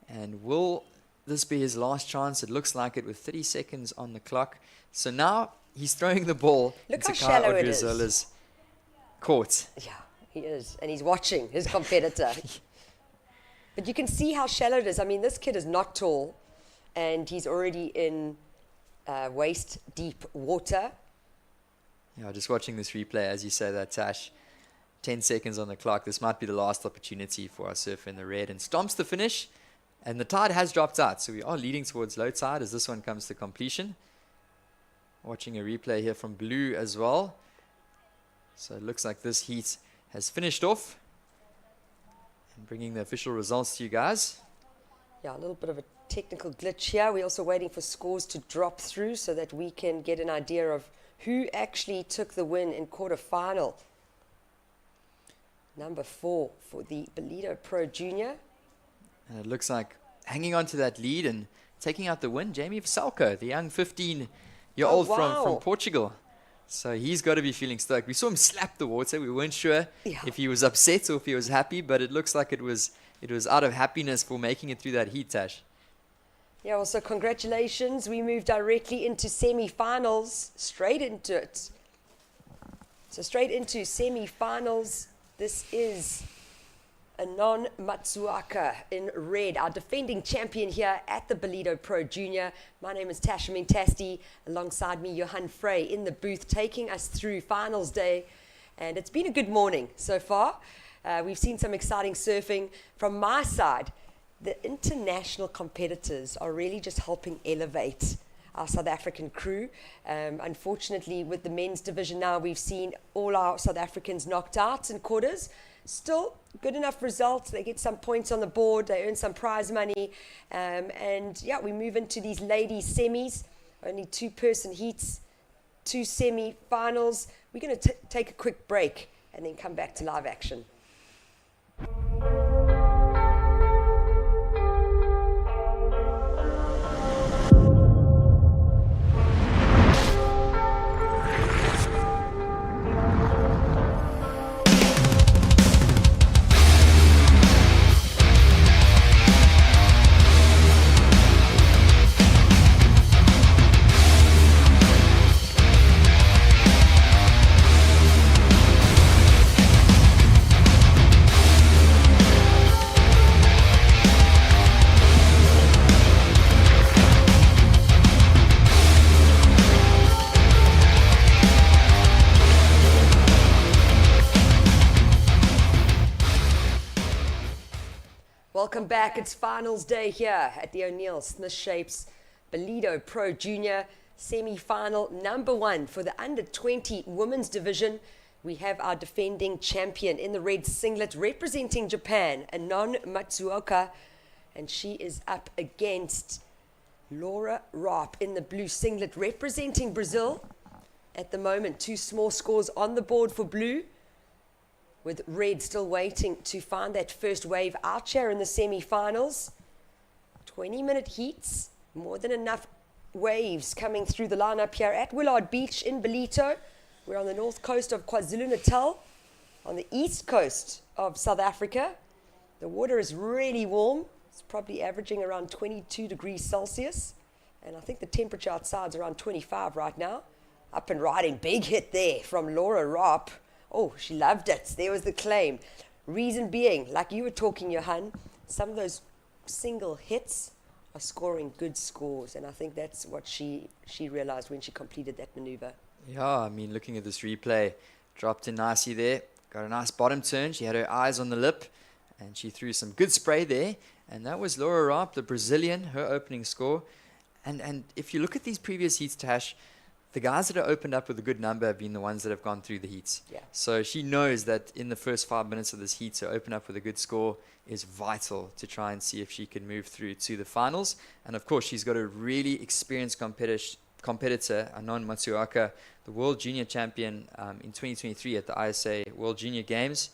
And will this be his last chance? It looks like it with 30 seconds on the clock. So now he's throwing the ball into Kai Odriozola's court. Yeah, he is. And he's watching his competitor. But you can see how shallow it is. I mean, this kid is not tall, and he's already in waist-deep water. Yeah, just watching this replay, as you say that, Tash. 10 seconds on the clock. This might be the last opportunity for our surfer in the red. And stomps the finish. And the tide has dropped out, so we are leading towards low tide as this one comes to completion. Watching a replay here from blue as well. So it looks like this heat has finished off. And bringing the official results to you guys. Yeah, a little bit of a technical glitch here. We're also waiting for scores to drop through so that we can get an idea of who actually took the win in quarterfinal. Number 4 for the Ballito Pro Junior. And it looks like hanging on to that lead and taking out the win, Jamie Salko, the young 15-year-old from Portugal. So he's got to be feeling stoked. We saw him slap the water. We weren't sure if he was upset or if he was happy, but it looks like it was out of happiness for making it through that heat, Tash. Yeah, well, so congratulations. We moved directly into semi-finals, straight into it. So straight into semi-finals. This is Anon Matsuaka in red, our defending champion here at the Ballito Pro Junior. My name is Tasha Mintasti, alongside me Johan Frey in the booth, taking us through finals day. And it's been a good morning so far. We've seen some exciting surfing. From my side, the international competitors are really just helping elevate our South African crew. Unfortunately, with the men's division now, we've seen all our South Africans knocked out in quarters. Still, good enough results. They get some points on the board. They earn some prize money. And yeah, we move into these ladies semis. Only 2-person heats, 2 semi-finals. We're going to take a quick break and then come back to live action. Welcome back. It's finals day here at the O'Neill Smith Shapes Ballito Pro Junior semi-final number 1 for the under-20 women's division. We have our defending champion in the red singlet representing Japan, Anon Matsuoka, and she is up against Laura Rapp in the blue singlet representing Brazil. At the moment, 2 small scores on the board for blue, with red still waiting to find that first wave out here in the semi-finals. 20-minute heats, more than enough waves coming through the lineup here at Willard Beach in Ballito. We're on the north coast of KwaZulu-Natal, on the east coast of South Africa. The water is really warm. It's probably averaging around 22 degrees Celsius. And I think the temperature outside is around 25 right now. Up and riding, big hit there from Laura Rapp. Oh, she loved it. There was the claim. Reason being, like you were talking, Johan, some of those single hits are scoring good scores. And I think that's what she realized when she completed that maneuver. Yeah, I mean, looking at this replay, dropped in nicely there. Got a nice bottom turn. She had her eyes on the lip. And she threw some good spray there. And that was Laura Rapp, the Brazilian, her opening score. And if you look at these previous heats, Tash, the guys that have opened up with a good number have been the ones that have gone through the heats. Yeah. So she knows that in the first 5 minutes of this heat, to open up with a good score is vital to try and see if she can move through to the finals. And of course, she's got a really experienced competitor, Anon Matsuoka, the World Junior Champion in 2023 at the ISA World Junior Games,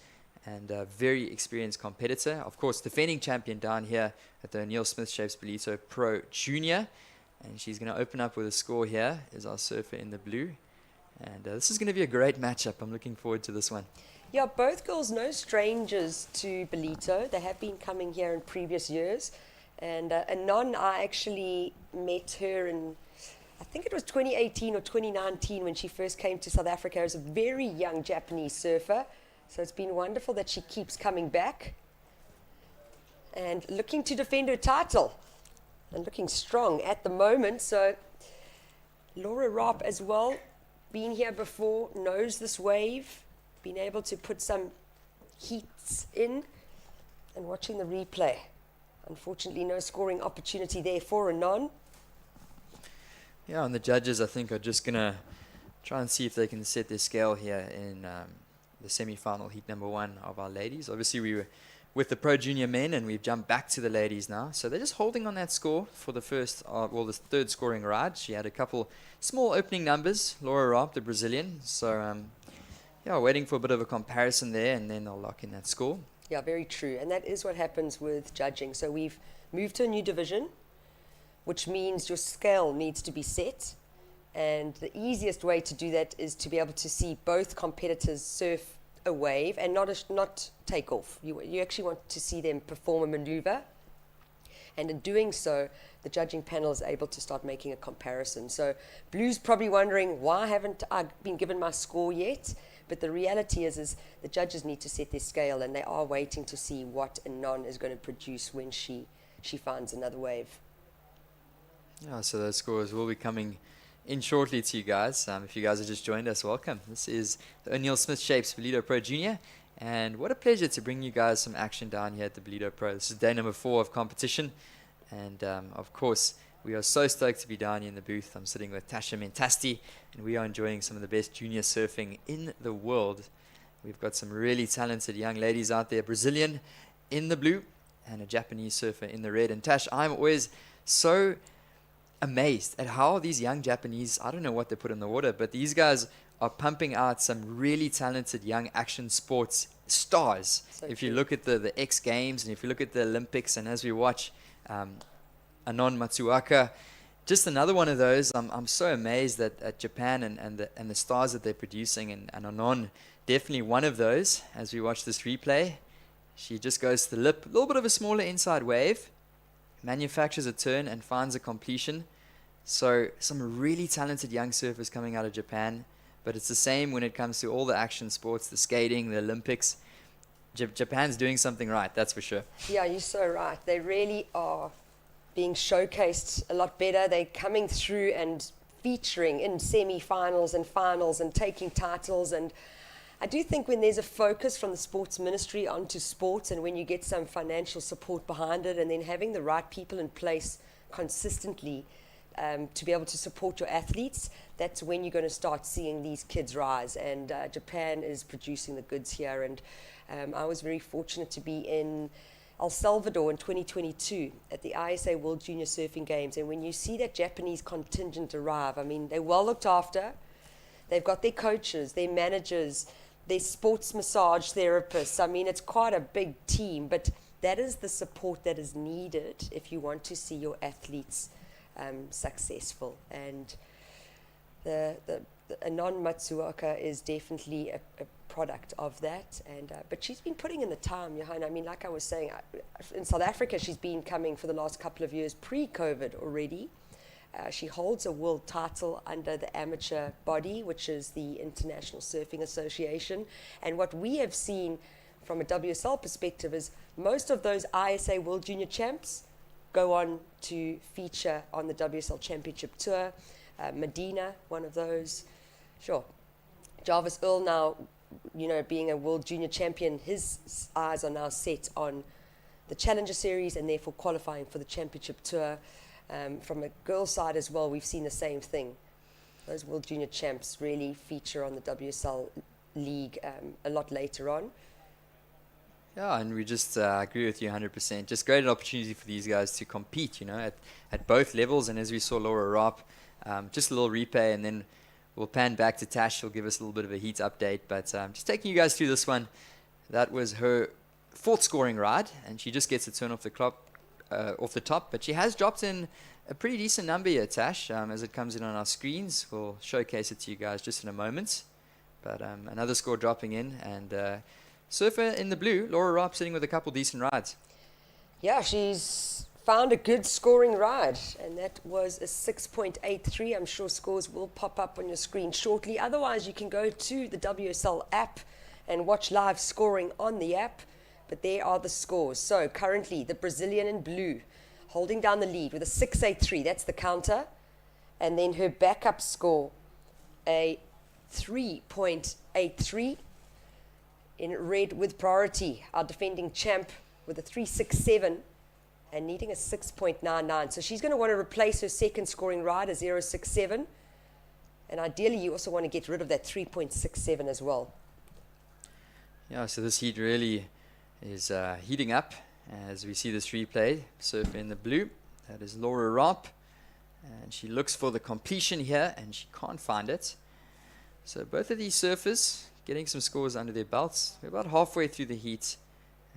and a very experienced competitor. Of course, defending champion down here at the O'Neill Smith Shapes Ballito Pro Junior. And she's going to open up with a score here, is our surfer in the blue. And this is going to be a great matchup. I'm looking forward to this one. Yeah, both girls no strangers to Ballito. They have been coming here in previous years. And Anon, I actually met her in, I think it was 2018 or 2019 when she first came to South Africa as a very young Japanese surfer. So it's been wonderful that she keeps coming back and looking to defend her title. And looking strong at the moment. So Laura Rapp as well, been here before, knows this wave, been able to put some heats in. And watching the replay, Unfortunately, no scoring opportunity there for Anon. Yeah, and the judges, I think, are just going to try and see if they can set their scale here in the semi-final heat number 1 of our ladies. Obviously, we were with the pro junior men, and we've jumped back to the ladies now. So they're just holding on that score for the the third scoring ride. She had a couple small opening numbers, Laura Raab, the Brazilian. So, yeah, waiting for a bit of a comparison there, and then they'll lock in that score. Yeah, very true. And that is what happens with judging. So we've moved to a new division, which means your scale needs to be set. And the easiest way to do that is to be able to see both competitors surf a wave and not take off. You actually want to see them perform a maneuver. And in doing so, the judging panel is able to start making a comparison. So Blue's probably wondering, why haven't I been given my score yet? But the reality is the judges need to set their scale, and they are waiting to see what Anon is going to produce when she finds another wave. Yeah, so those scores will be coming in shortly to you guys. If you guys have just joined us, welcome. This is the O'Neill Smith Shapes Ballito Pro Junior, and what a pleasure to bring you guys some action down here at the Ballito Pro. This is day number 4 of competition, and of course, we are so stoked to be down here in the booth. I'm sitting with Tasha Mentasti, and we are enjoying some of the best junior surfing in the world. We've got some really talented young ladies out there, Brazilian in the blue, and a Japanese surfer in the red. And Tash, I'm always so amazed at how these young Japanese, I don't know what they put in the water, but these guys are pumping out some really talented young action sports stars. So if true. you look at the X Games, and if you look at the Olympics, and as we watch Anon Matsuaka, just another one of those. I'm so amazed at Japan and the stars that they're producing, and Anon, definitely one of those. As we watch this replay, she just goes to the lip, a little bit of a smaller inside wave, manufactures a turn and finds a completion. So some really talented young surfers coming out of Japan, but it's the same when it comes to all the action sports, the skating, the Olympics. Japan's doing something right, that's for sure. Yeah, you're so right. They really are being showcased a lot better. They're coming through and featuring in semi-finals and finals and taking titles. And I do think when there's a focus from the sports ministry onto sports, and when you get some financial support behind it, and then having the right people in place consistently to be able to support your athletes, that's when you're going to start seeing these kids rise. And Japan is producing the goods here. And I was very fortunate to be in El Salvador in 2022 at the ISA World Junior Surfing Games. And when you see that Japanese contingent arrive, I mean, they're well looked after. They've got their coaches, their managers, their sports massage therapists. I mean, it's quite a big team, but that is the support that is needed if you want to see your athletes successful. And the Anon Matsuoka is definitely a product of that, and but she's been putting in the time, Johanna. I mean, like I was saying, in South Africa, she's been coming for the last couple of years, pre-COVID already. She holds a world title under the amateur body, which is the International Surfing Association. And what we have seen from a WSL perspective is most of those ISA World Junior Champs go on to feature on the WSL Championship Tour. Medina, one of those. Sure. Jarvis Earl now, you know, being a world junior champion, his eyes are now set on the Challenger Series and therefore qualifying for the Championship Tour. From a girls' side as well, we've seen the same thing. Those world junior champs really feature on the WSL League a lot later on. Yeah, and we just agree with you 100%. Just great opportunity for these guys to compete, you know, at both levels. And as we saw Laura Raab, just a little replay, and then we'll pan back to Tash. She'll give us a little bit of a heat update. But just taking you guys through this one, that was her 4th scoring ride, and she just gets a turn off the top. But she has dropped in a pretty decent number here, Tash. As it comes in on our screens, we'll showcase it to you guys just in a moment. But another score dropping in, and surfer in the blue, Laura Raab, sitting with a couple decent rides. Yeah, she's found a good scoring ride, and that was a 6.83. I'm sure scores will pop up on your screen shortly. Otherwise, you can go to the WSL app and watch live scoring on the app. But there are the scores. So currently, the Brazilian in blue holding down the lead with a 6.83. That's the counter. And then her backup score, a 3.83. In red with priority, our defending champ with a 3.67. and needing a 6.99. So she's going to want to replace her second scoring ride, a 0.67. And ideally, you also want to get rid of that 3.67 as well. Yeah, so this heat really is heating up as we see this replay. Surfer in the blue, that is Laura Rapp. And she looks for the completion here, and she can't find it. So both of these surfers getting some scores under their belts. We're about halfway through the heat.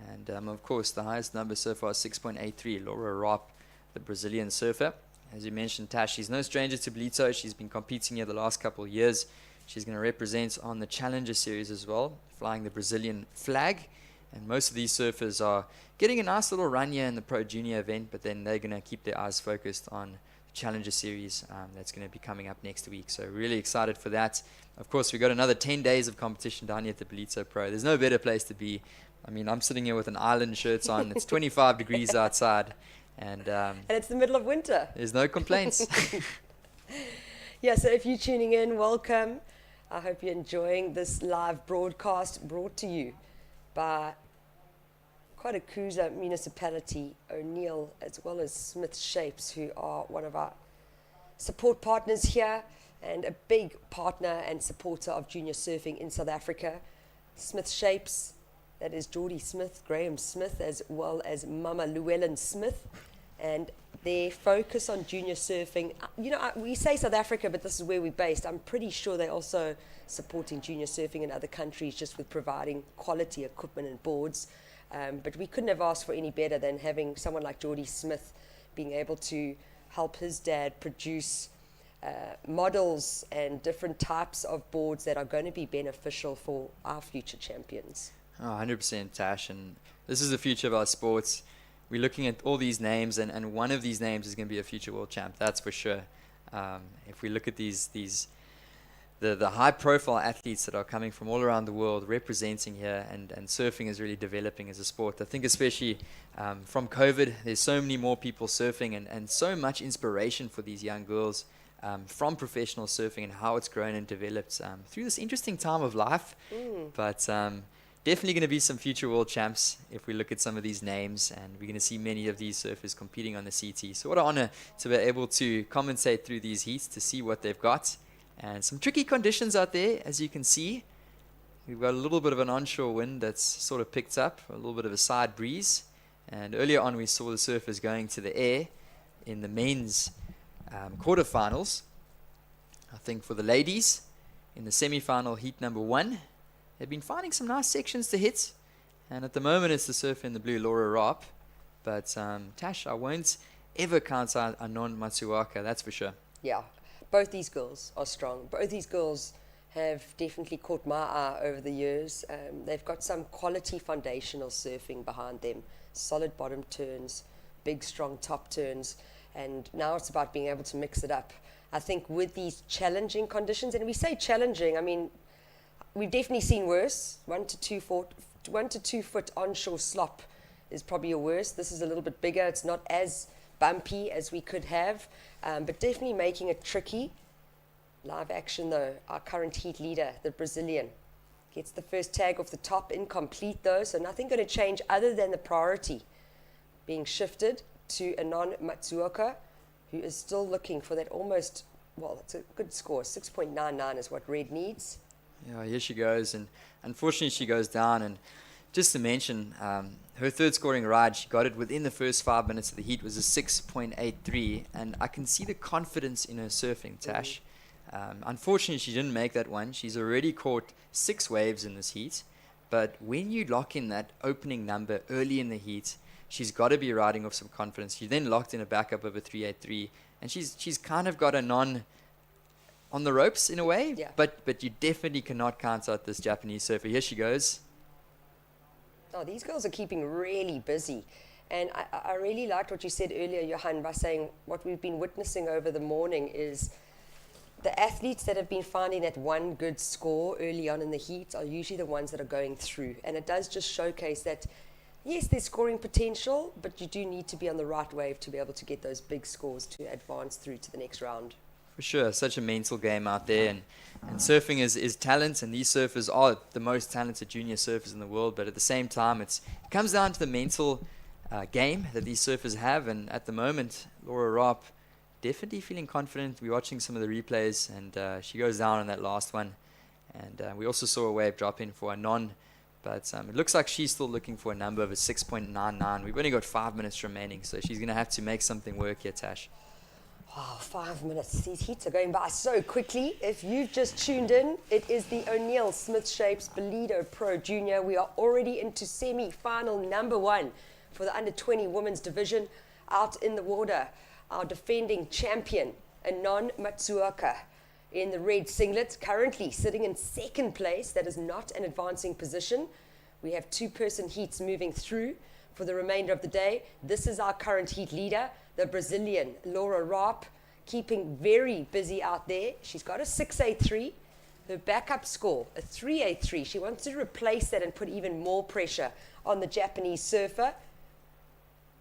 And of course, the highest number so far is 6.83. Laura Rapp, the Brazilian surfer. As you mentioned, Tash, she's no stranger to Ballito. She's been competing here the last couple of years. She's going to represent on the Challenger Series as well, flying the Brazilian flag. And most of these surfers are getting a nice little run here in the Pro Junior event, but then they're going to keep their eyes focused on the Challenger Series that's going to be coming up next week. So really excited for that. Of course, we've got another 10 days of competition down here at the Ballito Pro. There's no better place to be. I mean, I'm sitting here with an island shirt on. It's 25 degrees outside. And it's the middle of winter. There's no complaints. Yeah, so if you're tuning in, welcome. I hope you're enjoying this live broadcast brought to you by Kwadukuza Municipality, O'Neill, as well as Smith Shapes, who are one of our support partners here and a big partner and supporter of junior surfing in South Africa. Smith Shapes, that is Geordie Smith, Graham Smith, as well as Mama Llewellyn Smith. And their focus on junior surfing, you know, we say South Africa, but this is where we're based. I'm pretty sure they're also supporting junior surfing in other countries just with providing quality equipment and boards. But we couldn't have asked for any better than having someone like Geordie Smith being able to help his dad produce models and different types of boards that are going to be beneficial for our future champions. Oh, 100% Tash, and this is the future of our sports. We're looking at all these names, and one of these names is going to be a future world champ, that's for sure. If we look at the high-profile athletes that are coming from all around the world representing here, and surfing is really developing as a sport. I think especially from COVID, there's so many more people surfing and so much inspiration for these young girls from professional surfing and how it's grown and developed through this interesting time of life. But definitely going to be some future world champs if we look at some of these names, and we're going to see many of these surfers competing on the CT. So what an honor to be able to commentate through these heats to see what they've got. And some tricky conditions out there, as you can see. We've got a little bit of an onshore wind that's sort of picked up, a little bit of a side breeze. And earlier on we saw the surfers going to the air in the men's quarterfinals. I think for the ladies, in the semi-final heat number 1, they've been finding some nice sections to hit. And at the moment it's the surfer in the blue, Laura Rapp. But Tash, I won't ever count out Anon Matsuaka, that's for sure. Yeah, both these girls are strong. Both these girls have definitely caught my eye over the years. They've got some quality foundational surfing behind them. Solid bottom turns, big strong top turns. And now it's about being able to mix it up. I think with these challenging conditions, and we say challenging, I mean, we've definitely seen worse. 1 to 2 foot onshore slop is probably a worse. This is a little bit bigger. It's not as bumpy as we could have, but definitely making it tricky. Live action though, our current heat leader, the Brazilian, gets the first tag off the top, incomplete though, so nothing going to change other than the priority being shifted to Anon Matsuoka, who is still looking for that almost, well, it's a good score. 6.99 is what red needs. Yeah, here she goes, and unfortunately she goes down. And just to mention, her third scoring ride, she got it within the first 5 minutes of the heat, was a 6.83, and I can see the confidence in her surfing, Tash. Unfortunately, she didn't make that one. She's already caught 6 waves in this heat, but when you lock in that opening number early in the heat, she's got to be riding off some confidence. She then locked in a backup of a 3.83, and she's kind of got a non on the ropes in a way, yeah. but you definitely cannot count out this Japanese surfer. Here she goes. Oh, these girls are keeping really busy. And I really liked what you said earlier, Johan, by saying what we've been witnessing over the morning is the athletes that have been finding that one good score early on in the heat are usually the ones that are going through. And it does just showcase that, yes, there's scoring potential, but you do need to be on the right wave to be able to get those big scores to advance through to the next round. For sure, such a mental game out there, and surfing is talent, and these surfers are the most talented junior surfers in the world, but at the same time it comes down to the mental game that these surfers have. And at the moment, Laura Rapp definitely feeling confident. We're watching some of the replays, and she goes down on that last one. And we also saw a wave drop in for a non, but it looks like she's still looking for a number of a 6.99. We've only got 5 minutes remaining, so she's going to have to make something work here, Tash. Wow, 5 minutes. These heats are going by so quickly. If you've just tuned in, it is the O'Neill Smith Shapes Ballito Pro Junior. We are already into semi-final number 1 for the under-20 women's division. Out in the water, our defending champion, Anon Matsuoka, in the red singlet, currently sitting in second place. That is not an advancing position. We have 2-person heats moving through for the remainder of the day. This is our current heat leader, the Brazilian Laura Rapp, keeping very busy out there. She's got a 6.83. Her backup score, a 3.83. She wants to replace that and put even more pressure on the Japanese surfer.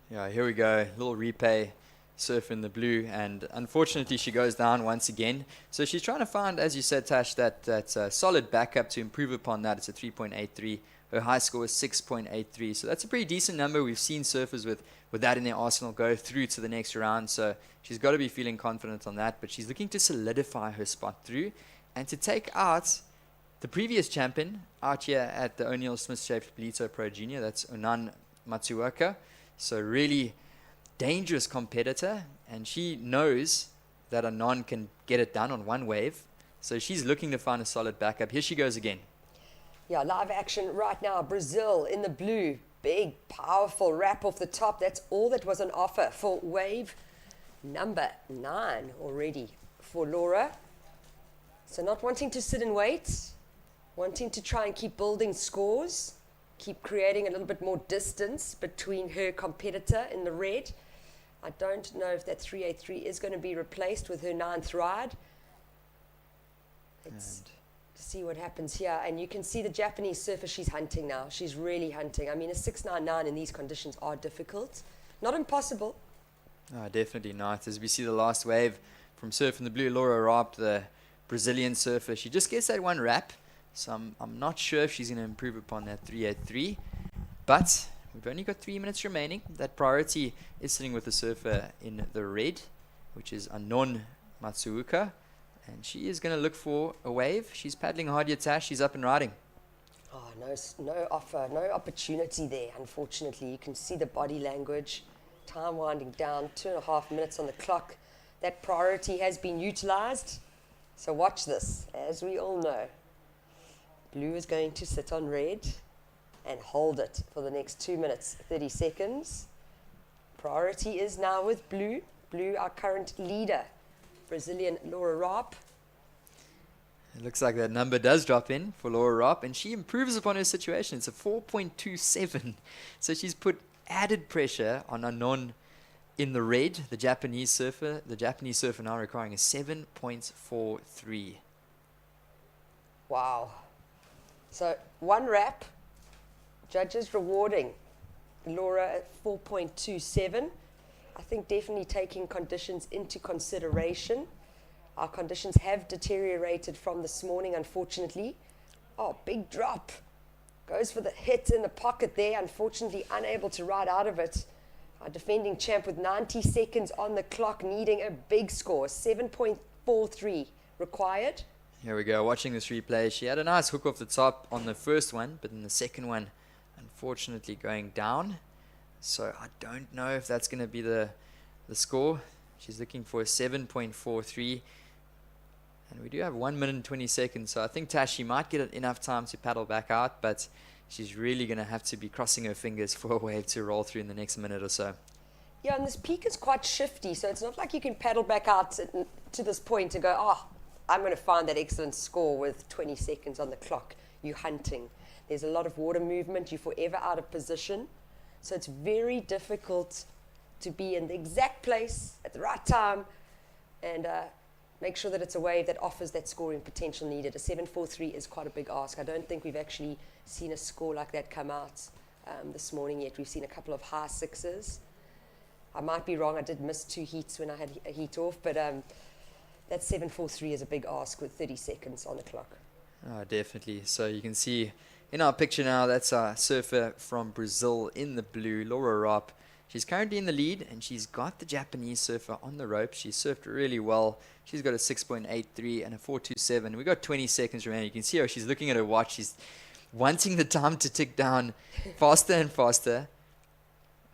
Yeah, here we go. Little replay, surf in the blue, and unfortunately she goes down once again. So she's trying to find, as you said, Tash, that solid backup to improve upon that. It's a 3.83. Her high score is 6.83. So that's a pretty decent number. We've seen surfers with that in their arsenal go through to the next round. So she's got to be feeling confident on that. But she's looking to solidify her spot through and to take out the previous champion out here at the O'Neill Smith Shaped Ballito Pro Junior. That's Onan Matsuoka. So really dangerous competitor. And she knows that Onan can get it done on one wave. So she's looking to find a solid backup. Here she goes again. Yeah, live action right now. Brazil in the blue. Big, powerful wrap off the top. That's all that was on offer for wave number 9 already for Laura. So not wanting to sit and wait, wanting to try and keep building scores, keep creating a little bit more distance between her competitor in the red. I don't know if that 3.83 is going to be replaced with her 9th ride. Let's see what happens here. And you can see the Japanese surfer, she's hunting now. She's really hunting. I mean, a 6.99 in these conditions are difficult. Not impossible. Oh, definitely not. As we see the last wave from Surf in the Blue, Laura Rapp, the Brazilian surfer, she just gets that one wrap. So I'm not sure if she's going to improve upon that 3.83. But we've only got 3 minutes remaining. That priority is sitting with the surfer in the red, which is Anon Matsuoka. And she is going to look for a wave. She's paddling hard yet, Tash. She's up and riding. Oh, no offer, no opportunity there, unfortunately. You can see the body language. Time winding down, 2.5 minutes on the clock. That priority has been utilized. So watch this, as we all know. Blue is going to sit on red and hold it for the next 2 minutes, 30 seconds. Priority is now with blue. Blue, our current leader. Brazilian Laura Rapp. It looks like that number does drop in for Laura Rapp, and she improves upon her situation. It's a 4.27. So she's put added pressure on Anon in the red, the Japanese surfer. The Japanese surfer now requiring a 7.43. Wow. So one wrap, judges rewarding Laura at 4.27. I think definitely taking conditions into consideration. Our conditions have deteriorated from this morning, unfortunately. Oh, big drop. Goes for the hit in the pocket there, unfortunately unable to ride out of it. Our defending champ with 90 seconds on the clock, needing a big score, 7.43 required. Here we go, watching this replay. She had a nice hook off the top on the first one, but in the second one, unfortunately going down. So I don't know if that's going to be the score. She's looking for a 7.43. And we do have 1 minute and 20 seconds. So I think Tash, might get enough time to paddle back out, but she's really going to have to be crossing her fingers for a wave to roll through in the next minute or so. Yeah, and this peak is quite shifty, so it's not like you can paddle back out to this point and go, oh, I'm going to find that excellent score with 20 seconds on the clock. You're hunting. There's a lot of water movement. You're forever out of position. So it's very difficult to be in the exact place at the right time and make sure that it's a wave that offers that scoring potential needed. A 7.43 is quite a big ask. I don't think we've actually seen a score like that come out this morning yet. We've seen a couple of high sixes. I might be wrong. I did miss 2 heats when I had a heat off, but that 7.43 is a big ask with 30 seconds on the clock. Oh, definitely. So you can see In our picture now, that's our surfer from Brazil in the blue, Laura Rapp. She's currently in the lead, and she's got the Japanese surfer on the rope. She surfed really well. She's got a 6.83 and a 4.27. We got 20 seconds remaining. You can see how she's looking at her watch. She's wanting the time to tick down faster and faster.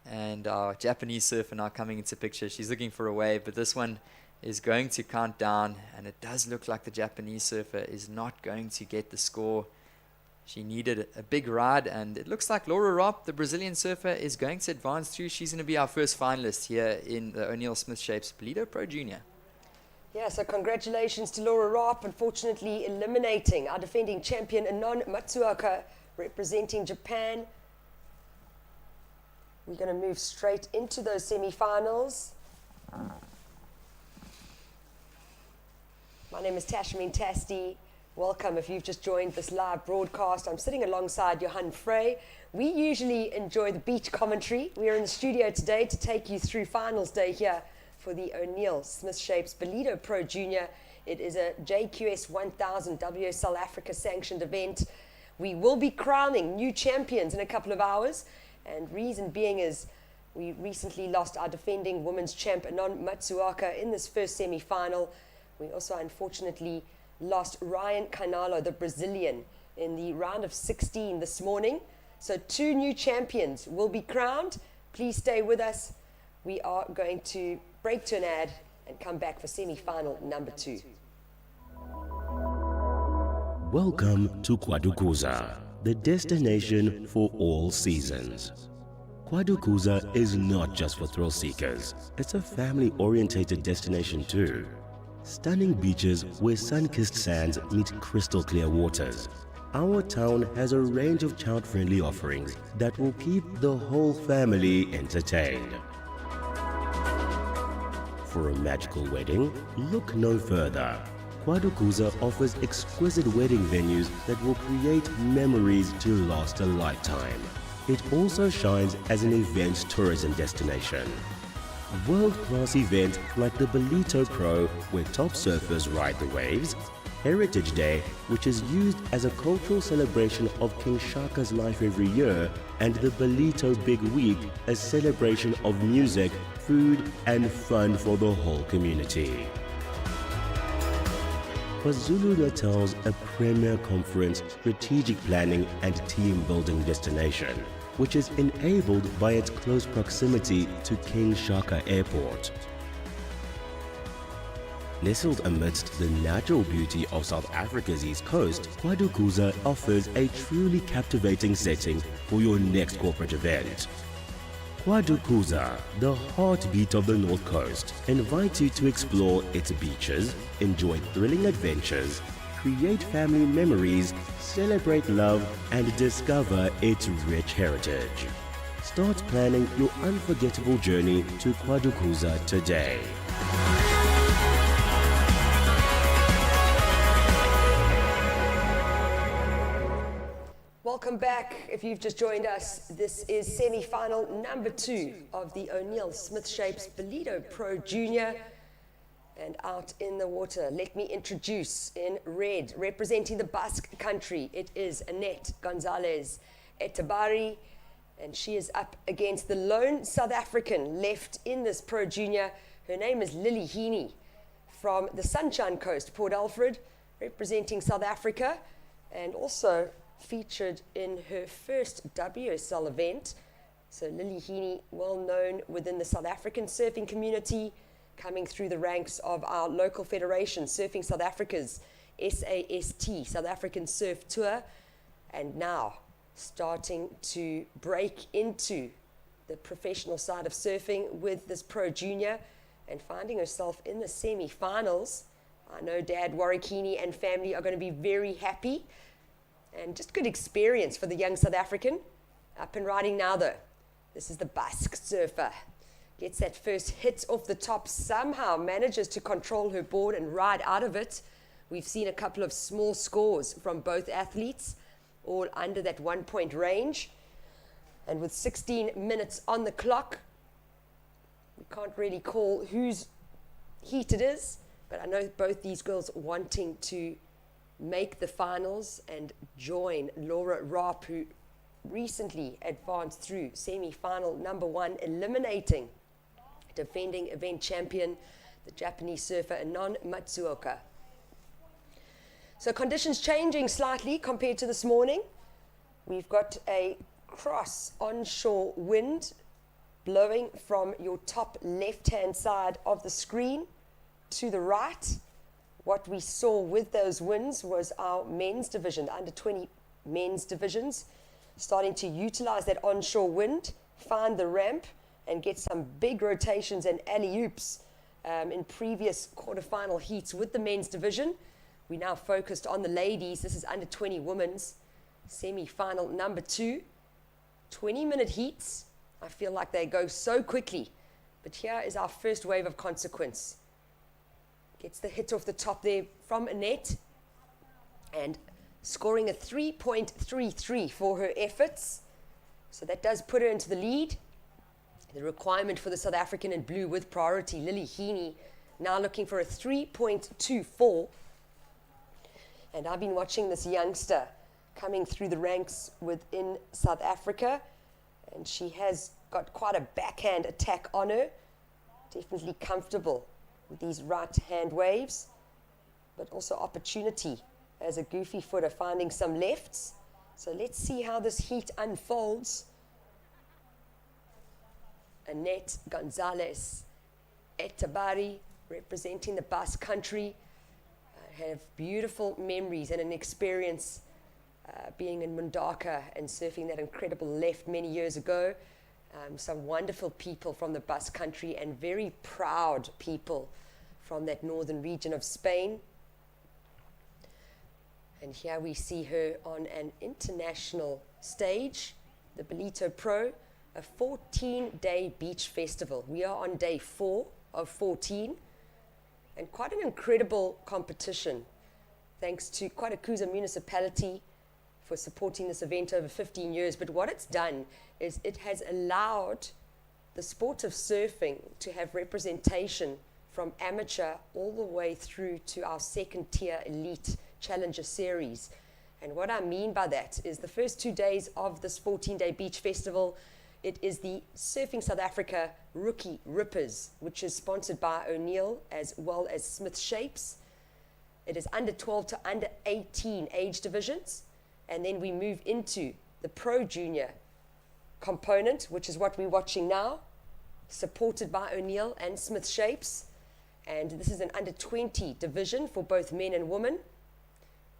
And our Japanese surfer now coming into picture. She's looking for a wave, but this one is going to count down, and it does look like the Japanese surfer is not going to get the score. She needed a big ride, and it looks like Laura Rapp, the Brazilian surfer, is going to advance through. She's going to be our first finalist here in the O'Neill Smith Shapes Ballito Pro Junior. Yeah, so congratulations to Laura Rapp, unfortunately eliminating our defending champion Anon Matsuoka, representing Japan. We're going to move straight into those semi-finals. My name is Tashmin Tasti. Welcome if you've just joined this live broadcast. I'm sitting alongside Johan Frey. We usually enjoy the beach commentary. We are in the studio today to take you through finals day here for the O'Neill Smith Shapes Ballito Pro Junior. It is a JQS 1000 South Africa sanctioned event. We will be crowning new champions in a couple of hours. And reason being is we recently lost our defending women's champ Anon Matsuoka in this first semi-final. We also unfortunately lost Ryan Canalo, the Brazilian, in the round of 16 this morning. So 2 new champions will be crowned. Please stay with us. We are going to break to an ad and come back for semi-final number 2. Welcome to Kwadukuza, the destination for all seasons. Kwadukuza is not just for thrill seekers. It's a family-orientated destination too. Stunning beaches where sun-kissed sands meet crystal clear waters. Our town has a range of child-friendly offerings that will keep the whole family entertained. For a magical wedding, look no further. Kwadukuza offers exquisite wedding venues that will create memories to last a lifetime. It also shines as an event tourism destination. A world-class event like the Ballito Pro, where top surfers ride the waves, Heritage Day, which is used as a cultural celebration of King Shaka's life every year, and the Ballito Big Week, a celebration of music, food and fun for the whole community. KwaZulu-Natal's a premier conference, strategic planning and team-building destination, which is enabled by its close proximity to King Shaka Airport. Nestled amidst the natural beauty of South Africa's east coast, Kwadukuza offers a truly captivating setting for your next corporate event. Kwadukuza, the heartbeat of the North Coast, invites you to explore its beaches, enjoy thrilling adventures, create family memories, celebrate love, and discover its rich heritage. Start planning your unforgettable journey to Kwadukuza today. Welcome back. If you've just joined us, this is semi-final number 2 of the O'Neill Smith Shapes Ballito Pro Junior. And out in the water, let me introduce in red, representing the Basque country, it is Annette Gonzalez Etabari, and she is up against the lone South African left in this Pro Junior. Her name is Lily Heaney from the Sunshine Coast, Port Alfred, representing South Africa, and also featured in her first WSL event. So Lily Heaney, well known within the South African surfing community, coming through the ranks of our local federation, Surfing South Africa's SAST, South African Surf Tour, and now starting to break into the professional side of surfing with this Pro Junior and finding herself in the semi-finals. I know Dad Warwick Heaney and family are going to be very happy, and just good experience for the young South African. Up and riding now though. This is the Basque surfer. Gets that first hit off the top, somehow manages to control her board and ride out of it. We've seen a couple of small scores from both athletes, all under that 1 point range. And with 16 minutes on the clock, we can't really call whose heat it is, but I know both these girls wanting to make the finals and join Laura Rapp, who recently advanced through semi-final number 1, eliminating defending event champion, the Japanese surfer Anon Matsuoka. So conditions changing slightly compared to this morning. We've got a cross onshore wind blowing from your top left-hand side of the screen to the right. What we saw with those winds was our men's division, the under 20 men's divisions, starting to utilize that onshore wind, find the ramp, and get some big rotations and alley-oops in previous quarterfinal heats with the men's division. We now focused on the ladies. This is under 20 women's semi-final number 2. 20-minute heats. I feel like they go so quickly. But here is our first wave of consequence. Gets the hit off the top there from Annette. And scoring a 3.33 for her efforts. So that does put her into the lead. The requirement for the South African in blue with priority, Lily Heaney, now looking for a 3.24. And I've been watching this youngster coming through the ranks within South Africa. And she has got quite a backhand attack on her. Definitely comfortable with these right hand waves. But also opportunity as a goofy footer finding some lefts. So let's see how this heat unfolds. Annette Gonzalez Etabari, representing the Basque Country. Have beautiful memories and an experience being in Mundaka and surfing that incredible left many years ago. Some wonderful people from the Basque Country and very proud people from that northern region of Spain. And here we see her on an international stage, the Ballito Pro, a 14-day beach festival. We are on day 4 of 14. And quite an incredible competition, thanks to Kwadukuza municipality for supporting this event over 15 years. But what it's done is it has allowed the sport of surfing to have representation from amateur all the way through to our second tier elite challenger series. And what I mean by that is the first 2 days of this 14-day beach festival, it is the Surfing South Africa Rookie Rippers, which is sponsored by O'Neill as well as Smith Shapes. It is under 12 to under 18 age divisions. And then we move into the Pro Junior component, which is what we're watching now, supported by O'Neill and Smith Shapes. And this is an under 20 division for both men and women.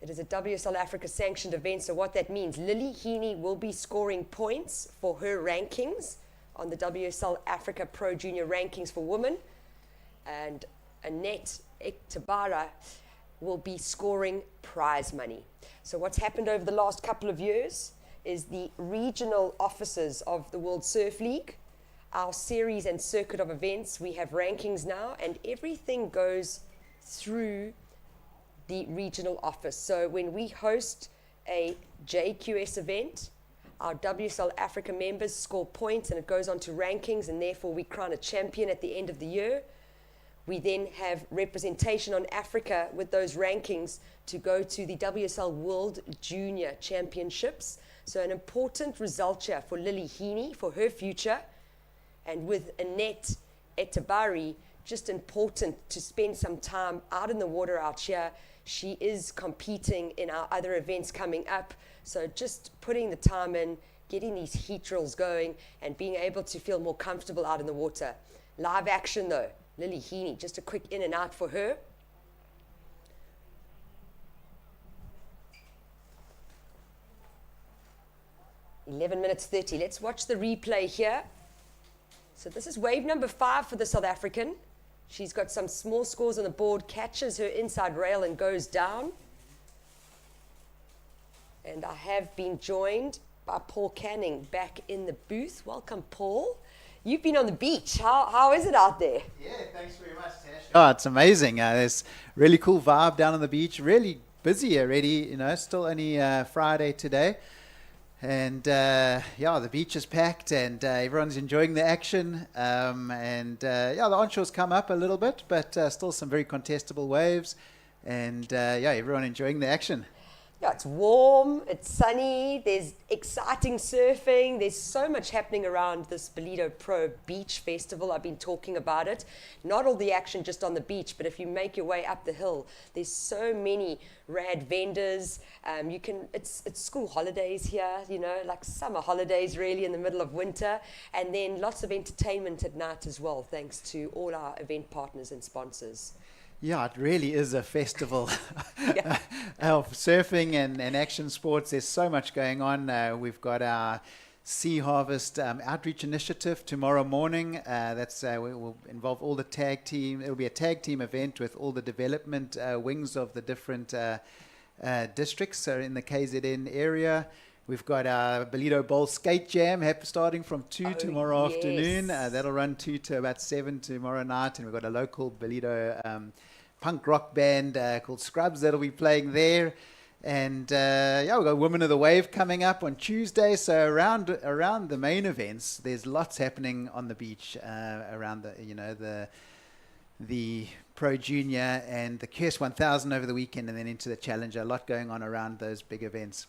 It is a WSL Africa sanctioned event, so what that means, Lily Heaney will be scoring points for her rankings on the WSL Africa Pro Junior rankings for women, and Annette Ektabara will be scoring prize money. So what's happened over the last couple of years is the regional offices of the World Surf League, our series and circuit of events, we have rankings now, and everything goes through the regional office. So when we host a JQS event, our WSL Africa members score points and it goes on to rankings, and therefore we crown a champion at the end of the year. We then have representation on Africa with those rankings to go to the WSL World Junior Championships. So an important result here for Lily Heaney for her future, and with Annette Etabari, just important to spend some time out in the water out here. She is competing in our other events coming up. So just putting the time in, getting these heat drills going, and being able to feel more comfortable out in the water. Live action though, Lily Heaney, just a quick in and out for her. (11:30). Let's watch the replay here. So this is wave number 5 for the South African. She's got some small scores on the board, catches her inside rail and goes down. And I have been joined by Paul Canning back in the booth. Welcome, Paul. You've been on the beach. How is it out there? Yeah, thanks very much, Tash. Oh, it's amazing. There's really cool vibe down on the beach. Really busy already, still only Friday today. And the beach is packed and everyone's enjoying the action. The onshore's come up a little bit, but still some very contestable waves. and yeah, everyone enjoying the action. Yeah, it's warm, it's sunny, there's exciting surfing, there's so much happening around this Ballito Pro Beach Festival. I've been talking about it. Not all the action just on the beach, but if you make your way up the hill, there's so many rad vendors. It's school holidays here, you know, like summer holidays really in the middle of winter, and then lots of entertainment at night as well, thanks to all our event partners and sponsors. Yeah, it really is a festival Yeah. of surfing and action sports. There's so much going on. We've got our Sea Harvest outreach initiative tomorrow morning. We will involve all the tag team. It will be a tag team event with all the development wings of the different districts in the KZN area. We've got our Ballito Bowl Skate Jam starting from 2 tomorrow afternoon. That'll run 2 to about 7 tomorrow night. And we've got a local Ballito punk rock band called Scrubs that'll be playing there. And yeah, we've got Women of the Wave coming up on Tuesday. So around the main events, there's lots happening on the beach around the Pro Junior and the KS 1000 over the weekend, and then into the Challenger. A lot going on around those big events.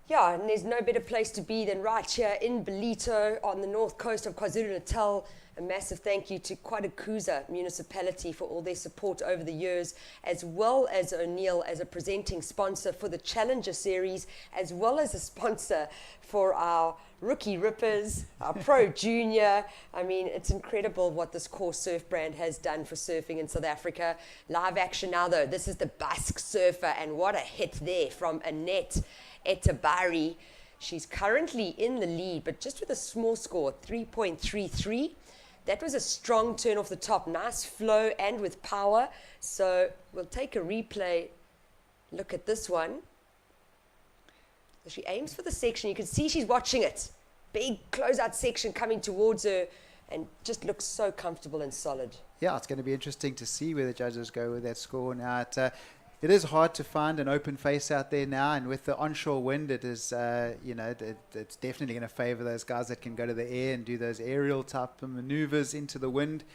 Yeah, and there's no better place to be than right here in Ballito on the north coast of KwaZulu-Natal. A massive thank you to Kwadukuza municipality for all their support over the years, as well as O'Neill as a presenting sponsor for the Challenger Series, as well as a sponsor for our Rookie Rippers, our Pro Junior. I mean, it's incredible what this core surf brand has done for surfing in South Africa. Live action now, though. This is the Basque Surfer, and what a hit there from Annette Etabari. She's currently in the lead, but just with a small score, 3.33. That was a strong turn off the top, nice flow and with power. So we'll take a replay look at this one. She aims for the section. You can see she's watching it. Big closeout section coming towards her, and just looks so comfortable and solid. Yeah, it's going to be interesting to see where the judges go with that score now. It is hard to find an open face out there now, and with the onshore wind, it is, it's definitely going to favor those guys that can go to the air and do those aerial type of maneuvers into the wind.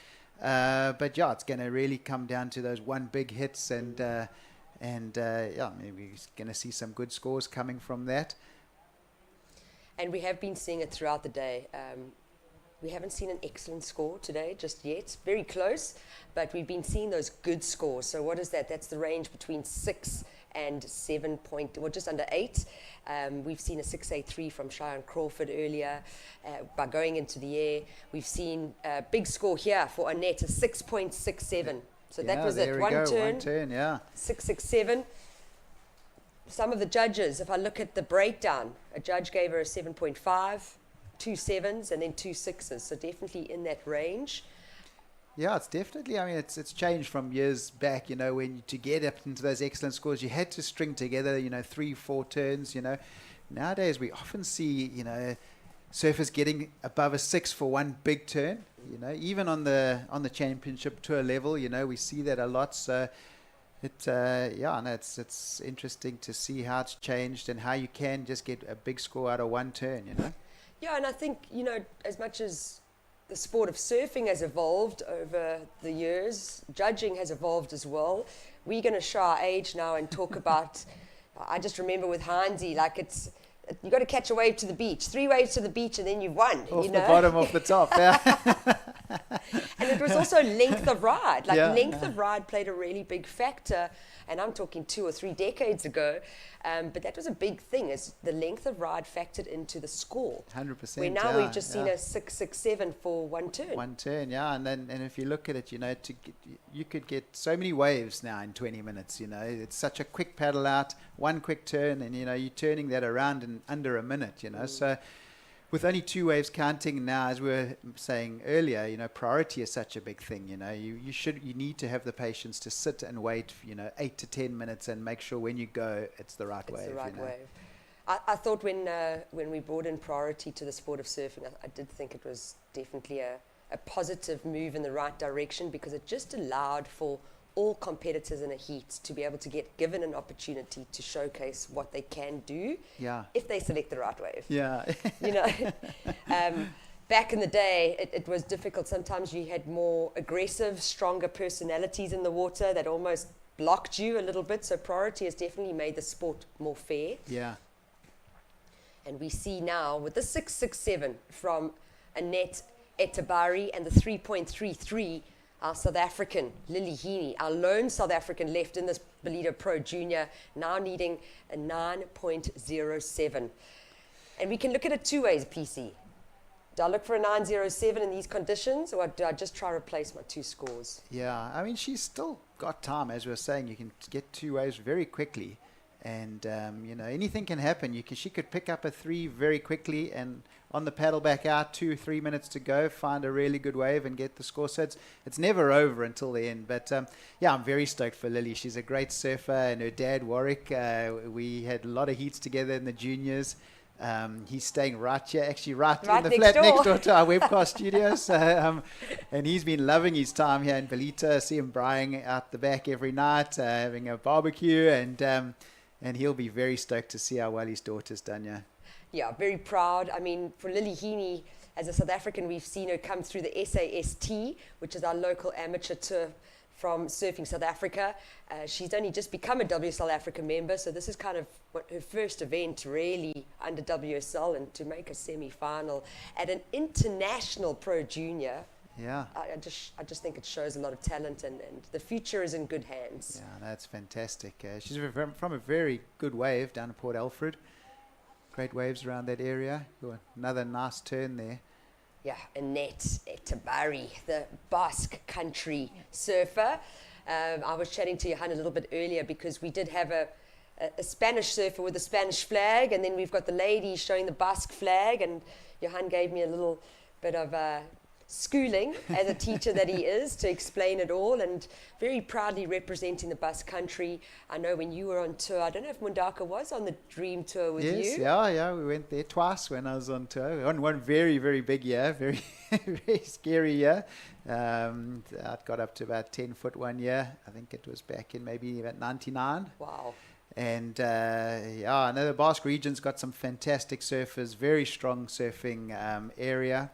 But yeah, it's going to really come down to those one big hits, and yeah, maybe we're going to see some good scores coming from that. And we have been seeing it throughout the day. We haven't seen an excellent score today just yet. Very close, but we've been seeing those good scores. So what is that? That's the range between 6 and 7 point, or just under 8. We've seen a 6.83 from Cheyenne Crawford earlier by going into the air. We've seen a big score here for Annette, a 6.67. So that was it, one turn, yeah. 6.67. Some of the judges, if I look at the breakdown, a judge gave her a 7.5. 2 7s and then 2 6s, so definitely in that range. Yeah, it's definitely, I mean, it's changed from years back, you know, when to get up into those excellent scores, you had to string together, 3-4 turns, Nowadays, we often see, surfers getting above a 6 for one big turn, even on the championship tour level, we see that a lot. So it's interesting to see how it's changed and how you can just get a big score out of one turn, Yeah, and I think, as much as the sport of surfing has evolved over the years, judging has evolved as well. We're going to show our age now and talk about, I just remember with Heinzie, you got to catch a wave to the beach, 3 waves to the beach, and then you've won. Off the bottom, off the top, yeah. And it was also length of ride. Length Yeah. of ride played a really big factor, and I'm talking 2 or 3 decades ago. But that was a big thing, is the length of ride factored into the score. 100%. Where now we've just seen a 6.67 for one turn. One turn, yeah. And if you look at it, you could get so many waves now in 20 minutes, It's such a quick paddle out, one quick turn, and, you're turning that around in under a minute, So with only 2 waves counting now, as we were saying earlier, priority is such a big thing. You need to have the patience to sit and wait, 8 to 10 minutes and make sure when you go, it's the right wave. It's the right wave. I thought when we brought in priority to the sport of surfing, I did think it was definitely a positive move in the right direction, because it just allowed for all competitors in a heat to be able to get given an opportunity to showcase what they can do, if they select the right wave. Yeah. Back in the day, it was difficult. Sometimes you had more aggressive, stronger personalities in the water that almost blocked you a little bit. So priority has definitely made the sport more fair. Yeah. And we see now with the 6.67 from Annette Etabari and the 3.33, our South African, Lily Heaney, our lone South African left in this Ballito Pro Junior, now needing a 9.07. And we can look at it two ways, PC. Do I look for a 9.07 in these conditions, or do I just try to replace my two scores? Yeah, I mean, she's still got time, as we were saying. You can get 2 waves very quickly. And, you know, anything can happen. She could pick up a 3 very quickly and on the paddle back out, 2-3 minutes to go, find a really good wave and get the score. So it's never over until the end. But, yeah, I'm very stoked for Lily. She's a great surfer. And her dad, Warwick, we had a lot of heats together in the juniors. He's staying right here, actually right in the flat next door to our webcast studio. So, and he's been loving his time here in Ballito. See him brying out the back every night, having a barbecue, and he'll be very stoked to see how well his daughter's done. Yeah, very proud. I mean, for Lily Heaney, as a South African, we've seen her come through the SAST, which is our local amateur tour from Surfing South Africa. She's only just become a WSL Africa member, so this is kind of her first event really under WSL, and to make a semi-final at an international pro junior. Yeah. I just think it shows a lot of talent, and the future is in good hands. Yeah, that's fantastic. She's from a very good wave down in Port Alfred. Great waves around that area. Ooh, another nice turn there. Yeah, Annette Etabari, the Basque country surfer. I was chatting to Johan a little bit earlier because we did have a Spanish surfer with a Spanish flag, and then we've got the ladies showing the Basque flag, and Johan gave me a little bit of schooling as a teacher that he is to explain it all, and very proudly representing the Basque country. I know when you were on tour, I don't know if Mundaka was on the Dream Tour with you. Yes, yeah, we went there twice when I was on tour. On one very, very big year, very, very scary year. I got up to about 10 foot one year. I think it was back in maybe about 99. Wow. And yeah, I know the Basque region's got some fantastic surfers, very strong surfing area.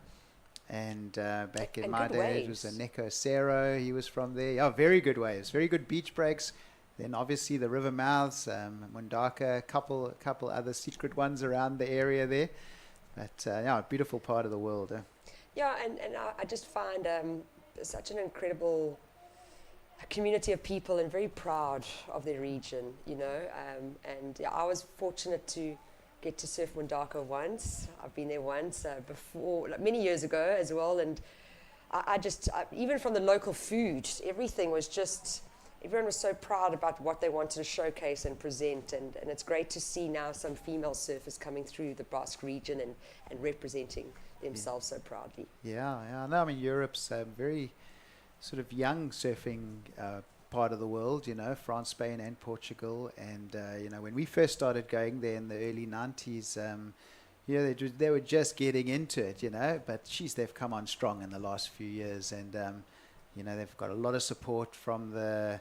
And back in my day, it was a Neko Cerro. He was from there. Yeah, very good waves, very good beach breaks. Then obviously the river mouths, Mundaka, a couple other secret ones around the area there. But yeah, beautiful part of the world. Yeah, and I just find such an incredible community of people, and very proud of their region, you know. And yeah, I was fortunate to get to surf Mundaka once. I've been there once before, like many years ago as well. And I just, even from the local food, everything was just, everyone was so proud about what they wanted to showcase and present. And it's great to see now some female surfers coming through the Basque region and representing themselves so proudly. Yeah. No, I mean, Europe's very sort of young surfing part of the world, you know, France, Spain and Portugal. And you know, when we first started going there in the early 90s, yeah, they were just getting into it, you know, but they've come on strong in the last few years. And you know, they've got a lot of support from the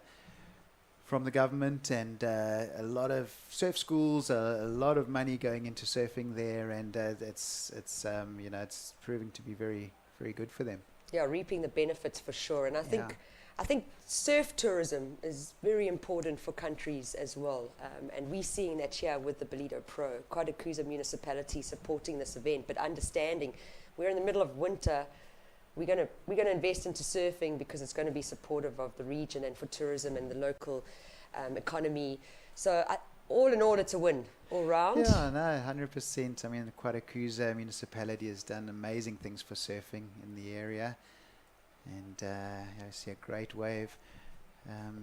government, and a lot of surf schools, a lot of money going into surfing there, and it's you know, it's proving to be very, very good for them. Yeah, reaping the benefits for sure. And I think surf tourism is very important for countries as well. And we're seeing that here with the Ballito Pro, Quadakuza municipality supporting this event, but understanding we're in the middle of winter. We're going to invest into surfing because it's going to be supportive of the region and for tourism and the local economy. So all in order to win all round. Yeah, no, 100%. I mean, the Quadakuza municipality has done amazing things for surfing in the area. And I see a great wave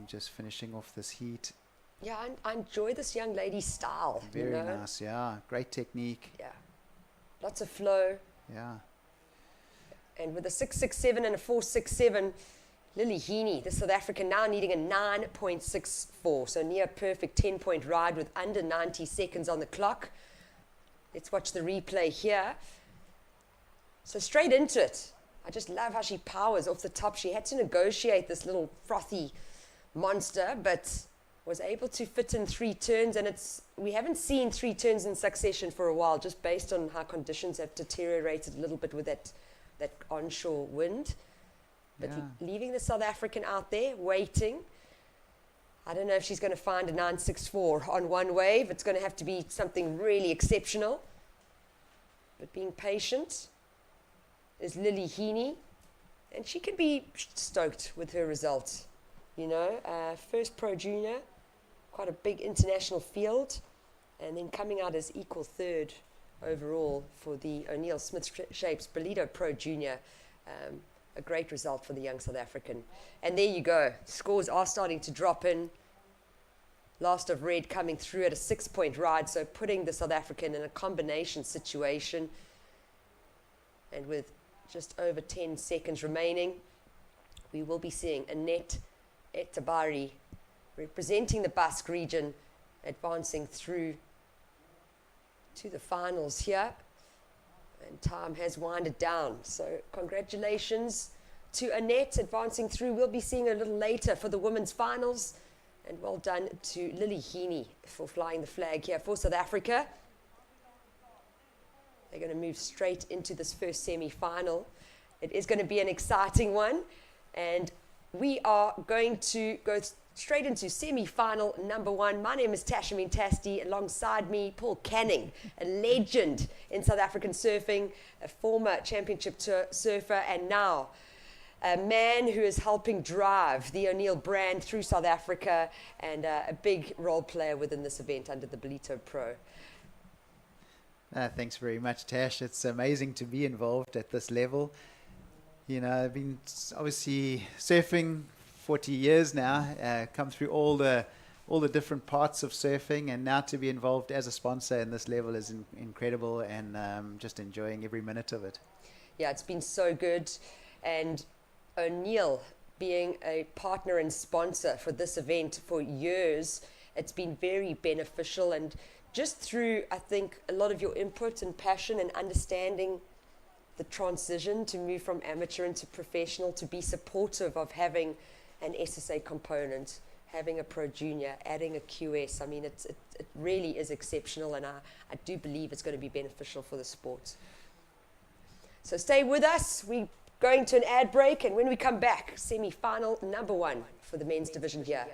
just finishing off this heat. Yeah, I enjoy this young lady's style. Very nice, yeah. Great technique. Yeah. Lots of flow. Yeah. And with a 6.67 and a 4.67, Lily Heaney, the South African, now needing a 9.64. So near perfect 10-point ride with under 90 seconds on the clock. Let's watch the replay here. So straight into it. I just love how she powers off the top. She had to negotiate this little frothy monster, but was able to fit in 3 turns. And we haven't seen 3 turns in succession for a while, just based on how conditions have deteriorated a little bit with that onshore wind. But leaving the South African out there, waiting. I don't know if she's going to find a 964 on one wave. It's going to have to be something really exceptional. But being patient is Lily Heaney, and she can be stoked with her results. You know, first Pro Junior, quite a big international field, and then coming out as equal third overall for the O'Neill Smith Shapes Ballito Pro Junior. A great result for the young South African. And there you go. Scores are starting to drop in. Last of red coming through at a 6-point ride, so putting the South African in a combination situation. And with just over 10 seconds remaining, we will be seeing Annette Etabari representing the Basque region, advancing through to the finals here. And time has winded down. So congratulations to Annette advancing through. We'll be seeing her a little later for the women's finals. And well done to Lily Heaney for flying the flag here for South Africa. They're going to move straight into this first semi-final. It is going to be an exciting one. And we are going to go straight into semi-final number 1. My name is Tasha Mintasti. Alongside me, Paul Canning, a legend in South African surfing, a former championship tour surfer, and now a man who is helping drive the O'Neill brand through South Africa, and a big role player within this event under the Ballito Pro. Thanks very much, Tash. It's amazing to be involved at this level. You know, I've been obviously surfing 40 years now, come through all the different parts of surfing, and now to be involved as a sponsor in this level is incredible, and just enjoying every minute of it. Yeah, it's been so good. And O'Neill being a partner and sponsor for this event for years, it's been very beneficial, and just through, I think, a lot of your input and passion and understanding the transition to move from amateur into professional, to be supportive of having an SSA component, having a Pro Junior, adding a QS. I mean, it really is exceptional, and I do believe it's going to be beneficial for the sport. So stay with us. We're going to an ad break, and when we come back, semi-final number 1 for the men's division here.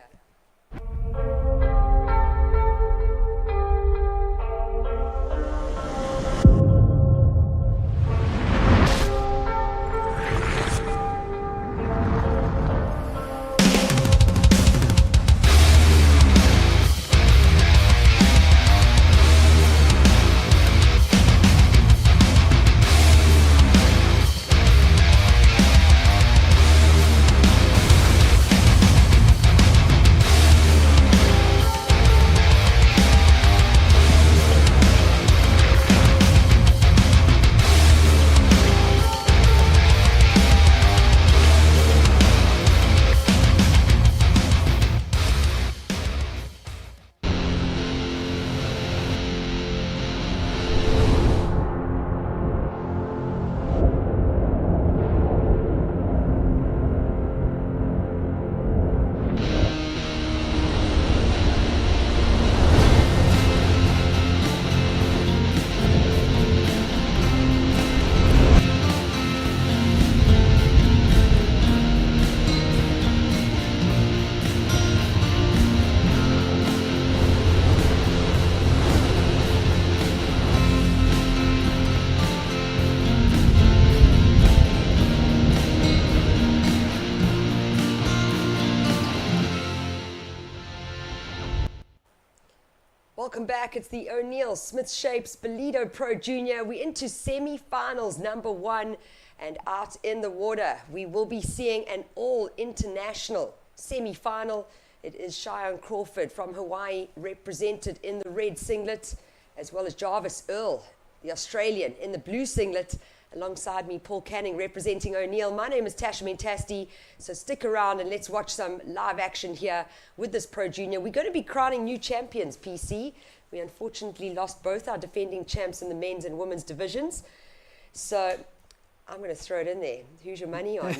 Welcome back. It's the O'Neill Smith Shapes Ballito Pro Junior. We're into semi-finals number 1, and out in the water we will be seeing an all-international semi-final. It is Cheyenne Crawford from Hawaii represented in the red singlet, as well as Jarvis Earl, the Australian, in the blue singlet. Alongside me, Paul Canning representing O'Neill. My name is Tasha Mintasti, so stick around and let's watch some live action here with this Pro Junior. We're going to be crowning new champions, PC. We unfortunately lost both our defending champs in the men's and women's divisions. So I'm going to throw it in there. Who's your money on?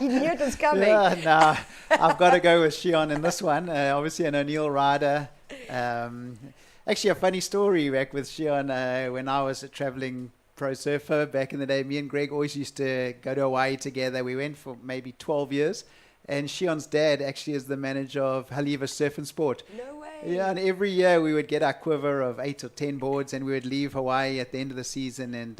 You knew it was coming. No, I've got to go with Shion in this one. Obviously an O'Neill rider. Actually, a funny story back with Shion when I was traveling pro surfer back in the day. Me and Greg always used to go to Hawaii together. We went for maybe 12 years, And Shion's dad actually is the manager of Haliva Surf and Sport. No way. Yeah, and every year we would get our quiver of 8 or 10 boards, and we would leave Hawaii at the end of the season and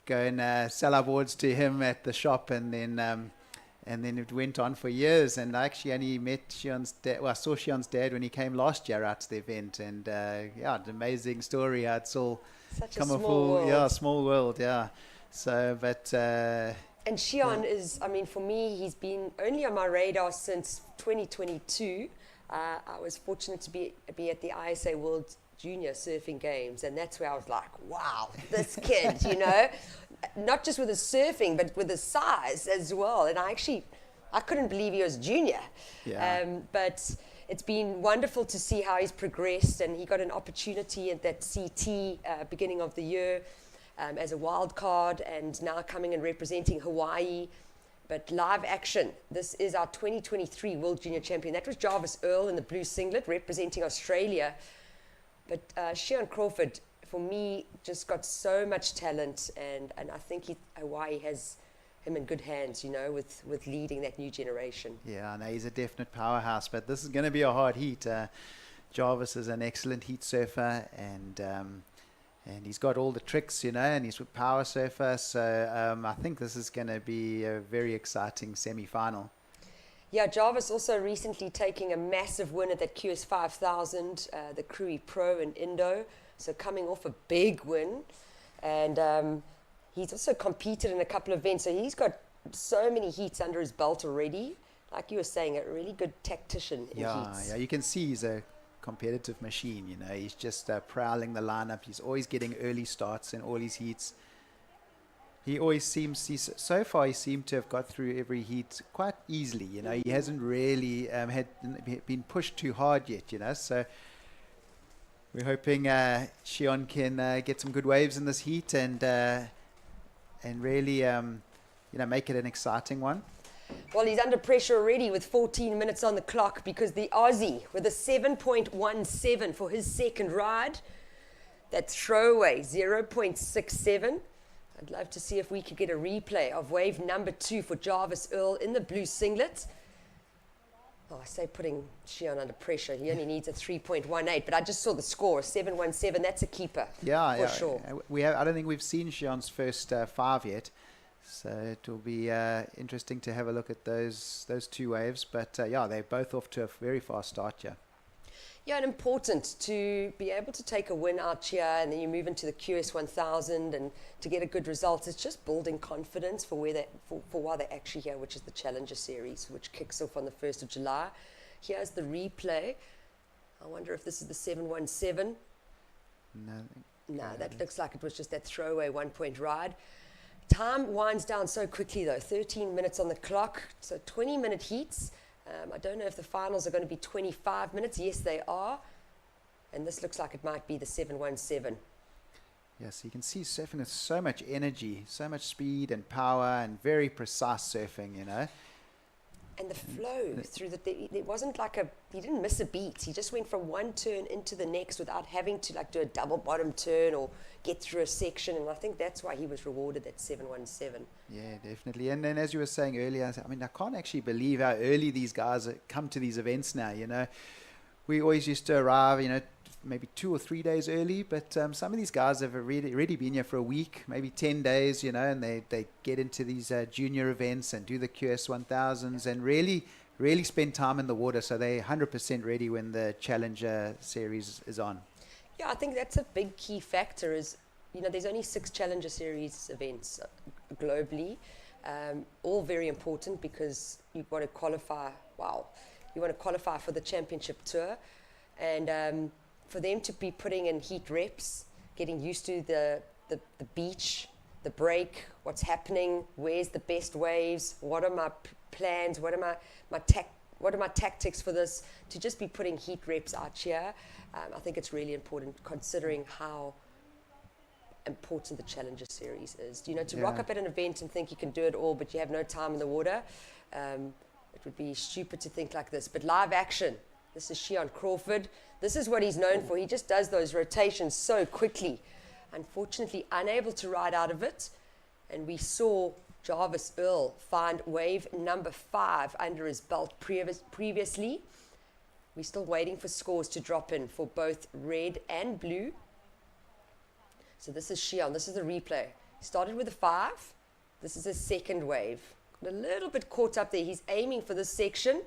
go and sell our boards to him at the shop, and then it went on for years. And I actually only met Shion's dad. Well, I saw Shion's dad when he came last year out to the event, and yeah, an amazing story how it's all Such come a small world. Yeah, small world. Yeah. So, but. And Shion is, I mean, for me, he's been only on my radar since 2022. I was fortunate to be at the ISA World Junior Surfing Games, and that's where I was like, wow, this kid, you know, not just with his surfing, but with his size as well. And I couldn't believe he was junior. Yeah. But it's been wonderful to see how he's progressed, and he got an opportunity at that CT beginning of the year. As a wild card, and now coming and representing Hawaii. But live action, this is our 2023 World Junior Champion. That was Jarvis Earl in the blue singlet representing Australia. But Shion Crawford, for me, just got so much talent, and I think Hawaii has him in good hands, you know, with leading that new generation. Yeah, no, he's a definite powerhouse, but this is going to be a hard heat. Jarvis is an excellent heat surfer, and he's got all the tricks, you know, and he's a power surfer. So I think this is going to be a very exciting semi-final. Yeah, Jarvis also recently taking a massive win at that QS 5000, the Cruy Pro in Indo. So coming off a big win. And he's also competed in a couple of events. So he's got so many heats under his belt already. Like you were saying, a really good tactician in heats. Yeah, you can see he's a competitive machine, you know. He's just prowling the lineup. He's always getting early starts in all his heats. He always so far he seemed to have got through every heat quite easily, you know. He hasn't really been pushed too hard yet, you know. So we're hoping Shion can get some good waves in this heat and really make it an exciting one. Well, he's under pressure already with 14 minutes on the clock, because the Aussie with a 7.17 for his second ride. That throwaway, 0.67. I'd love to see if we could get a replay of wave number 2 for Jarvis Earl in the blue singlet. Oh, I say putting Shion under pressure. He only needs a 3.18, but I just saw the score, 7.17. That's a keeper, for sure. I don't think we've seen Shion's first 5 yet. So it will be interesting to have a look at those two waves. But they're both off to a very fast start here. Yeah, and important to be able to take a win out here, and then you move into the QS 1000 and to get a good result. It's just building confidence for why they're actually here, which is the Challenger Series, which kicks off on the 1st of July. Here's the replay. I wonder if this is the 717. No, that looks like it was just that throwaway 1-point ride. Time winds down so quickly, though. 13 minutes on the clock, so 20-minute heats. I don't know if the finals are going to be 25 minutes. Yes, they are. And this looks like it might be the 717. Yes, you can see surfing with so much energy, so much speed and power, and very precise surfing, you know. And the flow through it wasn't like he didn't miss a beat. He just went from one turn into the next without having to do a double bottom turn or get through a section. And I think that's why he was rewarded at 717. Yeah, definitely. And then as you were saying earlier, I mean, I can't actually believe how early these guys come to these events now, you know. We always used to arrive, you know, maybe 2 or 3 days early, but some of these guys have already been here for a week, maybe 10 days, you know, and they get into these junior events and do the QS 1000s and really spend time in the water, so they're 100% ready when the Challenger Series is on. Yeah, I think that's a big key factor is, you know, there's only 6 Challenger Series events globally, all very important because you want to qualify, you want to qualify for the championship tour, and for them to be putting in heat reps, getting used to the beach, the break, what's happening, where's the best waves, what are my plans, what are my tactics for this, to just be putting heat reps out here. I think it's really important considering how important the Challenger Series is. You know, to rock up at an event and think you can do it all, but you have no time in the water, it would be stupid to think like this. But live action, this is Shion Crawford. This is what he's known for. He just does those rotations so quickly. Unfortunately, unable to ride out of it. And we saw Jarvis Earl find wave number 5 under his belt previously. We're still waiting for scores to drop in for both red and blue. So this is Shion. This is the replay. He started with a 5. This is his second wave. Got a little bit caught up there. He's aiming for this section.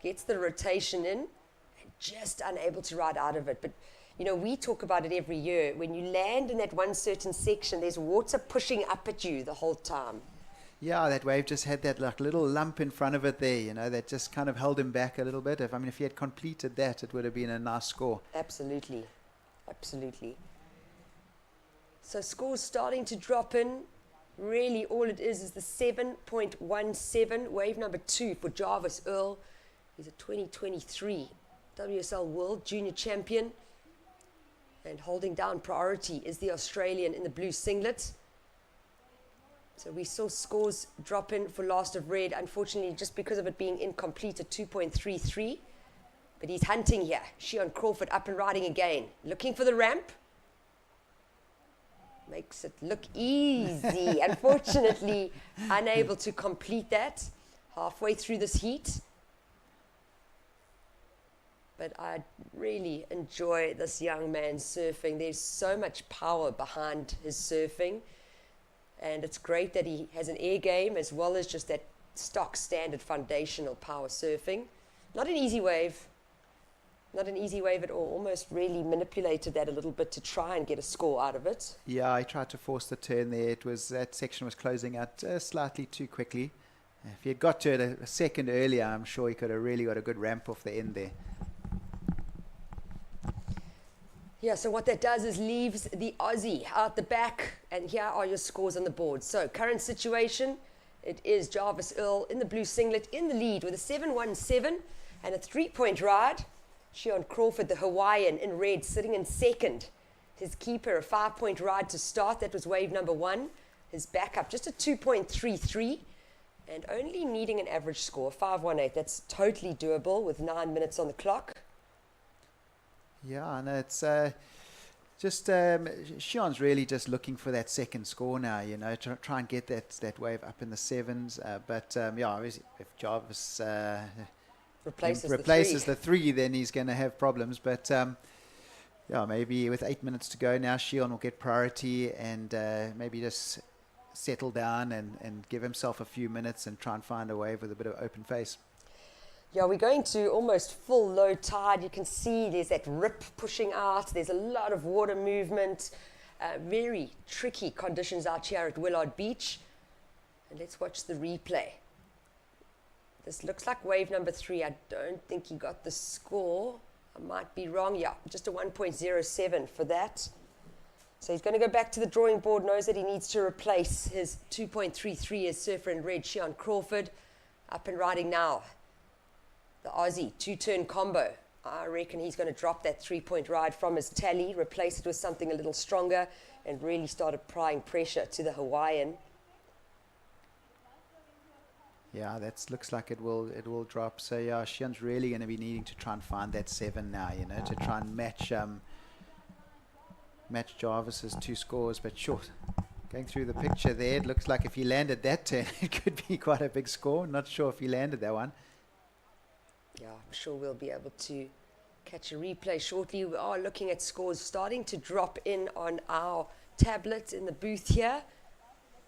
Gets the rotation in. And just unable to ride out of it. But, you know, we talk about it every year. When you land in that one certain section, there's water pushing up at you the whole time. Yeah, that wave just had that like little lump in front of it there, you know, that just kind of held him back a little bit. If he had completed that, it would have been a nice score. Absolutely. Absolutely. So scores starting to drop in. Really, all it is the 7.17, wave number 2 for Jarvis Earl. He's a 2023 WSL World Junior Champion. And holding down priority is the Australian in the blue singlet. So we saw scores drop in for last of red, unfortunately, just because of it being incomplete at 2.33. But he's hunting here. Shion Crawford up and riding again. Looking for the ramp. Makes it look easy. Unfortunately, unable to complete that halfway through this heat. But I really enjoy this young man surfing. There's so much power behind his surfing. And it's great that he has an air game as well as just that stock standard foundational power surfing. Not an easy wave. Not an easy wave at all. Almost really manipulated that a little bit to try and get a score out of it. Yeah, I tried to force the turn there. That section was closing out slightly too quickly. If he had got to it a second earlier, I'm sure he could have really got a good ramp off the end there. Yeah, so what that does is leaves the Aussie out the back, and here are your scores on the board. So current situation, it is Jarvis Earl in the blue singlet in the lead with a 7.17 and a 3-point ride. Shion Crawford, the Hawaiian, in red, sitting in second. His keeper, a 5-point ride to start. That was wave number 1. His backup, just a 2.33, and only needing an average score, 5.18. That's totally doable with 9 minutes on the clock. Yeah, no, it's just Shion's really just looking for that second score now, you know, to try and get that wave up in the 7s. Yeah, obviously if Jarvis replaces the 3, then he's going to have problems. But yeah, maybe with 8 minutes to go now, Shion will get priority and maybe just settle down and give himself a few minutes and try and find a wave with a bit of open face. Yeah, we're going to almost full low tide. You can see there's that rip pushing out. There's a lot of water movement. Very tricky conditions out here at Willard Beach. And let's watch the replay. This looks like wave number 3. I don't think he got the score. I might be wrong. Yeah, just a 1.07 for that. So he's going to go back to the drawing board, knows that he needs to replace his 2.33 as surfer in red, Shion Crawford. Up and riding now. The Aussie 2-turn combo. I reckon he's going to drop that 3-point ride from his tally, replace it with something a little stronger, and really start applying pressure to the Hawaiian. Yeah, that looks like it will drop. So yeah, Shion's really going to be needing to try and find that 7 now, you know, to try and match Jarvis's 2 scores. But sure, going through the picture there, it looks like if he landed that turn, it could be quite a big score. Not sure if he landed that one. Yeah, I'm sure we'll be able to catch a replay shortly. We are looking at scores starting to drop in on our tablet in the booth here.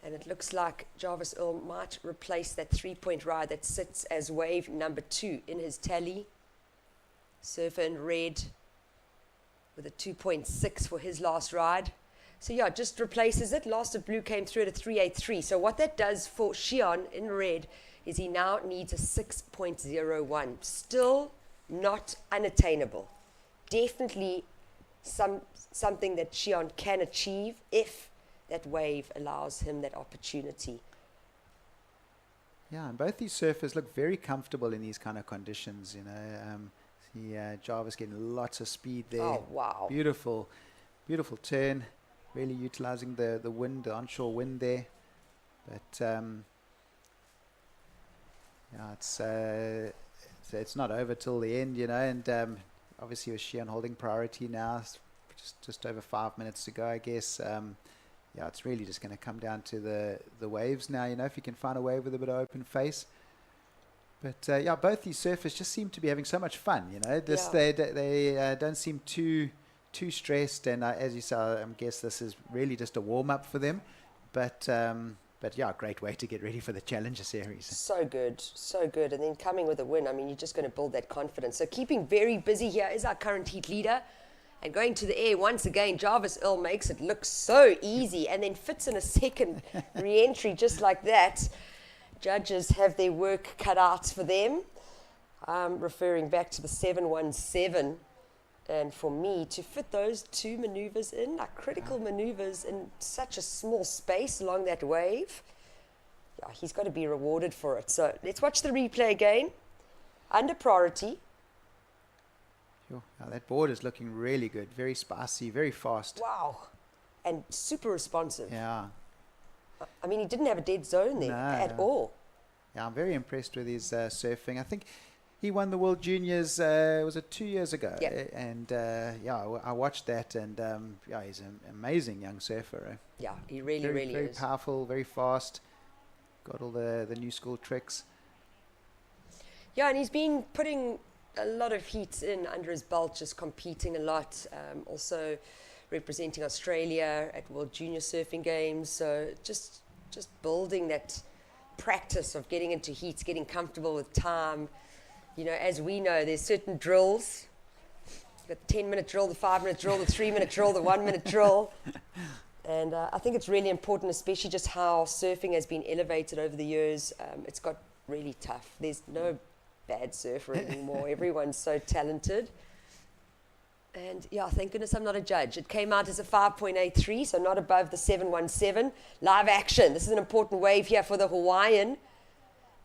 And it looks like Jarvis Earl might replace that 3-point ride that sits as wave number 2 in his tally. Surfer in red with a 2.6 for his last ride. So yeah, just replaces it. Last of blue came through at a 3.83. So what that does for Shion in red is he now needs a 6.01. Still not unattainable. Definitely something that Shion can achieve if that wave allows him that opportunity. Yeah, and both these surfers look very comfortable in these kind of conditions, you know. Jarvis getting lots of speed there. Oh, wow. Beautiful, beautiful turn. Really utilizing the wind, the onshore wind there. But yeah, it's not over till the end, you know, and obviously with Shion holding priority now, just over 5 minutes to go, I guess. yeah, it's really just going to come down to the waves now. If you can find a wave with a bit of open face. But yeah, both these surfers just seem to be having so much fun. They don't seem too stressed. And as you saw, I guess this is really just a warm up for them. But yeah, great way to get ready for the Challenger Series. So good, so good. And then coming with a win, I mean, you're just going to build that confidence. So keeping very busy here is our current heat leader. And going to the air once again, Jarvis Earl makes it look so easy and then fits in a second re-entry just like that. Judges have their work cut out for them. I'm referring back to the 717. And for me, to fit those two maneuvers in, like critical maneuvers in such a small space along that wave, yeah, he's got to be rewarded for it. So let's watch the replay again. Under priority. Sure. Now that board is looking really good. Very spicy, very fast. Wow. And super responsive. Yeah. I mean, he didn't have a dead zone there at all. Yeah, I'm very impressed with his surfing. I think he won the World Juniors, was it 2 years ago? Yep. And yeah, I watched that, and yeah, he's an amazing young surfer. Yeah, he really very is. Very powerful, very fast. Got all the new school tricks. Yeah, and he's been putting a lot of heat in under his belt, just competing a lot. Also representing Australia at World Junior Surfing Games. So just building that practice of getting into heats, getting comfortable with time. As we know, there's certain drills. You've got the 10-minute drill, the 5-minute drill, the 3-minute drill, the 1-minute drill. And I think it's really important, especially just how surfing has been elevated over the years. It's got really tough. There's no bad surfer anymore. Everyone's so talented. And yeah, thank goodness I'm not a judge. It came out as a 5.83, so not above the 717. Live action. This is an important wave here for the Hawaiian.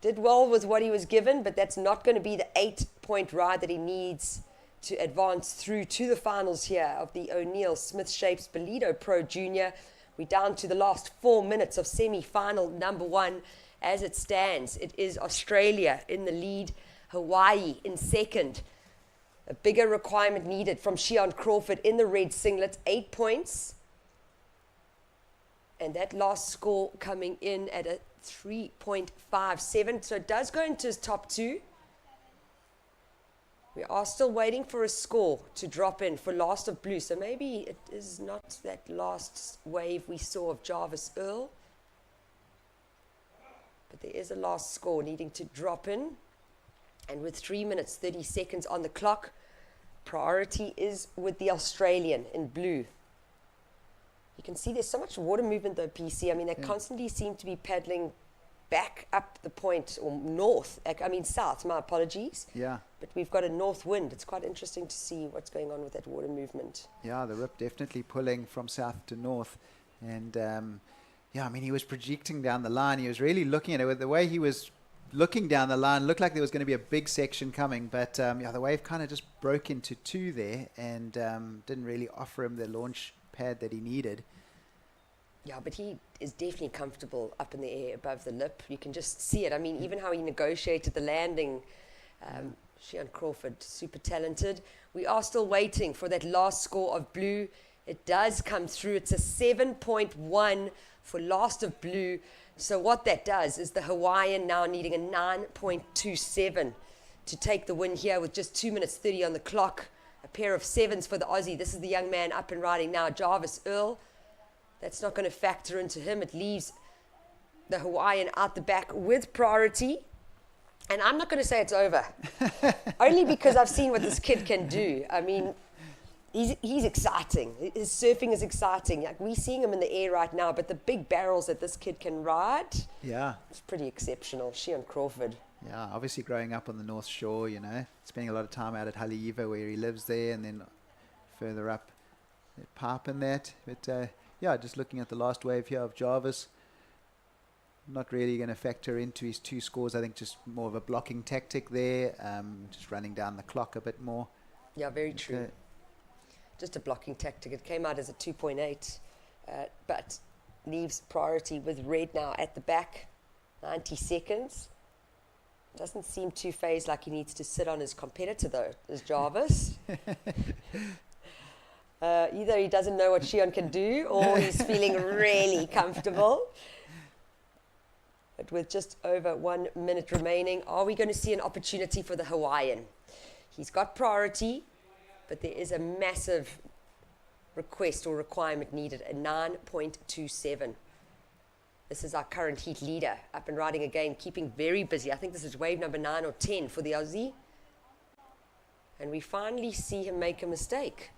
Did well with what he was given, but that's not going to be the 8-point ride that he needs to advance through to the finals here of the O'Neill Smith Shapes Ballito Pro Junior. We're down to the last 4 minutes of semi-final number 1. As it stands, it is Australia in the lead, Hawaii in second. A bigger requirement needed from Shion Crawford in the red singlet, 8 points. And that last score coming in at a 3.57. So it does go into his top 2. We are still waiting for a score to drop in for last of blue. So maybe it is not that last wave we saw of Jarvis Earl. But there is a last score needing to drop in. And with 3 minutes, 30 seconds on the clock, priority is with the Australian in blue. You can see there's so much water movement though, PC. I mean, they constantly seem to be paddling back up the point, or north. South, my apologies. Yeah. But we've got a north wind. It's quite interesting to see what's going on with that water movement. Yeah, the rip definitely pulling from south to north. And yeah, I mean, he was projecting down the line. He was really looking at it. The way he was looking down the line, looked like there was going to be a big section coming, but yeah, the wave kind of just broke into 2 there and didn't really offer him the launch pad that he needed. Yeah, but he is definitely comfortable up in the air above the lip. You can just see it. I mean, even how he negotiated the landing. Shion Crawford, super talented. We are still waiting for that last score of blue. It does come through. It's a 7.1 for last of blue. So what that does is the Hawaiian now needing a 9.27 to take the win here with just 2 minutes 30 on the clock. A pair of 7s for the Aussie. This is the young man up and riding now, Jarvis Earl. That's not going to factor into him. It leaves the Hawaiian out the back with priority. And I'm not going to say it's over. Only because I've seen what this kid can do. I mean, he's exciting. His surfing is exciting. Like, we're seeing him in the air right now, but the big barrels that this kid can ride, yeah, it's pretty exceptional. Shion Crawford. Yeah, obviously growing up on the North Shore, spending a lot of time out at Haleiwa where he lives there, and then further up at Pipe and that. But yeah, just looking at the last wave here of Jarvis, not really going to factor into his 2 scores. I think just more of a blocking tactic there, just running down the clock a bit more. Yeah, very true. Just a blocking tactic. It came out as a 2.8, but leaves priority with red now at the back. 90 seconds. Doesn't seem too phased like he needs to sit on his competitor, though, is Jarvis. Either he doesn't know what Shion can do or he's feeling really comfortable. But with just over 1 minute remaining, are we going to see an opportunity for the Hawaiian? He's got priority, but there is a massive request or requirement needed, a 9.27. This is our current heat leader, up and riding again, keeping very busy. I think this is wave number 9 or 10 for the Aussie. And we finally see him make a mistake.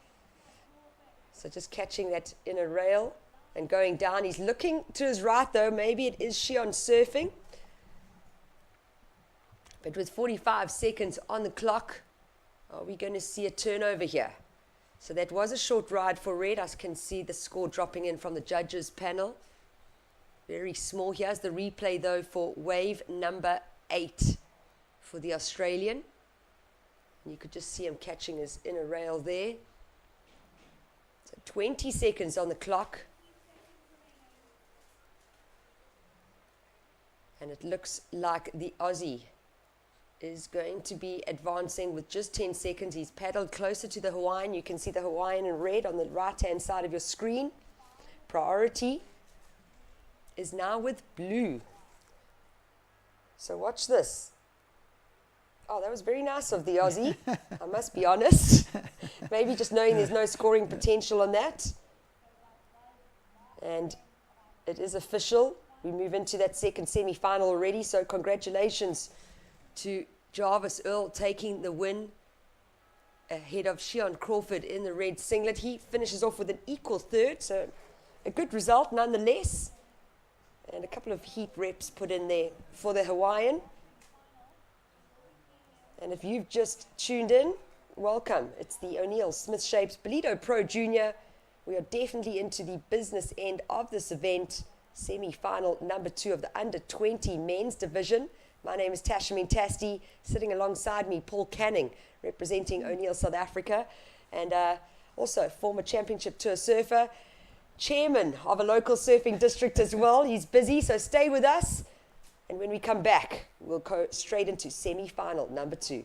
So just catching that inner rail and going down. He's looking to his right though. Maybe it is Shion surfing. But with 45 seconds on the clock, are we going to see a turnover here? So that was a short ride for red. I can see the score dropping in from the judges panel. Very small. Here's the replay though for wave number 8 for the Australian. And you could just see him catching his inner rail there. So 20 seconds on the clock. And it looks like the Aussie is going to be advancing with just 10 seconds. He's paddled closer to the Hawaiian. You can see the Hawaiian in red on the right-hand side of your screen. Priority is now with blue. So watch this. Oh, that was very nice of the Aussie, I must be honest. Maybe just knowing there's no scoring potential on that. And it is official. We move into that second semi-final already, so congratulations to Jarvis Earl taking the win ahead of Shion Crawford in the red singlet. He finishes off with an equal third, so a good result nonetheless. And a couple of heat reps put in there for the Hawaiian. And if you've just tuned in, welcome. It's the O'Neill Smith Shapes Ballito Pro Junior. We are definitely into the business end of this event. Semi-final number 2 of the under 20 men's division. My name is Tashamin Tasti. Sitting alongside me, Paul Canning, representing O'Neill South Africa. And also former championship tour surfer. Chairman of a local surfing district as well. He's busy, so stay with us. And when we come back, we'll go straight into semi-final number 2.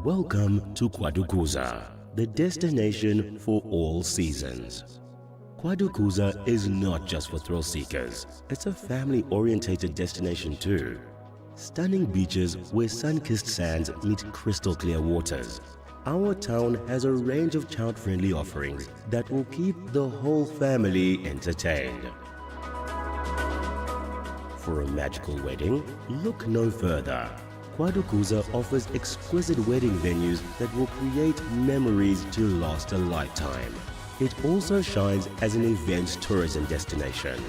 Welcome to Kwadukuza, the destination for all seasons. Kwadukuza is not just for thrill seekers, it's a family-orientated destination too. Stunning beaches where sun-kissed sands meet crystal clear waters. Our town has a range of child-friendly offerings that will keep the whole family entertained. For a magical wedding, look no further. Kwadukuza offers exquisite wedding venues that will create memories to last a lifetime. It also shines as an event tourism destination.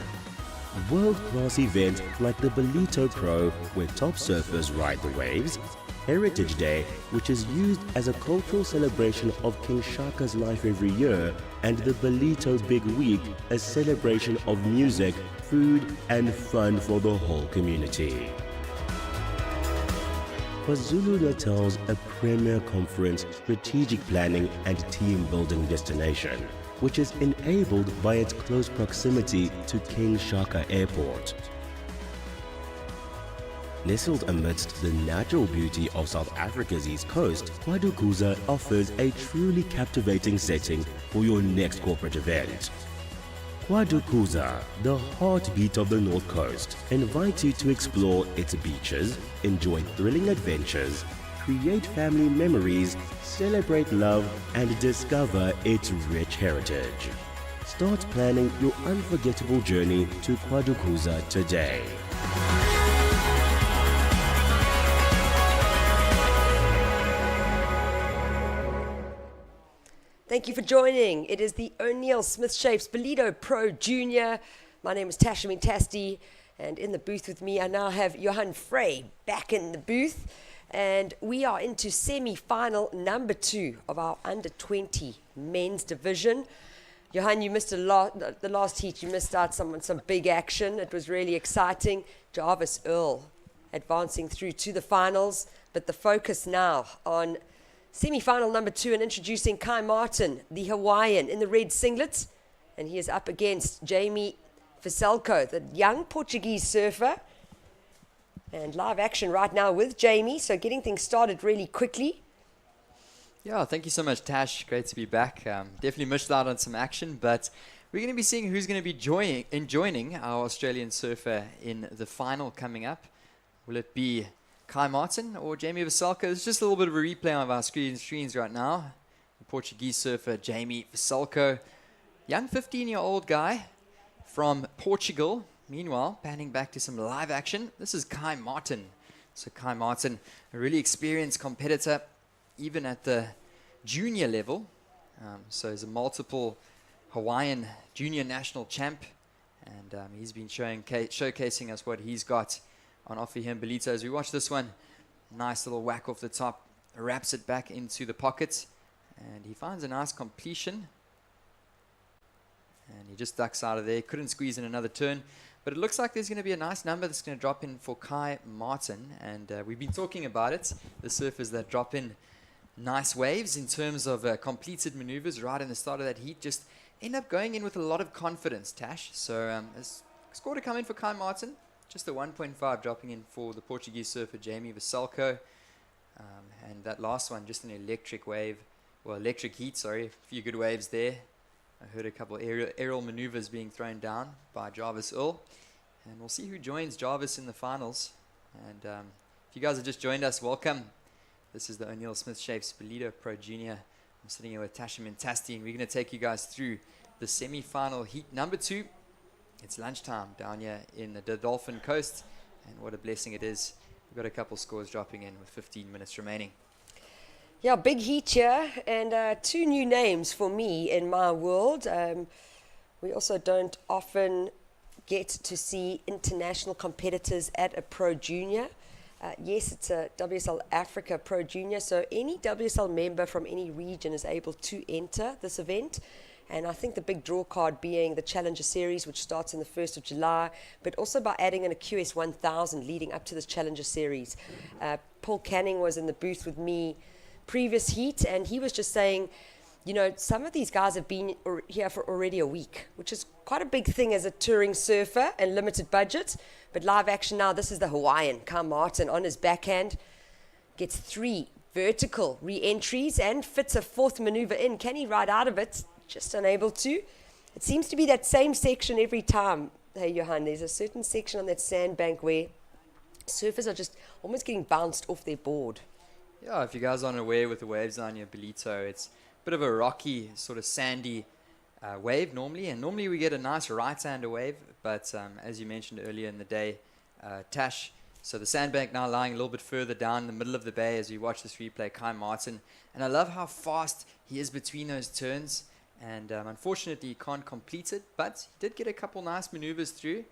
World-class events like the Ballito Pro, where top surfers ride the waves, Heritage Day, which is used as a cultural celebration of King Shaka's life every year, and the Ballito Big Week, a celebration of music, food, and fun for the whole community. KwaZulu-Natal's a premier conference, strategic planning, and team-building destination, which is enabled by its close proximity to King Shaka Airport. Nestled amidst the natural beauty of South Africa's east coast, Kwadukuza offers a truly captivating setting for your next corporate event. Kwadukuza, the heartbeat of the North Coast, invites you to explore its beaches, enjoy thrilling adventures, create family memories, celebrate love, and discover its rich heritage. Start planning your unforgettable journey to Kwadukuza today. Thank you for joining. It is the O'Neill Smith Shapes Ballito Pro Junior. My name is Tashamin Tasti, and in the booth with me I now have Johan Frey back in the booth, and we are into semi-final number 2 of our under 20 men's division. Johan, you missed the last heat. You missed out some big action. It was really exciting. Jarvis Earl advancing through to the finals, but the focus now on semi-final number 2 and introducing Kai Martin, the Hawaiian, in the red singlet. And he is up against Jamie Fiselko, the young Portuguese surfer. And live action right now with Jamie, so getting things started really quickly. Yeah, thank you so much, Tash. Great to be back. Definitely missed out on some action, but we're going to be seeing who's going to be joining our Australian surfer in the final coming up. Will it be Kai Martin or Jamie Vasalko? It's just a little bit of a replay of our screens right now. The Portuguese surfer Jamie Vasalko, young 15-year-old guy from Portugal. Meanwhile, panning back to some live action, this is Kai Martin. So Kai Martin, a really experienced competitor, even at the junior level. So he's a multiple Hawaiian junior national champ, and he's been showcasing us what he's got on offer here in Ballito. As we watch this one, nice little whack off the top, wraps it back into the pocket, and he finds a nice completion, and he just ducks out of there. Couldn't squeeze in another turn, but it looks like there's going to be a nice number that's going to drop in for Kai Martin, and we've been talking about it, the surfers that drop in nice waves in terms of completed maneuvers right in the start of that heat, just end up going in with a lot of confidence, Tash. So a score to come in for Kai Martin, just a 1.5 dropping in for the Portuguese surfer Jamie Vasalko, and that last one just an electric heat, a few good waves there. I heard a couple of aerial maneuvers being thrown down by Jarvis Earl, and we'll see who joins Jarvis in the finals. And if you guys have just joined us, welcome. This is the O'Neill Smith Shapes Ballito Pro Junior. I'm sitting here with Tasha Mintasti, and we're going to take you guys through the semi-final heat number 2. It's lunchtime down here in the Dolphin Coast, and what a blessing it is. We've got a couple scores dropping in with 15 minutes remaining. Yeah, big heat here, and 2 new names for me in my world. We also don't often get to see international competitors at a Pro Junior. Yes, it's a WSL Africa Pro Junior, so any WSL member from any region is able to enter this event. And I think the big draw card being the Challenger Series, which starts on the 1st of July, but also by adding in a QS 1000 leading up to this Challenger Series. Paul Canning was in the booth with me previous heat, and he was just saying, some of these guys have been here for already a week, which is quite a big thing as a touring surfer and limited budget. But live action now, this is the Hawaiian, Kai Martin, on his backhand, gets 3 vertical re-entries and fits a 4th maneuver in. Can he ride out of it? Just unable to. It seems to be that same section every time. Hey, Johan, there's a certain section on that sandbank where surfers are just almost getting bounced off their board. Yeah, if you guys aren't aware with the waves on your Ballito, it's a bit of a rocky, sort of sandy wave normally, and normally we get a nice right-hander wave, but as you mentioned earlier in the day, Tash, so the sandbank now lying a little bit further down the middle of the bay as we watch this replay, Kai Martin, and I love how fast he is between those turns, and unfortunately he can't complete it, but he did get a couple nice maneuvers through,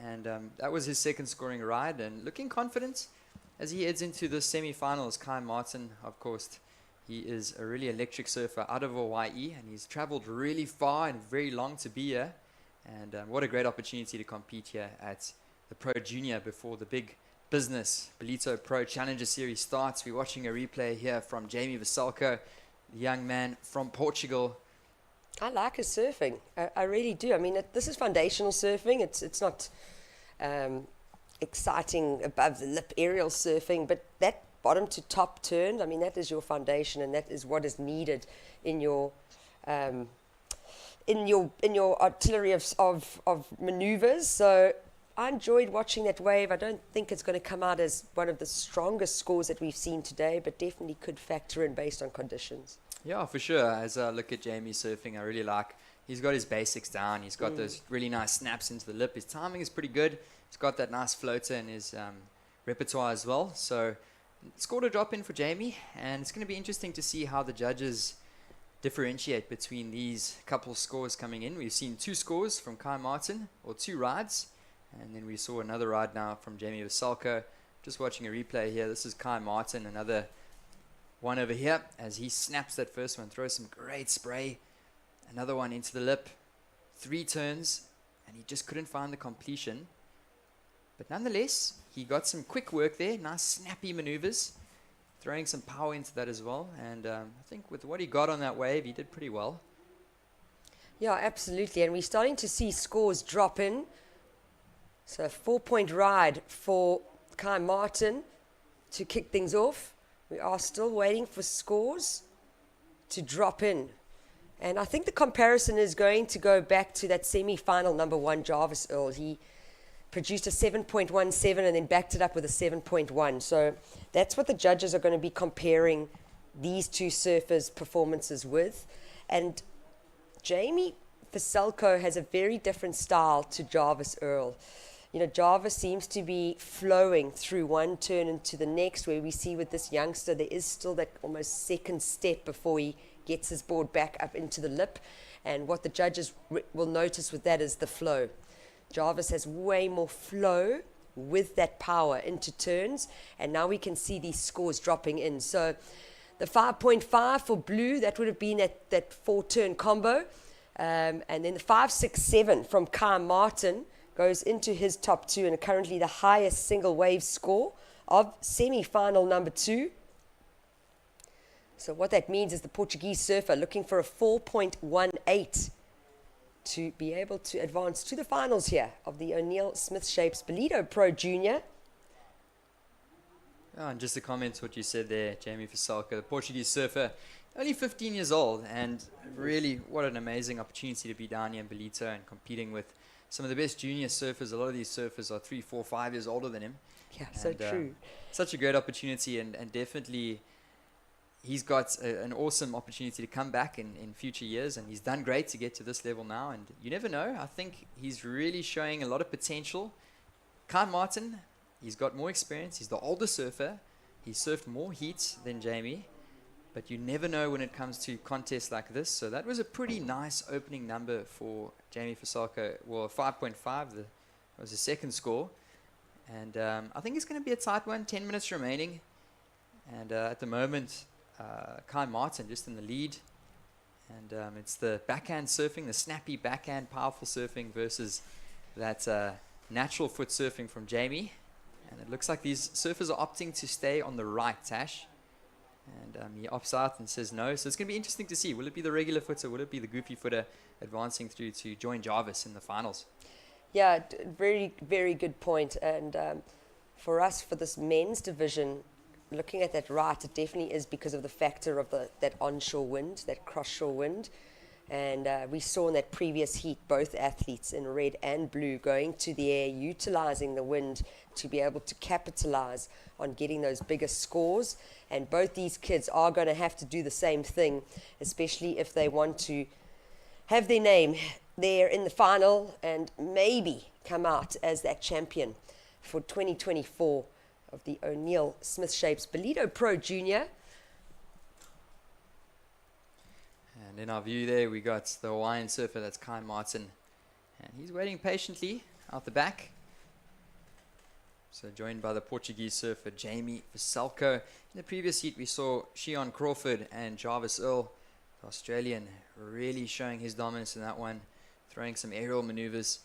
and that was his second scoring ride, and looking confident as he heads into the semi-finals. Kai Martin, of course, he is a really electric surfer out of Hawaii, and he's traveled really far and very long to be here. And what a great opportunity to compete here at the Pro Junior before the big business Ballito Pro Challenger Series starts. We're watching a replay here from Jamie Vasalko, the young man from Portugal. I like his surfing. I really do. I mean, this is foundational surfing. It's not exciting above the lip aerial surfing, but that bottom to top turn, I mean, that is your foundation, and that is what is needed in your artillery of maneuvers. So I enjoyed watching that wave. I don't think it's going to come out as one of the strongest scores that we've seen today, but definitely could factor in based on conditions. Yeah, for sure. As I look at Jamie surfing, I really like, he's got his basics down. He's got those really nice snaps into the lip. His timing is pretty good. He's got that nice floater in his repertoire as well. So score to drop in for Jamie, and it's going to be interesting to see how the judges differentiate between these couple scores coming in. We've seen 2 scores from Kai Martin, or 2 rides, and then we saw another ride now from Jamie Vasalko. Just watching a replay here. This is Kai Martin, another one over here, as he snaps that first one, throws some great spray. Another one into the lip, 3 turns, and he just couldn't find the completion. But nonetheless, he got some quick work there, nice snappy maneuvers, throwing some power into that as well. And I think with what he got on that wave, he did pretty well. Yeah, absolutely. And we're starting to see scores drop in. So a 4-point ride for Kai Martin to kick things off. We are still waiting for scores. to drop in. And I think the comparison is going to go back to that semi-final number 1, Jarvis Earl. He produced a 7.17 and then backed it up with a 7.1. So that's what the judges are going to be comparing these two surfers' performances with. And Jamie Vaselko has a very different style to Jarvis Earl. You know, Jarvis seems to be flowing through one turn into the next, where we see with this youngster, there is still that almost second step before he gets his board back up into the lip. And what the judges will notice with that is the flow. Jarvis has way more flow with that power into turns, and now we can see these scores dropping in. So the 5.5 for blue, that would have been that 4-turn combo. And then the 5.67 from Kai Martin goes into his top 2, and currently the highest single wave score of semi-final number 2. So what that means is the Portuguese surfer looking for a 4.18 to be able to advance to the finals here of the O'Neill Smith Shapes Ballito Pro Junior. Oh, and just to comment what you said there, Jamie Vaselko, the Portuguese surfer, only 15 years old, and really what an amazing opportunity to be down here in Ballito and competing with some of the best junior surfers. A lot of these surfers are 3, 4, 5 years older than him. Yeah, so true. Such a great opportunity, and definitely he's got an awesome opportunity to come back in future years, and he's done great to get to this level now, and you never know. I think he's really showing a lot of potential. Kai Martin, he's got more experience. He's the older surfer. He's surfed more heats than Jamie, but you never know when it comes to contests like this. So that was a pretty nice opening number for Jamie Vaselko. Well, 5.5 was the second score, and I think it's going to be a tight one. 10 minutes remaining, and at the moment, Kai Martin just in the lead, and it's the backhand surfing, the snappy backhand powerful surfing versus that natural foot surfing from Jamie. And it looks like these surfers are opting to stay on the right, Tash. And he opts out and says no. So it's going to be interesting to see. Will it be the regular footer? Will it be the goofy footer advancing through to join Jarvis in the finals? Yeah, very, very good point. And for us, for this men's division, looking at that right, it definitely is because of the factor of that onshore wind, that cross-shore wind. And we saw in that previous heat both athletes in red and blue going to the air, utilizing the wind to be able to capitalize on getting those bigger scores. And both these kids are going to have to do the same thing, especially if they want to have their name there in the final and maybe come out as that champion for 2024 of the O'Neill Smith Shapes Ballito Pro Junior. And in our view there, we got the Hawaiian surfer, that's Kai Martin. And he's waiting patiently out the back. So joined by the Portuguese surfer, Jamie Vaselko. In the previous heat, we saw Shion Crawford and Jarvis Earl, the Australian, really showing his dominance in that one, throwing some aerial maneuvers.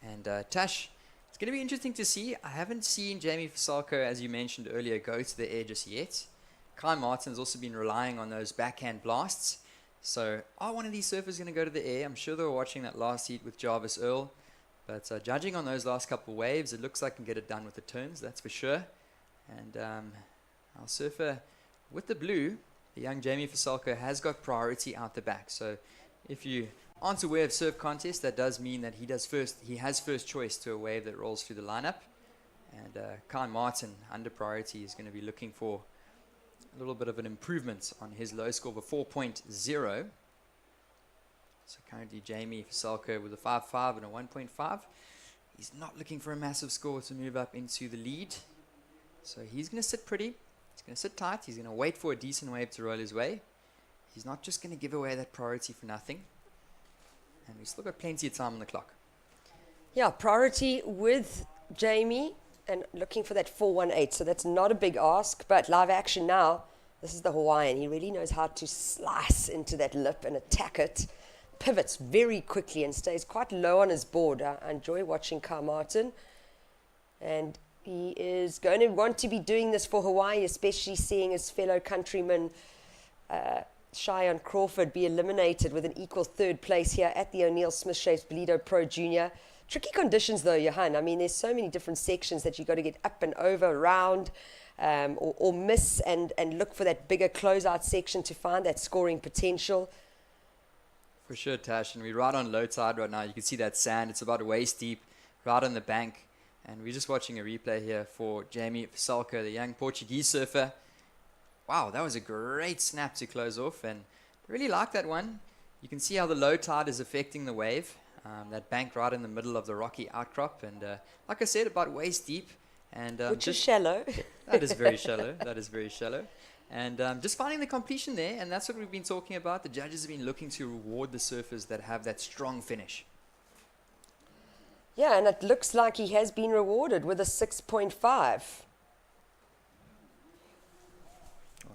And Tash, it's going to be interesting to see. I haven't seen Jamie Vaselko, as you mentioned earlier, go to the air just yet. Kai Martin's also been relying on those backhand blasts. So are one of these surfers going to go to the air? I'm sure they were watching that last heat with Jarvis Earl. But judging on those last couple of waves, it looks like can get it done with the turns, that's for sure. And our surfer with the blue, the young Jamie Vaselko, has got priority out the back. So if you aren't aware of surf contests, that does mean that he has first choice to a wave that rolls through the lineup. And Kai Martin, under priority, is going to be looking for a little bit of an improvement on his low score of a 4.0. So currently Jamie Vaselko with a 5.5 and a 1.5. He's not looking for a massive score to move up into the lead. So he's going to sit pretty. He's going to sit tight. He's going to wait for a decent wave to roll his way. He's not just going to give away that priority for nothing. And we've still got plenty of time on the clock. Yeah, priority with Jamie and looking for that 4.18. So that's not a big ask, but live action now. This is the Hawaiian. He really knows how to slice into that lip and attack it. Pivots very quickly and stays quite low on his board. I enjoy watching Kai Martin. And he is going to want to be doing this for Hawaii, especially seeing his fellow countryman Shion Crawford be eliminated with an equal third place here at the O'Neill Smith Shapes Ballito Pro Junior. Tricky conditions though, Johan. I mean, there's so many different sections that you got to get up and over, around, or miss and look for that bigger closeout section to find that scoring potential. For sure, Tash, and we're right on low tide right now. You can see that sand. It's about waist deep, right on the bank. And we're just watching a replay here for Jamie Vasalco, the young Portuguese surfer. Wow, that was a great snap to close off, and I really like that one. You can see how the low tide is affecting the wave. That bank right in the middle of the rocky outcrop, and like I said, about waist deep. And Which is shallow. That is very shallow. That is very shallow. And just finding the completion there, and that's what we've been talking about. The judges have been looking to reward the surfers that have that strong finish. Yeah, and it looks like he has been rewarded with a 6.5.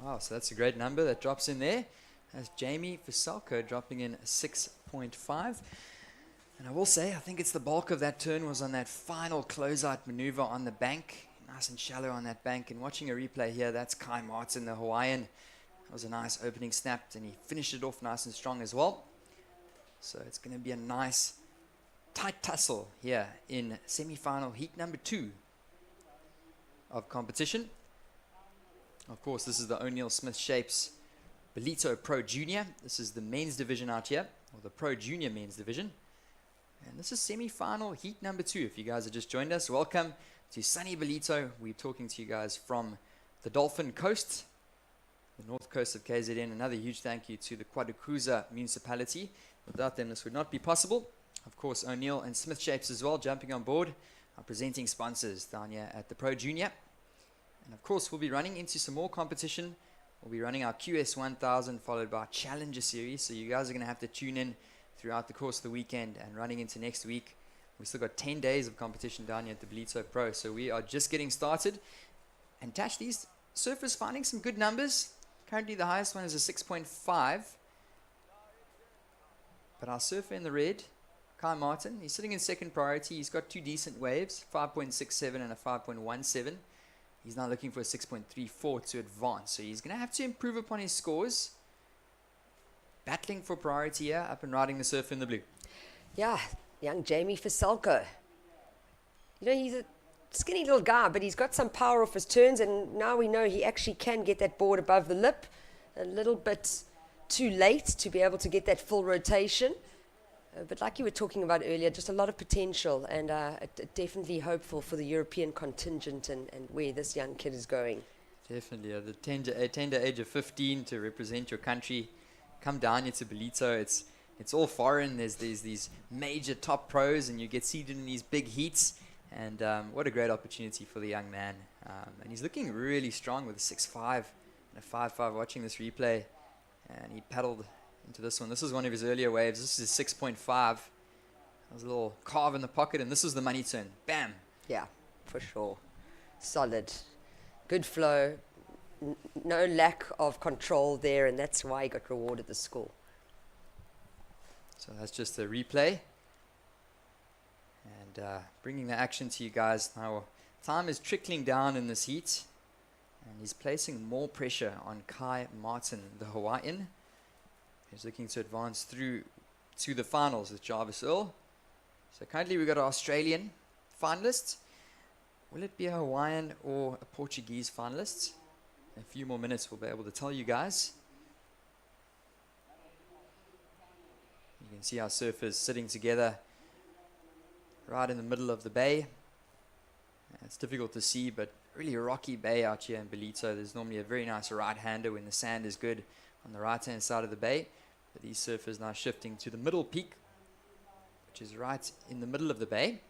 Wow, so that's a great number that drops in there. That's Jamie Vasalco dropping in a 6.5. And I will say, I think it's the bulk of that turn was on that final closeout maneuver on the bank. Nice and shallow on that bank. And watching a replay here, that's Kai Martin, the Hawaiian. That was a nice opening snap, and he finished it off nice and strong as well. So it's going to be a nice tight tussle here in semi-final heat number 2 of competition. Of course, this is the O'Neill Smith Shapes Ballito Pro Junior. This is the men's division out here, or the Pro Junior men's division. And this is semi-final heat number 2. If you guys have just joined us, welcome to sunny Ballito. We're talking to you guys from the Dolphin Coast, the north coast of KZN. Another huge thank you to the Quadacruza municipality. Without them, this would not be possible. Of course, O'Neill and Smith Shapes as well, jumping on board, our presenting sponsors down here at the Pro Junior. And of course, we'll be running into some more competition. We'll be running our QS 1000 followed by our Challenger Series. So you guys are going to have to tune in throughout the course of the weekend and running into next week. We've still got 10 days of competition down here at the Ballito Pro. So we are just getting started. And Tash, these surfers finding some good numbers. Currently the highest one is a 6.5. But our surfer in the red, Kai Martin, he's sitting in second priority. He's got 2 decent waves, 5.67 and a 5.17. He's now looking for a 6.34 to advance. So he's going to have to improve upon his scores. Battling for priority here, up and riding the surf in the blue. Yeah, young Jamie Vasalco. You know, he's a skinny little guy, but he's got some power off his turns, and now we know he actually can get that board above the lip. A little bit too late to be able to get that full rotation. But like you were talking about earlier, just a lot of potential, and definitely hopeful for the European contingent and where this young kid is going. Definitely. The tender age of 15 to represent your country. Come down here to Ballito. It's all foreign. There's these major top pros, and you get seeded in these big heats. And what a great opportunity for the young man. And he's looking really strong with a 6.5 and a 5.5. Watching this replay, and he paddled into this one. This is one of his earlier waves. This is 6.5. There's a little carve in the pocket, and this was the money turn. Bam! Yeah, for sure. Solid. Good flow. No lack of control there, and that's why he got rewarded the score. So that's just a replay. And bringing the action to you guys now. Time is trickling down in this heat, and he's placing more pressure on Kai Martin, the Hawaiian. He's looking to advance through to the finals with Jarvis Earl. So currently we've got an Australian finalist. Will it be a Hawaiian or a Portuguese finalist? In a few more minutes we'll be able to tell you guys. You can see our surfers sitting together right in the middle of the bay. It's difficult to see, but really a rocky bay out here in Ballito. There's normally a very nice right-hander when the sand is good on the right-hand side of the bay. But these surfers now shifting to the middle peak, which is right in the middle of the bay.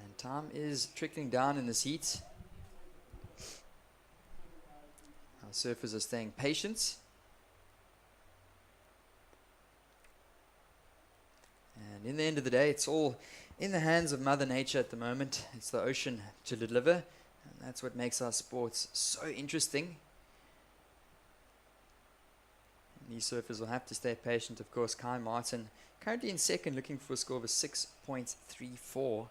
And time is trickling down in this heat. Our surfers are staying patient. And in the end of the day, it's all in the hands of Mother Nature at the moment. It's the ocean to deliver. And that's what makes our sports so interesting. And these surfers will have to stay patient. Of course, Kai Martin currently in second, looking for a score of a 6.34.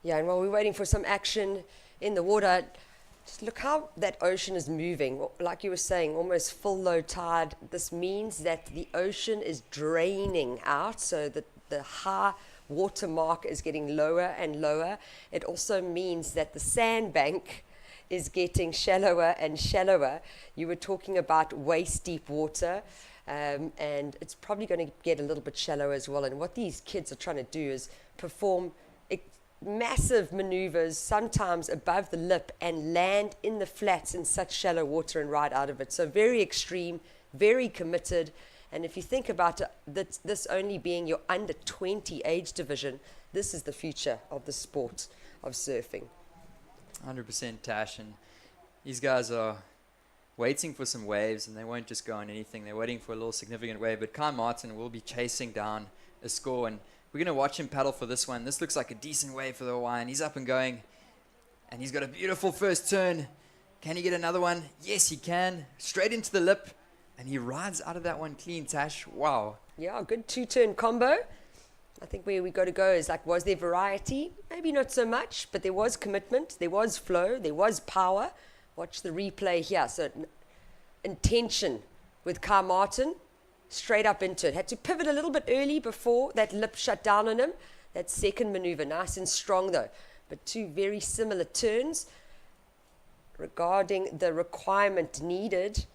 Yeah, and while we're waiting for some action in the water, just look how that ocean is moving. Like you were saying, almost full low tide. This means that the ocean is draining out, so that the high water mark is getting lower and lower. It also means that the sandbank is getting shallower and shallower. You were talking about waist deep water, and it's probably going to get a little bit shallower as well. And what these kids are trying to do is perform massive maneuvers, sometimes above the lip, and land in the flats in such shallow water and ride out of it. So very extreme, very committed. And if you think about this only being your under 20 age division, this is the future of the sport of surfing. 100% Tash, and these guys are waiting for some waves, and they won't just go on anything. They're waiting for a little significant wave, but Kai Martin will be chasing down a score, and we're going to watch him paddle for this one. This looks like a decent wave for the Hawaiian. He's up and going, and he's got a beautiful first turn. Can he get another one? Yes, he can. Straight into the lip, and he rides out of that one clean, Tash. Wow. Yeah, good two-turn combo. I think where we got to go is, like, was there variety? Maybe not so much, but there was commitment, there was flow, there was power. Watch the replay here. So intention with Kai Martin, straight up into it. Had to pivot a little bit early before that lip shut down on him. That second maneuver, nice and strong though. But two very similar turns. Regarding the requirement needed,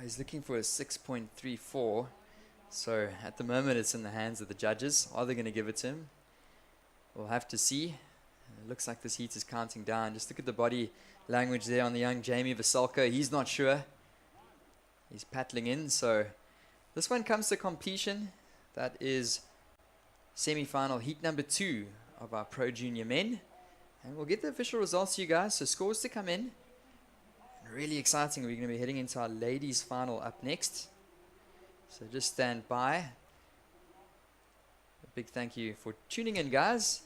He's looking for a 6.34. So at the moment it's in the hands of the judges. Are they going to give it to him? We'll have to see. It looks like this heat is counting down. Just look at the body language there on the young Jamie Vasalko. He's not sure. He's paddling in. So this one comes to completion. That is semi-final heat number 2 of our Pro Junior men. And we'll get the official results to you guys. So scores to come in. Really exciting. We're going to be heading into our ladies final up next. So just stand by. A big thank you for tuning in, guys.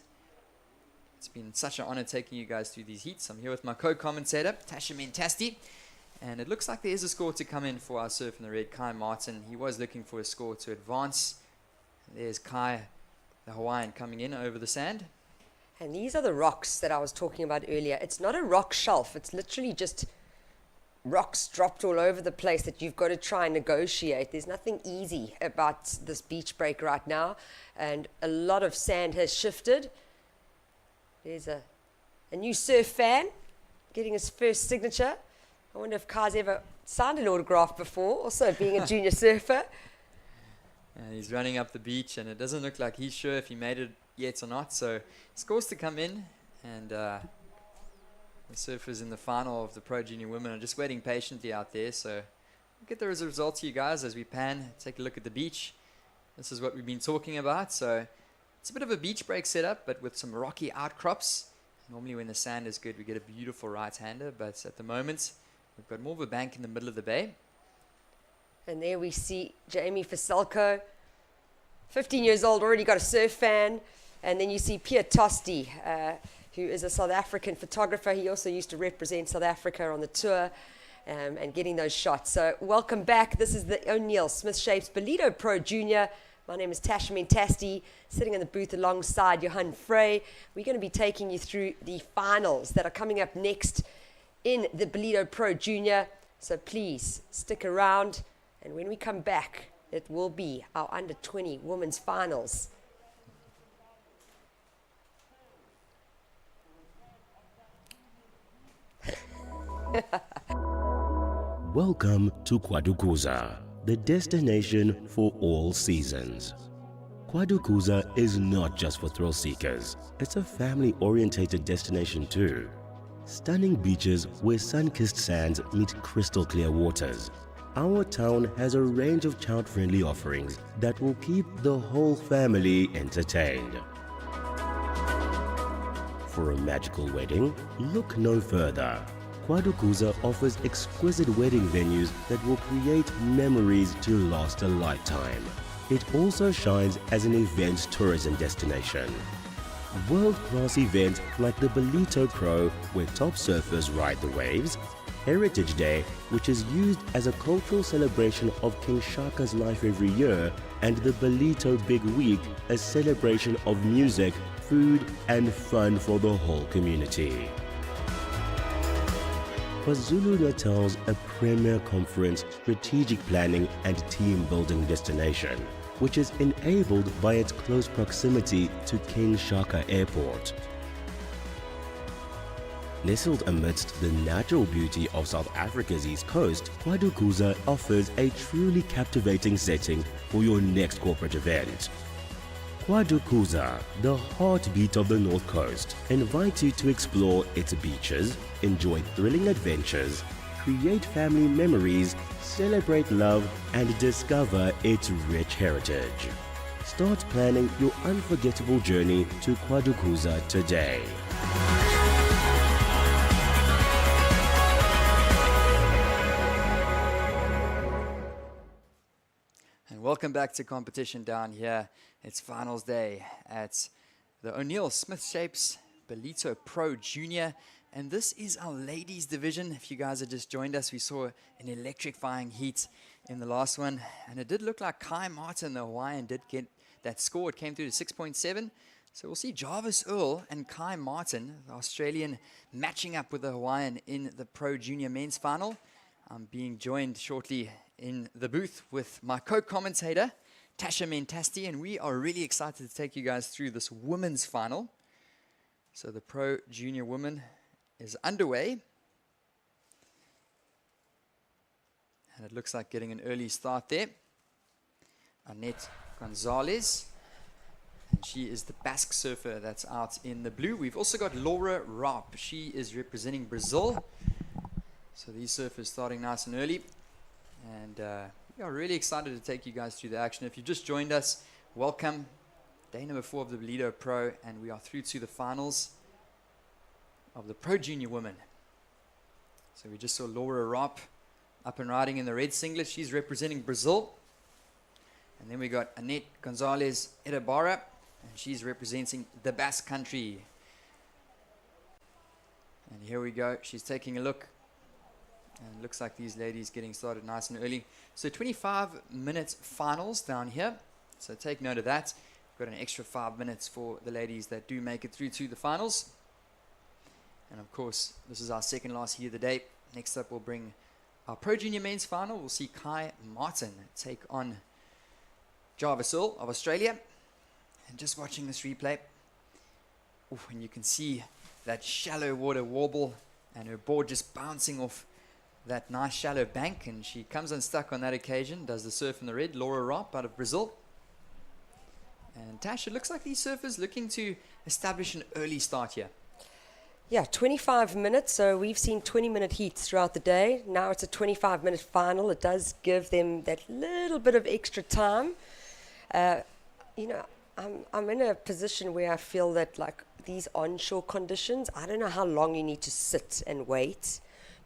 It's been such an honor taking you guys through these heats. I'm here with my co-commentator, Tasha Mentasti. And it looks like there is a score to come in for our surf in the red, Kai Martin. He was looking for a score to advance. There's Kai, the Hawaiian, coming in over the sand. and these are the rocks that I was talking about earlier. It's not a rock shelf. It's literally just rocks dropped all over the place that you've got to try and negotiate. There's nothing easy about this beach break right now, and a lot of sand has shifted. There's a new surf fan getting his first signature. I wonder if Kai's ever signed an autograph before, also being a junior surfer. And he's running up the beach, and it doesn't look like he's sure if he made it yet or not. So scores to come in, and the surfers in the final of the Pro Junior Women are just waiting patiently out there. So we'll get the results to you guys as we pan, take a look at the beach. This is what we've been talking about. So it's a bit of a beach break setup, but with some rocky outcrops. Normally when the sand is good, we get a beautiful right-hander, but at the moment, we've got more of a bank in the middle of the bay. And there we see Jamie Vasalko, 15 years old, already got a surf fan. And then you see Pierre Tosti, who is a South African photographer. He also used to represent South Africa on the tour and getting those shots. So welcome back. This is the O'Neill Smith Shapes Ballito Pro Junior. My name is Tasha Mentasti, sitting in the booth alongside Johan Frey. We're going to be taking you through the finals that are coming up next in the Ballito Pro Junior. So please stick around. And when we come back, it will be our under-20 women's finals. Welcome to Kwadukuza, the destination for all seasons. Kwadukuza is not just for thrill seekers, it's a family-orientated destination too. Stunning beaches where sun-kissed sands meet crystal clear waters. Our town has a range of child-friendly offerings that will keep the whole family entertained. For a magical wedding, look no further. Kwadukuza offers exquisite wedding venues that will create memories to last a lifetime. It also shines as an event tourism destination. World-class events like the Ballito Pro, where top surfers ride the waves, Heritage Day, which is used as a cultural celebration of King Shaka's life every year, and the Ballito Big Week, a celebration of music, food and fun for the whole community. KwaZulu-Natal's a premier conference, strategic planning and team building destination, which is enabled by its close proximity to King Shaka Airport. Nestled amidst the natural beauty of South Africa's east coast, KwaDukuza offers a truly captivating setting for your next corporate event. KwaDukuza, the heartbeat of the North Coast, invites you to explore its beaches, enjoy thrilling adventures, create family memories, celebrate love, and discover its rich heritage. Start planning your unforgettable journey to KwaDukuza today. Welcome back to competition down here. It's finals day at the O'Neill Smith Shapes Ballito Pro Junior. And this is our ladies division. If you guys have just joined us, we saw an electrifying heat in the last one. And it did look like Kai Martin, the Hawaiian, did get that score. It came through to 6.7. So we'll see Jarvis Earl and Kai Martin, the Australian, matching up with the Hawaiian in the Pro Junior men's final. I'm being joined shortly in the booth with my co-commentator, Tasha Mentasti, and we are really excited to take you guys through this women's final. So the Pro Junior Women is underway. And it looks like getting an early start there. Annette Gonzalez. And she is the Basque surfer that's out in the blue. We've also got Laura Rapp. She is representing Brazil. So these surfers starting nice and early. And we are really excited to take you guys through the action. If you just joined us, welcome. Day number 4 of the Ballito Pro, and we are through to the finals of the Pro Junior Women. So we just saw Laura Rapp up and riding in the red singlet. She's representing Brazil. And then we got Annette Gonzalez Edabara, and she's representing the Basque Country. And here we go. She's taking a look. And it looks like these ladies getting started nice and early. So 25 minutes finals down here. So take note of that. We've got an extra 5 minutes for the ladies that do make it through to the finals. And of course, this is our second last heat of the day. Next up, we'll bring our Pro Junior men's final. We'll see Kai Martin take on Jarvis Earl of Australia. And just watching this replay, and you can see that shallow water warble and her board just bouncing off that nice shallow bank, and she comes unstuck on that occasion, does the surf in the red. Laura Rapp out of Brazil. And Tash, it looks like these surfers looking to establish an early start here. Yeah, 25 minutes. So we've seen 20-minute heats throughout the day. Now it's a 25-minute final. It does give them that little bit of extra time. I'm in a position where I feel that, like, these onshore conditions, I don't know how long you need to sit and wait,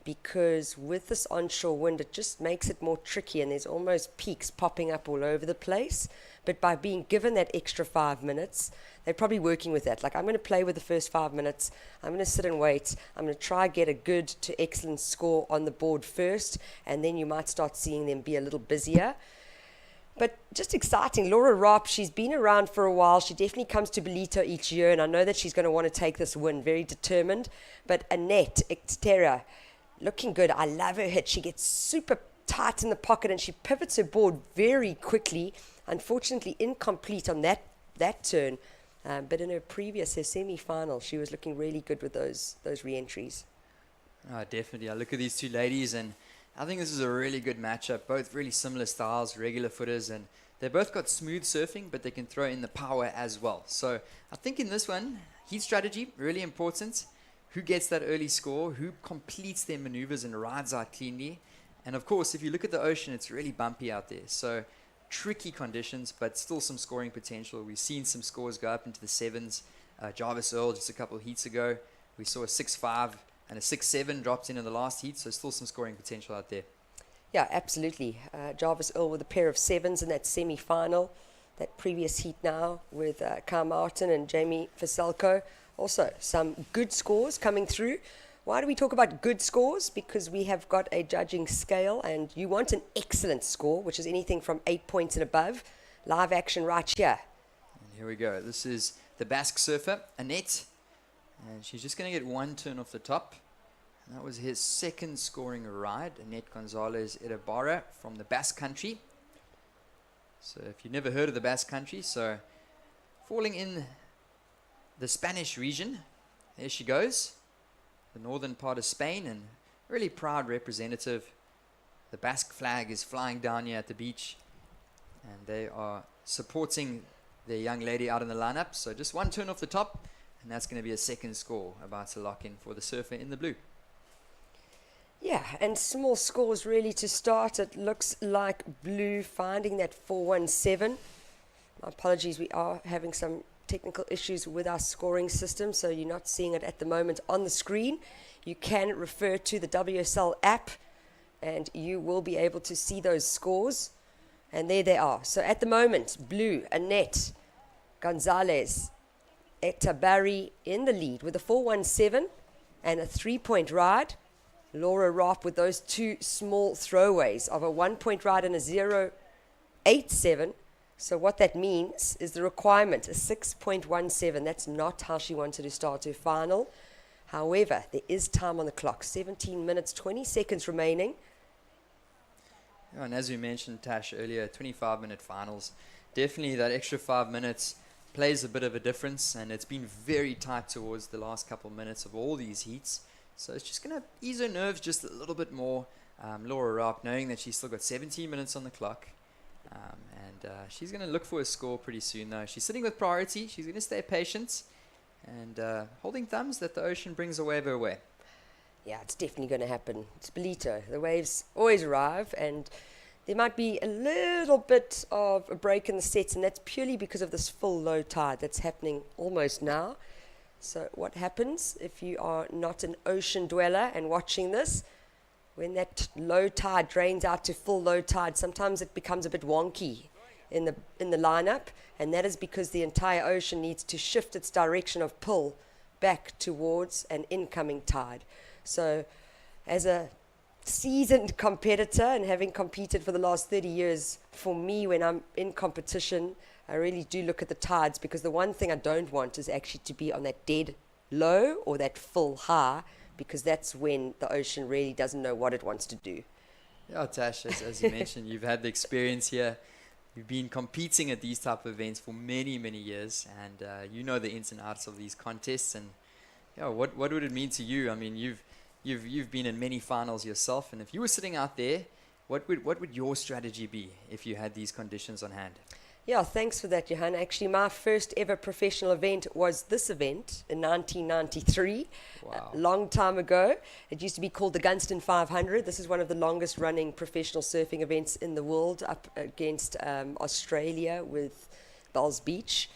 because with this onshore wind, it just makes it more tricky, and there's almost peaks popping up all over the place. But by being given that extra 5 minutes, they're probably working with that. Like, I'm going to play with the first 5 minutes. I'm going to sit and wait. I'm going to try get a good to excellent score on the board first, and then you might start seeing them be a little busier. But just exciting. Laura Rapp, she's been around for a while. She definitely comes to Ballito each year, and I know that she's going to want to take this win, very determined. But Annette Extera, looking good. I love her hit. She gets super tight in the pocket, and she pivots her board very quickly. Unfortunately, incomplete on that turn. But in her semi-final, she was looking really good with those re-entries. Oh, definitely. I look at these two ladies, and I think this is a really good matchup. Both really similar styles, regular footers, and they both got smooth surfing, but they can throw in the power as well. So I think in this one, heat strategy, really important. Who gets that early score, who completes their maneuvers and rides out cleanly. And of course, if you look at the ocean, it's really bumpy out there. So tricky conditions, but still some scoring potential. We've seen some scores go up into the 7s. Jarvis Earl just a couple of heats ago, we saw a 6.5 and a 6.7 dropped in the last heat, so still some scoring potential out there. Yeah, absolutely. Jarvis Earl with a pair of 7s in that semi-final. That previous heat now with Kai Martin and Jamie Faselko. Also, some good scores coming through. Why do we talk about good scores? Because we have got a judging scale, and you want an excellent score, which is anything from 8 points and above. Live action right here. And here we go. This is the Basque surfer, Annette. And she's just going to get one turn off the top. And that was his second scoring ride, Annette Gonzalez Ibarra from the Basque Country. So if you've never heard of the Basque Country, so falling in the Spanish region, there she goes, the northern part of Spain, and really proud representative. The Basque flag is flying down here at the beach, and they are supporting their young lady out in the lineup. So just one turn off the top, and that's going to be a second score about to lock in for the surfer in the blue. Yeah, and small scores really to start. It looks like blue finding that 417. My apologies, we are having some technical issues with our scoring system, so you're not seeing it at the moment on the screen. You can refer to the WSL app, and you will be able to see those scores. And there they are. So at the moment, blue, Annette Gonzalez Etabari in the lead with a 417 and a 3-point ride. Laura Rapp with those two small throwaways of a 1-point ride and a 0.87. So what that means is the requirement, a 6.17. That's not how she wanted to start her final. However, there is time on the clock, 17 minutes, 20 seconds remaining. Yeah, and as we mentioned, Tash, earlier, 25-minute finals. Definitely that extra 5 minutes plays a bit of a difference, and it's been very tight towards the last couple of minutes of all these heats. So it's just going to ease her nerves just a little bit more. Laura Rapp, knowing that she's still got 17 minutes on the clock. And she's going to look for a score pretty soon, though. She's sitting with priority. She's going to stay patient and holding thumbs that the ocean brings a wave her way. Yeah, it's definitely going to happen. It's Ballito. The waves always arrive, and there might be a little bit of a break in the sets, and that's purely because of this full low tide that's happening almost now. So what happens if you are not an ocean dweller and watching this? When that low tide drains out to full low tide, sometimes it becomes a bit wonky in the lineup, and that is because the entire ocean needs to shift its direction of pull back towards an incoming tide. So as a seasoned competitor and having competed for the last 30 years, for me, when I'm in competition, I really do look at the tides, because the one thing I don't want is actually to be on that dead low or that full high, because that's when the ocean really doesn't know what it wants to do. Yeah, Tash, as you mentioned, you've had the experience here. You've been competing at these type of events for many, many years, and you know the ins and outs of these contests. And yeah, what would it mean to you? I mean, you've been in many finals yourself, and if you were sitting out there, what would your strategy be if you had these conditions on hand? Yeah, thanks for that, Johan. Actually, my first ever professional event was this event in 1993, Wow. a long time ago. It used to be called the Gunston 500. This is one of the longest running professional surfing events in the world, up against Australia with Bells Beach.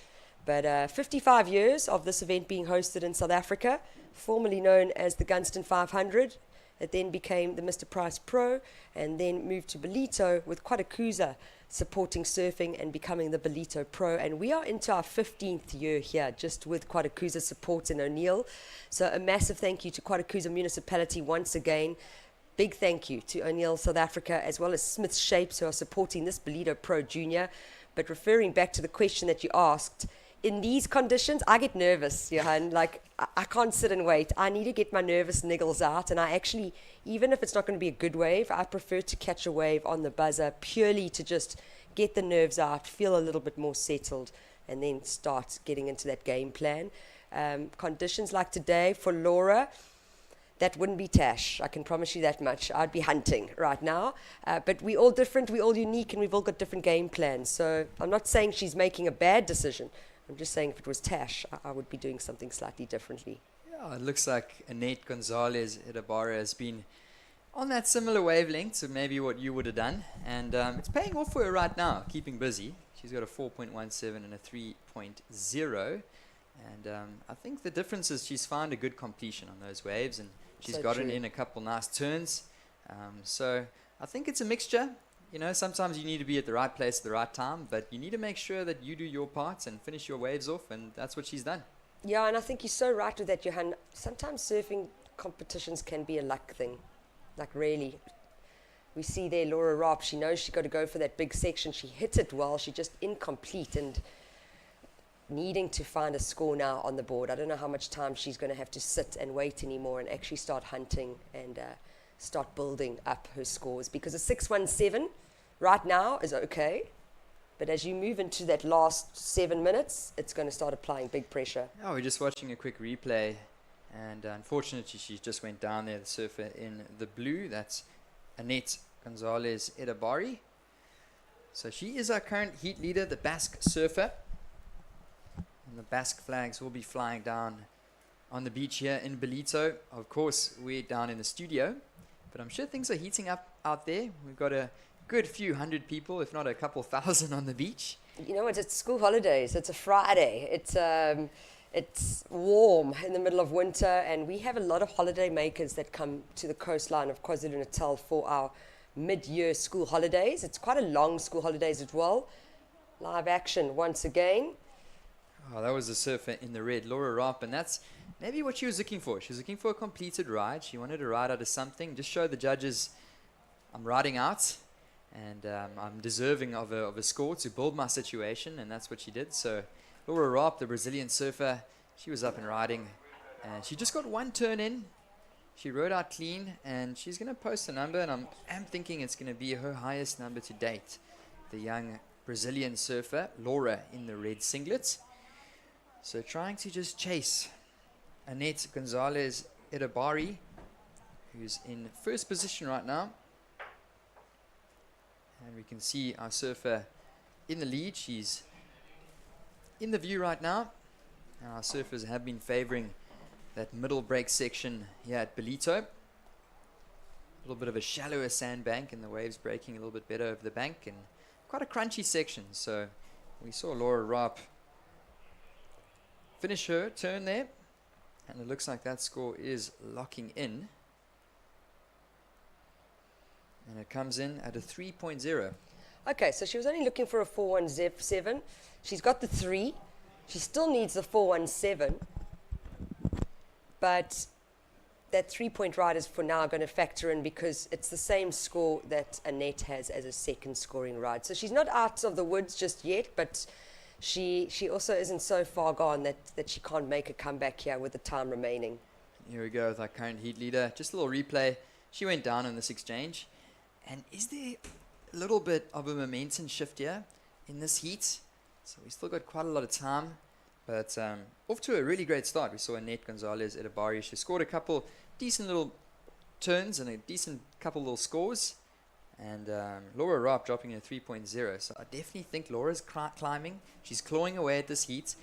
But 55 years of this event being hosted in South Africa, formerly known as the Gunston 500. It then became the Mr. Price Pro, and then moved to Ballito with Quadakuza supporting surfing and becoming the Ballito Pro. And we are into our 15th year here, just with Quadakuza support in O'Neill. So a massive thank you to Quadakuza Municipality once again. Big thank you to O'Neill South Africa, as well as Smith's Shapes, who are supporting this Ballito Pro Junior. But referring back to the question that you asked, in these conditions, I get nervous, Johan. Like, I can't sit and wait. I need to get my nervous niggles out. And I actually, even if it's not going to be a good wave, I prefer to catch a wave on the buzzer, purely to just get the nerves out, feel a little bit more settled, and then start getting into that game plan. Conditions like today for Laura, that wouldn't be Tash. I can promise you that much. I'd be hunting right now. But we're all different, we're all unique, and we've all got different game plans. So I'm not saying she's making a bad decision. I'm just saying if it was Tash, I would be doing something slightly differently. Yeah, it looks like Annette Gonzalez Ibarra has been on that similar wavelength to maybe what you would have done. And it's paying off for her right now, keeping busy. She's got a 4.17 and a 3.0. And I think the difference is she's found a good completion on those waves, and she's So gotten true. in a couple nice turns. So I think it's a mixture. You know, sometimes you need to be at the right place at the right time, but you need to make sure that you do your parts and finish your waves off, and that's what she's done. Yeah, and I think you're so right with that, Johan. Sometimes surfing competitions can be a luck thing. Like, really. We see there Laura Rapp, she knows she's got to go for that big section. She hit it well, she just incomplete. And needing to find a score now on the board. I don't know how much time she's going to have to sit and wait anymore and actually start hunting and start building up her scores, because a 617 right now is okay, but as you move into that last 7 minutes, it's going to start applying big pressure. Oh, we're just watching a quick replay, and unfortunately she just went down there, the surfer in the blue. That's Annette Gonzalez Edabari. So she is our current heat leader, the Basque surfer. And the Basque flags will be flying down on the beach here in Ballito. Of course, we're down in the studio, but I'm sure things are heating up out there. We've got a good few hundred people, if not a couple thousand, on the beach. You know what? It's school holidays. It's a Friday. It's warm in the middle of winter, and we have a lot of holiday makers that come to the coastline of KwaZulu-Natal for our mid-year school holidays. It's quite a long school holidays as well. Live action once again. Oh, that was the surfer in the red, Laura Rapp, and that's maybe what she was looking for. She was looking for a completed ride. She wanted to ride out of something, just show the judges I'm riding out, and I'm deserving of a score to build my situation, and that's what she did. So Laura Rapp, the Brazilian surfer, she was up and riding, and she just got one turn in. She rode out clean, and she's going to post a number, and I'm thinking it's going to be her highest number to date. The young Brazilian surfer, Laura, in the red singlet. So trying to just chase Annette Gonzalez Edabari, who's in first position right now. And we can see our surfer in the lead. She's in the view right now. And our surfers have been favoring that middle break section here at Ballito. A little bit of a shallower sandbank, and the waves breaking a little bit better over the bank, and quite a crunchy section. So we saw Laura Rapp finish her turn there, and it looks like that score is locking in. And it comes in at a 3.0. Okay, so she was only looking for a 417. She's got the 3. She still needs the 417. But that 3-point ride is for now going to factor in, because it's the same score that Annette has as a second scoring ride. So she's not out of the woods just yet, but she also isn't so far gone that she can't make a comeback here with the time remaining. Here we go with our current heat leader. Just a little replay. She went down in this exchange. And is there a little bit of a momentum shift here in this heat? So we still got quite a lot of time. But off to a really great start. We saw Annette Gonzalez Edabari. She scored a couple decent little turns and a decent couple little scores. And Laura Rapp dropping a 3.0. So I definitely think Laura's climbing. She's clawing away at this heat.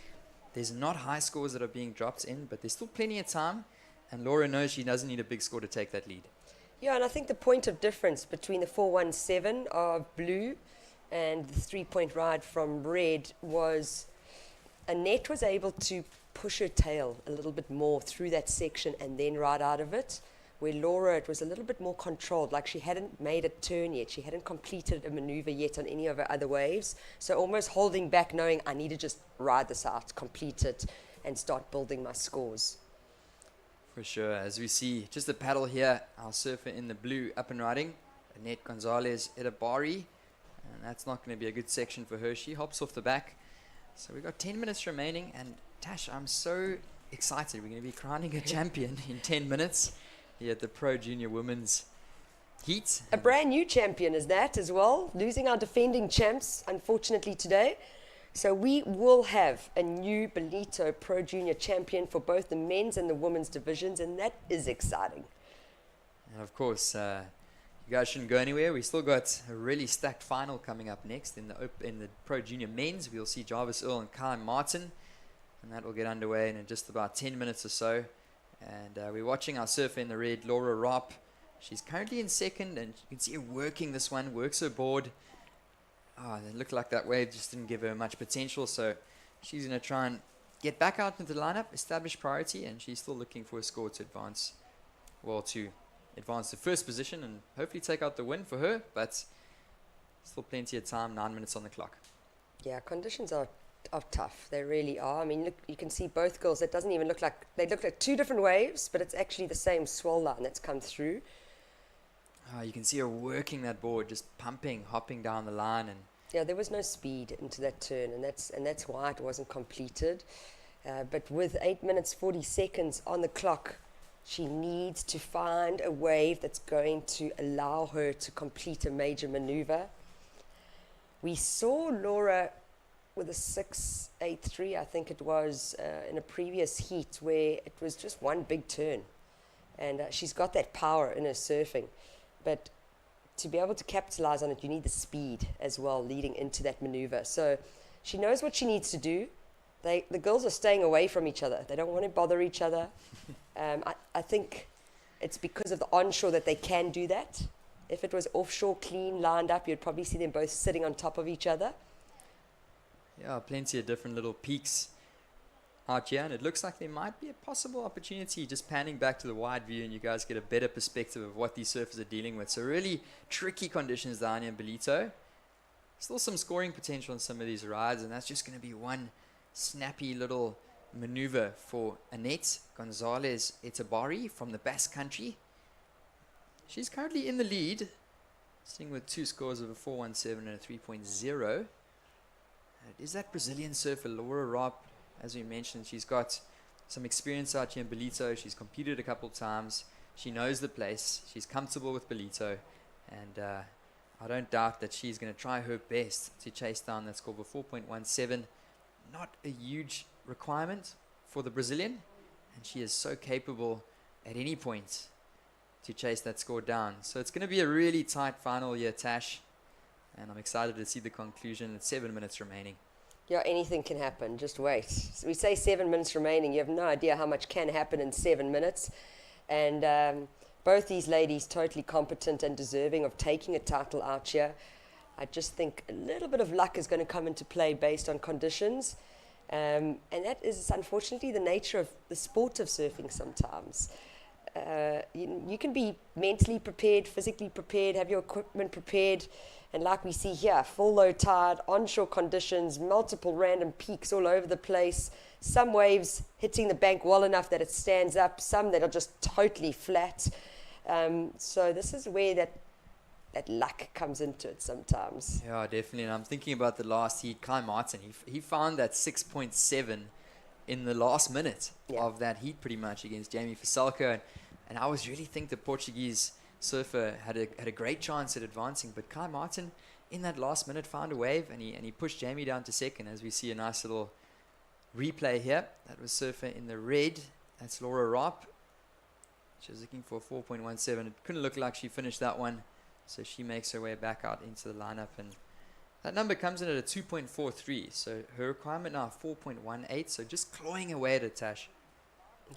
There's not high scores that are being dropped in, but there's still plenty of time. And Laura knows she doesn't need a big score to take that lead. Yeah, and I think the point of difference between the 417 of blue and the 3-point ride from red was Annette was able to push her tail a little bit more through that section and then ride out of it, where Laura, it was a little bit more controlled, like she hadn't made a turn yet. She hadn't completed a maneuver yet on any of her other waves. So almost holding back, knowing I need to just ride this out, complete it, and start building my scores. For sure. As we see, just the paddle here, our surfer in the blue up and riding, Annette Gonzalez Edabari. And that's not going to be a good section for her. She hops off the back. So we've got 10 minutes remaining. And Tash, I'm so excited. We're going to be crowning a champion in 10 minutes here at the Pro Junior Women's Heat. A brand new champion is that as well, losing our defending champs, unfortunately, today. So we will have a new Ballito Pro Junior champion for both the men's and the women's divisions, and that is exciting. And of course, you guys shouldn't go anywhere. We still got a really stacked final coming up next in the Pro Junior men's. We'll see Jarvis Earl and Kai Martin, and that will get underway in just about 10 minutes or so. And we're watching our surfer in the red, Laura Rapp. She's currently in second, and you can see her working this one, works her board. It looked like that wave just didn't give her much potential, so she's going to try and get back out into the lineup, establish priority, and she's still looking for a score to advance to first position and hopefully take out the win for her, but still plenty of time, 9 minutes on the clock. Yeah, conditions are tough. They really are. I mean, look, you can see both girls. It doesn't even look like, they look like two different waves, but it's actually the same swell line that's come through. You can see her working that board, just pumping, hopping down the line, and Yeah, there was no speed into that turn, and that's why it wasn't completed. But with 8 minutes 40 seconds on the clock, she needs to find a wave that's going to allow her to complete a major maneuver. We saw Laura with a 6.83, I think it was, in a previous heat where it was just one big turn. And she's got that power in her surfing. But to be able to capitalize on it, you need the speed as well leading into that maneuver. So she knows what she needs to do. The girls are staying away from each other. They don't want to bother each other. I think it's because of the onshore that they can do that. If it was offshore clean, lined up, you'd probably see them both sitting on top of each other. Yeah, plenty of different little peaks out here, and it looks like there might be a possible opportunity just panning back to the wide view and you guys get a better perspective of what these surfers are dealing with. So really tricky conditions down here in Ballito. Still some scoring potential in some of these rides, and that's just going to be one snappy little maneuver for Annette Gonzalez Etabari from the Basque Country. She's currently in the lead, sitting with two scores of a 4.17 and a 3.0. It is that Brazilian surfer, Laura Rapp. As we mentioned, she's got some experience out here in Ballito. She's competed a couple of times. She knows the place. She's comfortable with Ballito. And I don't doubt that she's going to try her best to chase down that score of a 4.17. Not a huge requirement for the Brazilian. And she is so capable at any point to chase that score down. So it's going to be a really tight final here, Tash. And I'm excited to see the conclusion. It's 7 minutes remaining. Yeah, anything can happen. Just wait. So we say 7 minutes remaining. You have no idea how much can happen in 7 minutes. And both these ladies totally competent and deserving of taking a title out here. I just think a little bit of luck is going to come into play based on conditions. And that is unfortunately the nature of the sport of surfing sometimes. You can be mentally prepared, physically prepared, have your equipment prepared. And like we see here, full low tide, onshore conditions, multiple random peaks all over the place. Some waves hitting the bank well enough that it stands up, some that are just totally flat. So this is where that luck comes into it sometimes. Yeah, definitely. And I'm thinking about the last heat, Kai Martin. He found that 6.7 in the last minute of that heat pretty much against Jamie Fasalco. And I always really think the Portuguese surfer had a great chance at advancing, but Kai Martin in that last minute found a wave and he pushed Jamie down to second, as we see a nice little replay here. That was surfer in the red. That's Laura Rapp. She was looking for 4.17. It couldn't look like she finished that one, so she makes her way back out into the lineup, and that number comes in at a 2.43. So her requirement now 4.18. So just clawing away at it, Tash.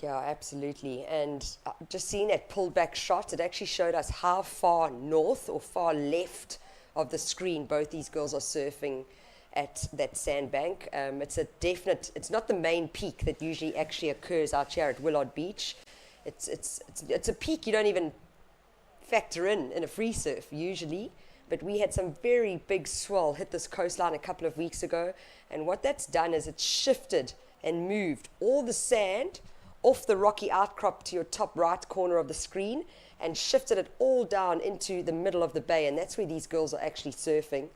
Yeah, absolutely. And just seeing that pulled back shot, it actually showed us how far north or far left of the screen both these girls are surfing at that sandbank. It's not the main peak that usually actually occurs out here at Willard Beach. It's a peak you don't even factor in a free surf usually. But we had some very big swell hit this coastline a couple of weeks ago. And what that's done is it's shifted and moved all the sand off the rocky outcrop to your top right corner of the screen and shifted it all down into the middle of the bay, and that's where these girls are actually surfing.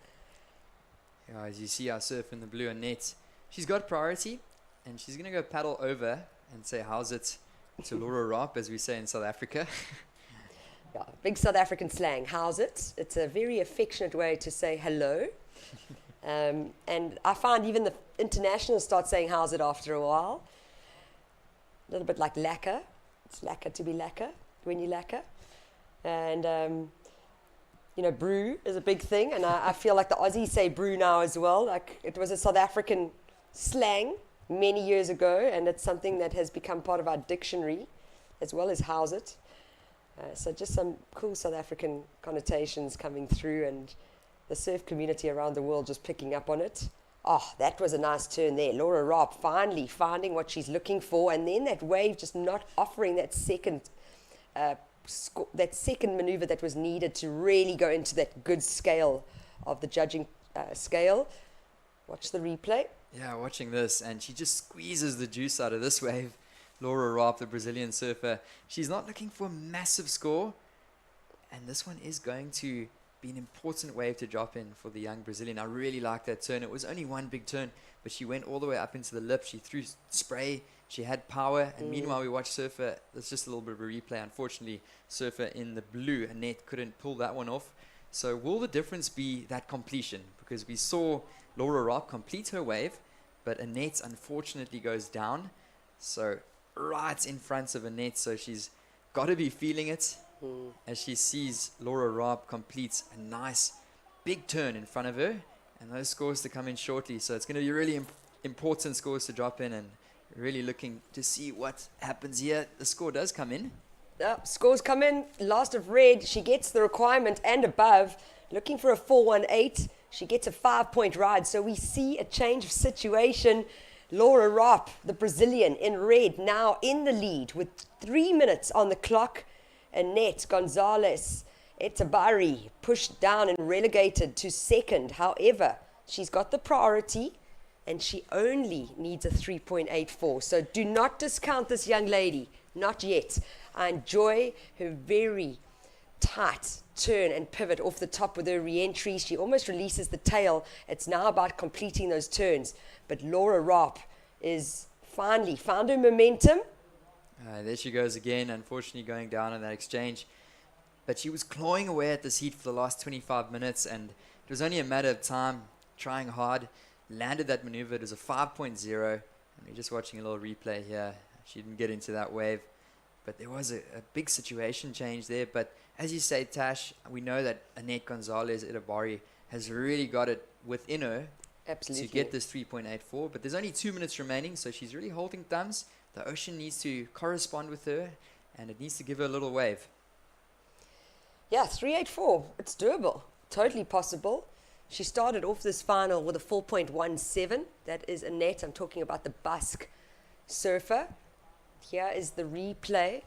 Yeah, as you see our surf in the blue and net, she's got priority and she's going to go paddle over and say how's it to Laura Rapp, as we say in South Africa. Yeah, big South African slang, how's it? It's a very affectionate way to say hello. And I find even the internationals start saying how's it after a while. A little bit like lacquer. It's lacquer to be lacquer when you lacquer. And, brew is a big thing. And I feel like the Aussies say brew now as well. Like it was a South African slang many years ago. And it's something that has become part of our dictionary as well as how's it. So just some cool South African connotations coming through, and the surf community around the world just picking up on it. Oh, that was a nice turn there. Laura Rapp finally finding what she's looking for, and then that wave just not offering that second maneuver that was needed to really go into that good scale of the judging scale. Watch the replay. Yeah, watching this, and she just squeezes the juice out of this wave. Laura Rapp, the Brazilian surfer, she's not looking for a massive score, and this one is going to be an important wave to drop in for the young Brazilian. I really liked that turn. It was only one big turn, but she went all the way up into the lip. She threw spray. She had power. And meanwhile, we watched Surfer. There's just a little bit of a replay. Unfortunately, Surfer in the blue, Annette couldn't pull that one off. So will the difference be that completion? Because we saw Laura Robb complete her wave, but Annette unfortunately goes down. So right in front of Annette. So she's got to be feeling it as she sees Laura Robb complete a nice big turn in front of her. And those scores to come in shortly. So it's going to be really important scores to drop in, and really looking to see what happens here. The score does come in. Scores come in. Last of red. She gets the requirement and above. Looking for a 418. She gets a 5-point ride. So we see a change of situation. Laura Robb, the Brazilian, in red, now in the lead with 3 minutes on the clock. Annette Gonzalez Etabari pushed down and relegated to second. However, she's got the priority and she only needs a 3.84. So do not discount this young lady. Not yet. I enjoy her very tight turn and pivot off the top with her re-entry. She almost releases the tail. It's now about completing those turns. But Laura Robb is finally found her momentum. There she goes again, unfortunately going down on that exchange. But she was clawing away at this heat for the last 25 minutes, and it was only a matter of time, trying hard, landed that maneuver. It was a 5.0, and we're just watching a little replay here. She didn't get into that wave, but there was a big situation change there. But as you say, Tash, we know that Annette Gonzalez Etabari has really got it within her Absolutely. to get this 3.84, but there's only 2 minutes remaining, so she's really holding thumbs. The ocean needs to correspond with her, and it needs to give her a little wave. Yeah, 384. It's doable. Totally possible. She started off this final with a 4.17. That is Annette. I'm talking about the Basque surfer. Here is the replay.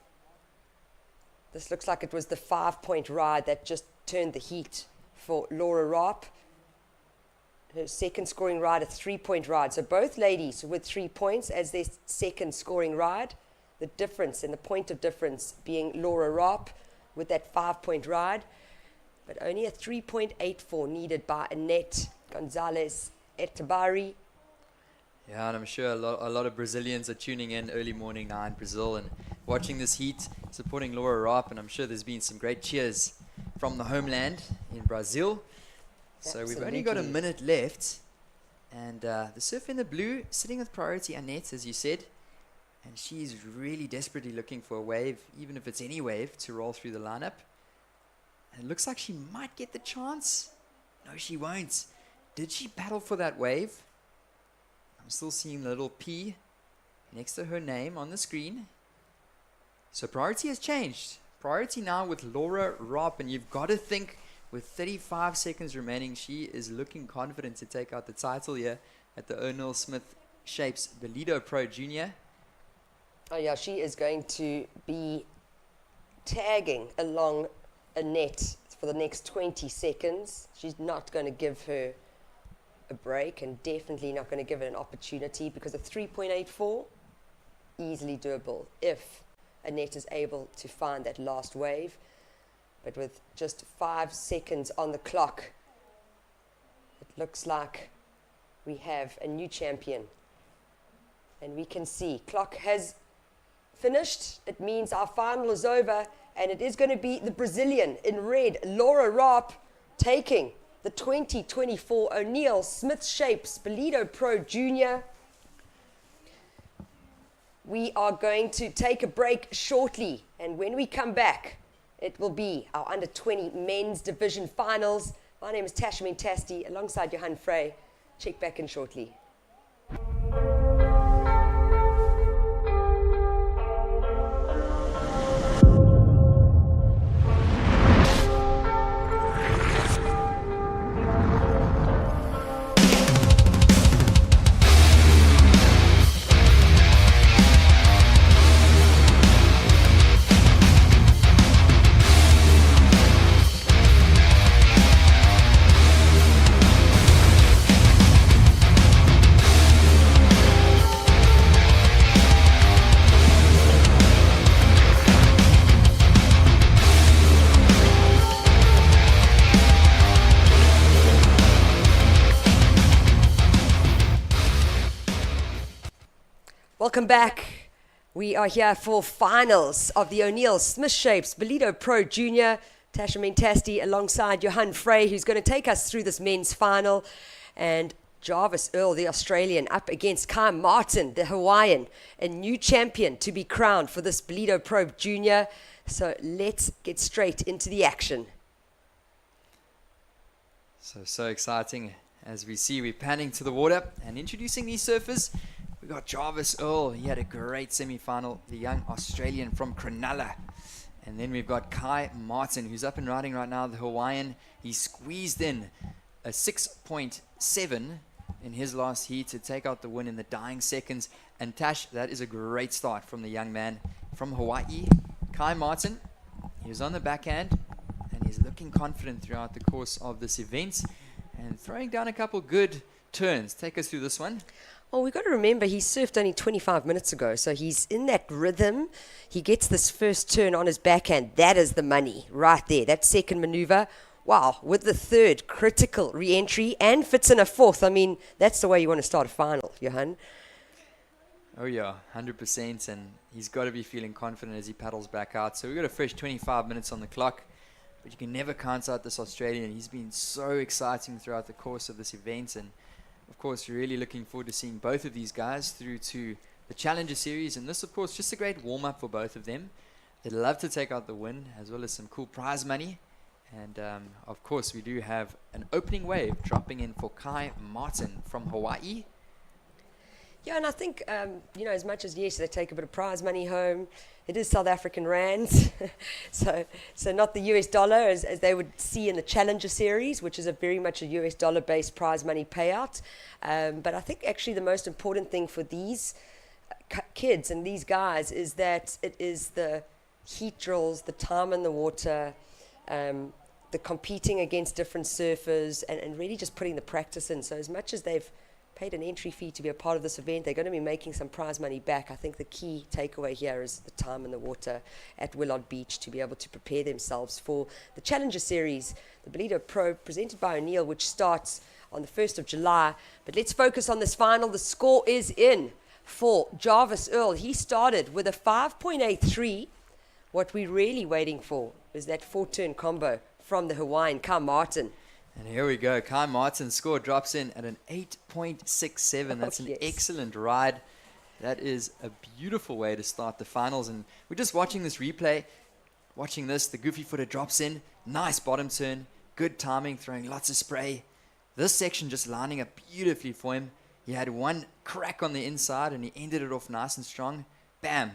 This looks like it was the 5-point ride that just turned the heat for Laura Robb. Her second scoring ride, a 3-point ride. So both ladies with 3 points as their second scoring ride. The difference and the point of difference being Laura Robb with that 5-point ride. But only a 3.84 needed by Annette Gonzalez Etabari. Yeah, and I'm sure a lot of Brazilians are tuning in early morning now in Brazil and watching this heat, supporting Laura Robb. And I'm sure there's been some great cheers from the homeland in Brazil. So we've only got a minute left, and the surfer in the blue sitting with priority Annette, as you said, and she's really desperately looking for a wave, even if it's any wave, to roll through the lineup. And it looks like she might get the chance. No, she won't. Did she battle for that wave? I'm still seeing the little P next to her name on the screen. So priority has changed. Priority now with Laura Robb, and you've got to think, with 35 seconds remaining, she is looking confident to take out the title here at the Ernest Smith Shapes Ballito Pro Junior. Oh yeah, she is going to be tagging along Annette for the next 20 seconds. She's not going to give her a break, and definitely not going to give it an opportunity, because a 3.84 easily doable if Annette is able to find that last wave. But with just 5 seconds on the clock, it looks like we have a new champion. And we can see clock has finished. It means our final is over, and it is going to be the Brazilian in red, Laura Robb, taking the 2024 O'Neill Smith Shapes Ballito Pro Junior. We are going to take a break shortly, and when we come back, it will be our under-20 men's division finals. My name is Tasha Mentasti, alongside Johan Frey. Check back in shortly. Welcome back. We are here for finals of the O'Neill Smith Shapes Ballito Pro Junior. Tasha Mentasti alongside Johan Frey, who's going to take us through this men's final. And Jarvis Earl, the Australian, up against Kai Martin, the Hawaiian, a new champion to be crowned for this Ballito Pro Junior. So let's get straight into the action. So exciting. As we see, we're panning to the water and introducing these surfers. We got Jarvis Earl. He had a great semi-final, the young Australian from Cronulla. And then we've got Kai Martin, who's up and riding right now, the Hawaiian. He squeezed in a 6.7 in his last heat to take out the win in the dying seconds. And Tash, that is a great start from the young man from Hawaii, Kai Martin. He was on the backhand, and he's looking confident throughout the course of this event and throwing down a couple good turns. Take us through this one. Well, we've got to remember he surfed only 25 minutes ago, so he's in that rhythm. He gets this first turn on his backhand. That is the money right there. That second maneuver, wow, with the third critical re-entry and fits in a fourth. I mean, that's the way you want to start a final, Johan. Oh yeah, 100%, and he's got to be feeling confident as he paddles back out. So we've got a fresh 25 minutes on the clock, but you can never count out this Australian. He's been so exciting throughout the course of this event, and of course, we're really looking forward to seeing both of these guys through to the Challenger Series. And this, of course, just a great warm-up for both of them. They'd love to take out the win, as well as some cool prize money. And, of course, we do have an opening wave dropping in for Kai Martin from Hawaii. Yeah, and I think, as much as, yes, they take a bit of prize money home, it is South African rands, so not the US dollar as they would see in the Challenger Series, which is a very much a US dollar-based prize money payout. But I think actually the most important thing for these kids and these guys is that it is the heat drills, the time in the water, the competing against different surfers, and really just putting the practice in. So as much as they've paid an entry fee to be a part of this event, they're going to be making some prize money back. I think the key takeaway here is the time in the water at Willard Beach to be able to prepare themselves for the Challenger Series, the Ballito Pro, presented by O'Neill, which starts on the 1st of July. But let's focus on this final. The score is in for Jarvis Earl. He started with a 5.83. What we're really waiting for is that four-turn combo from the Hawaiian, Kai Martin. And here we go. Kai Martin's score drops in at an 8.67. That's an yes. excellent ride. That is a beautiful way to start the finals. And we're just watching this replay. Watching this, the goofy footer drops in. Nice bottom turn. Good timing, throwing lots of spray. This section just lining up beautifully for him. He had one crack on the inside, and he ended it off nice and strong. Bam.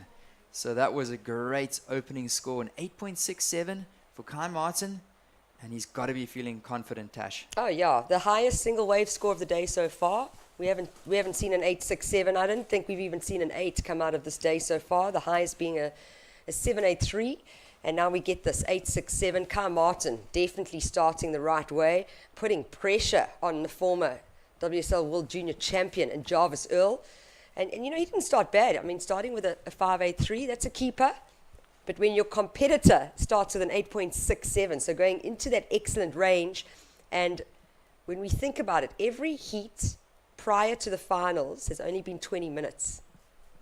So that was a great opening score. An 8.67 for Kai Martin. And he's got to be feeling confident, Tash. Oh yeah, the highest single wave score of the day so far. We haven't seen an 8.67. I don't think we've even seen an 8 come out of this day so far. The highest being a 7.83, and now we get this 8.67. Kai Martin definitely starting the right way, putting pressure on the former WSL World Junior Champion and Jarvis Earl. And he didn't start bad. I mean, starting with a 5.83, that's a keeper. But when your competitor starts with an 8.67, so going into that excellent range, and when we think about it, every heat prior to the finals has only been 20 minutes.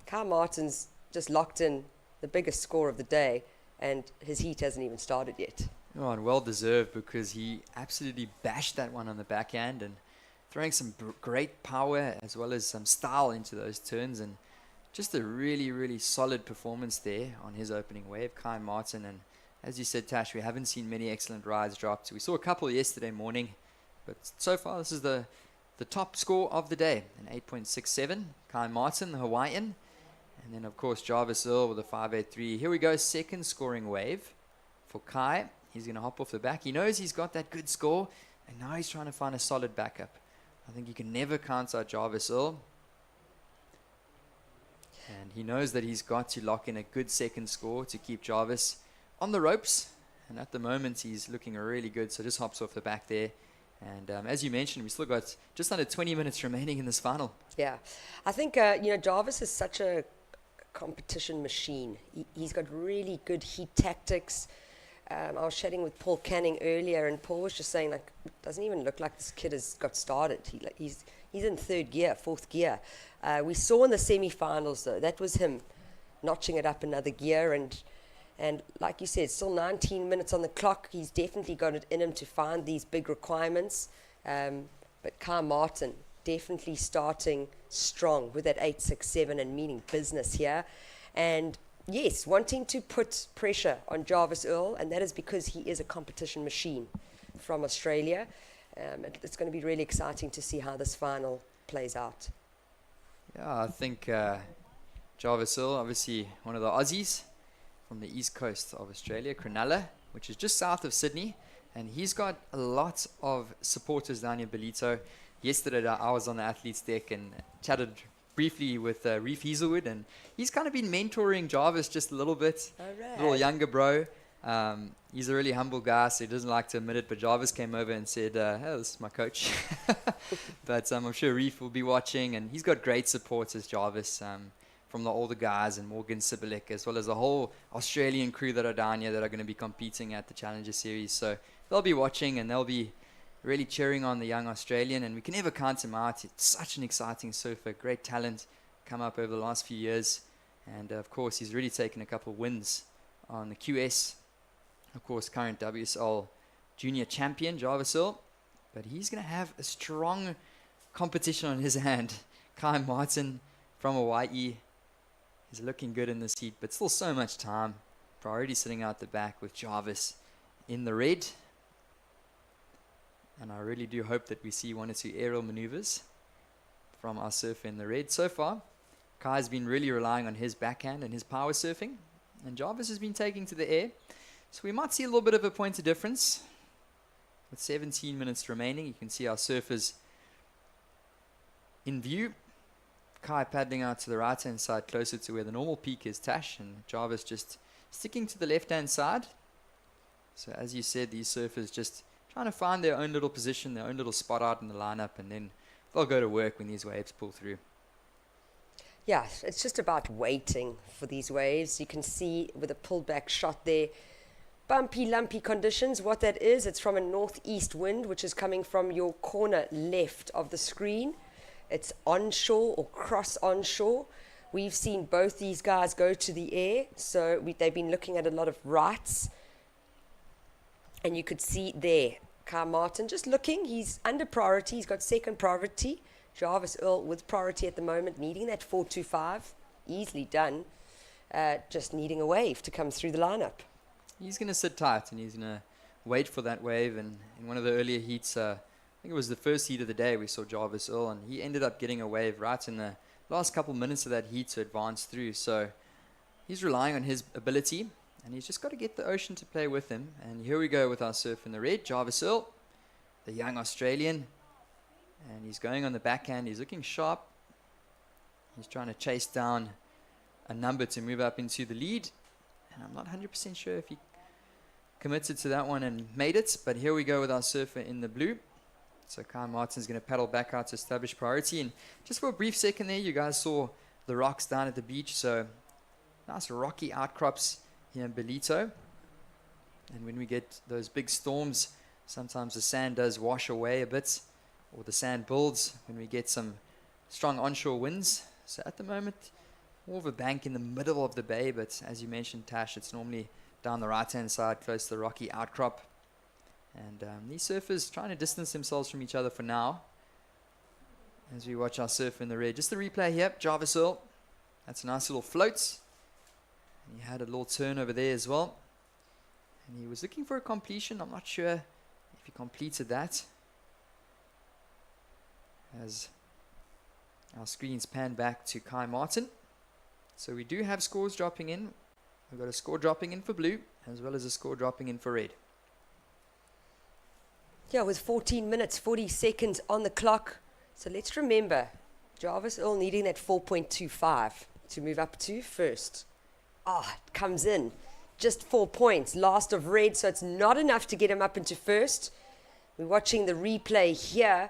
Kai Martin's just locked in the biggest score of the day, and his heat hasn't even started yet. Oh, and well deserved, because he absolutely bashed that one on the backhand and throwing some great power as well as some style into those turns, and just a really, really solid performance there on his opening wave, Kai Martin. And as you said, Tash, we haven't seen many excellent rides dropped. We saw a couple yesterday morning, but so far this is the top score of the day, an 8.67. Kai Martin, the Hawaiian. And then, of course, Jarvis Earl with a 5.83. Here we go, second scoring wave for Kai. He's going to hop off the back. He knows he's got that good score, and now he's trying to find a solid backup. I think you can never count out Jarvis Earl. And he knows that he's got to lock in a good second score to keep Jarvis on the ropes. And at the moment, he's looking really good. So just hops off the back there. And as you mentioned, we still got just under 20 minutes remaining in this final. Yeah. I think, Jarvis is such a competition machine. He's got really good heat tactics. I was chatting with Paul Canning earlier, and Paul was just saying, like, it doesn't even look like this kid has got started. He's in third gear, fourth gear. We saw in the semi-finals, though, that was him notching it up another gear. And like you said, still 19 minutes on the clock. He's definitely got it in him to find these big requirements. But Kai Martin definitely starting strong with that 8-6-7 and meaning business here. And yes, wanting to put pressure on Jarvis Earl, and that is because he is a competition machine from Australia. It's going to be really exciting to see how this final plays out. Yeah, I think Jarvis Earl, obviously one of the Aussies from the east coast of Australia, Cronulla, which is just south of Sydney. And he's got a lot of supporters down in Ballito. Yesterday, I was on the athletes deck and chatted briefly with Reef Hazelwood, and he's kind of been mentoring Jarvis just a little bit. All right. Little younger bro. He's a really humble guy, so he doesn't like to admit it, but Jarvis came over and said, hey, this is my coach. But I'm sure Reef will be watching, and he's got great supporters, Jarvis, from the older guys and Morgan Sibilik, as well as the whole Australian crew that are down here that are going to be competing at the Challenger Series. So they'll be watching, and they'll be really cheering on the young Australian, and we can never count him out. It's such an exciting surfer, great talent, come up over the last few years. And of course, he's really taken a couple of wins on the QS. Of course, current WSL junior champion, Jarvis Earl. But he's going to have a strong competition on his hand. Kai Martin from Hawaii is looking good in this heat, but still so much time. Priority sitting out the back with Jarvis in the red. And I really do hope that we see one or two aerial maneuvers from our surfer in the red. So far, Kai's been really relying on his backhand and his power surfing, and Jarvis has been taking to the air. So we might see a little bit of a point of difference. With 17 minutes remaining, you can see our surfers in view. Kai paddling out to the right-hand side, closer to where the normal peak is, Tash, and Jarvis just sticking to the left-hand side. So as you said, these surfers just trying to find their own little position, their own little spot out in the lineup, and then they'll go to work when these waves pull through. Yeah, it's just about waiting for these waves. You can see with a pullback shot there, bumpy, lumpy conditions. What that is, it's from a northeast wind, which is coming from your corner left of the screen. It's onshore or cross onshore. We've seen both these guys go to the air, so they've been looking at a lot of rights. And you could see there, Kai Martin just looking. He's under priority. He's got second priority. Jarvis Earl with priority at the moment, needing that 425. Easily done. Just needing a wave to come through the lineup. He's going to sit tight, and he's going to wait for that wave. And in one of the earlier heats, I think it was the first heat of the day, we saw Jarvis Earl, and he ended up getting a wave right in the last couple minutes of that heat to advance through. So he's relying on his ability, and he's just got to get the ocean to play with him. And here we go with our surf in the red, Jarvis Earl, the young Australian. And he's going on the backhand. He's looking sharp. He's trying to chase down a number to move up into the lead. And I'm not 100% sure if he committed to that one and made it. But here we go with our surfer in the blue. So Kai Martin's going to paddle back out to establish priority. And just for a brief second there, you guys saw the rocks down at the beach. So nice rocky outcrops here in Ballito. And when we get those big storms, sometimes the sand does wash away a bit, or the sand builds when we get some strong onshore winds. So at the moment, more of a bank in the middle of the bay, but as you mentioned, Tash, it's normally down the right-hand side, close to the rocky outcrop. And these surfers trying to distance themselves from each other for now. As we watch our surfer in the red. Just the replay here, Jarvis Earl. That's a nice little float. And he had a little turn over there as well. And he was looking for a completion. I'm not sure if he completed that. As our screens pan back to Kai Martin. So we do have scores dropping in. We've got a score dropping in for blue, as well as a score dropping in for red. Yeah, with 14 minutes, 40 seconds on the clock. So let's remember, Jarvis Earl needing that 4.25 to move up to first. It comes in. Just 4 points, last of red, so it's not enough to get him up into first. We're watching the replay here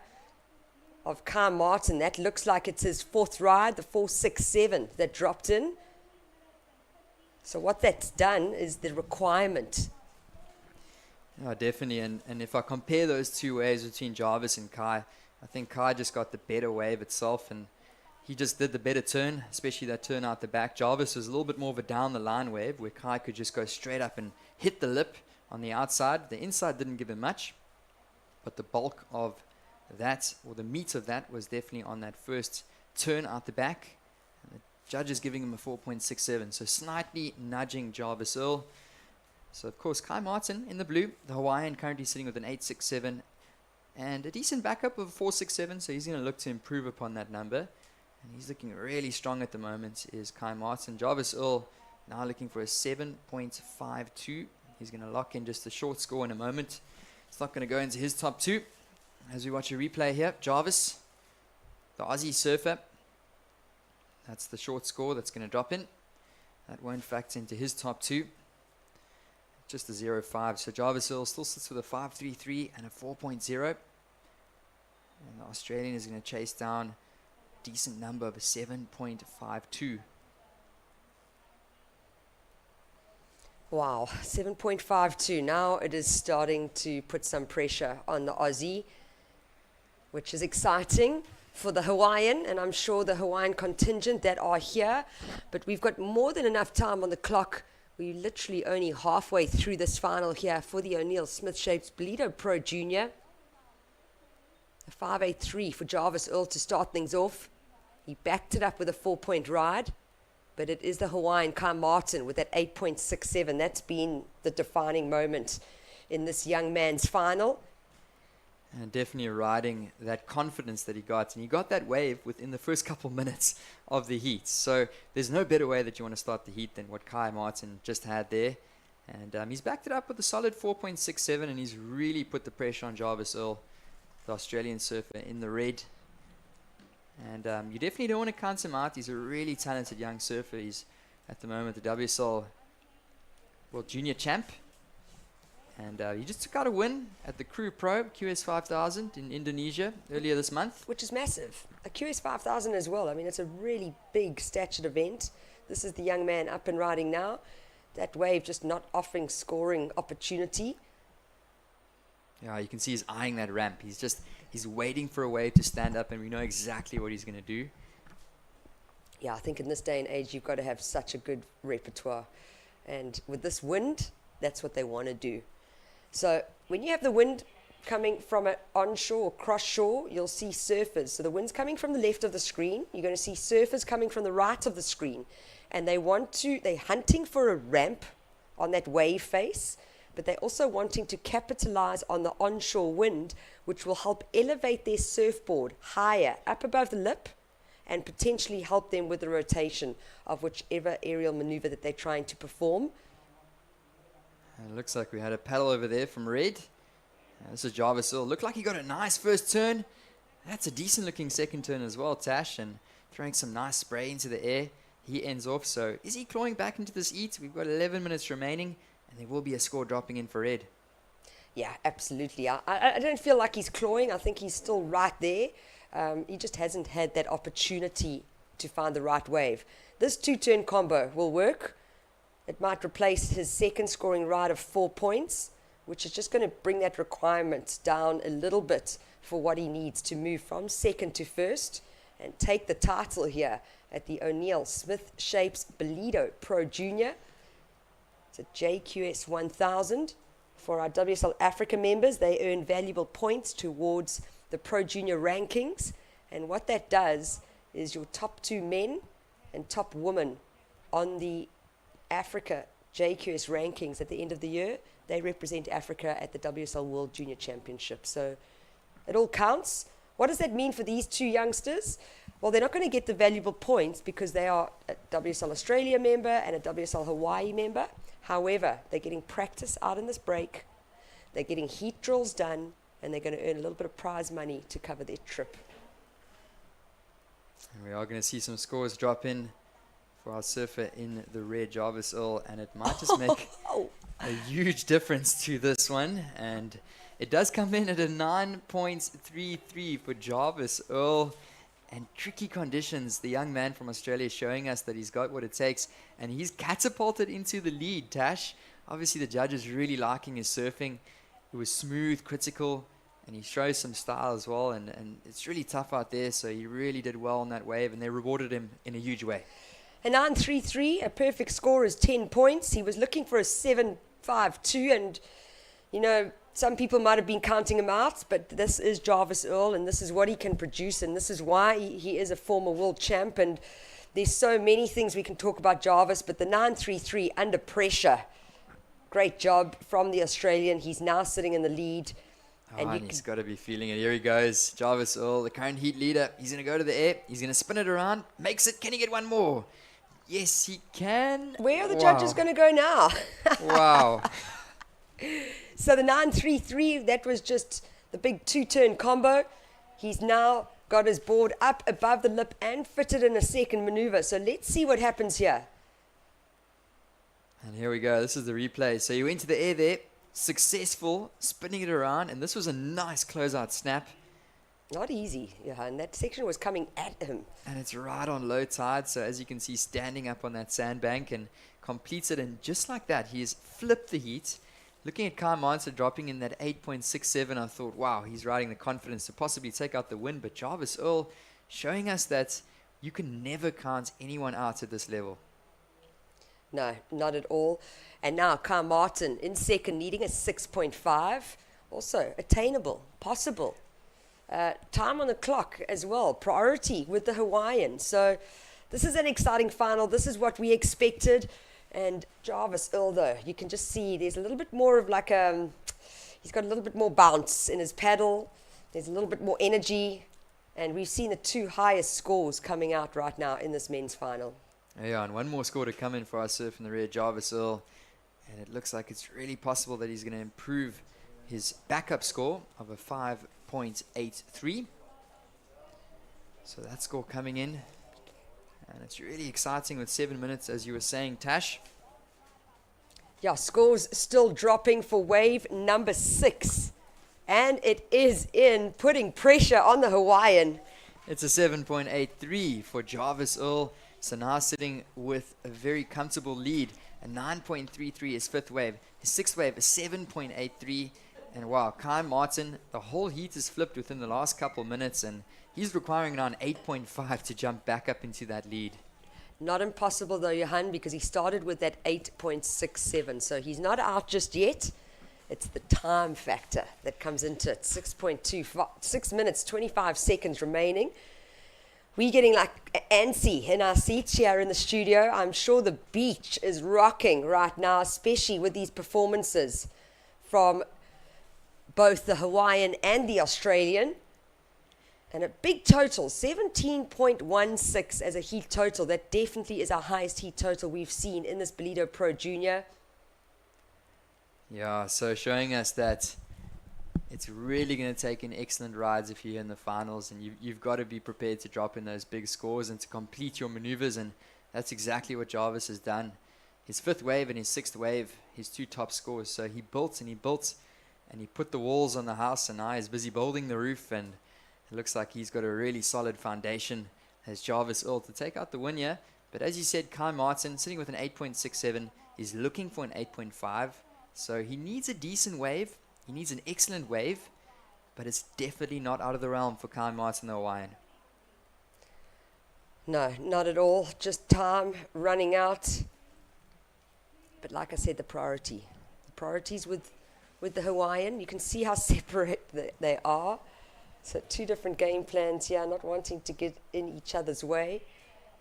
of Kai Martin. That looks like it's his fourth ride, the 4.67 that dropped in. So what that's done is the requirement Yeah, definitely. And if I compare those two waves between Jarvis and Kai, I think Kai just got the better wave itself, and he just did the better turn, especially that turn out the back. Jarvis was a little bit more of a down the line wave where Kai could just go straight up and hit the lip on the outside. The inside didn't give him much, but the bulk of that, or the meat of that, was definitely on that first turn out the back. And the judge is giving him a 4.67, so slightly nudging Jarvis Earl. So of course Kai Martin in the blue, the Hawaiian, currently sitting with an 8.67 and a decent backup of a 4.67, so he's going to look to improve upon that number. And he's looking really strong at the moment, is Kai Martin. Jarvis Earl now looking for a 7.52. He's going to lock in just a short score in a moment. It's not going to go into his top two. As we watch a replay here, Jarvis, the Aussie surfer. That's the short score that's going to drop in. That won't factor into his top two. Just a 0.5. So Jarvis Earl still sits with a 5.33 and a 4.0. And the Australian is going to chase down a decent number of a 7.52. Wow, 7.52. Now it is starting to put some pressure on the Aussie, which is exciting for the Hawaiian, and I'm sure the Hawaiian contingent that are here. But we've got more than enough time on the clock. We're literally only halfway through this final here for the O'Neill Smith Shapes Ballito Pro Junior. A 5.83 for Jarvis Earl to start things off. He backed it up with a 4-point ride, but it is the Hawaiian Kai Martin with that 8.67. That's been the defining moment in this young man's final. And definitely riding that confidence that he got. And he got that wave within the first couple minutes of the heat. So there's no better way that you want to start the heat than what Kai Martin just had there. And he's backed it up with a solid 4.67, and he's really put the pressure on Jarvis Earl, the Australian surfer, in the red. And you definitely don't want to count him out. He's a really talented young surfer. He's at the moment the WSL World Junior Champ. And he just took out a win at the Crew Pro QS 5000 in Indonesia earlier this month. Which is massive. A QS 5000 as well. I mean, it's a really big statured event. This is the young man up and riding now. That wave just not offering scoring opportunity. Yeah, you can see he's eyeing that ramp. He's waiting for a wave to stand up, and we know exactly what he's going to do. Yeah, I think in this day and age, you've got to have such a good repertoire. And with this wind, that's what they want to do. So when you have the wind coming from it onshore or cross shore, you'll see surfers. So the wind's coming from the left of the screen. You're going to see surfers coming from the right of the screen. And they're hunting for a ramp on that wave face, but they're also wanting to capitalize on the onshore wind, which will help elevate their surfboard higher up above the lip and potentially help them with the rotation of whichever aerial maneuver that they're trying to perform. It looks like we had a paddle over there from Red. This is Jarvis Earl. Looked like he got a nice first turn. That's a decent looking second turn as well, Tash, and throwing some nice spray into the air. He ends off. So is he clawing back into this heat? We've got 11 minutes remaining, and there will be a score dropping in for Red. Yeah, absolutely. I don't feel like he's clawing. I think he's still right there. He just hasn't had that opportunity to find the right wave. This two-turn combo will work. It might replace his second scoring ride of 4 points, which is just going to bring that requirement down a little bit for what he needs to move from second to first and take the title here at the O'Neill Smith Shapes Ballito Pro Junior. It's a JQS 1000. For our WSL Africa members, they earn valuable points towards the Pro Junior rankings. And what that does is your top 2 men and top women on the Africa JQS rankings at the end of the year, they represent Africa at the WSL World Junior Championship. So it all counts. What does that mean for these two youngsters? Well, they're not going to get the valuable points because they are a WSL Australia member and a WSL Hawaii member. However, they're getting practice out in this break. They're getting heat drills done, and they're going to earn a little bit of prize money to cover their trip. And we are going to see some scores drop in for our surfer in the red, Jarvis Earl, and it might just make a huge difference to this one. And it does come in at a 9.33 for Jarvis Earl. And tricky conditions, the young man from Australia showing us that he's got what it takes, and he's catapulted into the lead, Tash. Obviously the judge is really liking his surfing, It was smooth, critical, and he shows some style as well. And it's really tough out there, so he really did well on that wave, and they rewarded him in a huge way. A 9.33, a perfect score is 10 points. He was looking for a 7.52, and, you know, some people might have been counting him out, but this is Jarvis Earl, and this is what he can produce, and this is why he is a former world champ. And there's so many things we can talk about Jarvis, but the 9.33 under pressure, great job from the Australian. He's now sitting in the lead. And he's got to be feeling it. Here he goes. Jarvis Earl, the current heat leader. He's going to go to the air. He's going to spin it around. Makes it. Can he get one more? Yes, he can. Where are the judges going to go now? Wow. So the 9.33, that was just the big two-turn combo. He's now got his board up above the lip and fitted in a second maneuver. So let's see what happens here. And here we go. This is the replay. So he went to the air there. Successful, spinning it around. And this was a nice closeout snap. Not easy, Johan. That section was coming at him. And it's right on low tide. So as you can see, standing up on that sandbank and completes it. And just like that, he has flipped the heat. Looking at Kai Monster dropping in that 8.67, I thought, wow, he's riding the confidence to possibly take out the win. But Jarvis Earl showing us that you can never count anyone out at this level. No, not at all. And now Kai Martin in second, needing a 6.5. Also attainable, possible. Time on the clock as well. Priority with the Hawaiian. So this is an exciting final. This is what we expected. And Jarvis Earl, though, you can just see there's a little bit more of like he's got a little bit more bounce in his paddle. There's a little bit more energy. And we've seen the two highest scores coming out right now in this men's final. Yeah, and one more score to come in for our surf in the rear, Jarvis Earl. And it looks like it's really possible that he's going to improve his backup score of a 5.83. So that score coming in. And it's really exciting with 7 minutes, as you were saying, Tash. Yeah, scores still dropping for wave number 6. And it is in, putting pressure on the Hawaiian. It's a 7.83 for Jarvis Earl. So now sitting with a very comfortable lead. A 9.33 is fifth wave. His sixth wave is 7.83. And wow, Kai Martin, the whole heat is flipped within the last couple minutes. And he's requiring now an 8.5 to jump back up into that lead. Not impossible though, Johan, because he started with that 8.67. So he's not out just yet. It's the time factor that comes into it. 6 minutes, 25 seconds remaining. We're getting like antsy in our seats here in the studio. I'm sure the beach is rocking right now, especially with these performances from both the Hawaiian and the Australian. And a big total, 17.16 as a heat total. That definitely is our highest heat total we've seen in this Ballito Pro Junior. Yeah, so showing us that it's really going to take in excellent rides if you're in the finals, and you've got to be prepared to drop in those big scores and to complete your maneuvers, and that's exactly what Jarvis has done. His fifth wave and his sixth wave, his two top scores. So he built and he built and he put the walls on the house, and now he's busy building the roof, and it looks like he's got a really solid foundation as Jarvis Earl to take out the win here. But as you said, Kai Martin sitting with an 8.67 is looking for an 8.5. So he needs a decent wave. He needs an excellent wave. But it's definitely not out of the realm for Kai Martin, the Hawaiian. No, not at all. Just time running out. But like I said, the priorities with the Hawaiian. You can see how separate they are. So two different game plans here, not wanting to get in each other's way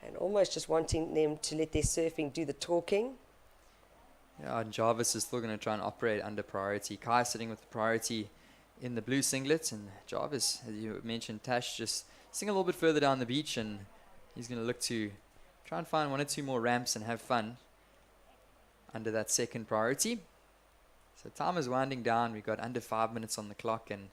and almost just wanting them to let their surfing do the talking. Yeah, and Jarvis is still going to try and operate under priority. Kai sitting with the priority in the blue singlet, and Jarvis, as you mentioned, Tash, just sitting a little bit further down the beach, and he's going to look to try and find one or two more ramps and have fun under that second priority. So time is winding down. We've got under 5 minutes on the clock, and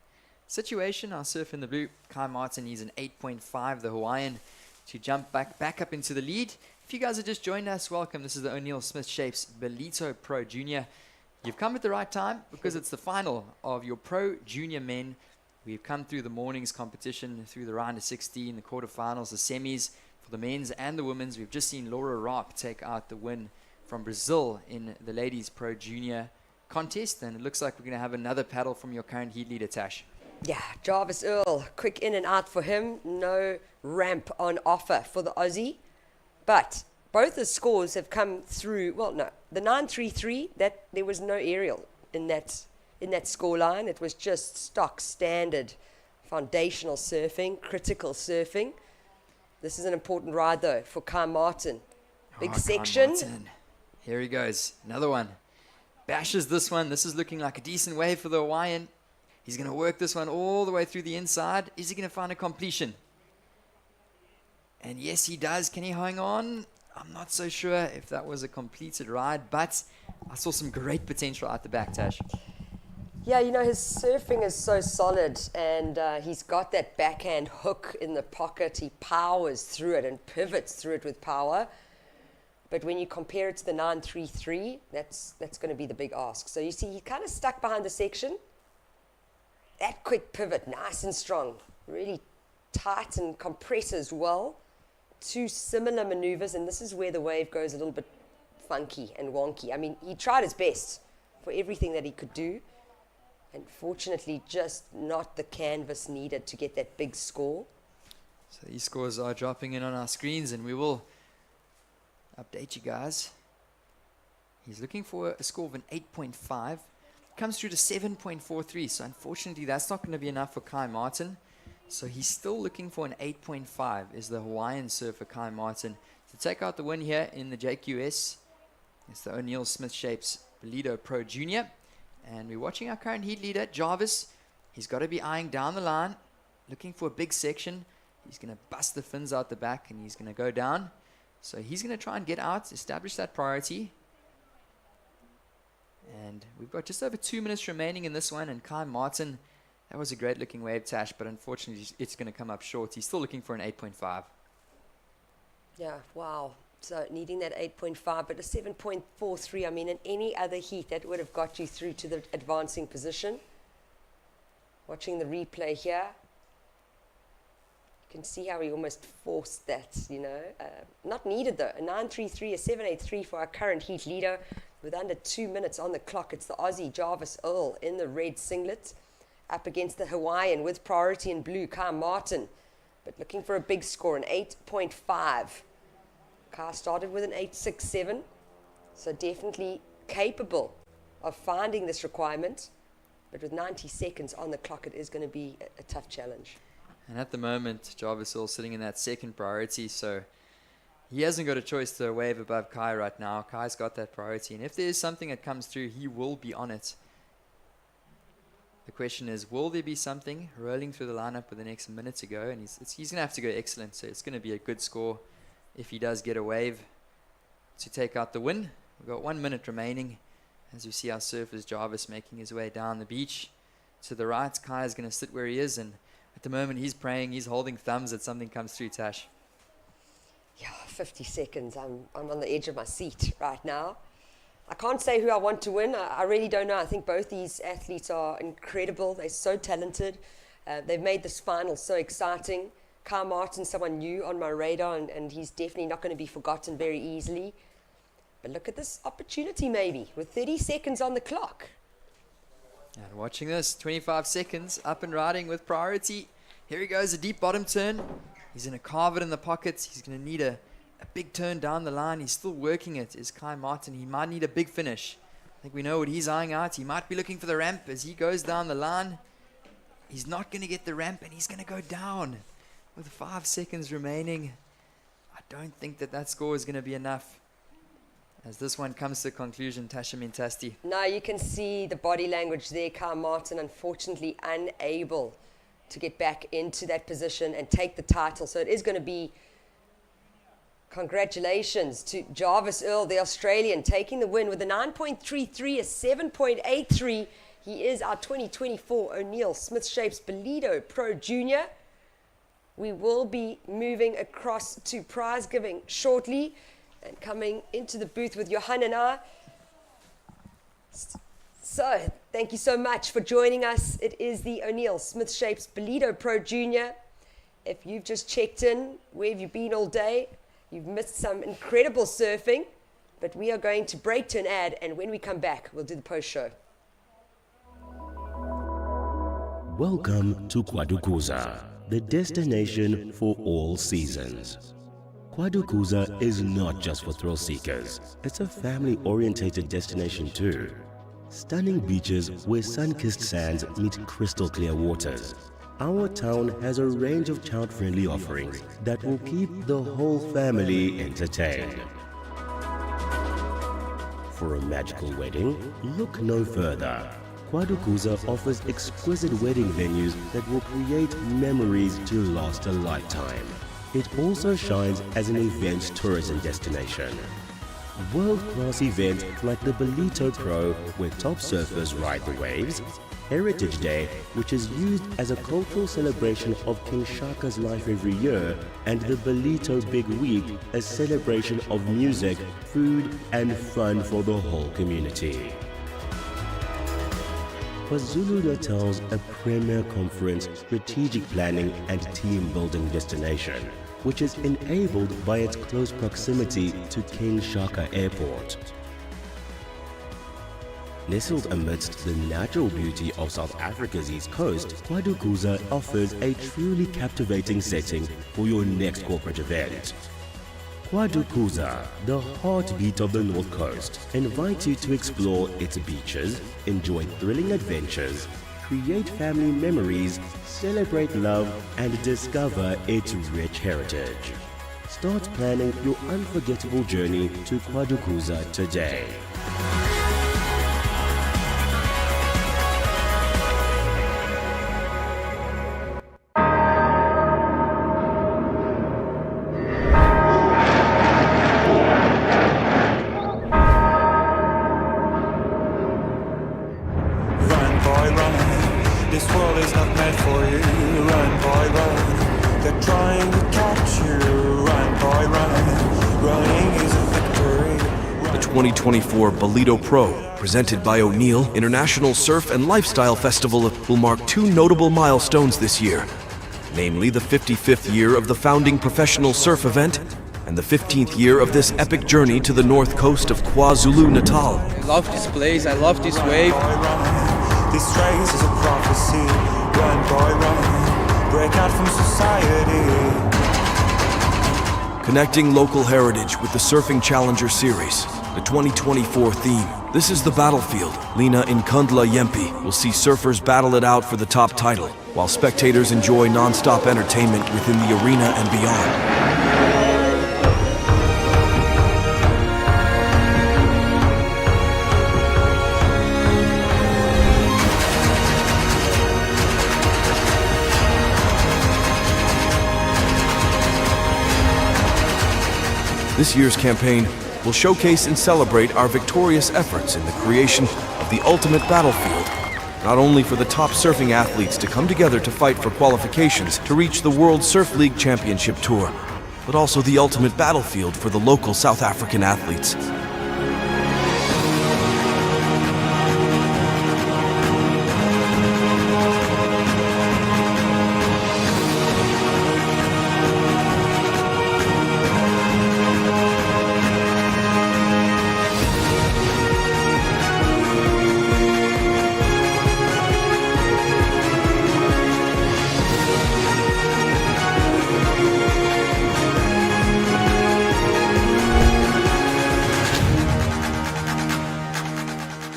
situation, our surf in the blue, Kai Martin, he's an 8.5, the Hawaiian, to jump back up into the lead. If you guys have just joined us, welcome. This is the O'Neill Smith Shapes Ballito Pro Junior. You've come at the right time because it's the final of your Pro Junior men. We've come through the morning's competition, through the round of 16, the quarterfinals, the semis for the men's and the women's. We've just seen Laura Rapp take out the win from Brazil in the ladies Pro Junior contest, and it looks like we're going to have another paddle from your current heat leader, Tash. Yeah, Jarvis Earl, quick in and out for him. No ramp on offer for the Aussie. But both the scores have come through. Well, no, the 933, that there was no aerial in that score line. It was just stock standard foundational surfing, critical surfing. This is an important ride though for Kai Martin. Big section. Martin. Here he goes. Another one. Bashes this one. This is looking like a decent wave for the Hawaiian. He's going to work this one all the way through the inside. Is he going to find a completion? And yes, he does. Can he hang on? I'm not so sure if that was a completed ride, but I saw some great potential at the back, Tash. Yeah, you know, his surfing is so solid, and he's got that backhand hook in the pocket. He powers through it and pivots through it with power. But when you compare it to the 933, that's going to be the big ask. So you see, he kind of stuck behind the section. That quick pivot, nice and strong, really tight and compresses well. Two similar maneuvers, and this is where the wave goes a little bit funky and wonky. I mean, he tried his best for everything that he could do. Unfortunately, just not the canvas needed to get that big score. So these scores are dropping in on our screens, and we will update you guys. He's looking for a score of an 8.5. Comes through to 7.43, so unfortunately that's not going to be enough for Kai Martin. So he's still looking for an 8.5, is the Hawaiian surfer Kai Martin, to take out the win here in the JQS. It's the O'Neill Smith Shapes Ballito Pro Junior. And we're watching our current heat leader, Jarvis. He's got to be eyeing down the line, looking for a big section. He's going to bust the fins out the back, and he's going to go down. So he's going to try and get out, establish that priority. And we've got just over 2 minutes remaining in this one. And Kai Martin, that was a great looking wave, Tash, but unfortunately it's going to come up short. He's still looking for an 8.5. Yeah, wow. So needing that 8.5, but a 7.43, I mean, in any other heat, that would have got you through to the advancing position. Watching the replay here, you can see how he almost forced that, you know. Not needed though. A 9.33, a 7.83 for our current heat leader. With under 2 minutes on the clock, it's the Aussie Jarvis Earl in the red singlet, up against the Hawaiian with priority in blue, Kai Martin. But looking for a big score, an 8.5. Kai started with an 8.67, so definitely capable of finding this requirement. But with 90 seconds on the clock, it is going to be a tough challenge. And at the moment, Jarvis Earl sitting in that second priority, so he hasn't got a choice to wave above Kai right now. Kai's got that priority, and if there is something that comes through, he will be on it. The question is, will there be something rolling through the lineup with the next minute to go? And he's going to have to go excellent, so it's going to be a good score if he does get a wave to take out the win. We've got 1 minute remaining. As you see our surfers, Jarvis making his way down the beach. To the right, Kai is going to sit where he is, and at the moment he's praying, he's holding thumbs that something comes through, Tash. Yeah, 50 seconds. I'm on the edge of my seat right now. I can't say who I want to win. I really don't know. I think both these athletes are incredible. They're so talented. They've made this final so exciting. Kai Martin, someone new on my radar, and he's definitely not going to be forgotten very easily. But look at this opportunity maybe, with 30 seconds on the clock. And watching this, 25 seconds, up and riding with priority. Here he goes, a deep bottom turn. He's going to carve it in the pockets. He's going to need a big turn down the line. He's still working it, is Kai Martin. He might need a big finish. I think we know what he's eyeing out. He might be looking for the ramp as he goes down the line. He's not going to get the ramp, and he's going to go down. With 5 seconds remaining, I don't think that score is going to be enough. As this one comes to a conclusion, Tasha Mintasti. Now you can see the body language there. Kai Martin, unfortunately, unable to get back into that position and take the title. So it is going to be congratulations to Jarvis Earl, the Australian, taking the win with a 9.33, a 7.83. He is our 2024 O'Neill Smith Shapes Ballito Pro Junior. We will be moving across to prize giving shortly and coming into the booth with Johan and I. So, thank you so much for joining us. It is the O'Neill Smith Shapes Ballito Pro Junior. If you've just checked in, where have you been all day? You've missed some incredible surfing, but we are going to break to an ad, and when we come back, we'll do the post show. Welcome to Kwadukuza, the destination for all seasons. Kwadukuza is not just for thrill seekers, it's a family-orientated destination too. Stunning beaches where sun-kissed sands meet crystal clear waters. Our town has a range of child-friendly offerings that will keep the whole family entertained. For a magical wedding, look no further. Kwadukuza offers exquisite wedding venues that will create memories to last a lifetime. It also shines as an event tourism destination. World-class events like the Ballito Pro, where top surfers ride the waves, Heritage Day, which is used as a cultural celebration of King Shaka's life every year, and the Ballito Big Week, a celebration of music, food and fun for the whole community. KwaZulu-Natal's a premier conference, strategic planning and team-building destination, which is enabled by its close proximity to King Shaka Airport. Nestled amidst the natural beauty of South Africa's east coast, Kwadukuza offers a truly captivating setting for your next corporate event. Kwadukuza, the heartbeat of the North Coast, invites you to explore its beaches, enjoy thrilling adventures, create family memories, celebrate love, and discover its rich heritage. Start planning your unforgettable journey to Kwadukuza today. This world is not meant for you. Run, boy, run. They're trying to catch you. Run, boy, run. Running is a victory. The 2024 Ballito Pro, presented by O'Neill International Surf and Lifestyle Festival, will mark two notable milestones this year, namely the 55th year of the founding professional surf event and the 15th year of this epic journey to the north coast of KwaZulu-Natal. I love this place, I love this wave. This race is a prophecy. Run, boy, run. Break out from society. Connecting local heritage with the Surfing Challenger Series, the 2024 theme. This is the battlefield. Lina Nkundla Yempi will see surfers battle it out for the top title, while spectators enjoy non-stop entertainment within the arena and beyond. This year's campaign will showcase and celebrate our victorious efforts in the creation of the ultimate battlefield, not only for the top surfing athletes to come together to fight for qualifications to reach the World Surf League Championship Tour, but also the ultimate battlefield for the local South African athletes.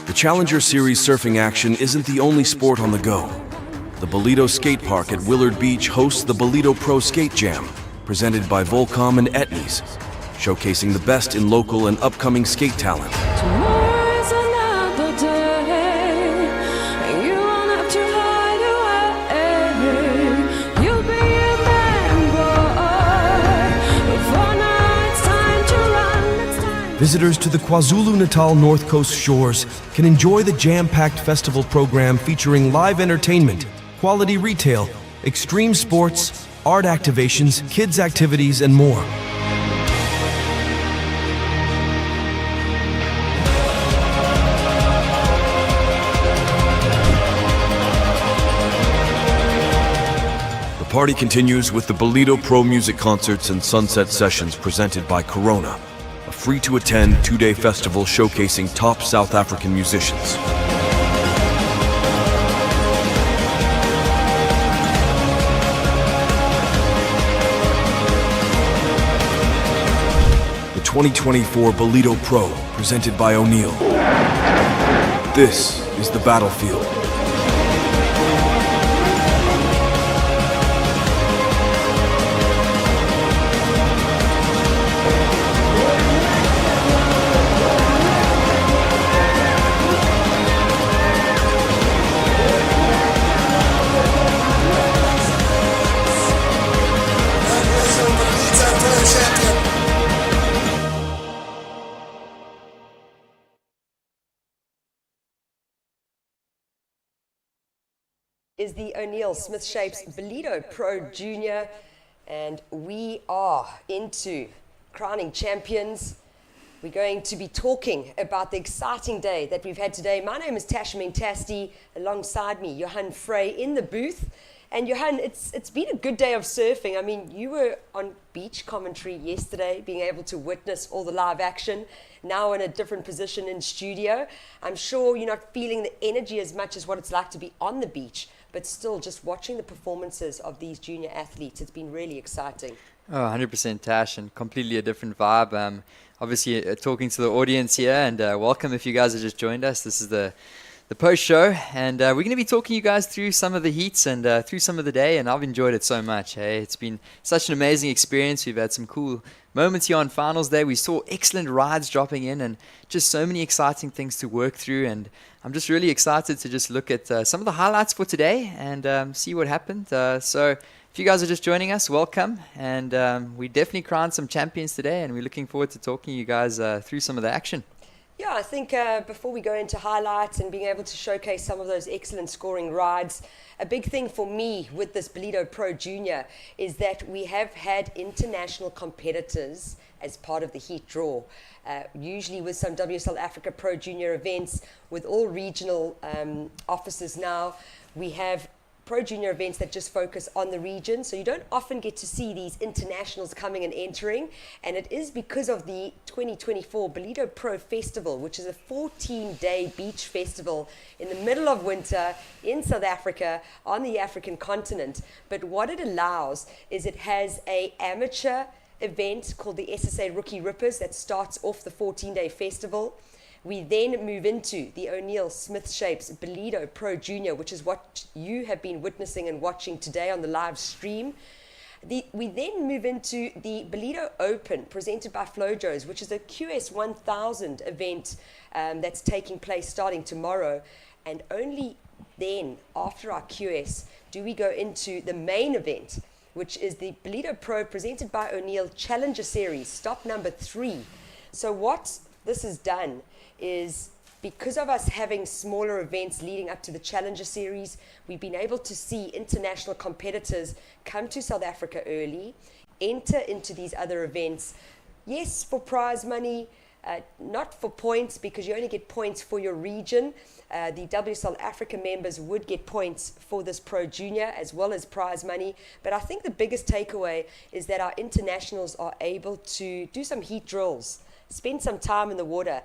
The Challenger Series surfing action isn't the only sport on the go. The Ballito Skate Park at Willard Beach hosts the Ballito Pro Skate Jam, presented by Volcom and Etnies, showcasing the best in local and upcoming skate talent. Tomorrow's another day, and you won't have to hide away. You'll be a man, boy, before now it's time to run. It's time. Visitors to the KwaZulu-Natal North Coast shores can enjoy the jam-packed festival program featuring live entertainment, quality retail, extreme sports, art activations, kids activities, and more. The party continues with the Ballito Pro music concerts and sunset sessions presented by Corona, a free-to-attend two-day festival showcasing top South African musicians. 2024 Ballito Pro, presented by O'Neill. This is the battlefield. Is the O'Neill Smith Shapes Ballito Pro Junior, and we are into crowning champions. We're going to be talking about the exciting day that we've had today. My name is Tasha Mintasti, alongside me, Johan Frey in the booth. And Johan, it's been a good day of surfing. I mean, you were on beach commentary yesterday, being able to witness all the live action. Now in a different position in studio. I'm sure you're not feeling the energy as much as what it's like to be on the beach, but still just watching the performances of these junior athletes, it's been really exciting. Oh, 100% Tash, and completely a different vibe. Obviously, talking to the audience here, and welcome if you guys have just joined us. This is the post show, and we're going to be talking you guys through some of the heats and through some of the day, and I've enjoyed it so much. Hey, it's been such an amazing experience. We've had some cool moments here on finals day. We saw excellent rides dropping in, and just so many exciting things to work through, and I'm just really excited to just look at some of the highlights for today and see what happened. So if you guys are just joining us, welcome, and we definitely crowned some champions today, and we're looking forward to talking you guys through some of the action. Yeah, I think before we go into highlights and being able to showcase some of those excellent scoring rides, a big thing for me with this Ballito Pro Junior is that we have had international competitors as part of the heat draw. Usually with some WSL Africa Pro Junior events, with all regional offices now, we have Pro Junior events that just focus on the region, so you don't often get to see these internationals coming and entering, and it is because of the 2024 Ballito Pro Festival, which is a 14-day beach festival in the middle of winter in South Africa on the African continent. But what it allows is it has an amateur event called the SSA Rookie Rippers that starts off the 14-day festival. We then move into the O'Neill Smith Shapes Ballito Pro Junior, which is what you have been witnessing and watching today on the live stream. We then move into the Ballito Open, presented by Flojos, which is a QS 1000 event that's taking place starting tomorrow. And only then, after our QS, do we go into the main event, which is the Ballito Pro, presented by O'Neill Challenger Series, stop number 3. So what this has done is, because of us having smaller events leading up to the Challenger Series, we've been able to see international competitors come to South Africa early, enter into these other events, yes, for prize money, not for points, because you only get points for your region. The WSL Africa members would get points for this Pro Junior as well as prize money. But I think the biggest takeaway is that our internationals are able to do some heat drills, spend some time in the water,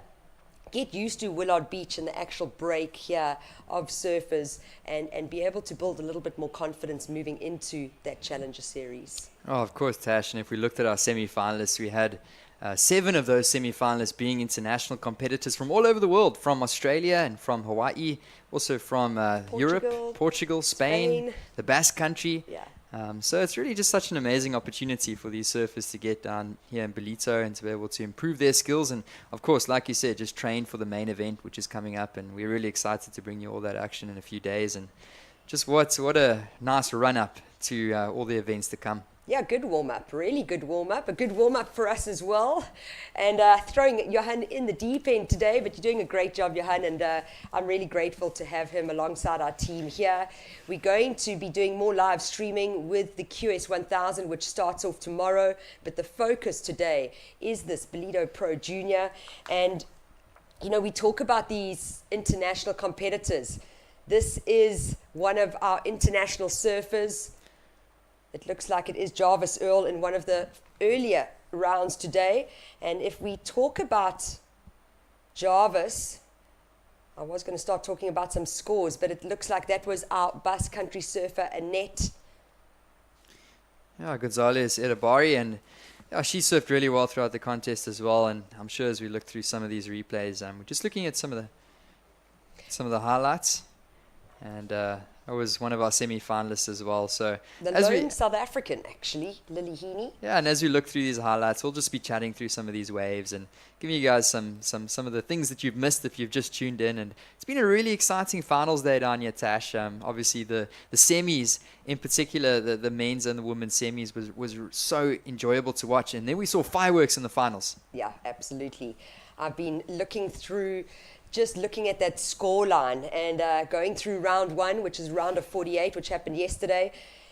get used to Willard Beach and the actual break here of surfers, and be able to build a little bit more confidence moving into that Challenger Series. Oh, of course, Tash. And if we looked at our semi-finalists, we had 7 of those semi-finalists being international competitors from all over the world, from Australia and from Hawaii, also from Europe, Portugal, Spain, the Basque Country. Yeah. So it's really just such an amazing opportunity for these surfers to get down here in Ballito and to be able to improve their skills. And of course, like you said, just train for the main event, which is coming up. And we're really excited to bring you all that action in a few days. And just what a nice run up to all the events to come. Yeah, good warm-up, really good warm-up. A good warm-up for us as well. And throwing Johan in the deep end today, but you're doing a great job, Johan, and I'm really grateful to have him alongside our team here. We're going to be doing more live streaming with the QS 1000, which starts off tomorrow, but the focus today is this Ballito Pro Junior. And, you know, we talk about these international competitors. This is one of our international surfers. It looks like it is Jarvis Earl in one of the earlier rounds today. And if we talk about Jarvis, I was going to start talking about some scores, but it looks like that was our Basque Country surfer, Annette. Yeah, Gonzalez Edabari, and Yeah, she surfed really well throughout the contest as well, and I'm sure as we look through some of these replays, we're just looking at some of the highlights, and that was one of our semi-finalists as well. So The as lone we South African, actually, Lily Heaney. yeah, and as we look through these highlights, we'll just be chatting through some of these waves and giving you guys some of the things that you've missed if you've just tuned in. And it's been a really exciting finals day down here, Tash. Obviously, the semis, in particular, the men's and the women's semis, was so enjoyable to watch. And then we saw fireworks in the finals. Yeah, absolutely. I've been just looking at that score line and going through round one, which is round of 48, which happened yesterday.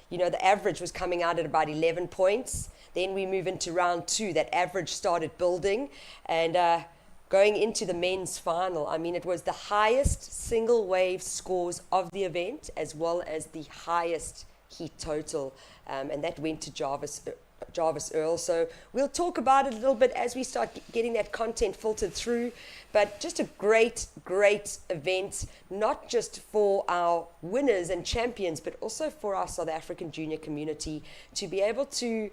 You know, the average was coming out at about 11 points. Then we move into round two. That average started building. And going into the men's final, I mean, it was the highest single wave scores of the event, as well as the highest heat total. And that went to Jarvis Earl. So we'll talk about it a little bit as we start getting that content filtered through. But just a great, great event, not just for our winners and champions, but also for our South African junior community to be able to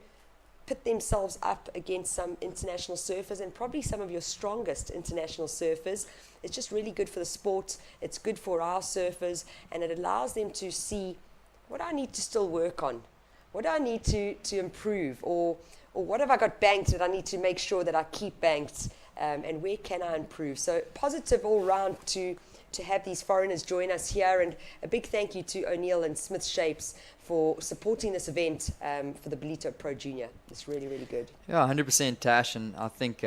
put themselves up against some international surfers and probably some of your strongest international surfers. It's just really good for the sport. It's good for our surfers, and it allows them to see what I need to still work on. What do I need to improve, or what have I got banked that I need to make sure that I keep banked, and where can I improve? So positive all round to have these foreigners join us here, and a big thank you to O'Neill and Smith Shapes for supporting this event for the Ballito Pro Junior. It's really, really good. Yeah, 100% Tash, and I think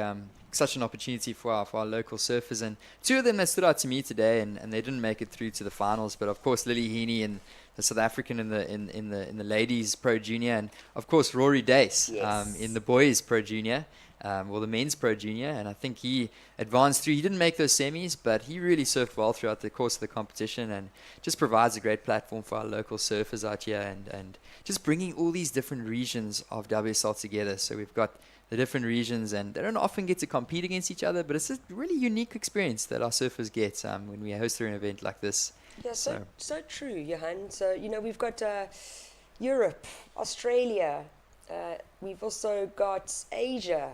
such an opportunity for our local surfers, and two of them that stood out to me today, and they didn't make it through to the finals, but of course Lily Heaney and the South African in the ladies Pro Junior, and of course Rory Dace in the boys Pro Junior, or the men's Pro Junior, and I think he advanced through. He didn't make those semis, but he really surfed well throughout the course of the competition, and just provides a great platform for our local surfers out here, and just bringing all these different regions of WSL together. So we've got the different regions, and they don't often get to compete against each other, but it's a really unique experience that our surfers get when we host an event like this. Yeah, so true, Johan. So, you know, we've got Europe, Australia, we've also got Asia,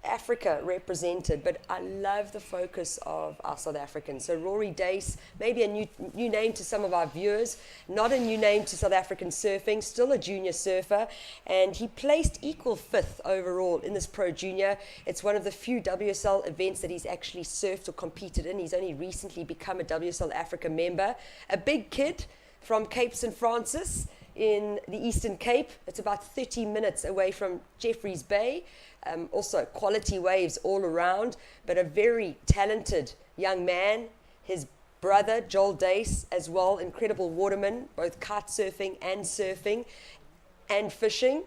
Africa represented, but I love the focus of our South Africans. So Rory Dace, maybe a new name to some of our viewers, not a new name to South African surfing, still a junior surfer, and he placed equal 5th overall in this Pro Junior. It's one of the few WSL events that he's actually surfed or competed in. He's only recently become a WSL Africa member. A big kid from Cape St. Francis in the Eastern Cape. It's about 30 minutes away from Jeffreys Bay. Also quality waves all around, but a very talented young man. His brother, Joel Dace, as well, incredible waterman, both kite surfing and fishing.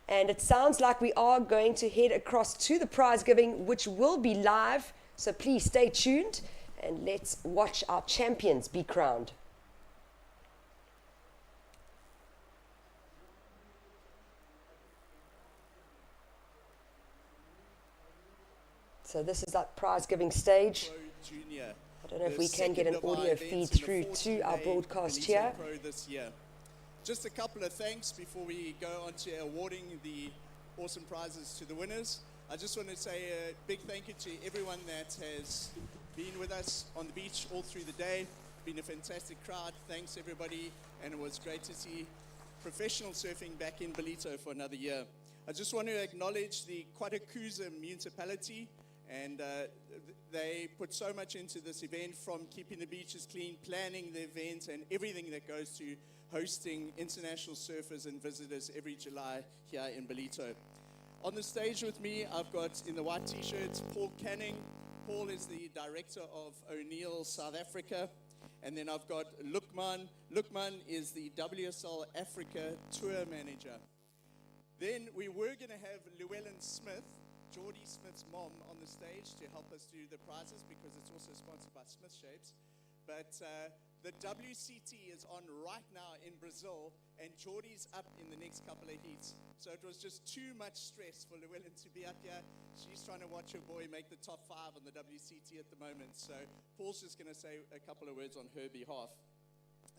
And it sounds like we are going to head across to the prize giving, which will be live. So please stay tuned and let's watch our champions be crowned. So this is that prize giving stage. I don't know if we can get an audio feed through to our broadcast here. Just a couple of thanks before we go on to awarding the awesome prizes to the winners. I just want to say a big thank you to everyone that has been with us on the beach all through the day. Been a fantastic crowd. Thanks everybody, and it was great to see professional surfing back in Ballito for another year. I just want to acknowledge the Quatakuza municipality, and they put so much into this event, from keeping the beaches clean, planning the event, and everything that goes to hosting international surfers and visitors every July here in Ballito. On the stage with me, I've got, in the white t-shirts, Paul Canning. Paul is the director of O'Neill South Africa. And then I've got Lukman. Lukman is the WSL Africa tour manager. Then we were going to have Llewellyn Smith, Geordie Smith's mom, on the stage to help us do the prizes, because it's also sponsored by Smith Shapes. But the WCT is on right now in Brazil, and Geordie's up in the next couple of heats. So it was just too much stress for Llewellyn to be up here. She's trying to watch her boy make the top 5 on the WCT at the moment. So Paul's just going to say a couple of words on her behalf.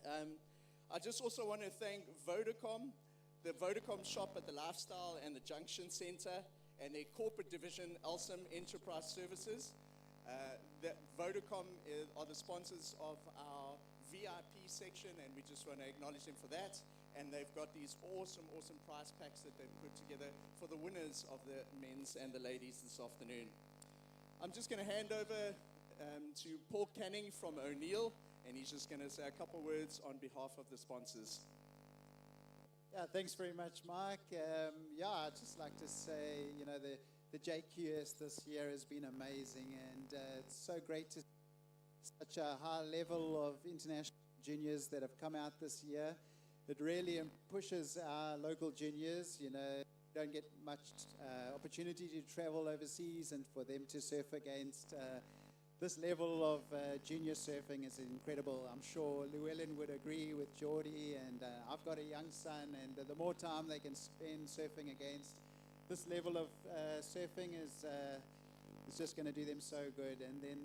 I just also want to thank Vodacom, the Vodacom shop at the Lifestyle and the Junction Center, and their corporate division, Elsam Enterprise Services. That Vodacom are the sponsors of our VIP section, and we just want to acknowledge them for that. And they've got these awesome prize packs that they've put together for the winners of the men's and the ladies this afternoon. I'm just going to hand over to Paul Canning from O'Neill, and he's just going to say a couple words on behalf of the sponsors. Yeah, thanks very much, Mike. I'd just like to say, the JQS this year has been amazing, and it's so great to see such a high level of international juniors that have come out this year. It really pushes our local juniors, don't get much opportunity to travel overseas, and for them to surf against this level of junior surfing is incredible. I'm sure Llewellyn would agree with Geordie, and I've got a young son, and the more time they can spend surfing against this level of surfing is just going to do them so good. And then,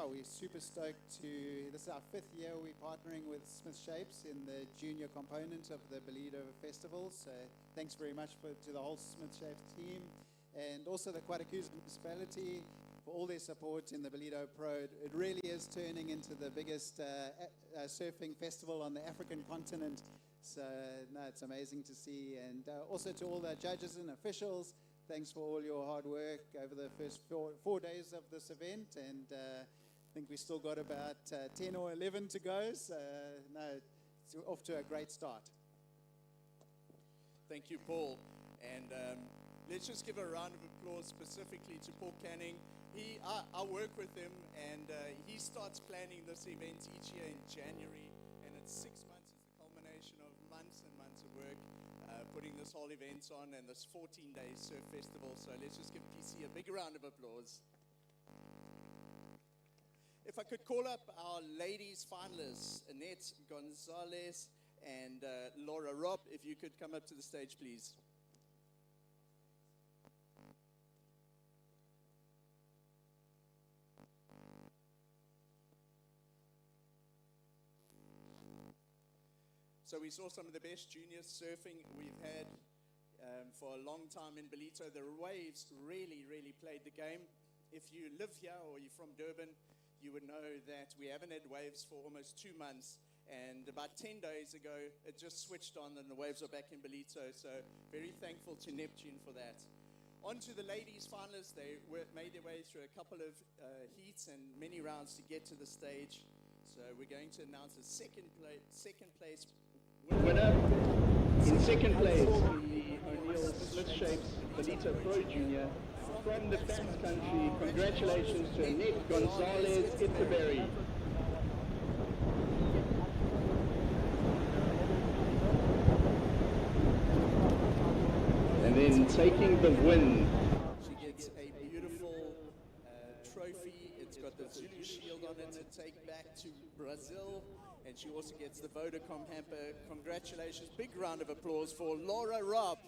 we're super stoked this is our 5th year we're partnering with Smith Shapes in the junior component of the Ballito Festival. So thanks very much to the whole Smith Shapes team, and also the Quatacusa municipality for all their support in the Ballito Pro. It really is turning into the biggest surfing festival on the African continent. So, it's amazing to see. And also to all the judges and officials, thanks for all your hard work over the first 4 days of this event. And I think we still got about 10 or 11 to go. So, it's off to a great start. Thank you, Paul. And let's just give a round of applause specifically to Paul Canning. I work with him, and he starts planning this event each year in January, and it's 6 months. It's the culmination of months and months of work putting this whole event on, and this 14-day surf festival. So let's just give PC a big round of applause. If I could call up our ladies finalists, Annette Gonzalez and Laura Robb, if you could come up to the stage, please. So we saw some of the best junior surfing we've had for a long time in Ballito. The waves really played the game. If you live here or you're from Durban, you would know that we haven't had waves for almost 2 months. And about 10 days ago, it just switched on and the waves are back in Ballito. So very thankful to Neptune for that. On to the ladies finalists. They made their way through a couple of heats and many rounds to get to the stage. So we're going to announce a second place winner. In second place, the O'Neill Smith Shapes Ballito Pro Junior. From the Basque Country, congratulations to Annette Gonzalez Itterberry. And then taking the win, she gets a beautiful trophy. It's got the Zulu shield on it to take back to Brazil. And she also gets the Vodacom hamper. Congratulations. Big round of applause for Laura Robb.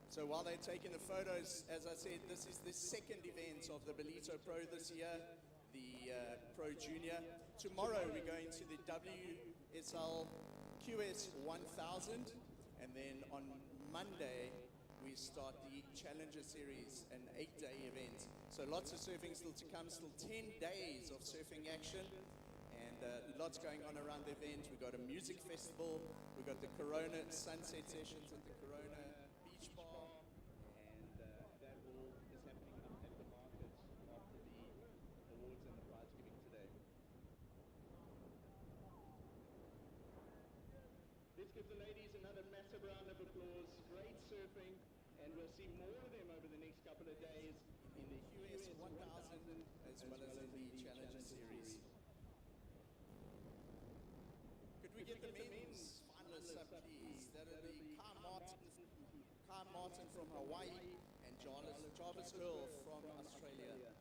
So while they're taking the photos, as I said, this is the second event of the Ballito Pro this year, the Pro Junior. Tomorrow we're going to the WSL QS 1000, and then on Monday we start the Challenger Series, an 8-day event. So lots of surfing still to come, still 10 days of surfing action, and lots going on around the event. We've got a music festival, we've got the Corona sunset sessions at the Corona Beach Bar, and that all is happening up at the market after the awards and the prize giving today. Let's give the ladies another massive round of applause. Great surfing, and we'll see more of them over the next couple of days in the QS 1000 as well as in the Challenger Series. Could we get the men's finalists up, please? That'll be Kai Martin from Hawaii and Jarvis Earl from Australia.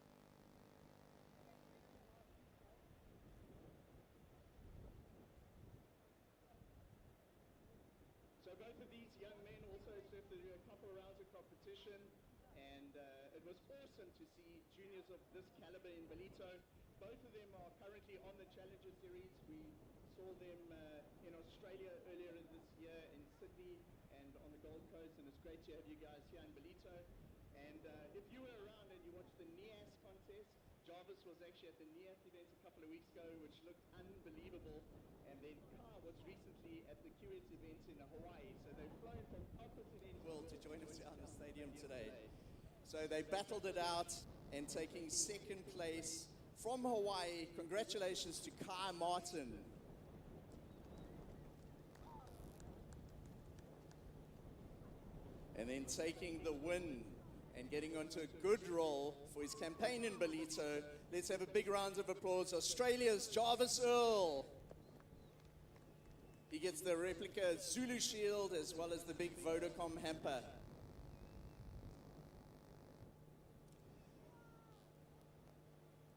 So both of these young men also surfed a couple of rounds of competition, and it was awesome to see juniors of this caliber in Ballito. Both of them are currently on the Challenger Series. We saw them in Australia earlier this year in Sydney and on the Gold Coast, and it's great to have you guys here in Ballito. And if you were around and you watched the NIAS contest, Jarvis was actually at the NIAS event a couple of weeks ago, which looked unbelievable. And then Kai was recently at the QS event in Hawaii. So they've flown from opposite ends of the world to join us here in the stadium today. So they battled it out and taking second place from Hawaii. Congratulations to Kai Martin. And then taking the win and getting onto a good roll for his campaign in Ballito. Let's have a big round of applause. Australia's Jarvis Earl. He gets the replica Zulu shield as well as the big Vodacom hamper.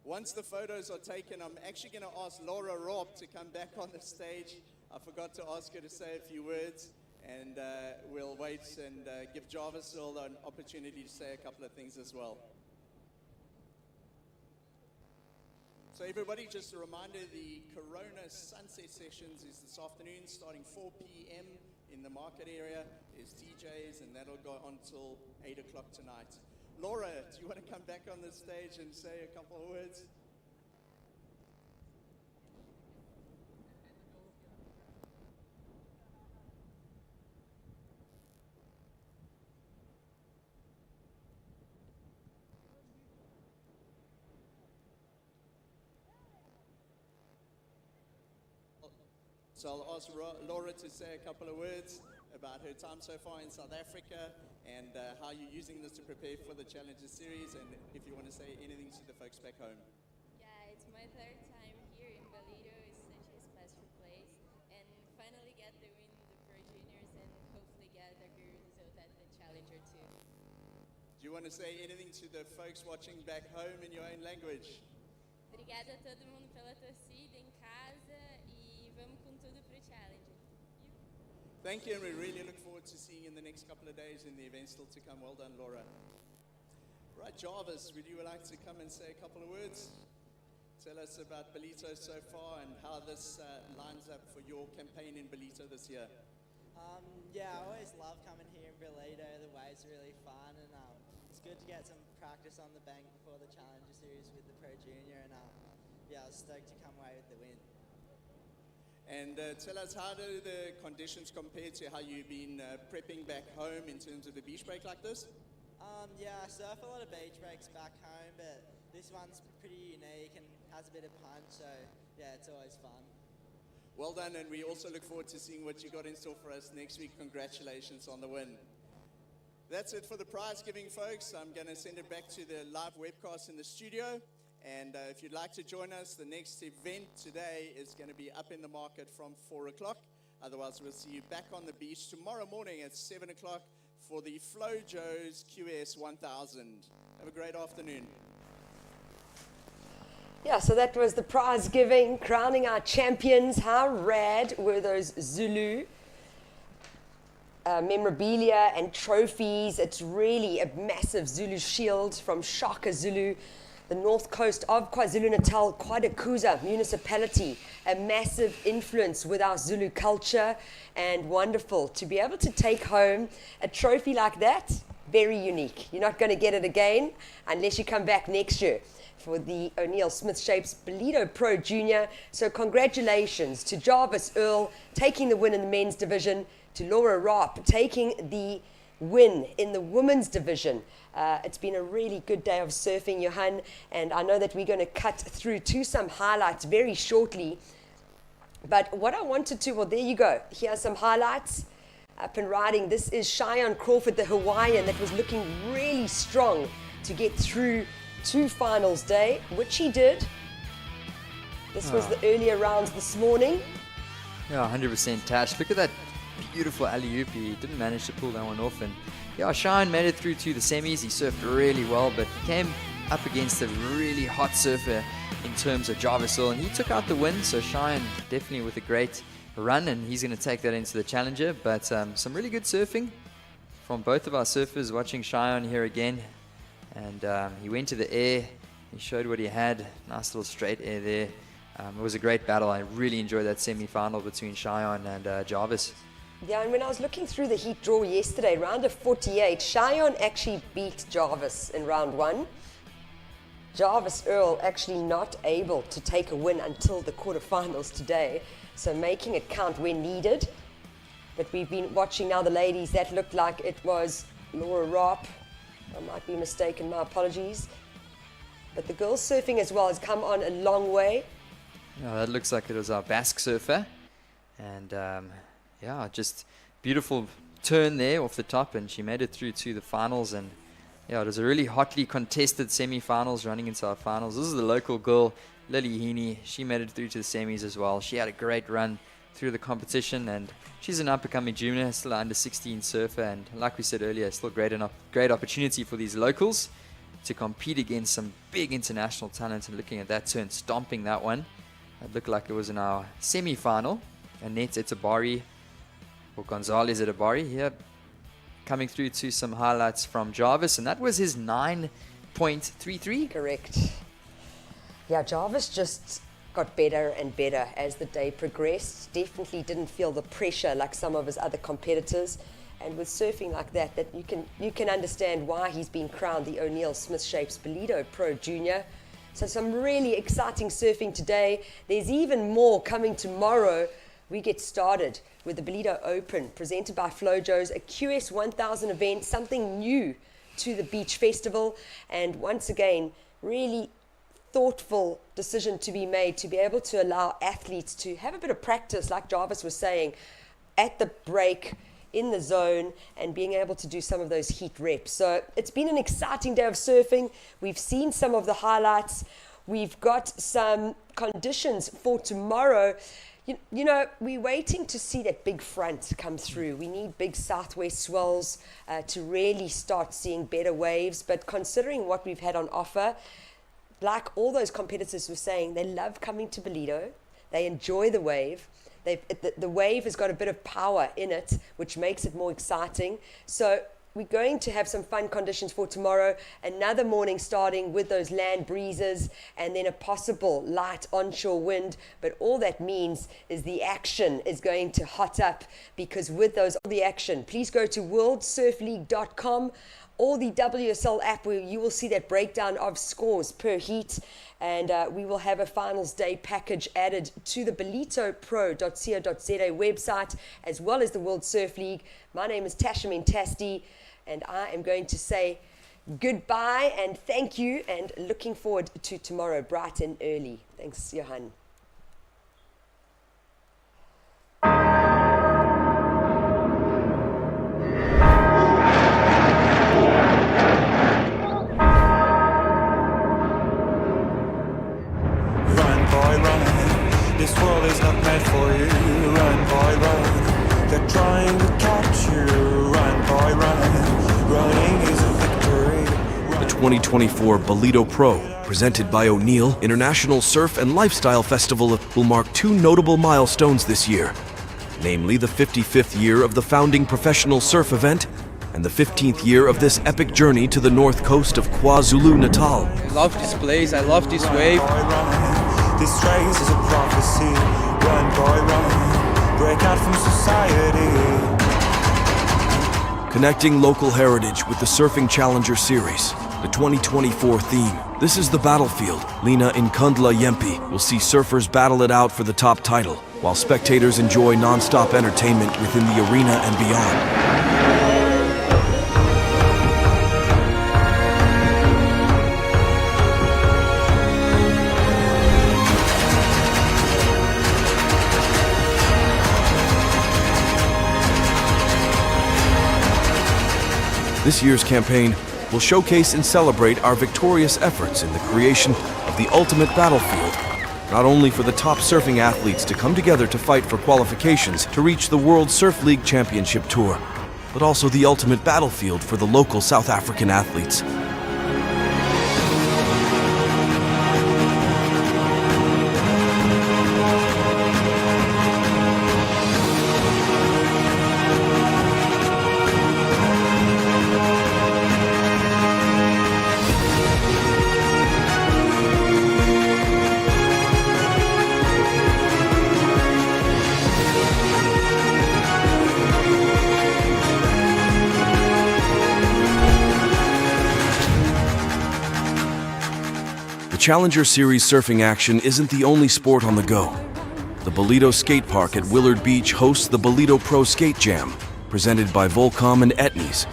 Once the photos are taken, I'm actually going to ask Laura Robb to come back on the stage. I forgot to ask her to say a few words, and we'll wait and give Jarvis Earl an opportunity to say a couple of things as well. So everybody, just a reminder, the Corona Sunset Sessions is this afternoon, starting 4 p.m. in the market area. There's DJs, and that'll go on till 8 o'clock tonight. Laura, do you want to come back on the stage and say a couple of words? So I'll ask Laura to say a couple of words about her time so far in South Africa and how you're using this to prepare for the Challenger Series, and if you want to say anything to the folks back home. Yeah, it's my third time here in Ballito. It's such a special place, and finally get the win in the Pro Juniors and hopefully get a good result at the Challenger too. Do you want to say anything to the folks watching back home in your own language? Obrigada a todo mundo pela torcida em casa e vamos com tudo pro Challenger. Thank you, and we really look forward to seeing you in the next couple of days in the events still to come. Well done, Laura. Right, Jarvis, would you like to come and say a couple of words? Tell us about Ballito so far and how this lines up for your campaign in Ballito this year. Yeah, I always love coming here in Ballito. The waves are really fun, and it's good to get some practice on the bank before the Challenger Series with the Pro Junior, and yeah, I was stoked to come away with the win. And tell us, how do the conditions compare to how you've been prepping back home in terms of a beach break like this? Yeah, I surf a lot of beach breaks back home, but this one's pretty unique and has a bit of punch, so yeah, it's always fun. Well done, and we also look forward to seeing what you got in store for us next week. Congratulations on the win. That's it for the prize giving, folks. I'm going to send it back to the live webcast in the studio. And if you'd like to join us, the next event today is going to be up in the market from 4 o'clock. Otherwise, we'll see you back on the beach tomorrow morning at 7 o'clock for the Flo Joe's QS 1000. Have a great afternoon. Yeah, so that was the prize giving, crowning our champions. How rad were those Zulu memorabilia and trophies? It's really a massive Zulu shield from Shaka Zulu, the north coast of KwaZulu-Natal, Kwadukuza municipality, a massive influence with our Zulu culture, and wonderful to be able to take home a trophy like that. Very unique. You're not going to get it again unless you come back next year for the O'Neill Smith Shapes Ballito Pro Junior. So congratulations to Jarvis Earl taking the win in the men's division, to Laura Rapp taking the win in the women's division. It's been a really good day of surfing, Johan, and I know that we're going to cut through to some highlights very shortly. But what I wanted to, well, there you go. Here are some highlights. Up and riding. This is Cheyenne Crawford, the Hawaiian, that was looking really strong to get through to finals day, which he did. This was the earlier rounds this morning. Yeah, 100% Tash. Look at that beautiful alley-oop. He didn't manage to pull that one off. And yeah, Cheyenne made it through to the semis. He surfed really well, but came up against a really hot surfer in terms of Jarvis Earl, and he took out the win. So Cheyenne definitely with a great run, and he's going to take that into the Challenger. But some really good surfing from both of our surfers. Watching Cheyenne here again, and he went to the air. He showed what he had. Nice little straight air there. It was a great battle. I really enjoyed that semi-final between Cheyenne and Jarvis. Yeah, and when I was looking through the heat draw yesterday, round of 48, Cheyenne actually beat Jarvis in round 1. Jarvis Earl actually not able to take a win until the quarterfinals today, so making it count when needed. But we've been watching now the ladies. That looked like it was Laura Rapp. I might be mistaken, my apologies. But the girls surfing as well has come on a long way. Yeah, that looks like it was our Basque surfer. And yeah, just beautiful turn there off the top, and she made it through to the finals. And yeah, it was a really hotly contested semi-finals running into our finals. This is the local girl, Lily Heaney. She made it through to the semis as well. She had a great run through the competition, and she's an up-and-coming junior, still an under-16 surfer, and like we said earlier, still great opportunity for these locals to compete against some big international talent. And looking at that turn, stomping that one, it looked like it was in our semi-final. Annette Etabari, or Gonzalez Etabari here, coming through to some highlights from Jarvis, and that was his 9.33. Correct. Yeah, Jarvis just got better and better as the day progressed. Definitely didn't feel the pressure like some of his other competitors. And with surfing like that you can understand why he's been crowned the O'Neill Smith Shapes Ballito Pro Junior. So some really exciting surfing today. There's even more coming tomorrow. We get started with the Ballito Open, presented by FloJo's, a QS 1000 event, something new to the beach festival. And once again, really thoughtful decision to be made to be able to allow athletes to have a bit of practice, like Jarvis was saying, at the break, in the zone, and being able to do some of those heat reps. So it's been an exciting day of surfing. We've seen some of the highlights. We've got some conditions for tomorrow. You know, we're waiting to see that big front come through. We need big southwest swells to really start seeing better waves. But considering what we've had on offer, like all those competitors were saying, they love coming to Ballito. They enjoy the wave. The wave has got a bit of power in it, which makes it more exciting. So we're going to have some fun conditions for tomorrow. Another morning starting with those land breezes and then a possible light onshore wind. But all that means is the action is going to hot up, because with the action, please go to worldsurfleague.com or the WSL app, where you will see that breakdown of scores per heat. And we will have a finals day package added to the ballitopro.co.za website, as well as the World Surf League. My name is Tasha Mentasti, and I am going to say goodbye and thank you, and looking forward to tomorrow bright and early. Thanks, Johan. This world is not meant for you. Run, boy, run. They're trying to catch you. Run, boy, run. Running is a victory. The 2024 Ballito Pro, presented by O'Neill International Surf and Lifestyle Festival, will mark two notable milestones this year, namely the 55th year of the founding professional surf event and the 15th year of this epic journey to the north coast of KwaZulu-Natal. I love this place, I love this wave. This race is a prophecy. Run, boy, run. Break out from society. Connecting local heritage with the Surfing Challenger Series, the 2024 theme. This is the battlefield. Lena Nkundla Yempi will see surfers battle it out for the top title, while spectators enjoy non-stop entertainment within the arena and beyond. This year's campaign will showcase and celebrate our victorious efforts in the creation of the ultimate battlefield, not only for the top surfing athletes to come together to fight for qualifications to reach the World Surf League Championship Tour, but also the ultimate battlefield for the local South African athletes. Challenger Series surfing action isn't the only sport on the go. The Ballito Skate Park at Willard Beach hosts the Ballito Pro Skate Jam, presented by Volcom and Etnies,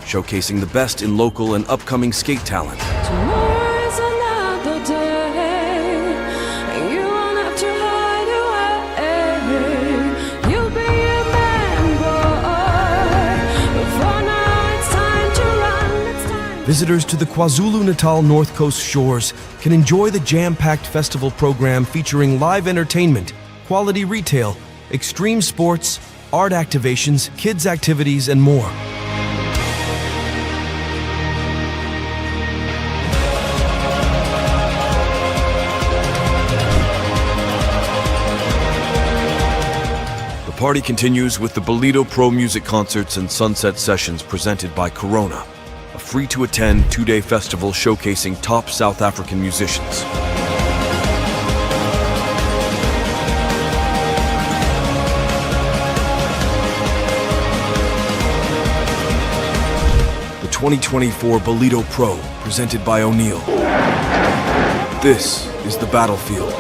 showcasing the best in local and upcoming skate talent. Tomorrow is another day, and you won't have to hide away. You'll be a man, boy. Before now, it's time to run. It's time. Visitors to the KwaZulu-Natal North Coast shores can enjoy the jam-packed festival program featuring live entertainment, quality retail, extreme sports, art activations, kids activities, and more. The party continues with the Ballito Pro Music Concerts and Sunset Sessions presented by Corona, a free-to-attend 2-day festival showcasing top South African musicians. The 2024 Ballito Pro, presented by O'Neill. This is the battlefield.